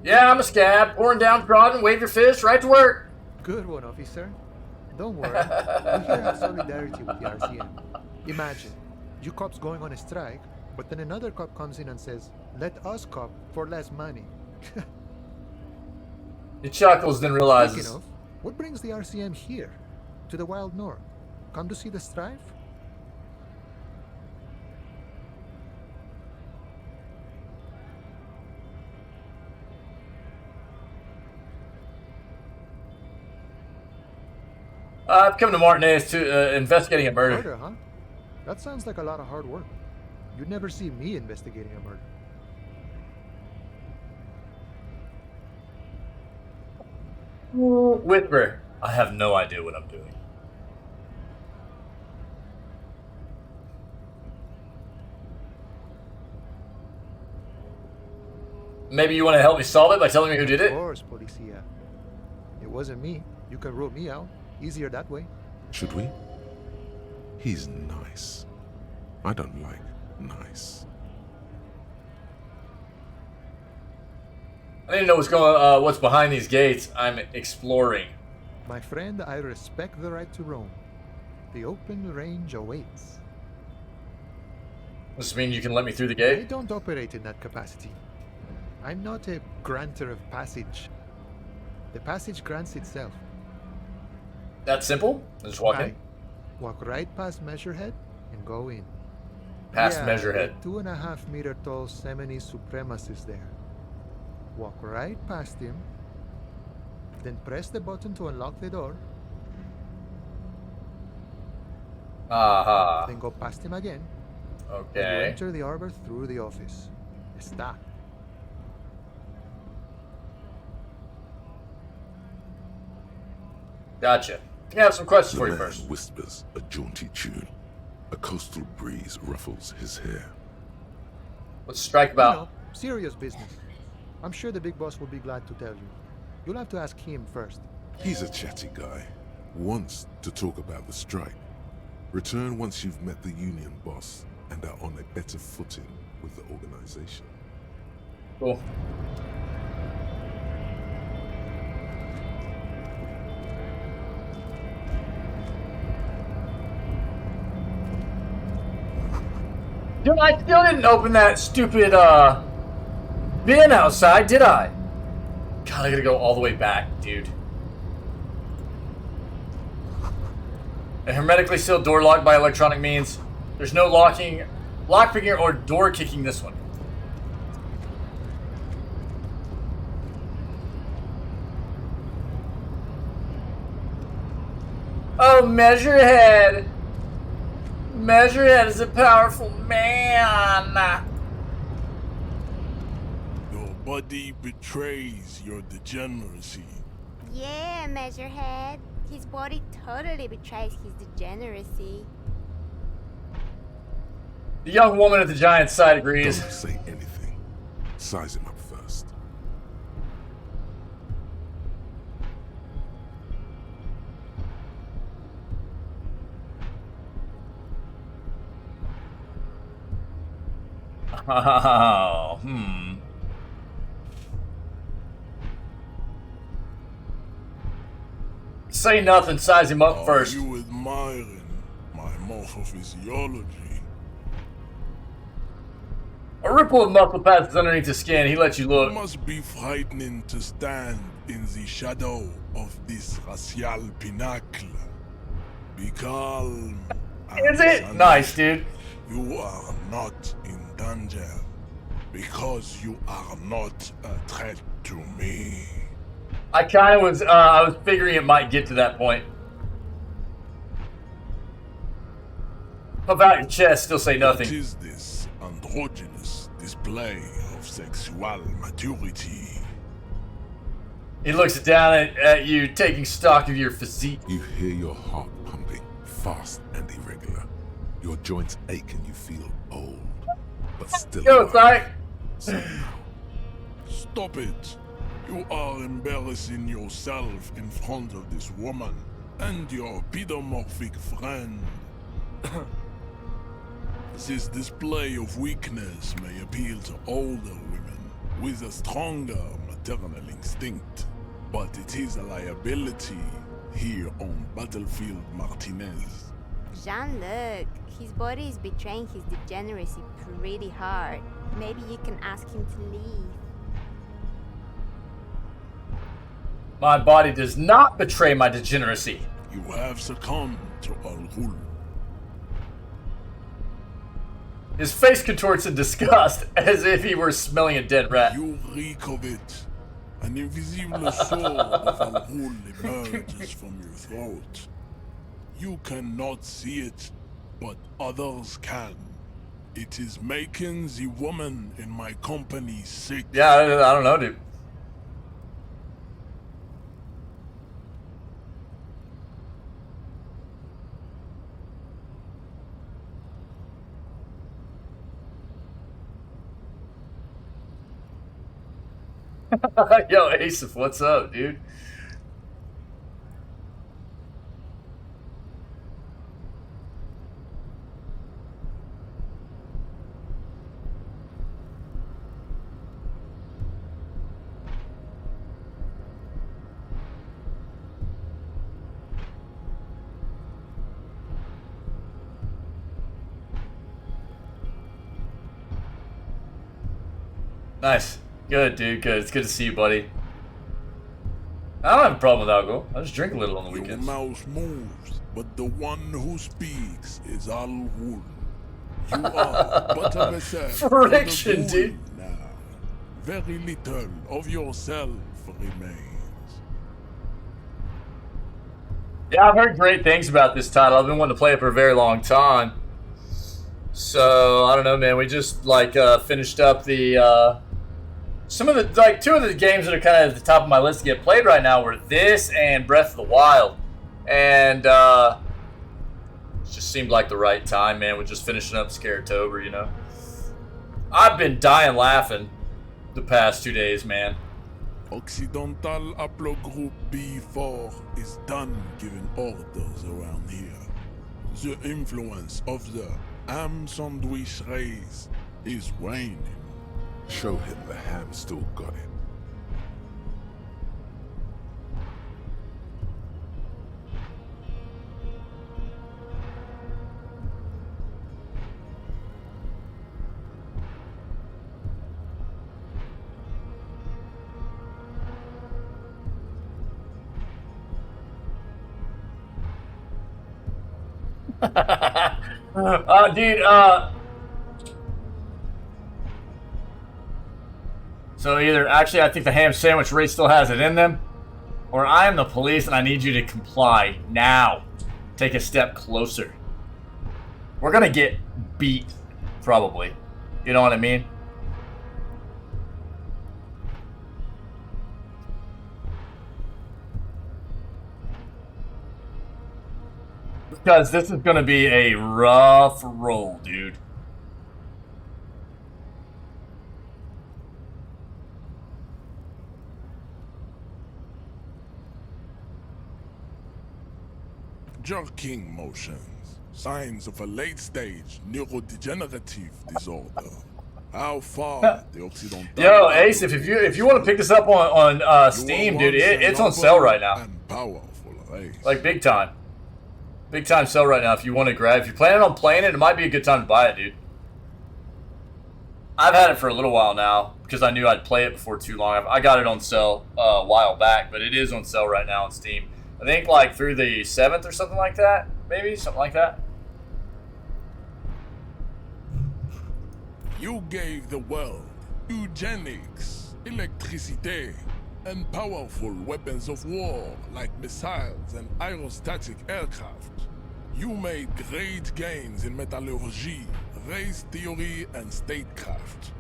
S1: Yeah, I'm a scab. Pouring down, prodding, wave your fist, right to work.
S13: Good one, officer. Don't worry. We here have solidarity with the RCM. Imagine, you cops going on a strike, but then another cop comes in and says, let us cop for less money.
S1: He chuckles, then realizes.
S13: Speaking of, what brings the RCM here? To the Wild North? Come to see the strife?
S1: I've come to Martinez to investigating a murder.
S13: Murder, huh? That sounds like a lot of hard work. You'd never see me investigating a murder.
S1: Whisper. I have no idea what I'm doing. Maybe you want to help me solve it by telling me who did it?
S13: Of course, Policia. It wasn't me. You can rule me out. Easier that way.
S2: Should we? He's nice. I don't like nice.
S1: I didn't know what's behind these gates. I'm exploring.
S13: My friend, I respect the right to roam. The open range awaits.
S1: Does this mean you can let me through the
S13: I
S1: gate?
S13: don't operate in that capacity. I'm not a granter of passage. The passage grants itself.
S1: That simple? Just walk in?
S13: Walk right past Measurehead and go in.
S1: Past Measurehead.
S13: 2.5 meter tall Semini supremacist there. Walk right past him, then press the button to unlock the door.
S1: Aha.
S13: Then go past him again.
S1: Okay.
S13: And you enter the arbor through the office. Está.
S1: Gotcha. I have some questions for you
S2: The man
S1: first.
S2: whispers a jaunty tune. A coastal breeze ruffles his hair.
S1: What's the strike about?
S13: You know, serious business. I'm sure the big boss will be glad to tell you. You'll have to ask him first.
S2: He's a chatty guy. Wants to talk about the strike. Return once you've met the union boss and are on a better footing with the organization.
S1: Cool. Dude, I still didn't open that stupid, bin outside, did I? God, I gotta go all the way back, dude. A hermetically sealed door locked by electronic means. There's no lockpicking or door kicking this one. Oh, Measurehead! Measurehead is a powerful man!
S17: Your body betrays your degeneracy.
S18: Yeah, Measurehead. His body totally betrays his degeneracy.
S1: The young woman at the giant's side agrees.
S2: Don't say anything. Size him up first.
S1: Oh, Say nothing, size him up first.
S17: Are you admiring my morphophysiology?
S1: A ripple of muscle passes underneath the skin. He lets you look.
S17: It must be frightening to stand in the shadow of this racial pinnacle. Be calm.
S1: Is it? Nice, dude.
S17: You are not in danger. Because you are not a threat to me.
S1: I kind of was, I was figuring it might get to that point. Puff out your chest, still say nothing.
S17: What is this androgynous display of sexual maturity?
S1: He looks down at you, taking stock of your physique.
S2: You hear your heart pumping, fast and irregular. Your joints ache and you feel old, but still
S1: Go,
S2: alive.
S17: Stop it. You are embarrassing yourself in front of this woman and your pedomorphic friend. This display of weakness may appeal to older women with a stronger maternal instinct, but it is a liability here on Battlefield Martinez.
S18: Jean-Luc, his body is betraying his degeneracy pretty hard. Maybe you can ask him to leave.
S1: My body does not betray my degeneracy.
S17: You have succumbed to Al-Ghul.
S1: His face contorts in disgust, as if he were smelling a dead rat.
S17: You reek of it. An invisible sword of Al-Ghul emerges from your throat. You cannot see it, but others can. It is making the woman in my company sick.
S1: Yeah, I don't know, dude. Yo, Asif, what's up, dude? Nice. Good, dude. Good. It's good to see you, buddy. I don't have a problem with alcohol. I just drink a little on the weekends.
S17: Your mouth moves, but the one who speaks is Al-Ghul. You are but a vessel for the
S1: Friction,
S17: Ghul
S1: dude.
S17: now. Very little of yourself remains.
S1: Yeah, I've heard great things about this title. I've been wanting to play it for a very long time. So, I don't know, man. We just, finished up the, some of the, two of the games that are kind of at the top of my list to get played right now were this and Breath of the Wild. And, it just seemed like the right time, man. We're just finishing up Scaretober, you know. I've been dying laughing the past 2 days, man.
S17: Occidental Haplogroup B4 is done giving orders around here. The influence of the ham sandwich race is waning.
S2: Show him the ham still got it.
S1: Dude, so either, actually, I think the ham sandwich race still has it in them, or I am the police and I need you to comply now. Take a step closer. We're gonna get beat, probably. You know what I mean? Because this is gonna be a rough roll, dude.
S17: Jerking motions, signs of a late-stage neurodegenerative disorder. How far the Occidental...
S1: Yo, Ace, if you want to pick this up on Steam, dude, it's on sale right now.
S17: Powerful race.
S1: Like big time. Big time sale right now if you want to grab. If you're planning on playing it, it might be a good time to buy it, dude. I've had it for a little while now because I knew I'd play it before too long. I got it on sale a while back, but it is on sale right now on Steam. I think like through the 7th or something like that. Maybe something like that.
S17: You gave the world eugenics, electricity, and powerful weapons of war like missiles and aerostatic aircraft. You made great gains in metallurgy, race theory, and statecraft.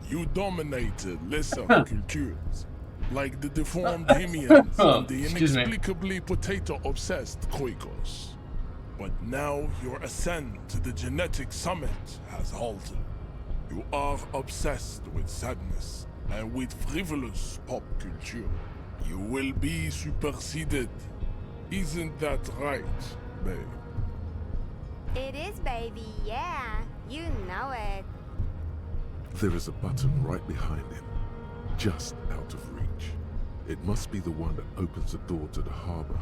S17: You dominated lesser cultures, like the deformed Hemians and the inexplicably potato-obsessed Khoikos. But now your ascent to the genetic summit has halted. You are obsessed with sadness and with frivolous pop culture. You will be superseded. Isn't that right, babe?
S18: It is, baby, yeah. You know it.
S2: There is a button right behind him, just out of reach. It must be the one that opens the door to the harbor.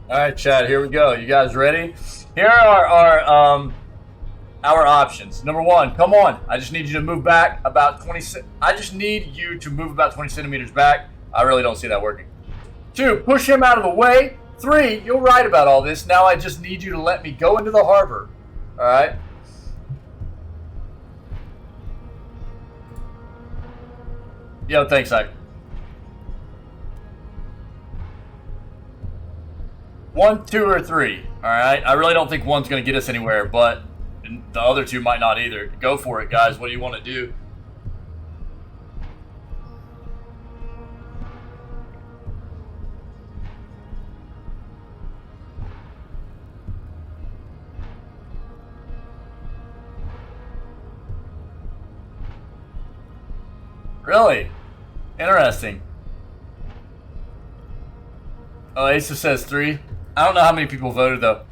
S1: All right, Chad, here we go. You guys ready? Here are our options. Number one, come on. I just need you to move back about 20. I just need you to move about 20 centimeters back. I really don't see that working. 2, push him out of the way. 3, you're right about all this. Now I just need you to let me go into the harbor. All right? Yo, thanks, Ike. 1, 2, or 3. All right? I really don't think 1's going to get us anywhere, but the other 2 might not either. Go for it, guys. What do you want to do? Really? Interesting. Oh, Asa says 3. I don't know how many people voted, though.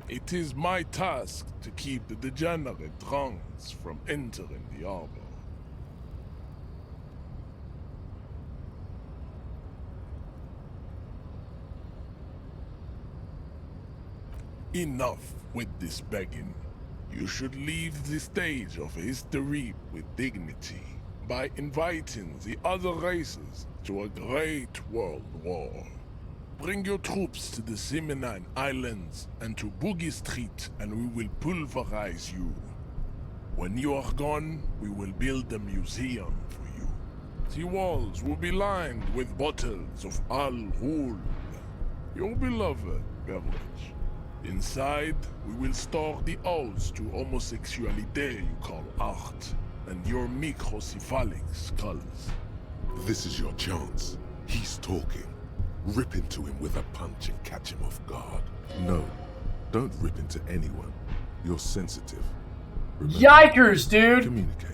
S17: It is my task to keep the degenerate drunks from entering the harbor. Enough with this begging. You should leave the stage of history with dignity by inviting the other races to a great world war. Bring your troops to the Simonine Islands and to Boogie Street, and we will pulverize you. When you are gone, we will build a museum for you. The walls will be lined with bottles of Al Ghul, your beloved beverage. Inside, we will store the odes to homosexuality you call art, and your microcephalic skulls.
S2: This is your chance. He's talking. Rip into him with a punch and catch him off guard. No, don't rip into anyone. You're sensitive. Remember,
S1: Yikers, dude!
S2: Communicate.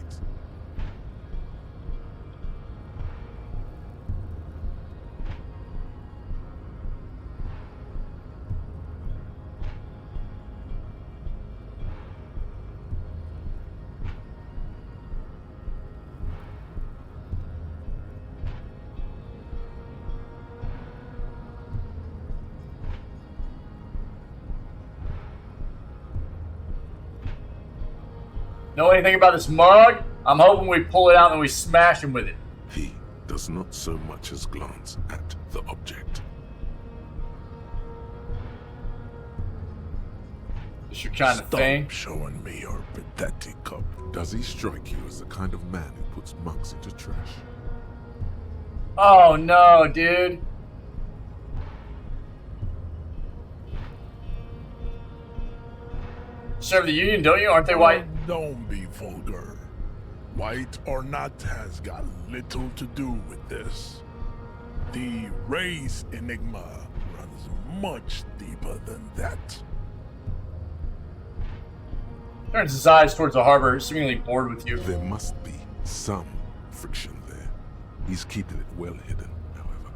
S1: Know anything about this mug? I'm hoping we pull it out and we smash him with it.
S2: He does not so much as glance at the object.
S1: It's your kind of thing.
S17: Stop showing me your pathetic cup.
S2: Does he strike you as the kind of man who puts monks into trash?
S1: Oh no, dude. Serve the Union, don't you? Aren't they white?
S17: Don't be vulgar. White or not has got little to do with this. The race enigma runs much deeper than that.
S1: Turns his eyes towards the harbor, seemingly bored with you.
S2: There must be some friction there. He's keeping it well hidden, however.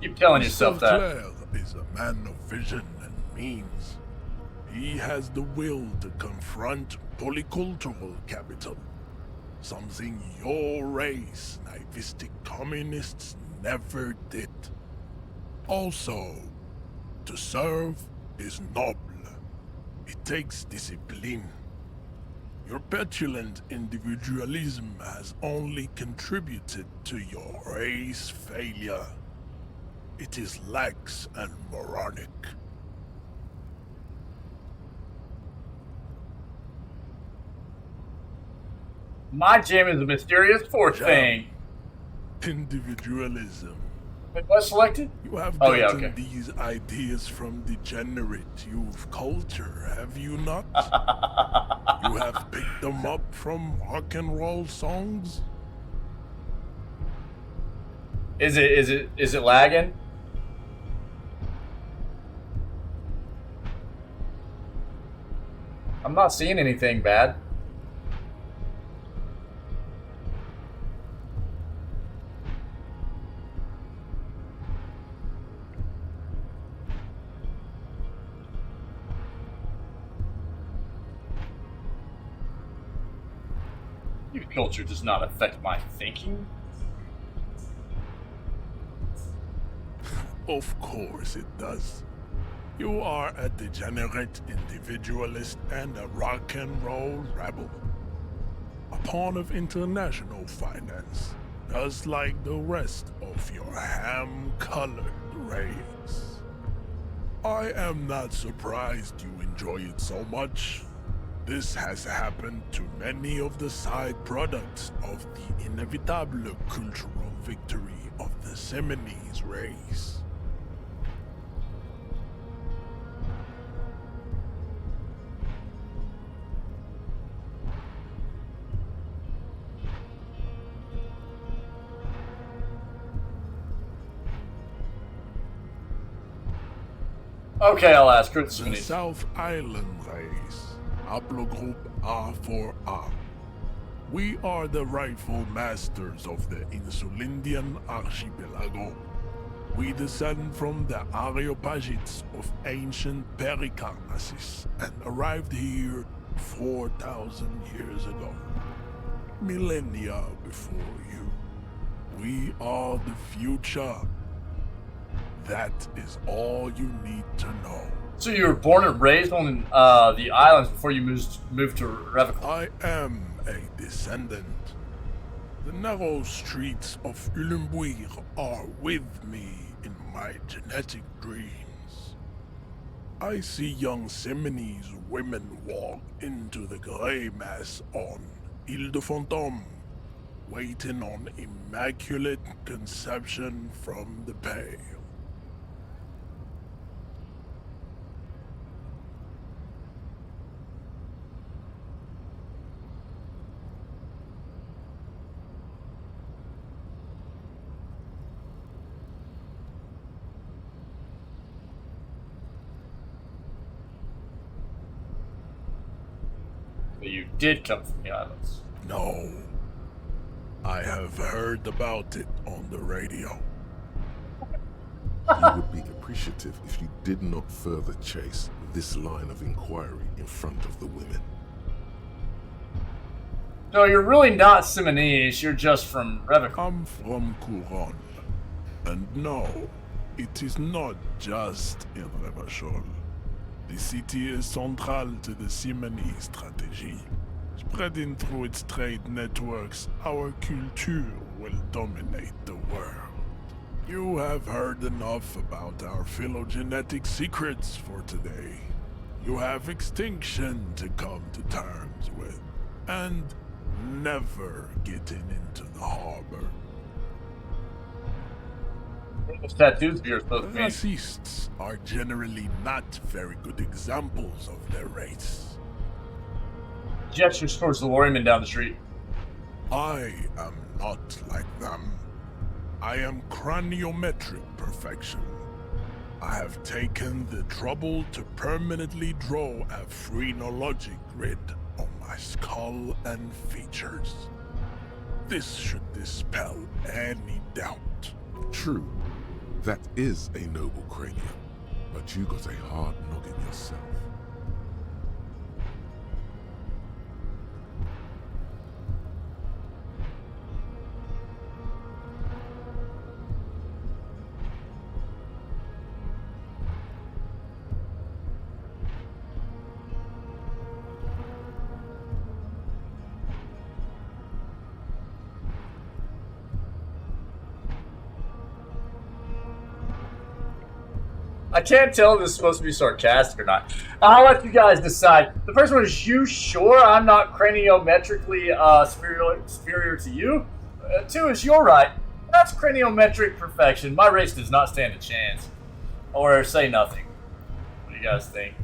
S1: Keep telling yourself that.
S17: Claire is a man of vision and means. He has the will to confront polycultural capital. Something your race, naivistic communists, never did. Also, to serve is noble. It takes discipline. Your petulant individualism has only contributed to your race failure. It is lax and moronic.
S1: My jam is a mysterious fourth thing.
S17: Individualism.
S1: Wait, what selected?
S17: You have
S1: Oh,
S17: gotten
S1: yeah, okay.
S17: these ideas from degenerate youth culture, have you not? You have picked them up from rock and roll songs?
S1: Is it lagging? I'm not seeing anything bad. Youth culture does not affect my thinking.
S17: Of course it does. You are a degenerate individualist and a rock and roll rebel. A pawn of international finance, just like the rest of your ham-colored race. I am not surprised you enjoy it so much. This has happened to many of the side products of the inevitable cultural victory of the Seminoles race.
S1: Okay, I'll ask her.
S17: The South Island race, haplogroup A4A. We are the rightful masters of the Insulindian archipelago. We descend from the Areopagites of ancient Pericarnassus and arrived here 4,000 years ago. Millennia before you. We are the future. That is all you need to know.
S1: So you were born and raised on the islands before you moved to Revical?
S17: I am a descendant. The narrow streets of Ulimbuir are with me in my genetic dreams. I see young Seminoles women walk into the grey mass on Ile de Fantôme, waiting on immaculate conception from the pale.
S1: But you did come from the islands.
S17: No. I have heard about it on the radio.
S2: You would be appreciative if you did not further chase this line of inquiry in front of the women.
S1: No, you're really not Seminoles, you're just from Revical.
S17: I'm from Couronne. And no, it is not just in Revachol. The city is central to the Seminoles strategy. Spreading through its trade networks, our culture will dominate the world. You have heard enough about our phylogenetic secrets for today. You have extinction to come to terms with, and never getting into the harbor.
S1: Those tattoos you're supposed to be.
S17: Racists are generally not very good examples of their race.
S1: Gestures towards the lorryman down the street.
S17: I am not like them. I am craniometric perfection. I have taken the trouble to permanently draw a phrenologic grid on my skull and features. This should dispel any doubt.
S2: True, that is a noble cranium, but you got a hard noggin yourself.
S1: I can't tell if this is supposed to be sarcastic or not. I'll let you guys decide. The first one is, you sure I'm not craniometrically superior to you? 2 is, you're right. That's craniometric perfection. My race does not stand a chance. Or say nothing. What do you guys think?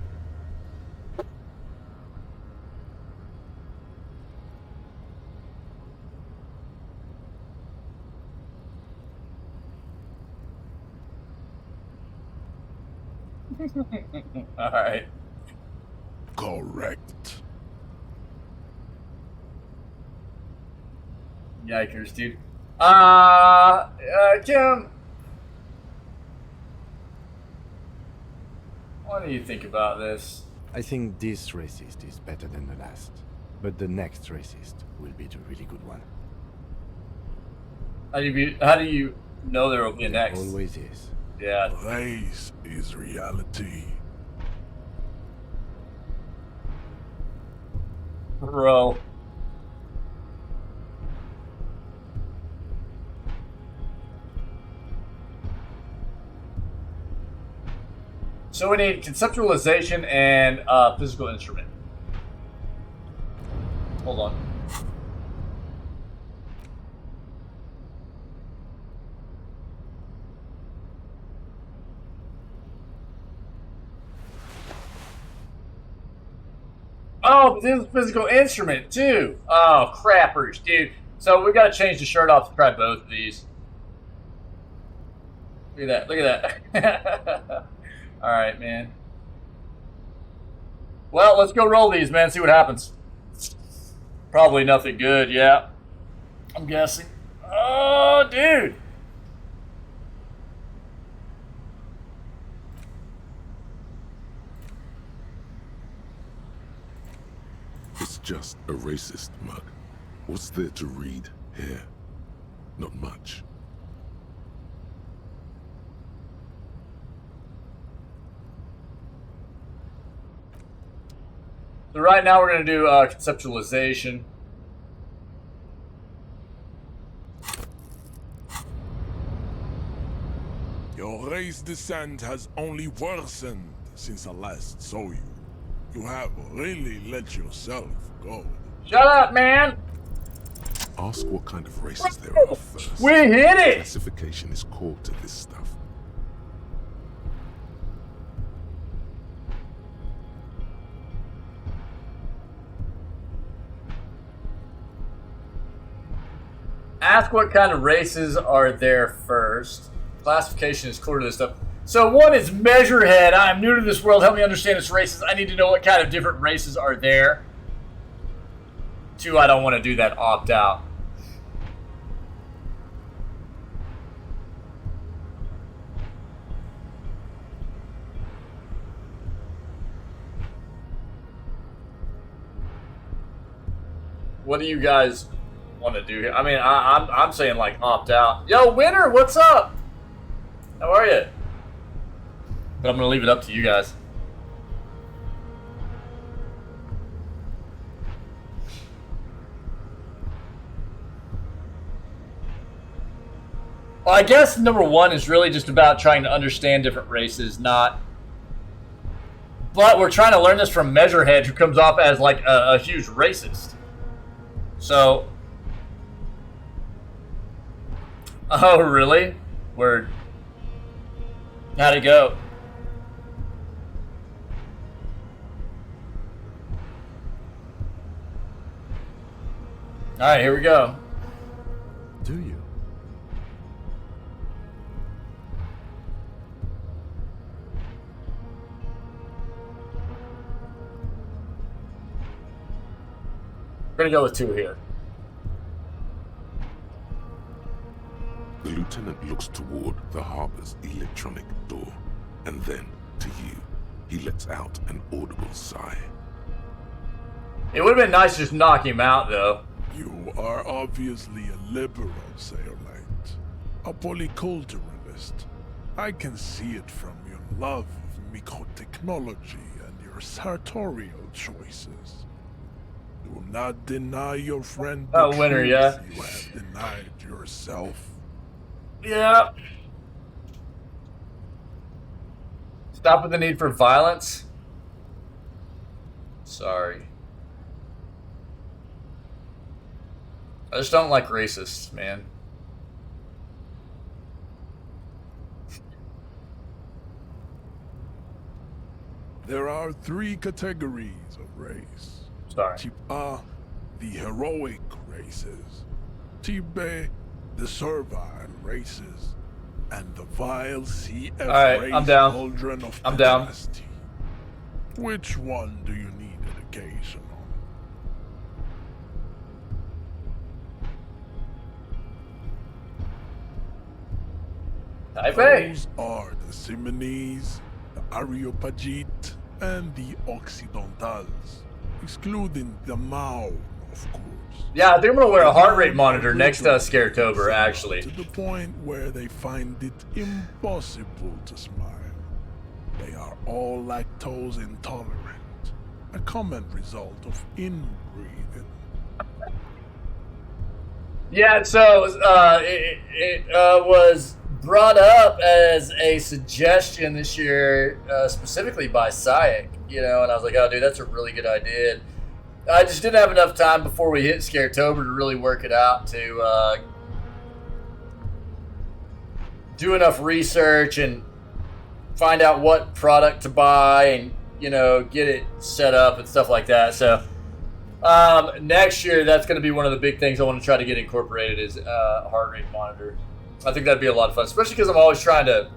S1: All right.
S17: Correct.
S1: Yikers, dude. Kim, what do you think about this?
S3: I think this racist is better than the last, but the next racist will be the really good one.
S1: How do you know there will be a next?
S3: Always is.
S1: Yeah.
S17: Race is reality.
S1: Bro. So we need conceptualization and physical instrument. Hold on. Oh, but this is physical instrument too. Oh, crappers, dude. So we gotta change the shirt off to try both of these. Look at that. Look at that. All right, man. Well, let's go roll these, man. See what happens. Probably nothing good. Yeah, I'm guessing. Oh, dude.
S2: It's just a racist mug. What's there to read here? Not much.
S1: So right now we're going to do conceptualization.
S17: Your race descent has only worsened since I last saw you. You have really let yourself go.
S1: Shut up, man!
S2: Ask what kind of races there are first.
S1: We hit it!
S2: Classification is core to this stuff.
S1: Ask what kind of races are there first. Classification is core to this stuff. So 1 is measurehead. I'm new to this world. Help me understand its races. I need to know what kind of different races are there. 2, I don't want to do that. Opt out. What do you guys want to do here? I mean, I'm saying like opt out. Yo, winner, what's up? How are you? But I'm gonna leave it up to you guys. Well, I guess number 1 is really just about trying to understand different races, not. But we're trying to learn this from Measurehead, who comes off as like a huge racist. So. Oh, really? Word. How'd it go? Alright, here we go.
S3: Do you?
S1: We're gonna go with 2 here.
S2: The lieutenant looks toward the harbor's electronic door, and then to you. He lets out an audible sigh.
S1: It would have been nice to just knock him out, though.
S17: You are obviously a liberal, Sailorite. A polyculturalist. I can see it from your love of microtechnology and your sartorial choices. Do not deny your friend the
S1: winner,
S17: truth
S1: yeah.
S17: you have denied yourself.
S1: Yeah. Stopping the need for violence. Sorry. I just don't like racists, man.
S17: There are 3 categories of race.
S1: Sorry.
S17: Type A, the heroic races. Type B, the servile races. And the vile CF
S1: Alright, I'm down.
S17: children of
S1: I'm down.
S17: pederasty. Which one do you need education on?
S1: Type A.
S17: Those are the Simonese, the Areopagite, and the Occidentals, excluding the Mao, of course.
S1: Yeah, I think I'm gonna wear a heart rate monitor next to Scaretober, actually.
S17: To the point where they find it impossible to smile. They are all lactose intolerant, a common result of inbreeding.
S1: Yeah, so it was brought up as a suggestion this year, specifically by Sayek, you know, and I was like, oh, dude, that's a really good idea. I just didn't have enough time before we hit Scaretober to really work it out to do enough research and find out what product to buy and, you know, get it set up and stuff like that. So next year, that's going to be one of the big things I want to try to get incorporated is heart rate monitor. I think that'd be a lot of fun, especially because I'm always trying to,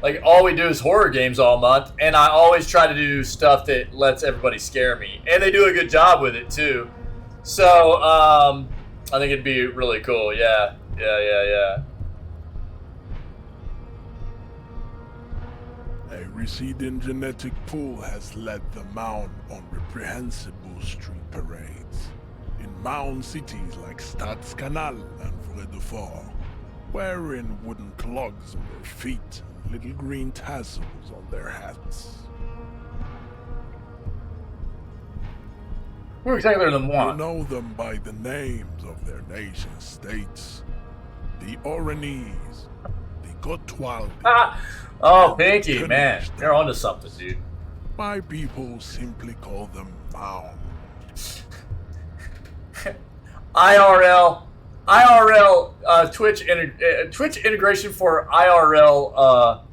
S1: like, all we do is horror games all month, and I always try to do stuff that lets everybody scare me, and they do a good job with it too. So I think it'd be really cool. Yeah.
S17: A receding genetic pool has led the Mound on reprehensible street parades. In Mound cities like Stadskanal and Vredefort, wearing wooden clogs on their feet and little green tassels on their hats.
S1: Who exactly are the one?
S17: You know them by the names of their nation states. The Oranese, the Gotwaldi.
S1: Oh, Pinky, man. You're onto something, dude.
S17: My people simply call them Mound.
S1: IRL Twitch integration for IRL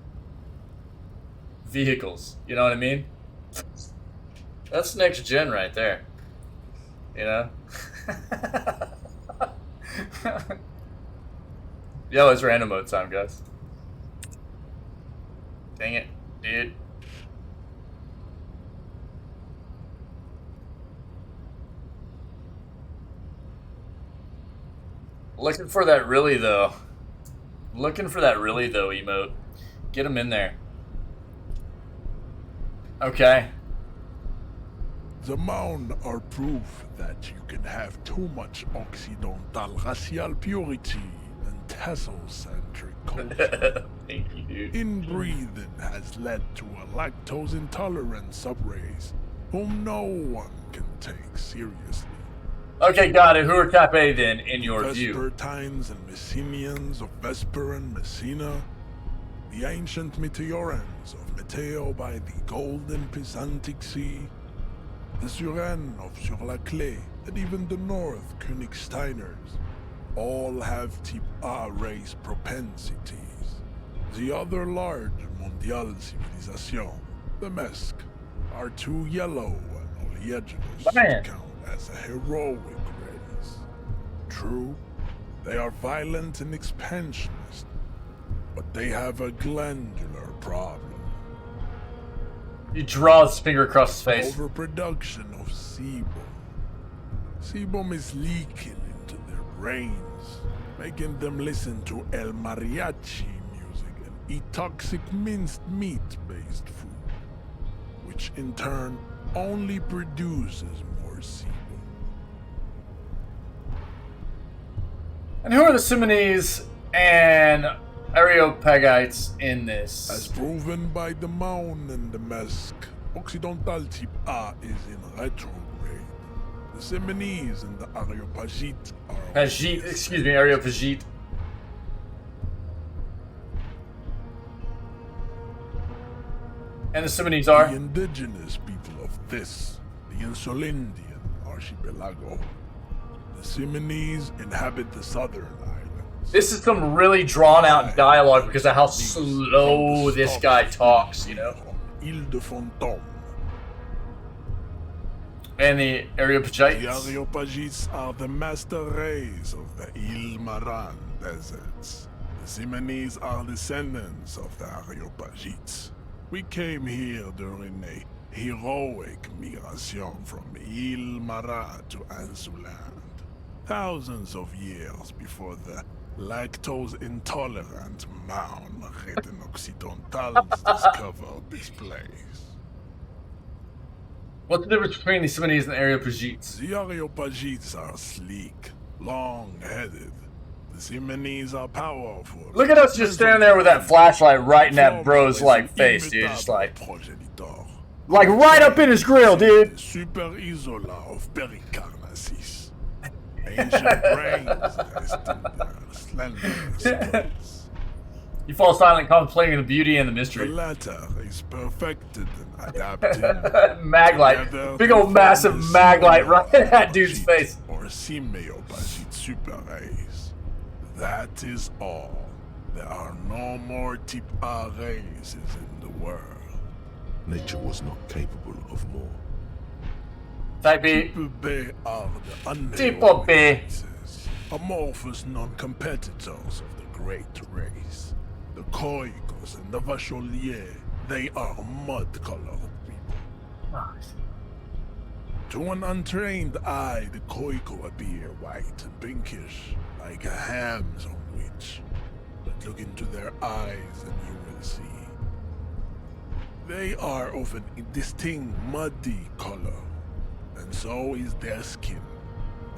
S1: vehicles. You know what I mean? That's next gen right there. You know? Yo, it's random mode time, guys. Dang it, dude. Looking for that really though. Emote. Get him in there. Okay.
S17: The Mound are proof that you can have too much Occidental racial purity and tassel-centric culture.
S1: Thank you, dude.
S17: Inbreeding has led to a lactose-intolerant subrace whom no one can take seriously.
S1: Okay, got it. Who are type A then, in your view?
S17: Vespertines and Messenians of Vesper and Messina, the ancient Meteorans of Meteo by the golden Pisantic Sea, the Suren of Sur-la-Clé, and even the North Königsteiners, all have type A race propensities. The other large Mondial civilization, the Mesk, are too yellow and oleaginous to count as a heroic race. True, they are violent and expansionist, but they have a glandular problem.
S1: He draws his finger across his face.
S17: Overproduction of sebum. Sebum is leaking into their brains, making them listen to El Mariachi music and eat toxic minced meat-based food, which in turn only produces more sebum.
S1: And who are the Simonese and Areopagites in this?
S17: As proven by the Mound and the Mesk, Occidental type A is in retrograde. The Simonese and the Areopagite are...
S1: Areopagite. And the Simonese are?
S17: The indigenous people of this, the Insulindian archipelago. The Simonese inhabit the southern islands.
S1: This is some really drawn out dialogue because of how slow this guy talks, you know?
S17: Ile de Fantôme.
S1: And the Areopagites.
S17: The Areopagites are the master race of the Ile Maran deserts. The Simonese are descendants of the Areopagites. We came here during a heroic migration from Ile Maran to Ansuland. Thousands of years before the lactose-intolerant Maun Occidentals discovered this place.
S1: What's the difference between the Simonese and the Areopagites?
S17: The Areopagites are sleek, long-headed. The Simonese are powerful.
S1: Look at us just standing there with that flashlight right in that bro's like face, dude. Just like right up in his grill, dude.
S17: Super Isola of Pericarnassus. Ancient brains resting their slender skulls.
S1: You fall silent, contemplating the beauty and the mystery.
S17: The latter is perfected and adapted.
S1: Maglite. Big old massive maglite right in that dude's face.
S17: Or Simeopagite super race. That is all. There are no more type A races in the world.
S2: Nature was not capable of more.
S1: Type B.
S17: Type B are the
S1: Type B.
S17: races, amorphous non-competitors of the great race. The Koikos and the Vacholier, they are mud-colored people.
S1: Nice.
S17: To an untrained eye, the Koiko appear white and pinkish, like a ham sandwich. But look into their eyes and you will see. They are of an indistinct muddy color, and so is their skin.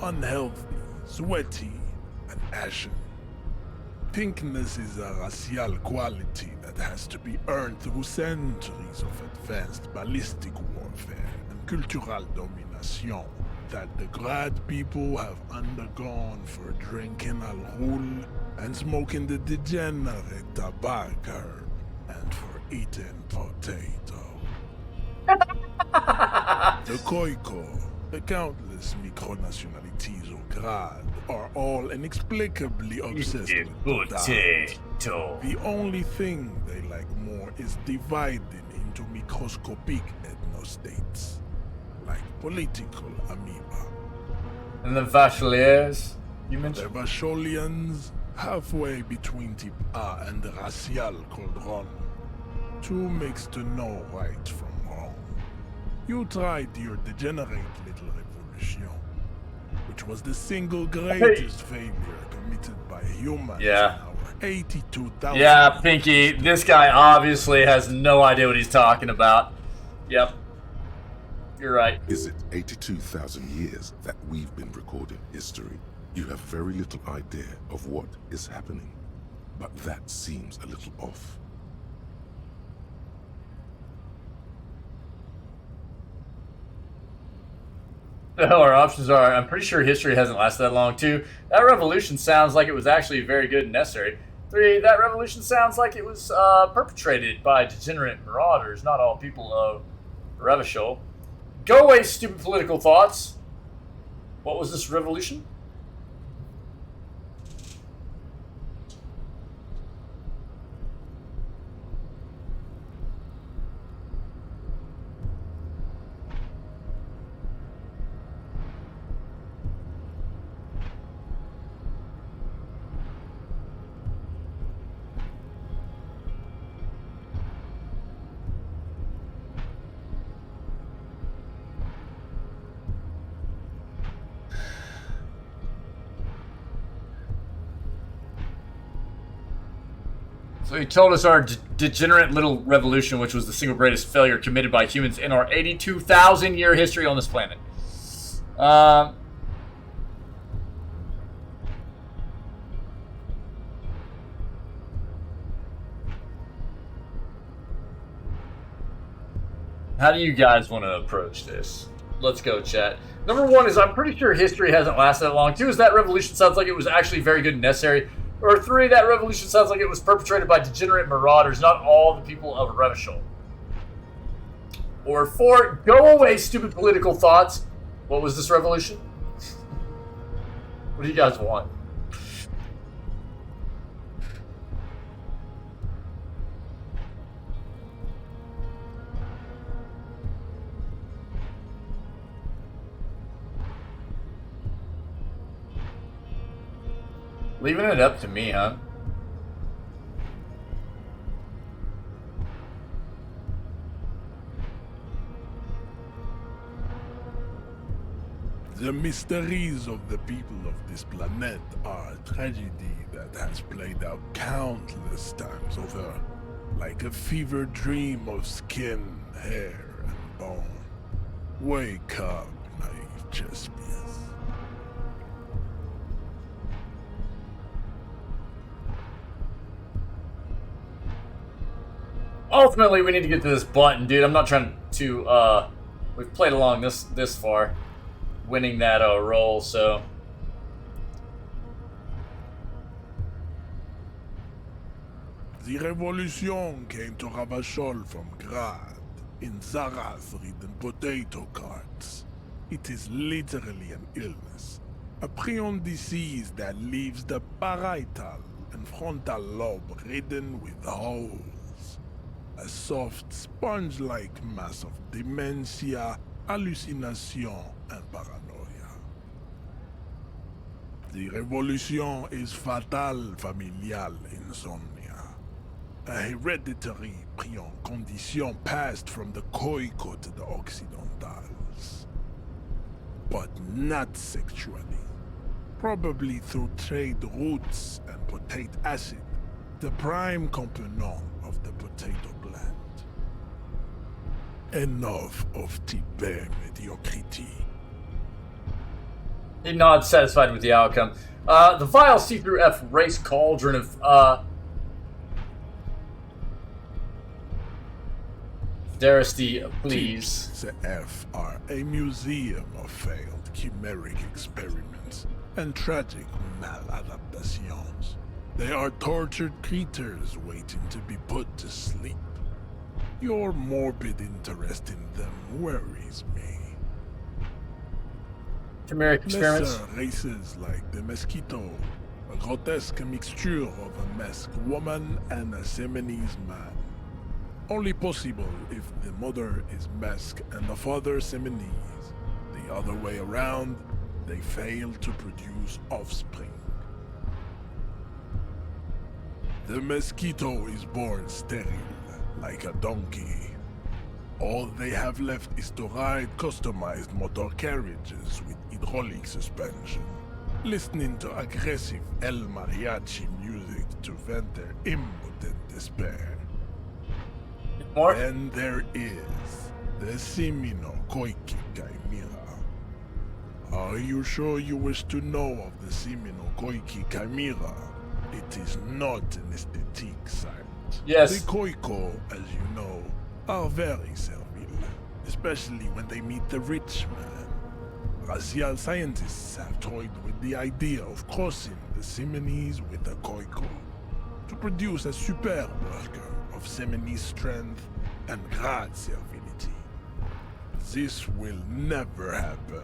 S17: Unhealthy, sweaty, and ashen. Pinkness is a racial quality that has to be earned through centuries of advanced ballistic warfare and cultural domination that the Grad people have undergone for drinking alcohol and smoking the degenerate tobacco herb and for eating potato. The Koiko, the countless micronationalities of Grad, are all inexplicably obsessed with
S1: potato.
S17: The only thing they like more is dividing into microscopic ethnostates, like political amoeba.
S1: And the Vacholiers, you mentioned?
S17: The Vacholians, halfway between type A and the racial cauldron. Two makes to know right from wrong. You tried your degenerate little revolution, which was the single greatest failure committed by humans in our 82,000
S1: Yeah, Pinky, this guy obviously has no idea what he's talking about. Yep. You're right.
S2: Is it 82,000 years that we've been recording history? You have very little idea of what is happening, but that seems a little off.
S1: The hell our options are. I'm pretty sure history hasn't lasted that long, too. That revolution sounds like it was actually very good and necessary. 3, that revolution sounds like it was perpetrated by degenerate marauders, not all people of Revachol. Go away, stupid political thoughts. What was this revolution? So he told us our degenerate little revolution, which was the single greatest failure committed by humans in our 82,000 year history on this planet. How do you guys want to approach this? Let's go, chat. Number 1 is I'm pretty sure history hasn't lasted that long. 2 is that revolution sounds like it was actually very good and necessary. Or 3, that revolution sounds like it was perpetrated by degenerate marauders, not all the people of Revachol. Or 4, go away, stupid political thoughts. What was this revolution? What do you guys want? Leaving it up to me, huh?
S17: The mysteries of the people of this planet are a tragedy that has played out countless times over, like a fever dream of skin, hair, and bone. Wake up, naive Chespius.
S1: Ultimately, we need to get to this button, dude. I'm not trying to, we've played along this far. Winning that roll, so...
S17: The revolution came to Ravachol from Grad, in Zarath-ridden potato carts. It is literally an illness, a prion disease that leaves the parietal and frontal lobe ridden with holes. A soft, sponge-like mass of dementia, hallucination, and paranoia. The revolution is fatal familial insomnia, a hereditary prion condition passed from the Koiko to the Occidentals. But not sexually, probably through trade roots and potate acid, the prime component of the potato plant. Enough of type mediocrity.
S1: He nods, satisfied with the outcome. The vile see-through F race cauldron of, Darasty, please.
S17: The F are a museum of failed chimeric experiments and tragic maladaptations. They are tortured creatures waiting to be put to sleep. Your morbid interest in them worries me.
S1: Chimeric experiments?
S17: Lesser races like the mosquito, a grotesque mixture of a masked woman and a Seminese man. Only possible if the mother is masked and the father Seminese. The other way around, they fail to produce offspring. The mosquito is born sterile, like a donkey. All they have left is to ride customized motor carriages with hydraulic suspension, listening to aggressive El Mariachi music to vent their impotent despair.
S1: More?
S17: Then there is the Simino Koiki Chimera. Are you sure you wish to know of the Simino Koiki Chimera? It is not an aesthetic site.
S1: Yes.
S17: The Koiko, as you know, are very servile, especially when they meet the rich man. Racial scientists have toyed with the idea of crossing the Seminese with the Koiko to produce a superb worker of Seminese strength and Grad servility. This will never happen.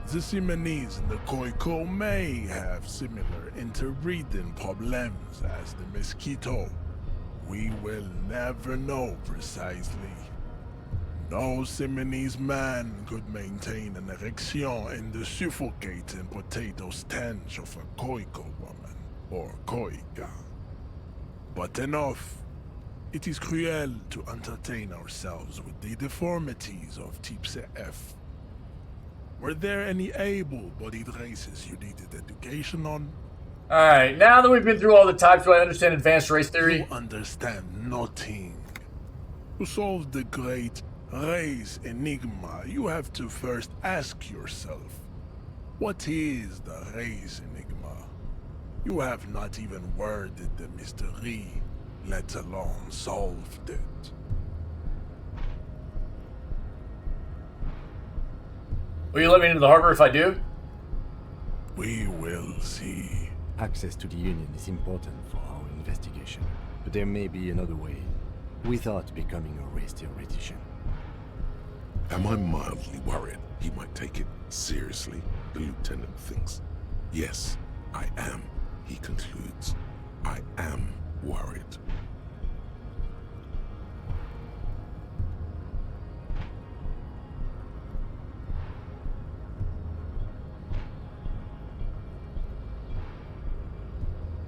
S17: The Seminese and the Koiko may have similar interbreeding problems as the mosquito. We will never know precisely. No Seminese man could maintain an erection in the suffocating potato stench of a Koiko woman, or Koika. But enough. It is cruel to entertain ourselves with the deformities of Type F. Were there any able-bodied races you needed education on?
S1: Alright, now that we've been through all the types, do I understand advanced race theory?
S17: You understand nothing. To solve the great race enigma, you have to first ask yourself, what is the race enigma? You have not even worded the mystery, let alone solved it.
S1: Will you let me into the harbor if I do?
S17: We will see.
S3: Access to the Union is important for our investigation, but there may be another way, without becoming a race theoretician.
S2: Am I mildly worried he might take it seriously? The lieutenant thinks. Yes, I am, he concludes. I am worried.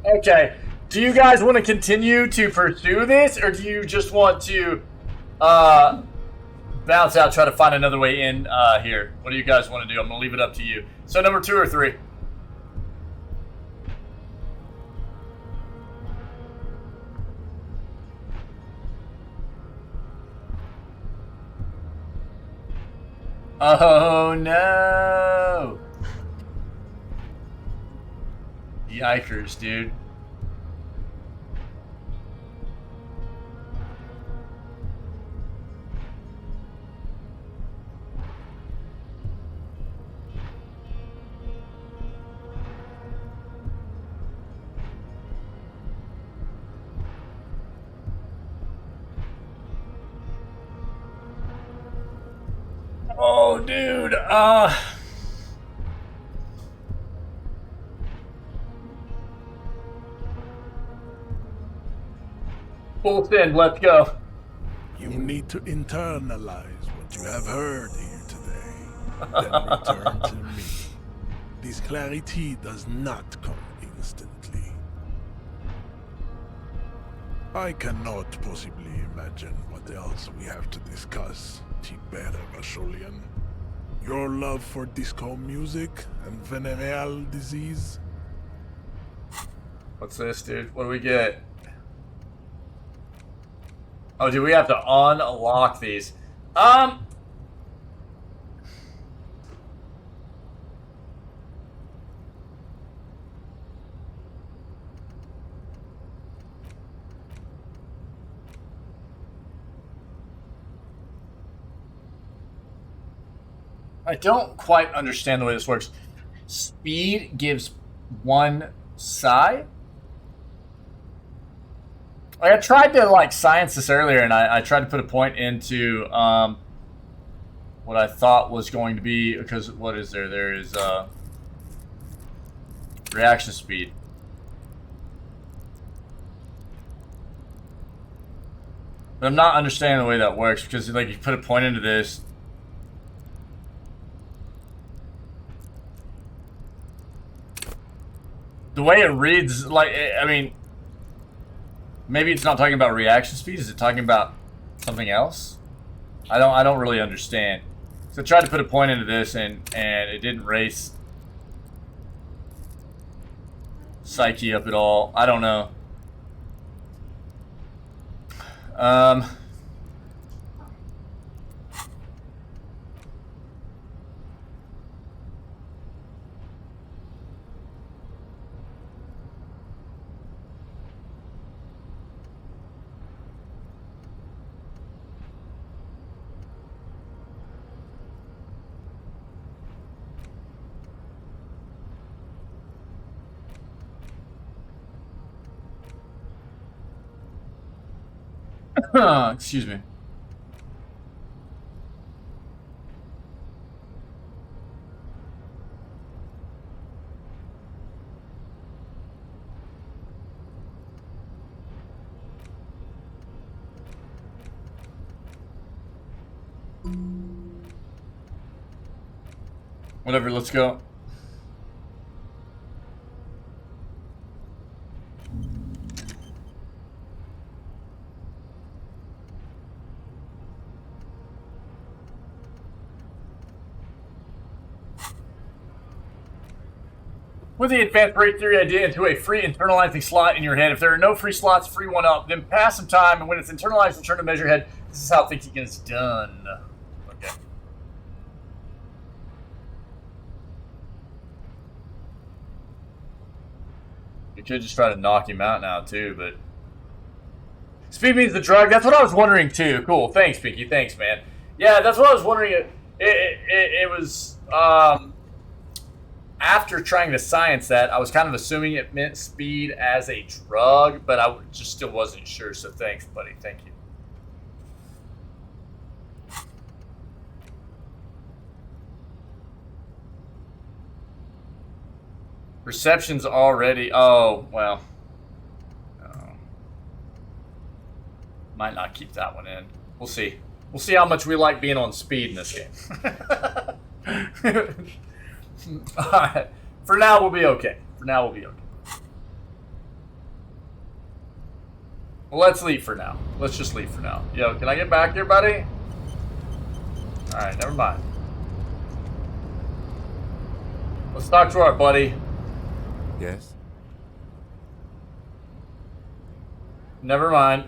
S1: Okay. Do you guys want to continue to pursue this, or do you just want to bounce out, try to find another way in here? What do you guys want to do? I'm going to leave it up to you. So number 2 or 3? Oh no! Yikers, dude. Oh, dude. Full send, let's go.
S17: You need to internalize what you have heard here today, then return to me. This clarity does not come instantly. I cannot possibly imagine what else we have to discuss, Tibere Vasholian. Your love for disco music and venereal disease?
S1: What's this, dude? What do we get? Oh, do we have to unlock these? I don't quite understand the way this works. Speed gives 1 psi? I tried to science this earlier, and I tried to put a point into what I thought was going to be, because what is there? There is reaction speed. But I'm not understanding the way that works, because you put a point into this. The way it reads, I mean, maybe it's not talking about reaction speed. Is it talking about something else? I don't really understand. So I tried to put a point into this, and it didn't raise Psyche up at all. I don't know. Excuse me. Whatever, let's go. With the advanced break theory idea into a free internalizing slot in your head. If there are no free slots, free one up. Then pass some time, and when it's internalized, return to measure head. This is how thinking is done. Okay. You could just try to knock him out now, too, but... Speed means the drug. That's what I was wondering, too. Cool. Thanks, Pinky. Thanks, man. Yeah, that's what I was wondering. It was... After trying to science that, I was kind of assuming it meant speed as a drug, but I just still wasn't sure, so thanks, buddy. Thank you. Reception's already... Oh, well. Might not keep that one in. We'll see. We'll see how much we like being on speed in this game. Alright. For now, we'll be okay. For now, we'll be okay. Well, let's leave for now. Let's just leave for now. Yo, can I get back here, buddy? Alright, never mind. Let's talk to our buddy.
S3: Yes?
S1: Never mind.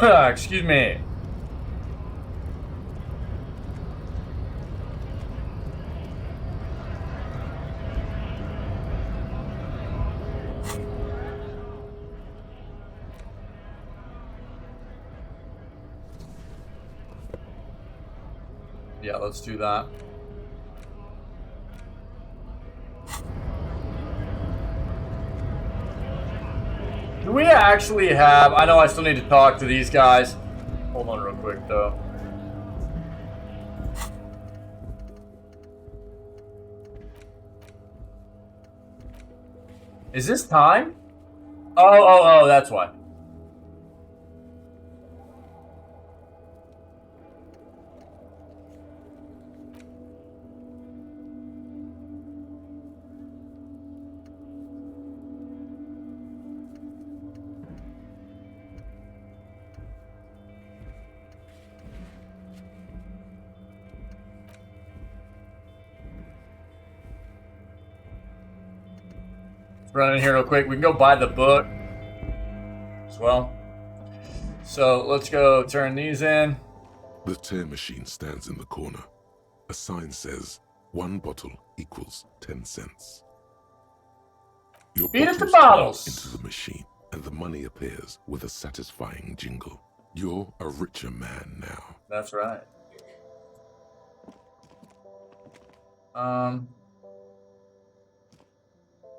S1: Excuse me. Yeah, let's do that. Do we actually have... I know I still need to talk to these guys. Hold on real quick, though. Is this time? Oh, that's why. Run in here real quick. We can go buy the book as well. So let's go turn these in.
S2: The tear machine stands in the corner. A sign says 1 bottle equals 10 cents. Your
S1: Beat up the
S2: bottles
S1: bottles
S2: into the machine, and the money appears with a satisfying jingle. You're a richer man now.
S1: That's right.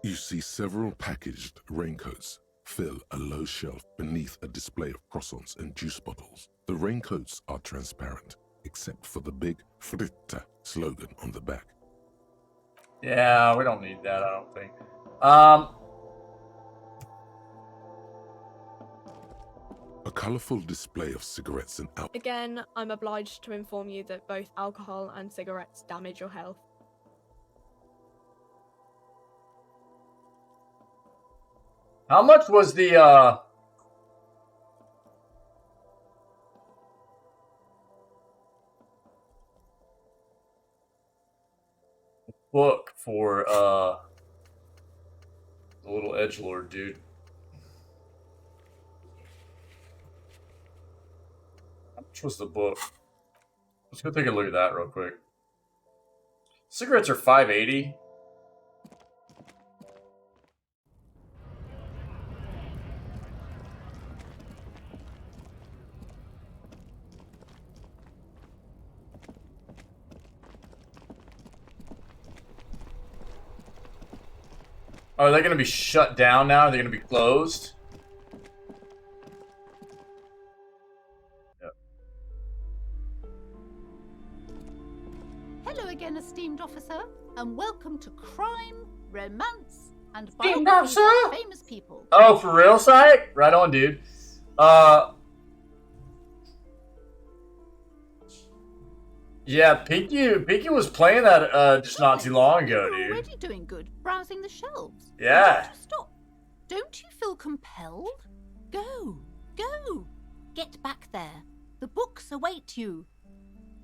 S2: You see several packaged raincoats fill a low shelf beneath a display of croissants and juice bottles. The raincoats are transparent, except for the big Fritta slogan on the back.
S1: Yeah, we don't need that, I don't think.
S2: A colorful display of cigarettes and alcohol.
S19: Again, I'm obliged to inform you that both alcohol and cigarettes damage your health.
S1: How much was the, book for, the little edgelord dude? How much was the book? Let's go take a look at that real quick. Cigarettes are $5.80. Oh, are they going to be shut down now? Are they going to be closed? Yep.
S8: Hello again, esteemed officer, and welcome to Crime, Romance, and
S1: Esteemed
S8: Biographies
S1: officer?
S8: of Famous People.
S1: Oh, for real, Syke? Right on, dude. Yeah, Pinky was playing that just not too long ago,
S8: You're
S1: dude.
S8: already doing good, browsing the shelves.
S1: Yeah.
S8: Stop. Don't you feel compelled? Go. Get back there. The books await you.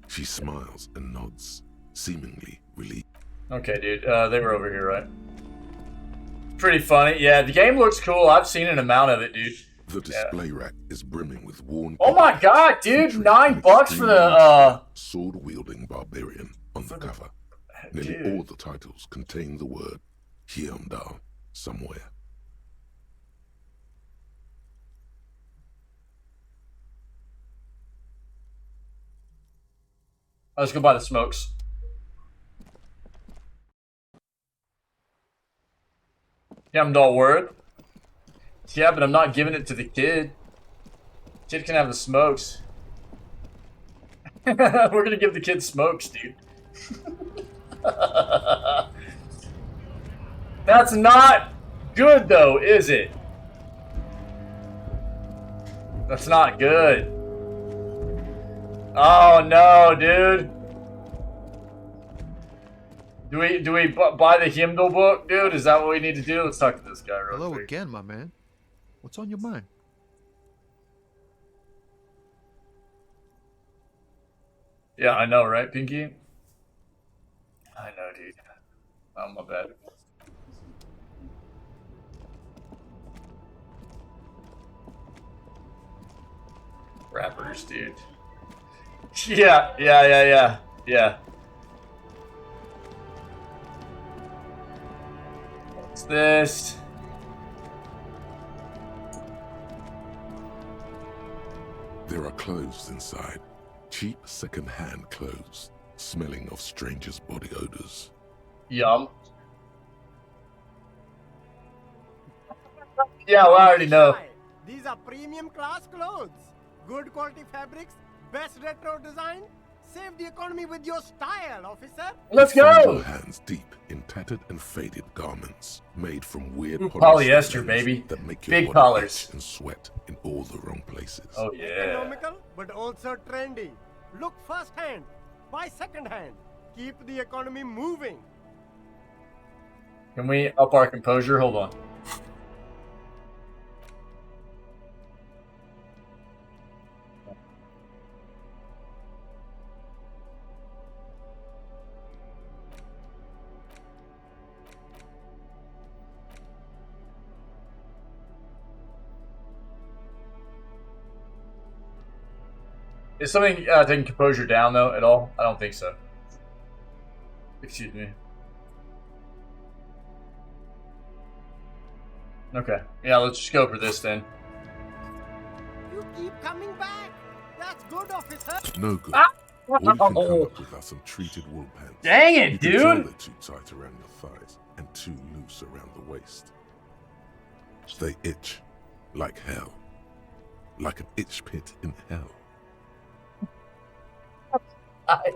S2: She smiles and nods, seemingly relieved.
S1: Okay, dude. They were over here, right? Pretty funny. Yeah, the game looks cool. I've seen an amount of it, dude.
S2: The display rack is brimming with worn.
S1: Oh my god, dude! $9 for the
S2: sword-wielding barbarian on the cover. Nearly all the titles contain the word Hyundai somewhere.
S1: Let's go buy the smokes. Hyundai word. Yeah, but I'm not giving it to the kid. Kid can have the smokes. We're gonna give the kids smokes, dude. That's not good, though, is it? That's not good. Oh no, dude. Do we buy the hymnal book, dude? Is that what we need to do? Let's talk to this guy real
S13: Hello
S1: quick.
S13: again, my man. What's on your mind?
S1: Yeah, I know, right, Pinky? I know, dude. Oh, my bad. Rappers, dude. Yeah. What's this?
S2: There are clothes inside. Cheap second-hand clothes, smelling of strangers' body odors.
S1: Yum. Yeah, well, I already know.
S20: These are premium class clothes. Good quality fabrics, best retro design. Save the economy with your style, officer.
S1: Let's
S2: Find
S1: go!
S2: your hands deep in tattered and faded garments made from weird
S1: Ooh, polyester, baby.
S2: that make your
S1: Big
S2: body
S1: collars.
S2: itch and sweat in all the wrong places.
S1: Oh yeah.
S20: Economical, but also trendy. Look first hand, buy second hand. Keep the economy moving.
S1: Can we up our composure? Hold on. Is something taking composure down, though, at all? I don't think so. Excuse me. Okay. Yeah, let's just go for this, then.
S20: You keep coming back. That's good, officer.
S2: No good. All you can come up with are some treated wool pants.
S1: Dang it,
S2: you can tell
S1: dude!
S2: they're too tight around your thighs and too loose around the waist. They itch like hell. Like an itch pit in hell.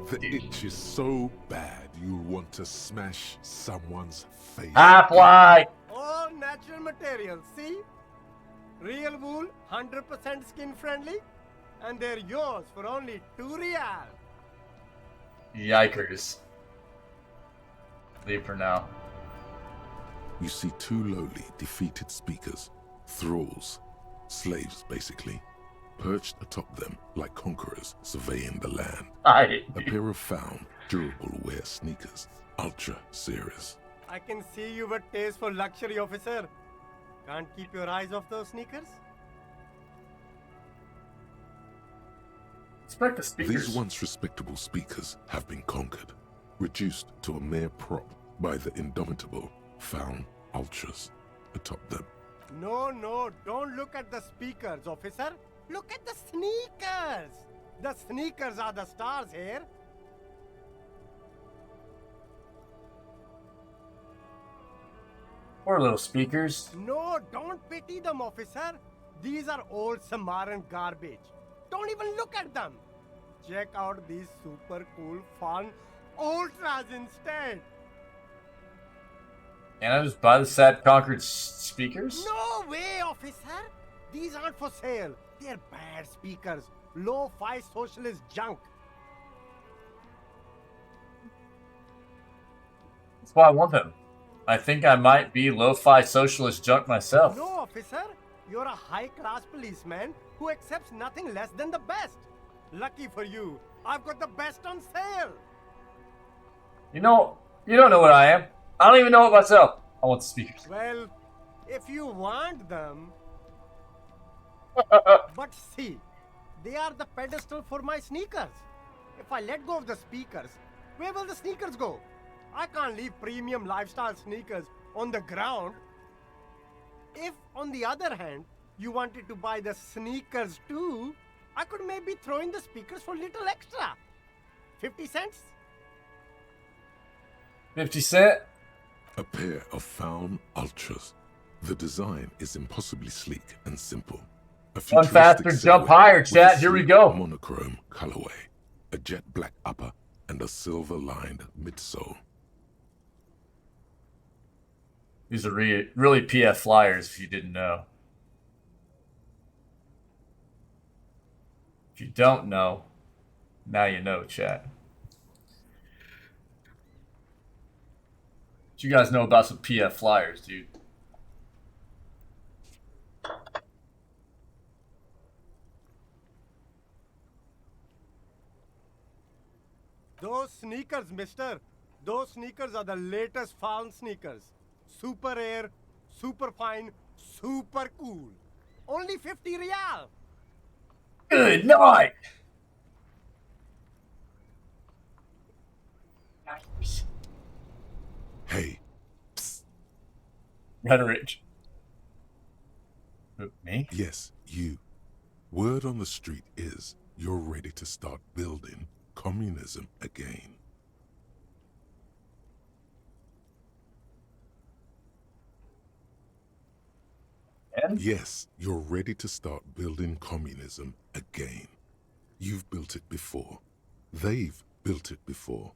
S2: The itch is so bad you'll want to smash someone's face.
S1: Half-Life!
S20: All natural materials, see? Real wool, 100% skin friendly, and they're yours for only 2 real.
S1: Yikers. Leave for now.
S2: You see 2 lowly, defeated speakers, thralls, slaves basically, perched atop them like conquerors surveying the land. A pair of found, durable wear sneakers, ultra serious.
S20: I can see you've a taste for luxury, officer. Can't keep your eyes off those sneakers?
S1: Respect the speakers.
S2: These once respectable speakers have been conquered, reduced to a mere prop by the indomitable found ultras atop them.
S20: No, don't look at the speakers, officer. Look at the sneakers. The sneakers are the stars here.
S1: Poor little speakers.
S20: No, don't pity them, officer. These are old Samaran garbage. Don't even look at them. Check out these super cool, fun ultras instead.
S1: Can I just buy the sad conquered speakers?
S20: No way, officer. These aren't for sale. They're bad speakers. Low-fi socialist junk.
S1: That's why I want them. I think I might be lo-fi socialist junk myself.
S20: No, officer. You're a high-class policeman who accepts nothing less than the best. Lucky for you, I've got the best on sale.
S1: You don't know what I am. I don't even know it myself. I want the speakers.
S20: Well, if you want them... But see, they are the pedestal for my sneakers. If I let go of the speakers, where will the sneakers go? I can't leave premium lifestyle sneakers on the ground. If, on the other hand, you wanted to buy the sneakers too, I could maybe throw in the speakers for little extra. 50 cents?
S1: 50 cent?
S2: A pair of found ultras. The design is impossibly sleek and simple. A
S1: Run faster, jump higher, chat. Here we go.
S2: Monochrome colorway. a jet black upper, and a silver-lined midsole.
S1: These are really PF flyers, if you didn't know. If you don't know, now you know, chat. What you guys know about some PF flyers, dude?
S20: Those sneakers, mister. Those sneakers are the latest fallen sneakers. Super air, super fine, super cool. Only 50 real.
S1: Good night.
S2: Hey.
S1: Rhetoric. Me?
S2: Yes, you. Word on the street is you're ready to start building communism again.
S1: And?
S2: Yes, you're ready to start building communism again. You've built it before. They've built it before.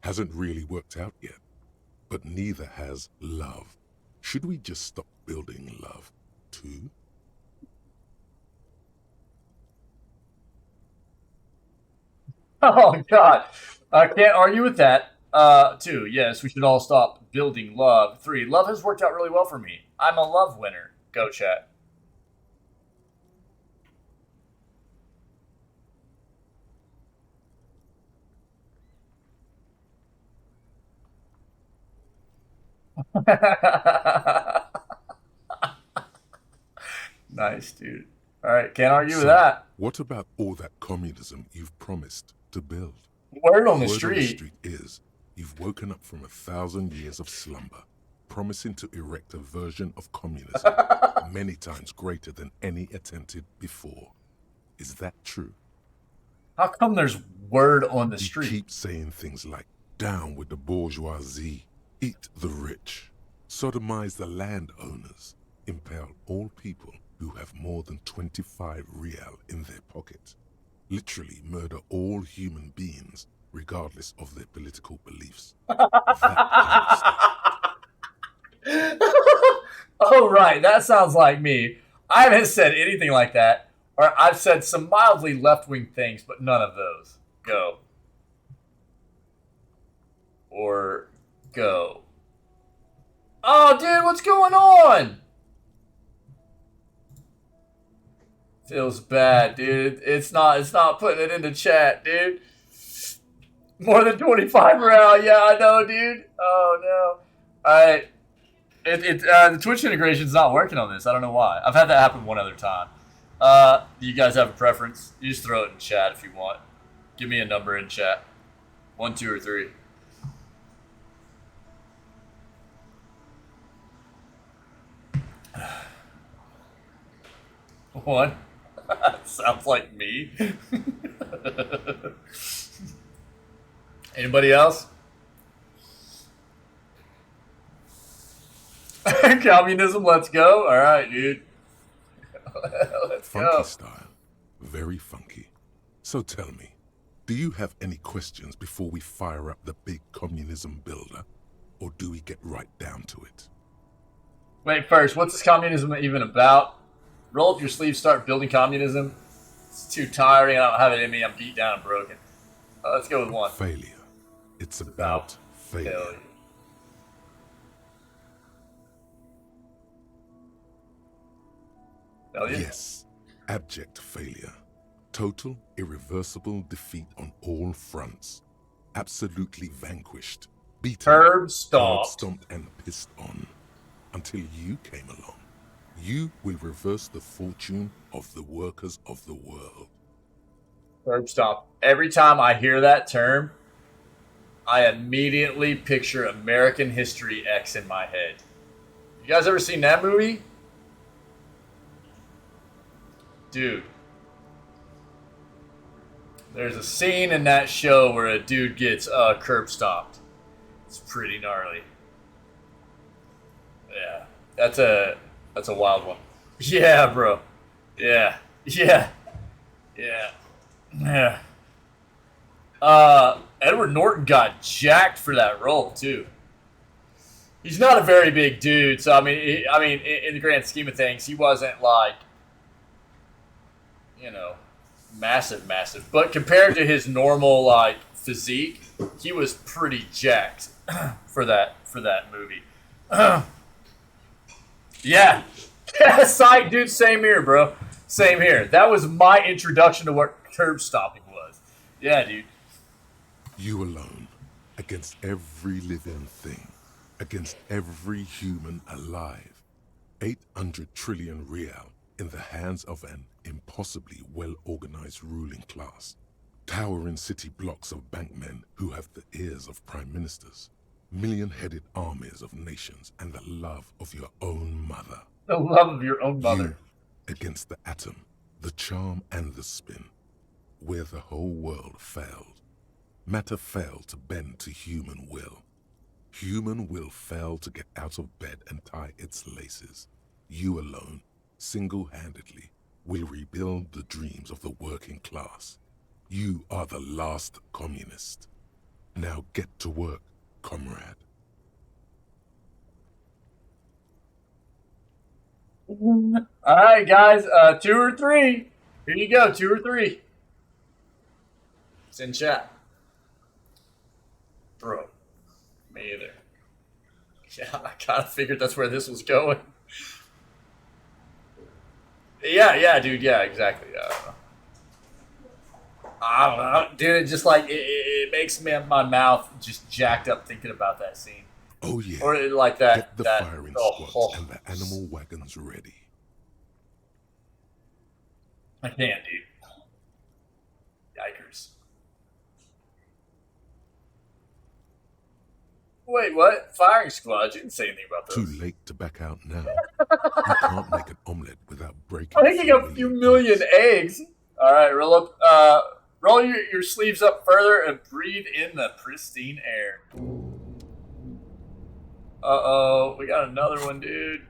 S2: Hasn't really worked out yet. But neither has love. Should we just stop building love, too?
S1: Oh, God. I can't argue with that. 2, yes, we should all stop building love. 3, love has worked out really well for me. I'm a love winner. Go, chat. Nice, dude. All right, can't argue with that.
S2: What about all that communism you've promised to build?
S1: Word on the
S2: Word
S1: street.
S2: on the street is you've woken up from 1,000 years of slumber, promising to erect a version of communism many times greater than any attempted before. Is that true?
S1: How come there's word on the street?
S2: You keep saying things like, down with the bourgeoisie, eat the rich, sodomize the landowners, impale all people who have more than 25 real in their pocket, literally murder all human beings regardless of their political beliefs.
S1: Oh, right. That sounds like me. I haven't said anything like that. Or I've said some mildly left-wing things, but none of those. Go. Or go. Oh, dude, what's going on? Feels bad, dude. It's not putting it into chat, dude. More than 25 real. Yeah, I know, dude. Oh, no. All right. The Twitch integration's not working on this. I don't know why. I've had that happen one other time. Do you guys have a preference? You just throw it in chat if you want. Give me a number in chat. 1, 2, or 3. One. Sounds like me. Anybody else? Communism, let's go. All right, dude. Let's
S2: funky
S1: go.
S2: Style. Very funky. So tell me, do you have any questions before we fire up the big communism builder? Or do we get right down to it?
S1: Wait, first, what's this communism even about? Roll up your sleeves, start building communism. It's too tiring. I don't have it in me. I'm beat down and broken. Let's go with 1.
S2: Failure. It's about failure. Yes, abject failure. Total, irreversible defeat on all fronts. Absolutely vanquished. Beaten,
S1: Herb stomped.
S2: stomped and pissed on. Until you came along. You will reverse the fortune of the workers of the world.
S1: Herb stomp. Every time I hear that term, I immediately picture American History X in my head. You guys ever seen that movie? Dude. There's a scene in that show where a dude gets curb stomped. It's pretty gnarly. Yeah. That's a wild one. Yeah, bro. Yeah. Yeah. Yeah. Yeah. Edward Norton got jacked for that role too. He's not a very big dude, so I mean, in the grand scheme of things, he wasn't like, you know, massive. But compared to his normal like physique, he was pretty jacked for that movie. Yeah, sight, dude. Same here, bro. Same here. That was my introduction to what curb stomping was. Yeah, dude.
S2: You alone, against every living thing, against every human alive. 800 trillion real in the hands of an impossibly well-organized ruling class. Towering city blocks of bankmen who have the ears of prime ministers. Million-headed armies of nations and the love of your own mother.
S1: The love of your own mother.
S2: You against the atom, the charm and the spin. Where the whole world failed. Matter failed to bend to human will. Human will failed to get out of bed and tie its laces. You alone, single-handedly, will rebuild the dreams of the working class. You are the last communist. Now get to work, comrade.
S1: All right, guys. 2 or 3. Here you go. 2 or 3. It's in chat. Bro, me either. Yeah, I kind of figured that's where this was going. Yeah, dude. Yeah, exactly. I don't know, dude. It just like it makes my mouth just jacked up thinking about that scene.
S2: Oh yeah.
S1: Or like that.
S2: Get the firing squads and the animal wagons ready.
S1: I can't, dude. Yikers. Wait, what? Firing squad? You didn't say anything about those.
S2: Too late to back out now. You can't make an omelet without breaking.
S1: I'm making a few million eggs. All right, roll your sleeves up further and breathe in the pristine air. Uh-oh, we got another one, dude.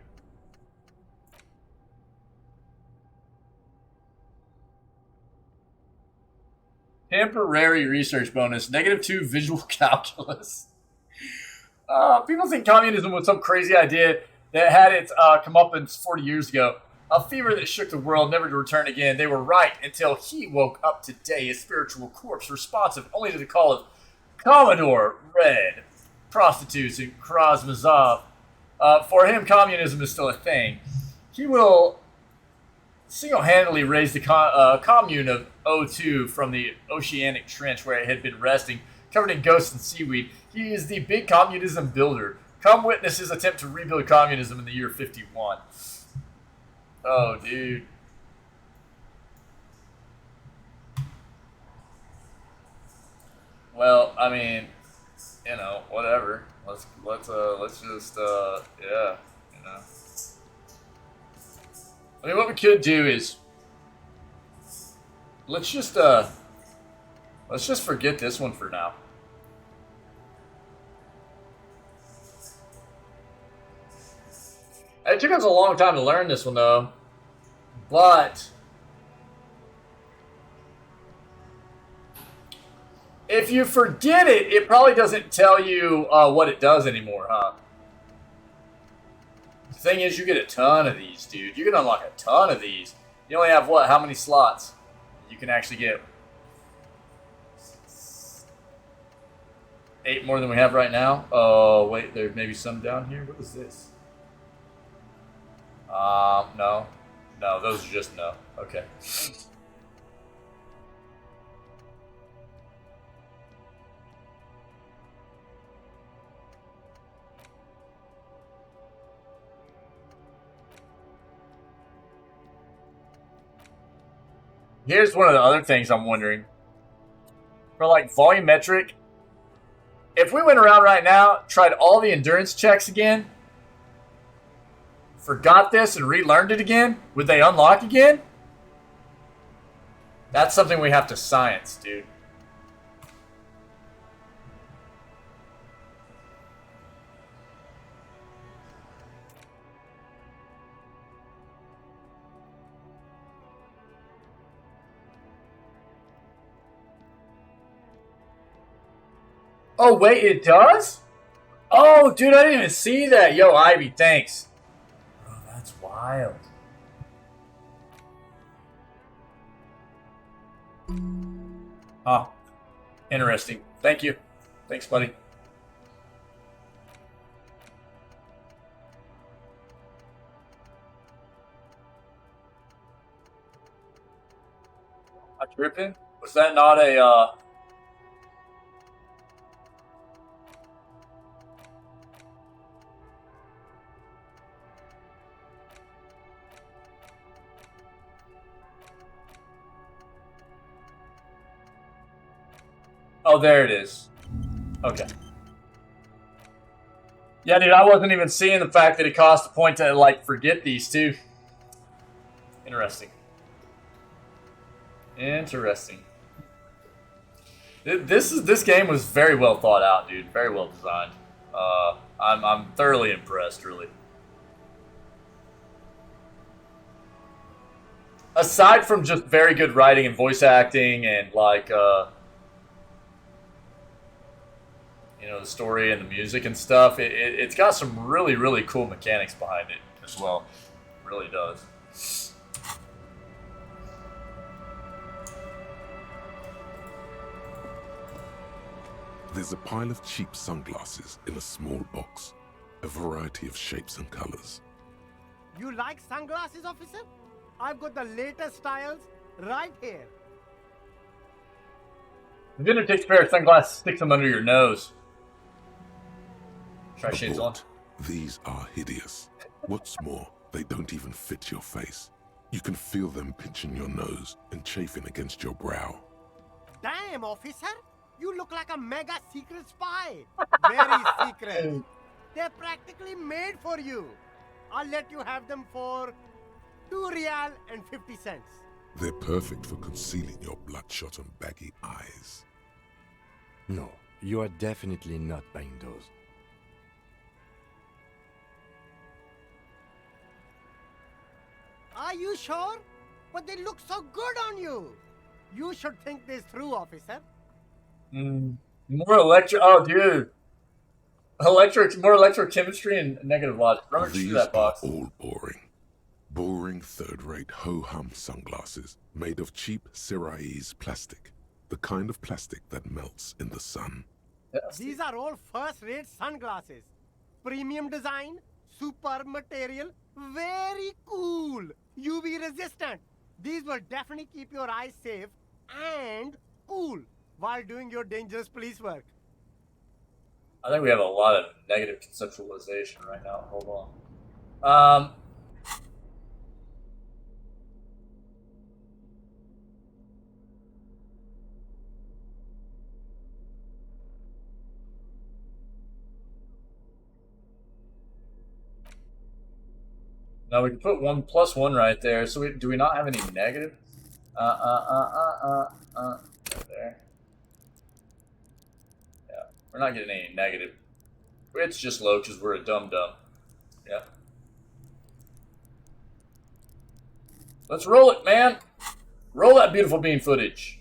S1: Temporary research bonus, -2 visual calculus. People think communism was some crazy idea that had its comeuppance 40 years ago. A fever that shook the world, never to return again. They were right until he woke up today, a spiritual corpse, responsive only to the call of Commodore Red, prostitutes, and Krasmazov. For him, communism is still a thing. He will single-handedly raise the commune of O2 from the oceanic trench where it had been resting, covered in ghosts and seaweed. He is the big communism builder. Come witness his attempt to rebuild communism in the year 51. Oh, dude. Well, I mean, you know, whatever. Let's just yeah, you know. I mean, what we could do is let's just forget this one for now. It took us a long time to learn this one, though. But if you forget it, it probably doesn't tell you what it does anymore, huh? The thing is, you get a ton of these, dude. You can unlock a ton of these. You only have, what, how many slots? You can actually get 8 more than we have right now. Oh, wait, there may be some down here. What is this? No. No, those are just no. Okay. Here's one of the other things I'm wondering. For like volumetric, if we went around right now, tried all the endurance checks again, forgot this and relearned it again, would they unlock again? That's something we have to science, dude. Oh, wait, it does? Oh, dude, I didn't even see that. Yo, Ivy, thanks. Bro, that's wild. Huh. Interesting. Thank you. Thanks, buddy. I'm tripping? Was that not a, Oh, there it is. Okay. Yeah, dude, I wasn't even seeing the fact that it cost a point to, like, forget these two. Interesting. Interesting. This game was very well thought out, dude. Very well designed. I'm thoroughly impressed, really. Aside from just very good writing and voice acting and, like, you know, the story and the music and stuff, it's got some really, really cool mechanics behind it as well. It really does.
S2: There's a pile of cheap sunglasses in a small box, a variety of shapes and colors.
S20: You like sunglasses, officer? I've got the latest styles right here.
S1: The vendor takes a pair of sunglasses, sticks them under your nose. Try shades on.
S2: These are hideous. What's more, they don't even fit your face. You can feel them pinching your nose and chafing against your brow.
S20: Damn, officer! You look like a mega secret spy. Very secret. They're practically made for you. I'll let you have them for 2 real and 50 cents.
S2: They're perfect for concealing your bloodshot and baggy eyes.
S3: No, you are definitely not buying those.
S20: Are you sure? But they look so good on you. You should think this through, officer.
S1: More electric. Oh, dude. More electrochemistry and negative logic. Rummage through that box.
S2: Are all boring. Boring, third-rate ho-hum sunglasses made of cheap Syrahese plastic. The kind of plastic that melts in the sun.
S20: These are all first-rate sunglasses. Premium design, superb material, very cool. UV resistant. These will definitely keep your eyes safe and cool while doing your dangerous police work.
S1: I think we have a lot of negative conceptualization right now. Hold on. Now we can put 1 plus 1 right there. So do we not have any negative? Right there. Yeah, we're not getting any negative. It's just low because we're a dum-dum. Yeah. Let's roll it, man. Roll that beautiful bean footage.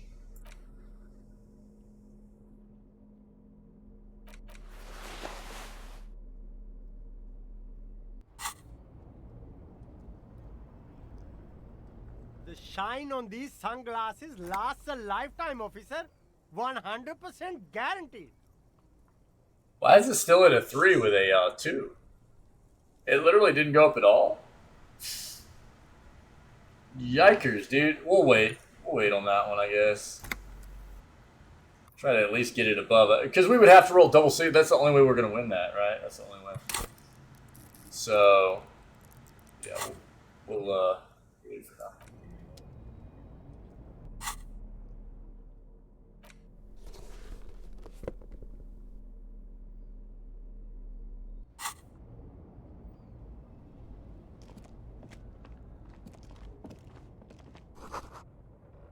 S20: The shine on these sunglasses lasts a lifetime, officer. 100% guaranteed.
S1: Why is it still at a 3 with a 2? It literally didn't go up at all. Yikers, dude. We'll wait. We'll wait on that one, I guess. Try to at least get it above it. Because we would have to roll double C. That's the only way we're going to win that, right? That's the only way. So, yeah, we'll wait for that.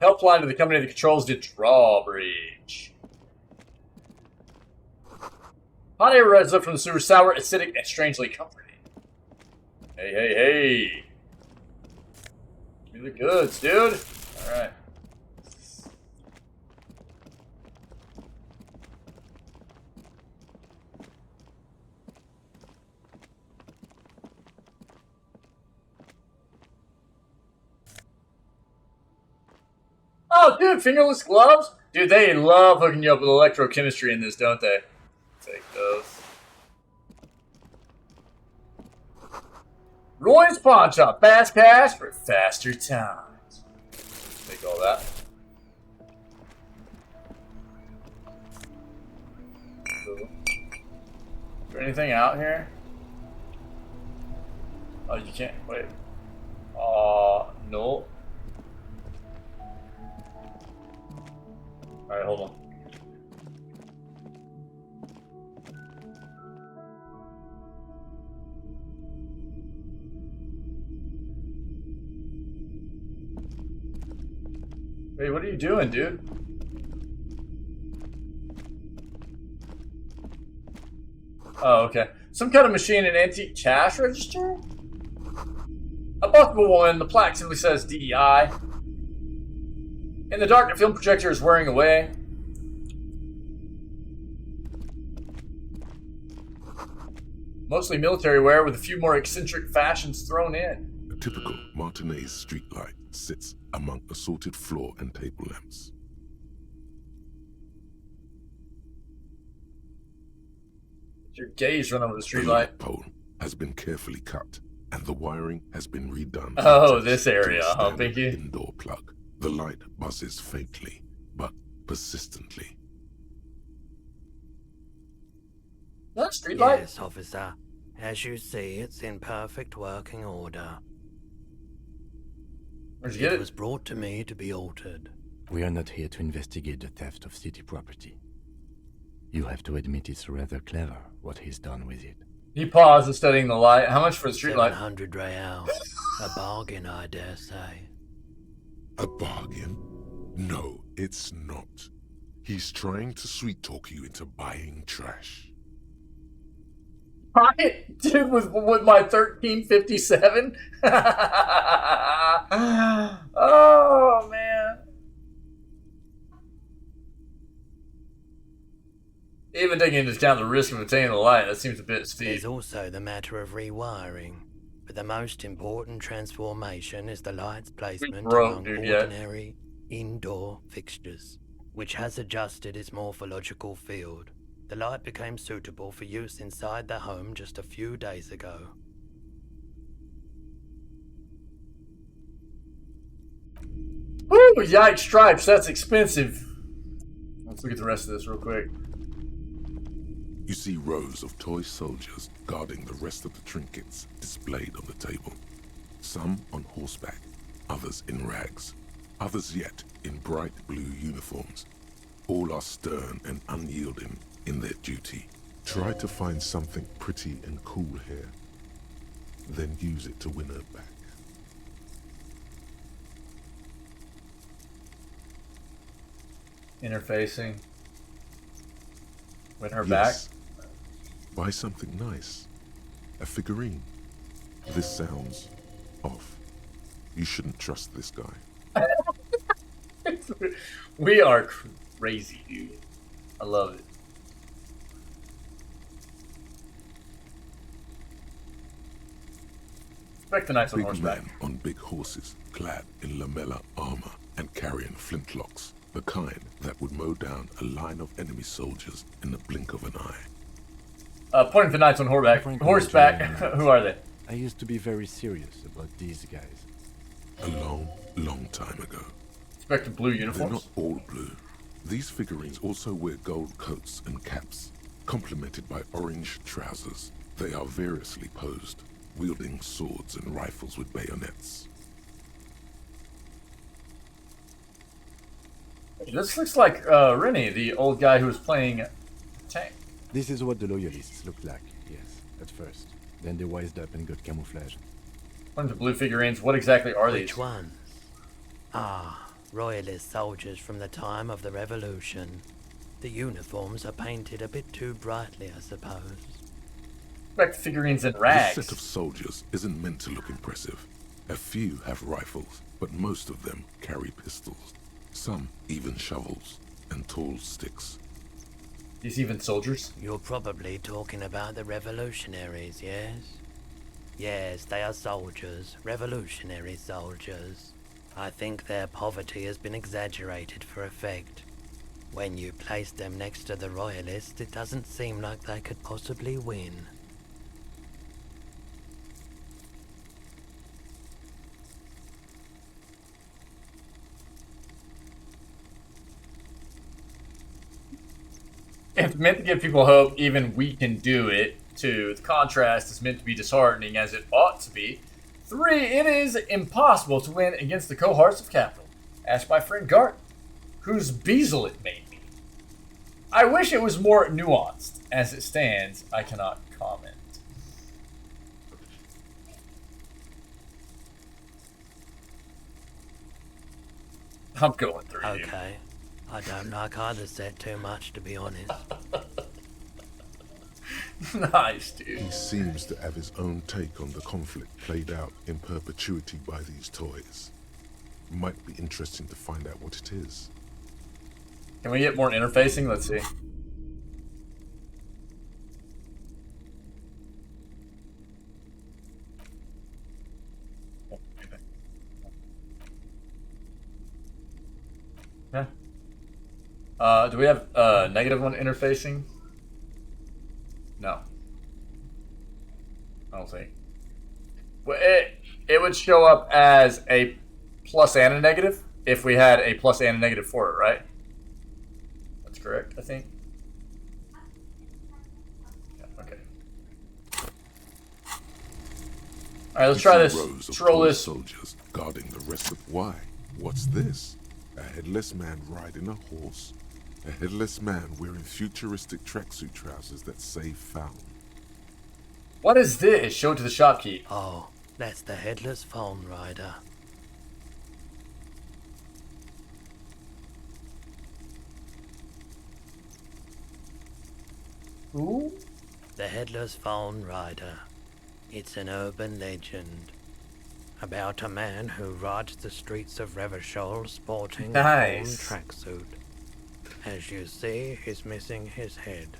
S1: Helpline to the company that controls the drawbridge. Hot air rises up from the sewer, sour, acidic, and strangely comforting. Hey, hey, hey. Give me the goods, dude. Alright. Oh, dude, fingerless gloves? Dude, they love hooking you up with electrochemistry in this, don't they? Take those. Roy's Pawn Shop. Fast cash for faster times. Take all that. Is there anything out here? Oh, you can't. Wait. No. Alright, hold on. Wait, what are you doing, dude? Oh, okay. Some kind of machine and antique cash register? A buckable one, the plaque simply says DEI. In the dark, the film projector is whirring away. Mostly military wear with a few more eccentric fashions thrown in.
S2: A typical Martinez streetlight sits among assorted floor and table lamps.
S1: Your gaze run over the
S2: The
S1: streetlight.
S2: light pole has been carefully cut, and the wiring has been redone.
S1: Oh,
S2: to
S1: this
S2: a
S1: area, huh,
S2: standard
S1: Pinky?
S2: Indoor plug. The light buzzes faintly, but persistently.
S1: That streetlight?
S21: Yes, officer. As you see, it's in perfect working order.
S1: Where'd you get it?
S21: Was brought to me to be altered.
S3: We are not here to investigate the theft of city property. You have to admit it's rather clever what he's done with it.
S1: He paused, studying the light. How much for the streetlight?
S21: 700 real. A bargain, I dare say.
S2: A bargain? No, it's not. He's trying to sweet-talk you into buying trash.
S1: Pocket, dude, with my 1357. Oh man! Even taking into account the risk of obtaining the light, that seems a bit steep.
S21: There's also the matter of rewiring. But the most important transformation is the light's placement among ordinary indoor fixtures, which has adjusted its morphological field. The light became suitable for use inside the home just a few days ago.
S1: Woo! Yikes! Stripes. That's expensive. Let's look at the rest of this real quick.
S2: You see rows of toy soldiers guarding the rest of the trinkets displayed on the table. Some on horseback, others in rags, others yet in bright blue uniforms. All are stern and unyielding in their duty. Try to find something pretty and cool here, then use it to win her back.
S1: Interfacing. Win her
S2: Yes. Buy something nice. A figurine. This sounds off. You shouldn't trust this guy.
S1: back. We are crazy, dude. I love it. Expect the knights on
S2: Big
S1: horseback.
S2: men on big horses, clad in lamella armor and carrying flintlocks, the kind that would mow down a line of enemy soldiers in the blink of an eye.
S1: Pointing to the knights on horseback. Who are they?
S3: I used to be very serious about these guys.
S2: A long, long time ago.
S1: Expected blue
S2: They're
S1: uniforms?
S2: not all blue. These figurines also wear gold coats and caps, complemented by orange trousers. They are variously posed, wielding swords and rifles with bayonets.
S1: This looks like Rennie, the old guy who was playing tank.
S3: This is what the loyalists looked like, yes, at first. Then they wised up and got camouflage.
S1: According to blue figurines, what exactly are these?
S21: Which ones? Ah, royalist soldiers from the time of the Revolution. The uniforms are painted a bit too brightly, I suppose.
S1: Expect figurines in rags.
S2: This set of soldiers isn't meant to look impressive. A few have rifles, but most of them carry pistols. Some even shovels and tall sticks.
S1: These even soldiers?
S21: You're probably talking about the revolutionaries, yes? Yes, they are soldiers, revolutionary soldiers. I think their poverty has been exaggerated for effect. When you place them next to the royalists, it doesn't seem like they could possibly win.
S1: It's meant to give people hope, even we can do it. 2, the contrast is meant to be disheartening, as it ought to be. 3, it is impossible to win against the cohorts of capital. Ask my friend Gart, whose bezel it made me. I wish it was more nuanced. As it stands, I cannot comment. I'm going through you.
S21: Okay. I don't like either set too much, to be honest.
S1: Nice, dude.
S2: He seems to have his own take on the conflict played out in perpetuity by these toys. Might be interesting to find out what it is.
S1: Can we get more interfacing? Let's see. Yeah. Do we have -1 interfacing? No. I don't think. Well, it would show up as a plus and a negative if we had a plus and a negative for it, right? That's correct, I think. Yeah, okay. Alright, let's try this.
S2: Rows of
S1: Troll
S2: tall
S1: this.
S2: soldiers guarding the rest of. Why? What's this? A headless man riding a horse. A headless man wearing futuristic tracksuit trousers that say found.
S1: What is this? Show it to the shopkeep.
S21: Oh, that's the headless phone rider.
S1: Who?
S21: The headless phone rider. It's an urban legend about a man who rides the streets of Revachol sporting a phone tracksuit. As you see, he's missing his head.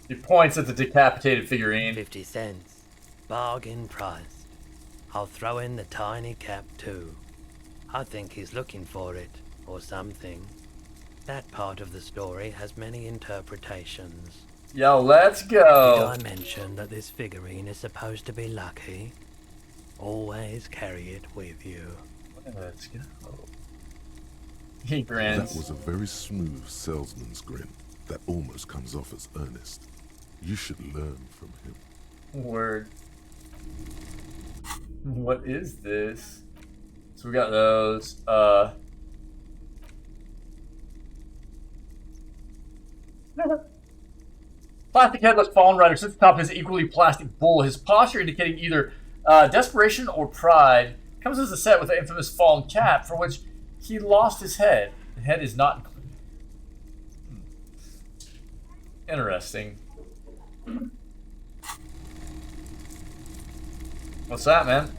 S1: He points at the decapitated figurine.
S21: 50 cents. Bargain priced. I'll throw in the tiny cap too. I think he's looking for it, or something. That part of the story has many interpretations.
S1: Yo, let's go.
S21: Did I mention that this figurine is supposed to be lucky? Always carry it with you.
S1: Let's go. He grins.
S2: That was a very smooth salesman's grin that almost comes off as earnest. You should learn from him.
S1: Word. What is this? So we got those. Plastic headless fallen rider sits atop his equally plastic bull, his posture indicating either desperation or pride. Comes as a set with the infamous fallen cap, for which he lost his head. The head is not included. Interesting. What's that, man?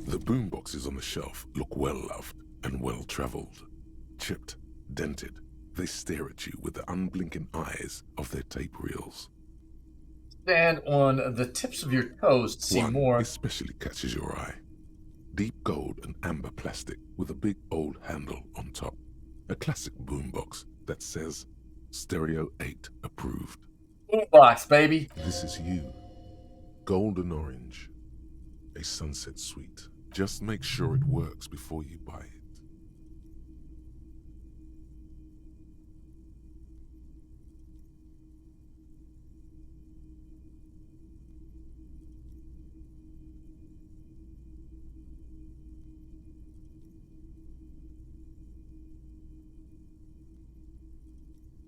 S2: The boomboxes on the shelf look well loved and well traveled. Chipped, dented, they stare at you with the unblinking eyes of their tape reels.
S1: Stand on the tips of your toes to see
S2: One
S1: more.
S2: especially catches your eye. Deep gold and amber plastic with a big old handle on top. A classic boombox that says Stereo 8 approved.
S1: Boombox, baby.
S2: This is you. Golden orange. A sunset suite. Just make sure it works before you buy it.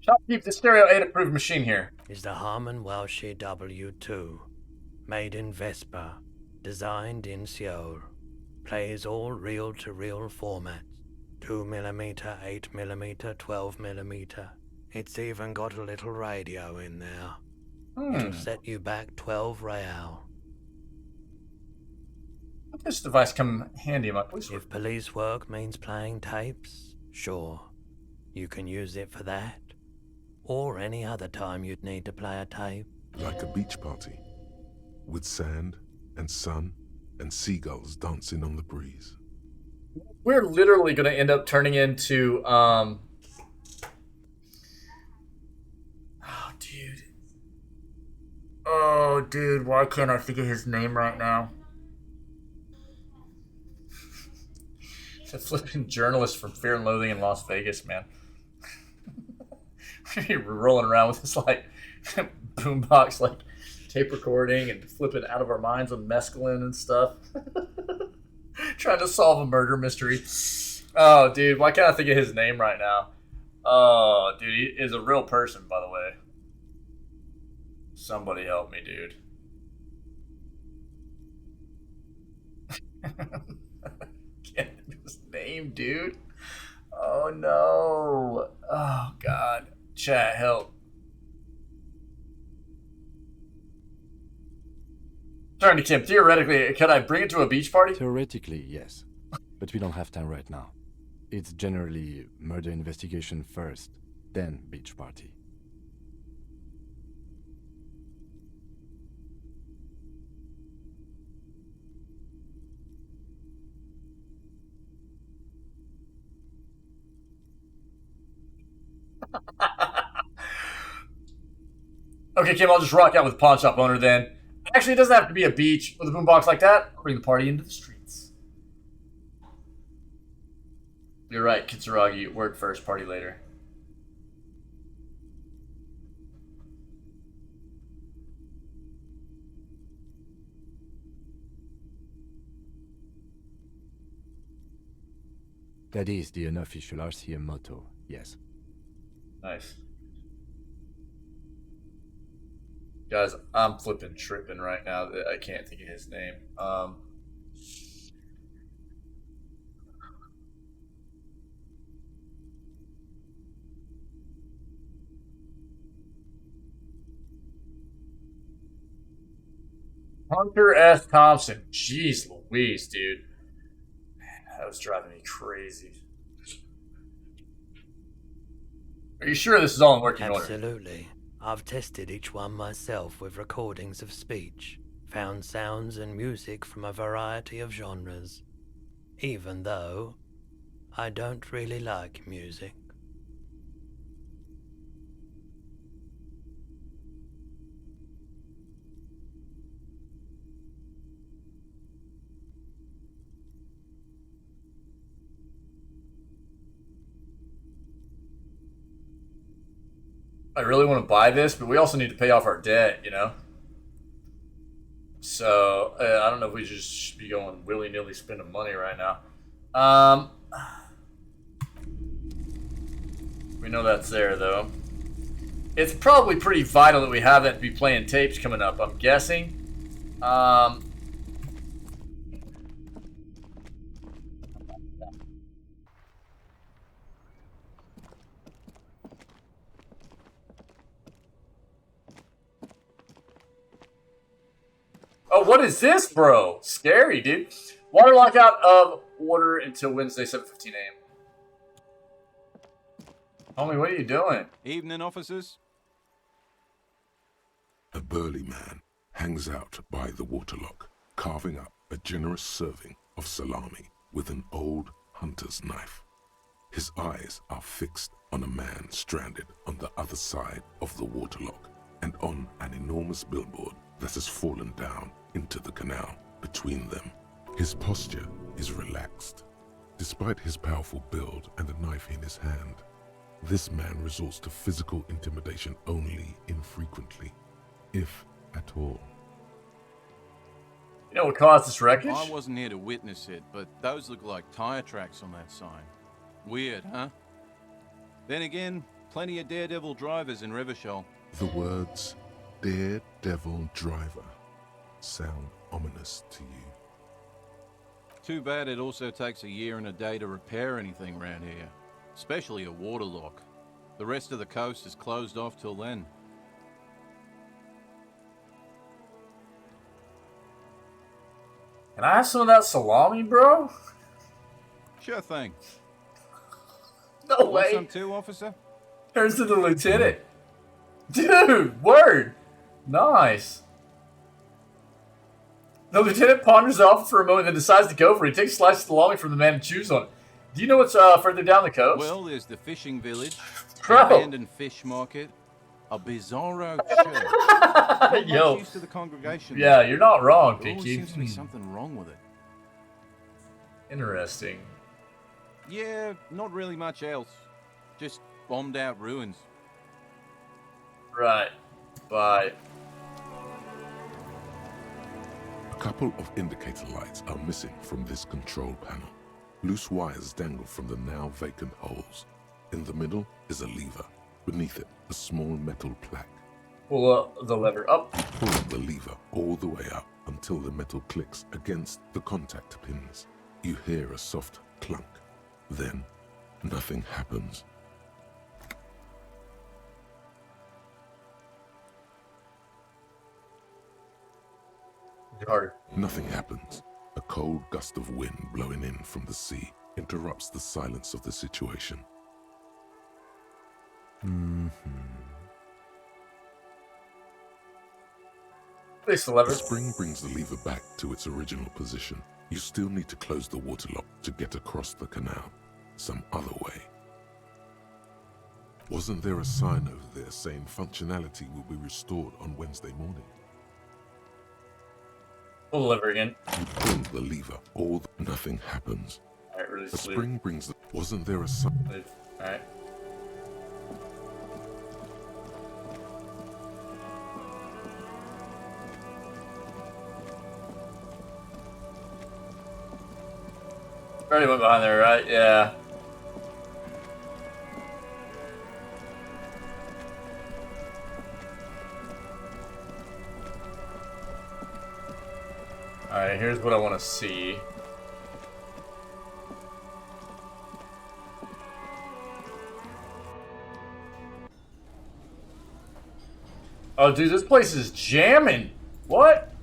S1: Shopkeep the Stereo 8 approved machine here.
S21: Is the Harman Welsh W2. Made in Vespa. Designed in Seoul. Plays all reel-to-reel formats. 2mm, 8mm, 12mm. It's even got a little radio in there. It'll set you back 12 real.
S1: Would this device come handy in my police work?
S21: If police work means playing tapes, sure. You can use it for that. Or any other time you'd need to play a tape.
S2: Like a beach party. With sand and sun and seagulls dancing on the breeze.
S1: We're literally going to end up turning into, oh, dude. Oh, dude, why can't I think of his name right now? The flipping journalist from Fear and Loathing in Las Vegas, man. We're rolling around with this, like, boombox, like, tape recording and flipping out of our minds on mescaline and stuff. Trying to solve a murder mystery. Oh, dude, why can't I think of his name right now? Oh, dude, he is a real person, by the way. Somebody help me, dude. Can't think of his name, dude. Oh, no. Oh, God. Chat, help. Turn to Kim. Theoretically, could I bring it to a beach party?
S3: Theoretically, yes. But we don't have time right now. It's generally murder investigation first, then beach party.
S1: Okay, Kim, I'll just rock out with pawn shop owner then. Actually, it doesn't have to be a beach with a boombox like that. I'll bring the party into the streets. You're right, Kitsuragi. Work first, party later.
S3: That is the unofficial RCM motto, yes.
S1: Nice. Guys, I'm flipping tripping right now. I can't think of his name. Hunter S. Thompson. Jeez Louise, dude. Man, that was driving me crazy. Are you sure this is all in working order?
S21: Absolutely. I've tested each one myself with recordings of speech, found sounds and music from a variety of genres, even though I don't really like music.
S1: I really want to buy this, but we also need to pay off our debt, you know? So, I don't know if we just should be going willy-nilly spending money right now. We know that's there, though. It's probably pretty vital that we have that to be playing tapes coming up, I'm guessing. Oh, what is this, bro? Scary, dude. Water lockout of water until Wednesday, 7:15 a.m. Homie, what are you doing?
S4: Evening, officers.
S2: A burly man hangs out by the waterlock, carving up a generous serving of salami with an old hunter's knife. His eyes are fixed on a man stranded on the other side of the waterlock and on an enormous billboard that has fallen down into the canal between them. His posture is relaxed. Despite his powerful build and a knife in his hand, this man resorts to physical intimidation only infrequently, if at all.
S1: You know what caused this wreckage?
S4: I wasn't here to witness it, but those look like tire tracks on that sign. Weird, huh? Then again, plenty of daredevil drivers in Revachol.
S2: The words, daredevil driver, sound ominous to you.
S4: Too bad it also takes a year and a day to repair anything around here, especially a waterlock. The rest of the coast is closed off till then.
S1: Can I have some of that salami, bro?
S4: Sure thing.
S1: No
S4: Want
S1: way.
S4: some too, officer?
S1: Turns to the lieutenant. Dude, word. Nice. The lieutenant ponders the offer for a moment, then decides to go for it. He takes slices of the lollipop from the man and chews on it. Do you know what's further down the coast?
S4: Well, there's the fishing village,
S1: Bro.
S4: the abandoned fish market, a bizarro church. Not
S1: Yo.
S4: much use to the congregation.
S1: Yeah, you're not wrong,
S4: There always
S1: Pinky.
S4: seems to be something wrong with it.
S1: Interesting.
S4: Yeah, not really much else. Just bombed out ruins.
S1: Right. Bye.
S2: A couple of indicator lights are missing from this control panel. Loose wires dangle from the now vacant holes. In the middle is a lever. Beneath it, a small metal plaque.
S1: Pull the lever up.
S2: Pull the lever all the way up until the metal clicks against the contact pins. You hear a soft clunk. Then, nothing happens.
S1: Harder.
S2: Nothing happens. A cold gust of wind blowing in from the sea interrupts the silence of the situation.
S1: Place the lever.
S2: The spring brings the lever back to its original position. You still need to close the water lock to get across the canal. Some other way. Wasn't there a sign over there saying functionality will be restored on Wednesday morning?
S1: Pull the lever again.
S2: You pull the lever, nothing happens.
S1: Alright, release
S2: The
S1: the lever.
S2: spring brings the... Wasn't there a sign...
S1: Alright. Already went behind there, right? Yeah. Alright, here's what I want to see. Oh, dude, this place is jamming. What?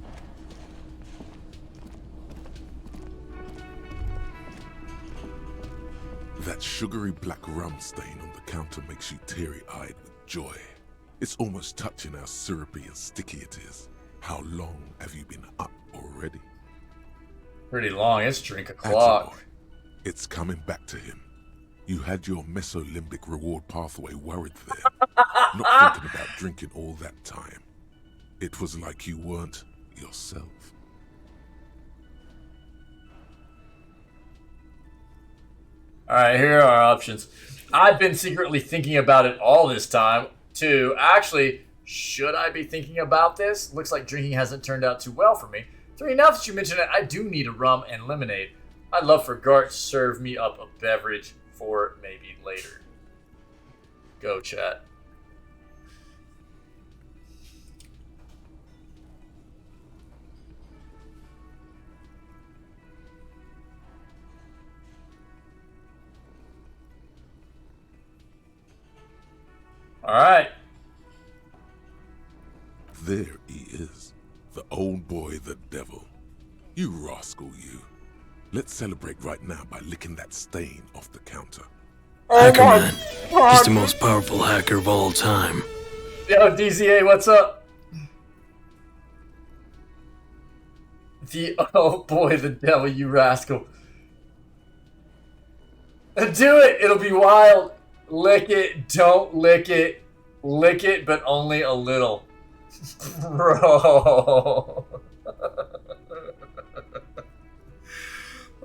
S2: That sugary black rum stain on the counter makes you teary-eyed with joy. It's almost touching how syrupy and sticky it is. How long have you been up already?
S1: Pretty long. It's drink o'clock.
S2: Boy. It's coming back to him. You had your mesolimbic reward pathway worried there. Not thinking about drinking all that time. It was like you weren't yourself.
S1: Alright, here are our options. I've been secretly thinking about it all this time, too. Actually, should I be thinking about this? Looks like drinking hasn't turned out too well for me. 3, now that you mention it, I do need a rum and lemonade. I'd love for Gart to serve me up a beverage for maybe later. Go, chat. Alright.
S2: There he is. The old boy, the devil. You rascal, you. Let's celebrate right now by licking that stain off the counter.
S6: Hacker Man. He's the most powerful hacker of all time.
S1: Yo, DZA, what's up? Oh boy, the devil, you rascal. Do it! It'll be wild. Lick it, don't lick it. Lick it, but only a little. Bro.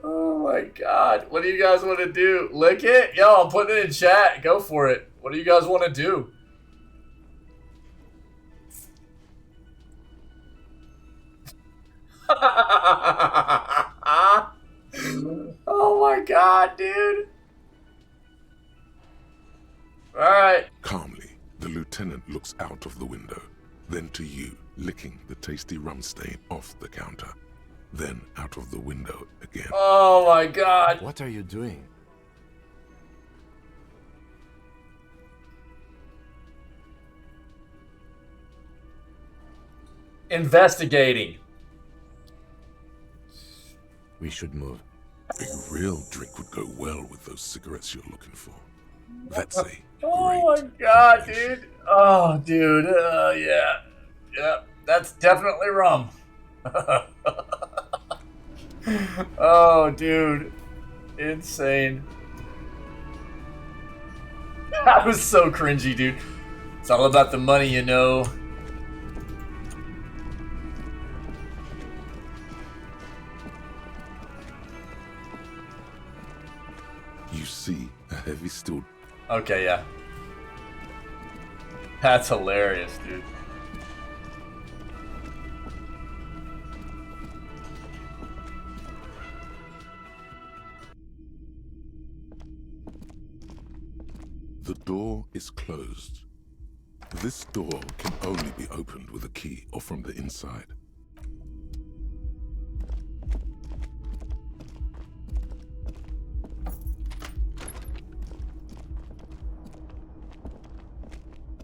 S1: Oh my god. What do you guys want to do? Lick it? Yo, I'm putting it in chat. Go for it. What do you guys want to do? Oh my god, dude. Alright.
S2: Calmly, the lieutenant looks out of the window, then to you, licking the tasty rum stain off the counter, then out of the window again.
S1: Oh my god.
S3: What are you doing?
S1: Investigating.
S3: We should move.
S2: A real drink would go well with those cigarettes you're looking for. That's a
S1: Oh my god, dude. Oh, dude. Yeah. Yeah. That's definitely rum. Oh, dude. Insane. That was so cringy, dude. It's all about the money, you know.
S2: You see a heavy steel.
S1: Okay, yeah. That's hilarious, dude.
S2: The door is closed. This door can only be opened with a key or from the inside.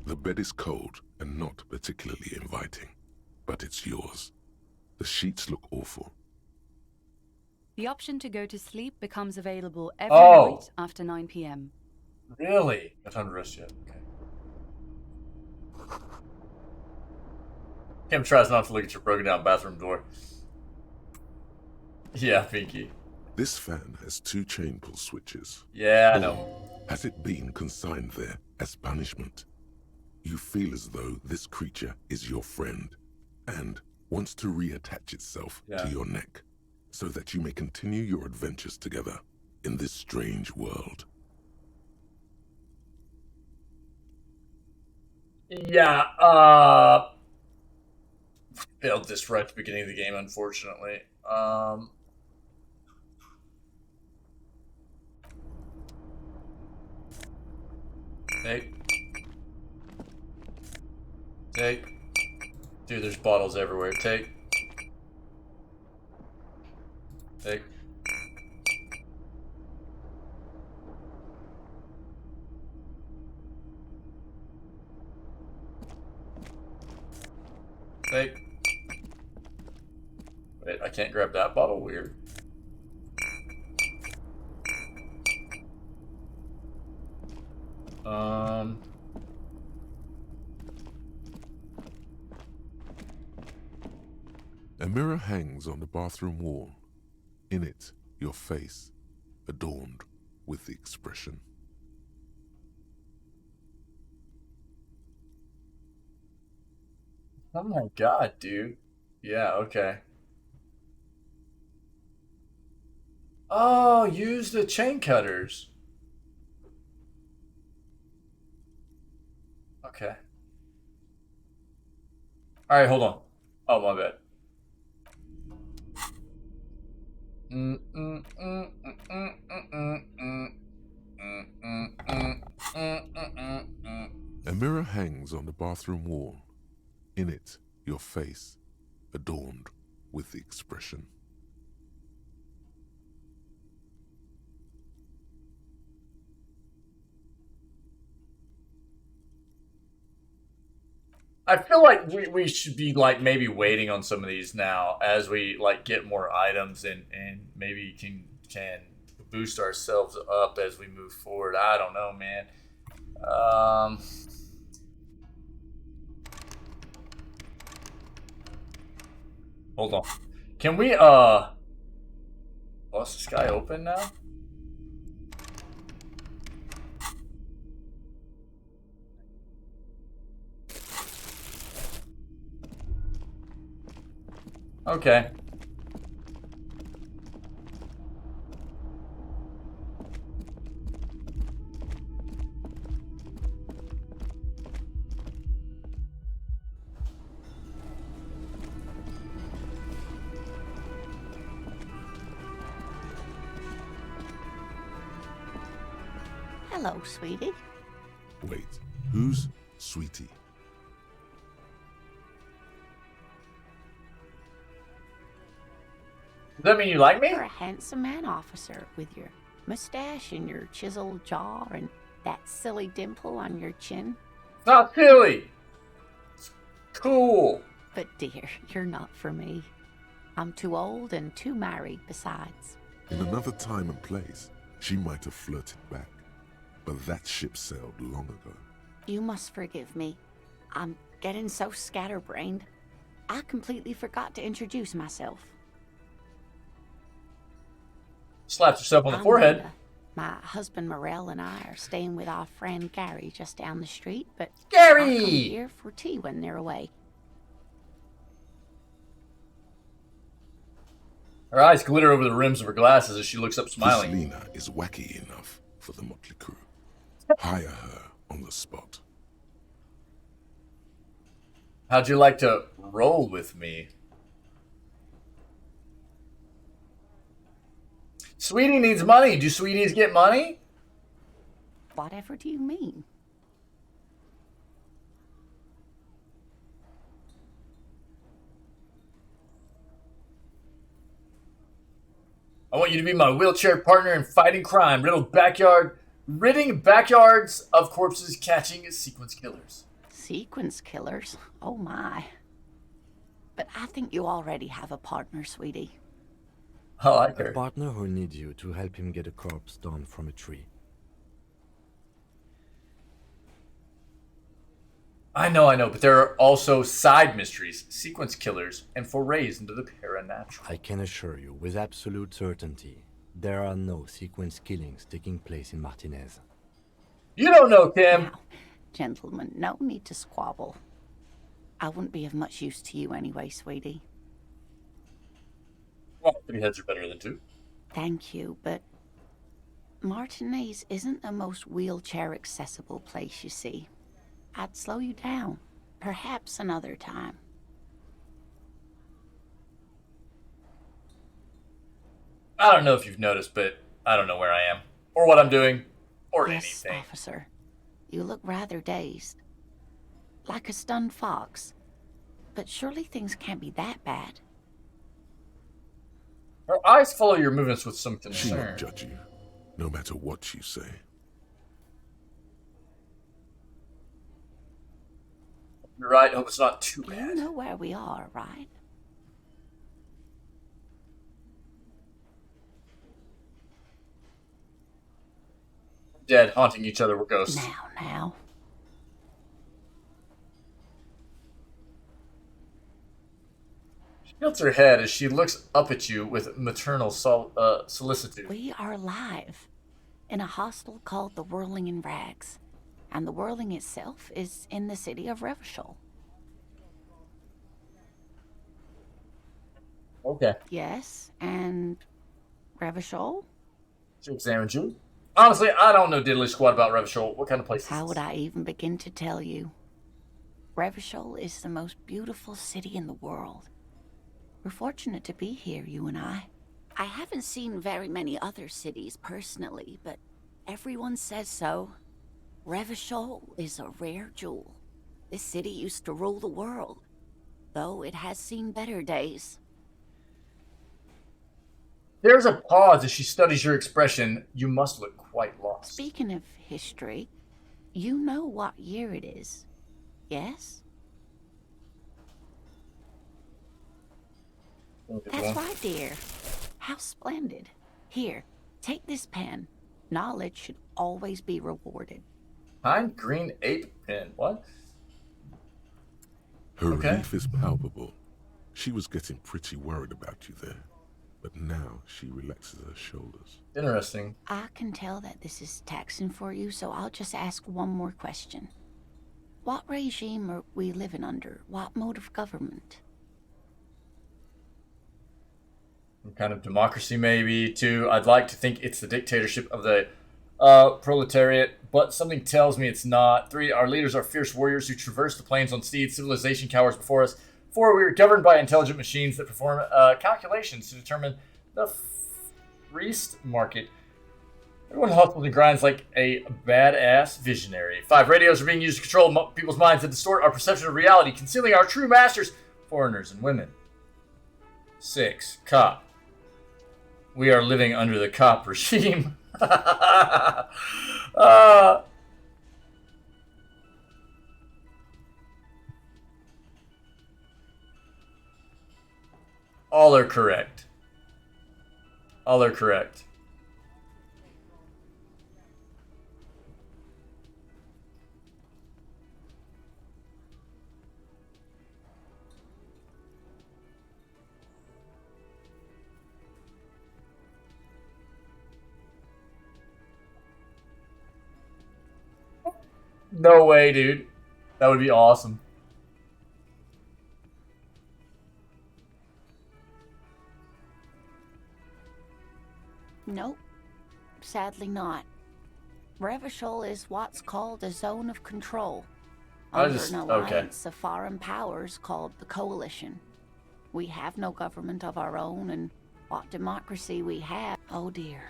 S2: The bed is cold and not particularly inviting, but it's yours. The sheets look awful.
S5: The option to go to sleep becomes available every night after 9 p.m.
S1: Really? I haven't rest yet. Okay. Kim tries not to look at your broken down bathroom door. Yeah, Pinky.
S2: This fan has 2 chain pull switches.
S1: Yeah, I know.
S2: Has it been consigned there as punishment? You feel as though this creature is your friend and wants to reattach itself to your neck so that you may continue your adventures together in this strange world.
S1: Yeah, failed this right at the beginning of the game, unfortunately. Take. Dude, there's bottles everywhere. Take. Take. Take. Wait, I can't grab that bottle? Weird.
S2: A mirror hangs on the bathroom wall. In it, your face, adorned with the expression.
S1: Oh my god, dude. Yeah, okay. Oh, use the chain cutters. Okay. Alright, hold on. Oh, my bad.
S2: A mirror hangs on the bathroom wall. In it, your face, adorned with the expression.
S1: I feel like we should be like maybe waiting on some of these now as we like get more items and maybe can boost ourselves up as we move forward. I don't know, man. Hold on. Can we bust this guy open now? Okay.
S14: Hello, sweetie.
S2: Wait, who's Sweetie?
S1: Does that mean you like me?
S14: You're a handsome man, officer, with your mustache and your chiseled jaw and that silly dimple on your chin.
S1: It's not silly. It's cool.
S14: But dear, you're not for me. I'm too old and too married besides.
S2: In another time and place, she might have flirted back, but that ship sailed long ago.
S14: You must forgive me. I'm getting so scatterbrained. I completely forgot to introduce myself.
S1: Slaps herself on the
S14: I'm
S1: forehead.
S14: Linda. My husband Morel and I are staying with our friend Gary just down the street, but
S1: Gary!
S14: I come here for tea when they're away.
S1: Her eyes glitter over the rims of her glasses as she looks up smiling.
S2: This Lena is wacky enough for the motley crew. Hire her on the spot.
S1: How'd you like to roll with me? Sweetie needs money. Do sweeties get money?
S14: Whatever do you mean?
S1: I want you to be my wheelchair partner in fighting crime, ridding backyards of corpses, catching sequence killers.
S14: Sequence killers? Oh my. But I think you already have a partner, sweetie.
S1: I like her.
S3: A partner who needs you to help him get a corpse down from a tree.
S1: I know, but there are also side mysteries, sequence killers, and forays into the paranatural.
S3: I can assure you, with absolute certainty, there are no sequence killings taking place in Martinez.
S1: You don't know, Kim.
S14: Now, gentlemen, no need to squabble. I wouldn't be of much use to you anyway, sweetie.
S1: Well, 3 heads are better than 2.
S14: Thank you, but Martinez isn't the most wheelchair-accessible place, you see. I'd slow you down. Perhaps another time.
S1: I don't know if you've noticed, but I don't know where I am, or what I'm doing, or
S14: Yes,
S1: anything.
S14: officer. You look rather dazed. Like a stunned fox. But surely things can't be that bad.
S1: Her eyes follow your movements with some
S2: She
S1: concern.
S2: won't judge you, no matter what you say.
S1: You're right. Hope it's not too
S14: You
S1: bad.
S14: know where we are, right?
S1: Dead, haunting each other with ghosts.
S14: Now.
S1: She tilts her head as she looks up at you with maternal solicitude.
S14: We are live in a hostel called the Whirling in Rags. And the Whirling itself is in the city of Revachol.
S1: Okay.
S14: Yes, and Revachol?
S1: She examined you. Honestly, I don't know diddly squat about Revachol. What kind of place is
S14: How
S1: this?
S14: would I even begin to tell you? Revachol is the most beautiful city in the world. We're fortunate to be here, you and I. I haven't seen very many other cities personally, but everyone says so. Revachol is a rare jewel. This city used to rule the world, though it has seen better days.
S1: There's a pause as she studies your expression. You must look quite lost.
S14: Speaking of history, you know what year it is, yes? That's right, dear. How splendid. Here, take this pen. Knowledge should always be rewarded.
S1: Pine green ape pin. What?
S2: Her
S1: Okay.
S2: relief is palpable. She was getting pretty worried about you there, but now she relaxes her shoulders.
S1: Interesting.
S14: I can tell that this is taxing for you, so I'll just ask one more question. What regime are we living under? What mode of government?
S1: Some kind of democracy, maybe, too. I'd like to think it's the dictatorship of the proletariat, but something tells me it's not. 3, our leaders are fierce warriors who traverse the plains on steeds. Civilization cowers before us. 4, we are governed by intelligent machines that perform calculations to determine the priest market. Everyone hustles and grinds like a badass visionary. 5, radios are being used to control people's minds and distort our perception of reality, concealing our true masters, foreigners and women. 6, cop. We are living under the cop regime. All are correct. All are correct. No way, dude. That would be awesome.
S14: Nope. Sadly not. Revachol is what's called a zone of control. Under an alliance of foreign powers called the Coalition. We have no government of our own, and what democracy we have, oh dear.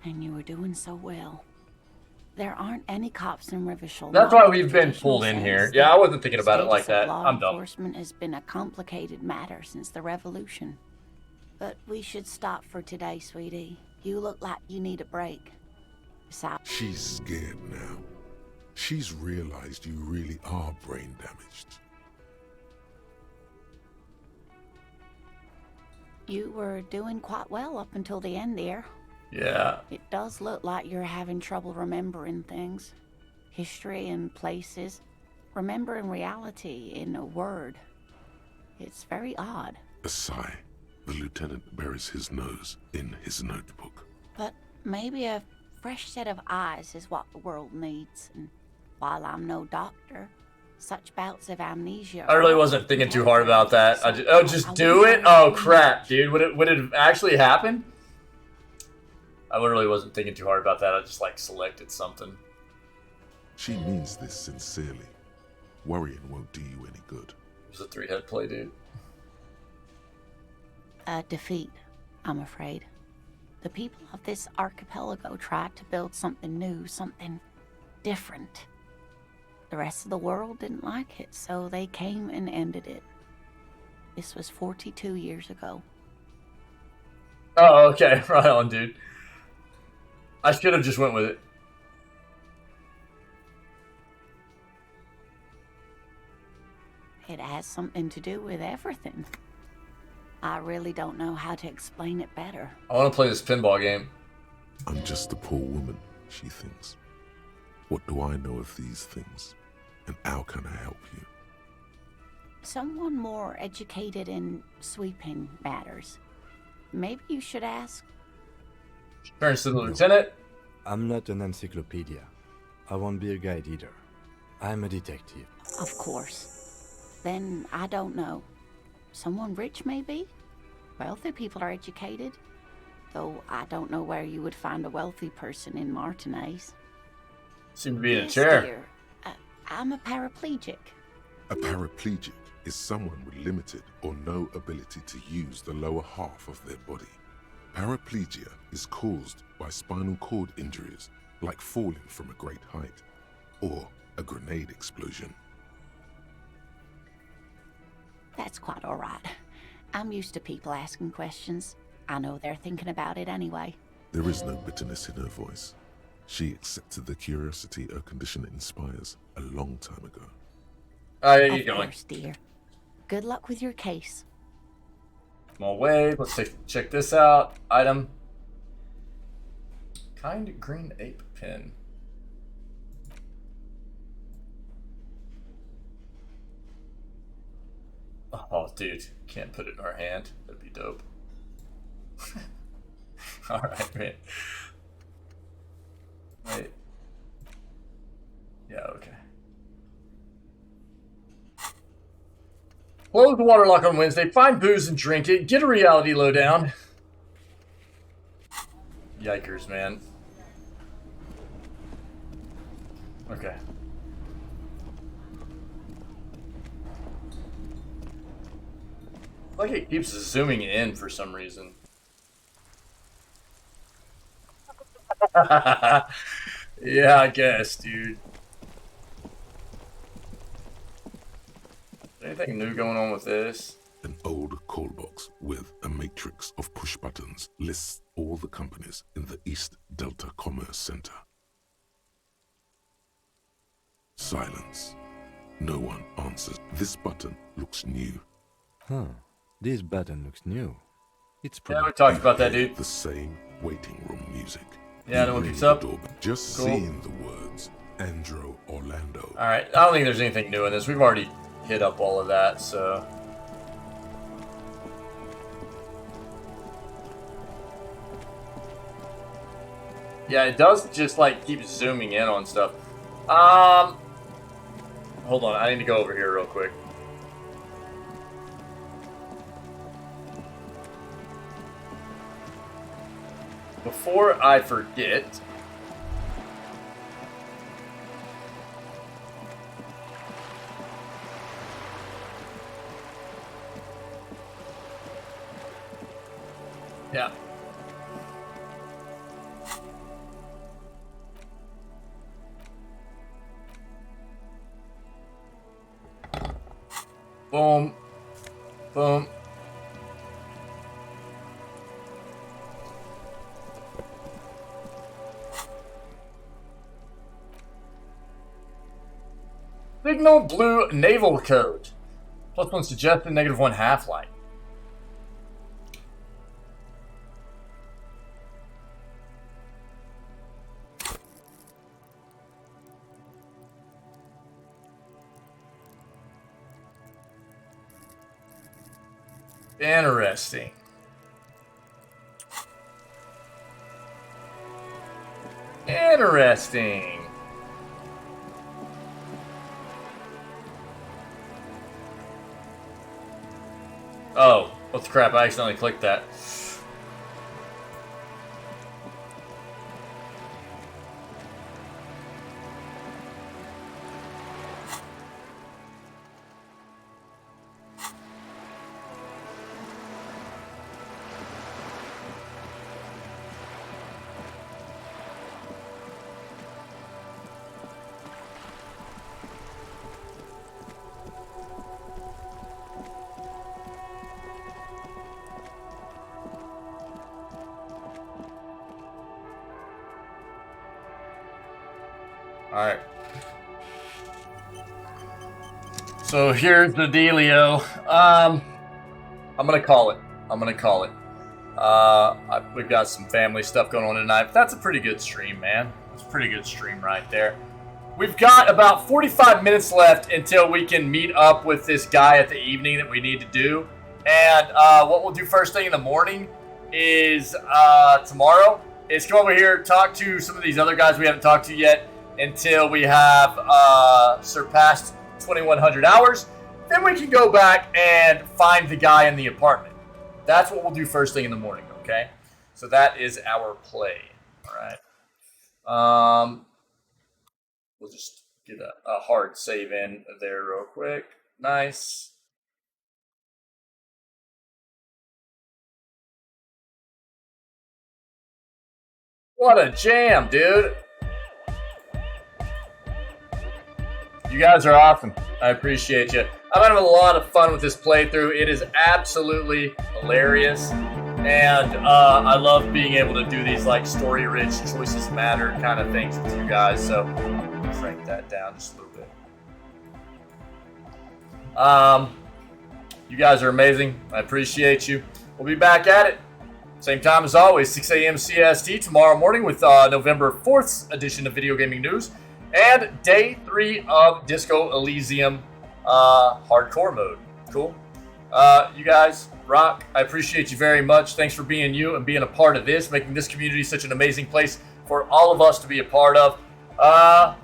S14: And you were doing so well. There aren't any cops in Revachol.
S1: That's why we've been pulled in here. Yeah, I wasn't thinking about it like that. I'm dumb.
S14: Law enforcement has been a complicated matter since the revolution. But we should stop for today, sweetie. You look like you need a break.
S2: She's scared now. She's realized you really are brain damaged.
S14: You were doing quite well up until the end there.
S1: Yeah.
S14: It does look like you're having trouble remembering things. History and places. Remembering reality in a word. It's very odd.
S2: A sigh. The lieutenant buries his nose in his notebook.
S14: But maybe a fresh set of eyes is what the world needs. And while I'm no doctor, such bouts of amnesia...
S1: I really wasn't thinking too hard about that. Just do it? Oh, crap, dude. Would it have actually happened? I literally wasn't thinking too hard about that. I just, like, selected something.
S2: She means this sincerely. Worrying won't do you any good.
S1: It was a 3-head play, dude.
S14: A defeat, I'm afraid. The people of this archipelago tried to build something new, something different. The rest of the world didn't like it, so they came and ended it. This was 42 years ago.
S1: Oh, okay. Right on, dude. I should have just went with it.
S14: It has something to do with everything. I really don't know how to explain it better.
S1: I want to play this pinball game.
S2: I'm just a poor woman, she thinks. What do I know of these things? And how can I help you?
S14: Someone more educated in sweeping matters. Maybe you should ask.
S1: Turns to the lieutenant.
S3: I'm not an encyclopedia. I won't be a guide either. I'm a detective.
S14: Of course. Then I don't know. Someone rich, maybe? Wealthy people are educated. Though I don't know where you would find a wealthy person in Martinez.
S1: Seem to be in a chair.
S14: Dear. I'm a paraplegic.
S2: A paraplegic is someone with limited or no ability to use the lower half of their body. Paraplegia is caused by spinal cord injuries, like falling from a great height, or a grenade explosion.
S14: That's quite all right. I'm used to people asking questions. I know they're thinking about it anyway.
S2: There is no bitterness in her voice. She accepted the curiosity her condition inspires a long time ago.
S1: Of
S14: course, dear. Good luck with your case.
S1: Small wave. Let's check this out. Item. Kind green ape pin. Oh, dude. Can't put it in our hand. That'd be dope. Alright, man. Wait. Yeah, okay. Close the water lock on Wednesday. Find booze and drink it. Get a reality lowdown. Yikers, man. Okay. Like it keeps zooming in for some reason. Yeah, I guess, dude. Anything new going on with this?
S2: An old call box with a matrix of push buttons lists all the companies in the East Delta Commerce Center. Silence. No one answers. This button looks new.
S3: Huh. This button looks new. It's
S1: yeah, we talked about that, dude.
S2: The same waiting room music.
S1: Yeah, no one picks up.
S2: Just
S1: cool.
S2: Seeing the words Andro Orlando.
S1: Alright, I don't think there's anything new in this. We've already hit up all of that, so. Yeah, it does just like keep zooming in on stuff. Hold on, I need to go over here real quick. Before I forget, yeah. Boom. Boom. Signal blue naval code. +1 suggested, -1 half-life. Interesting. Interesting. Oh, what the crap, I accidentally clicked that. Alright. So here's the dealio. I'm gonna call it. We've got some family stuff going on tonight, but that's a pretty good stream, man. That's a pretty good stream right there. We've got about 45 minutes left until we can meet up with this guy at the evening that we need to do. And what we'll do first thing in the morning is tomorrow is come over here, talk to some of these other guys we haven't talked to yet until we have surpassed 2,100 hours. Then we can go back and find the guy in the apartment. That's what we'll do first thing in the morning, okay? So that is our play, all right? We'll just get a hard save in there real quick. Nice. What a jam, dude. You guys are awesome. I appreciate you. I'm having a lot of fun with this playthrough. It is absolutely hilarious. And I love being able to do these like story-rich, choices matter kind of things with you guys. So crank that down just a little bit. You guys are amazing. I appreciate you. We'll be back at it. Same time as always, 6 a.m. CST tomorrow morning with November 4th's edition of Video Gaming News. And day 3 of Disco Elysium hardcore mode. Cool. You guys rock. I appreciate you very much. Thanks for being you and being a part of this, making this community such an amazing place for all of us to be a part of. Other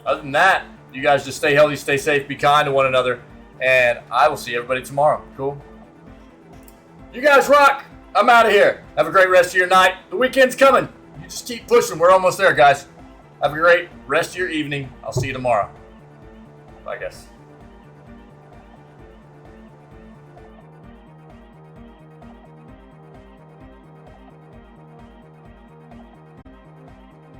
S1: than that, you guys just stay healthy, stay safe, be kind to one another, and I will see everybody tomorrow. Cool. You guys rock. I'm out of here. Have a great rest of your night. The weekend's coming. You just keep pushing. We're almost there, guys. Have a great rest of your evening. I'll see you tomorrow. I guess.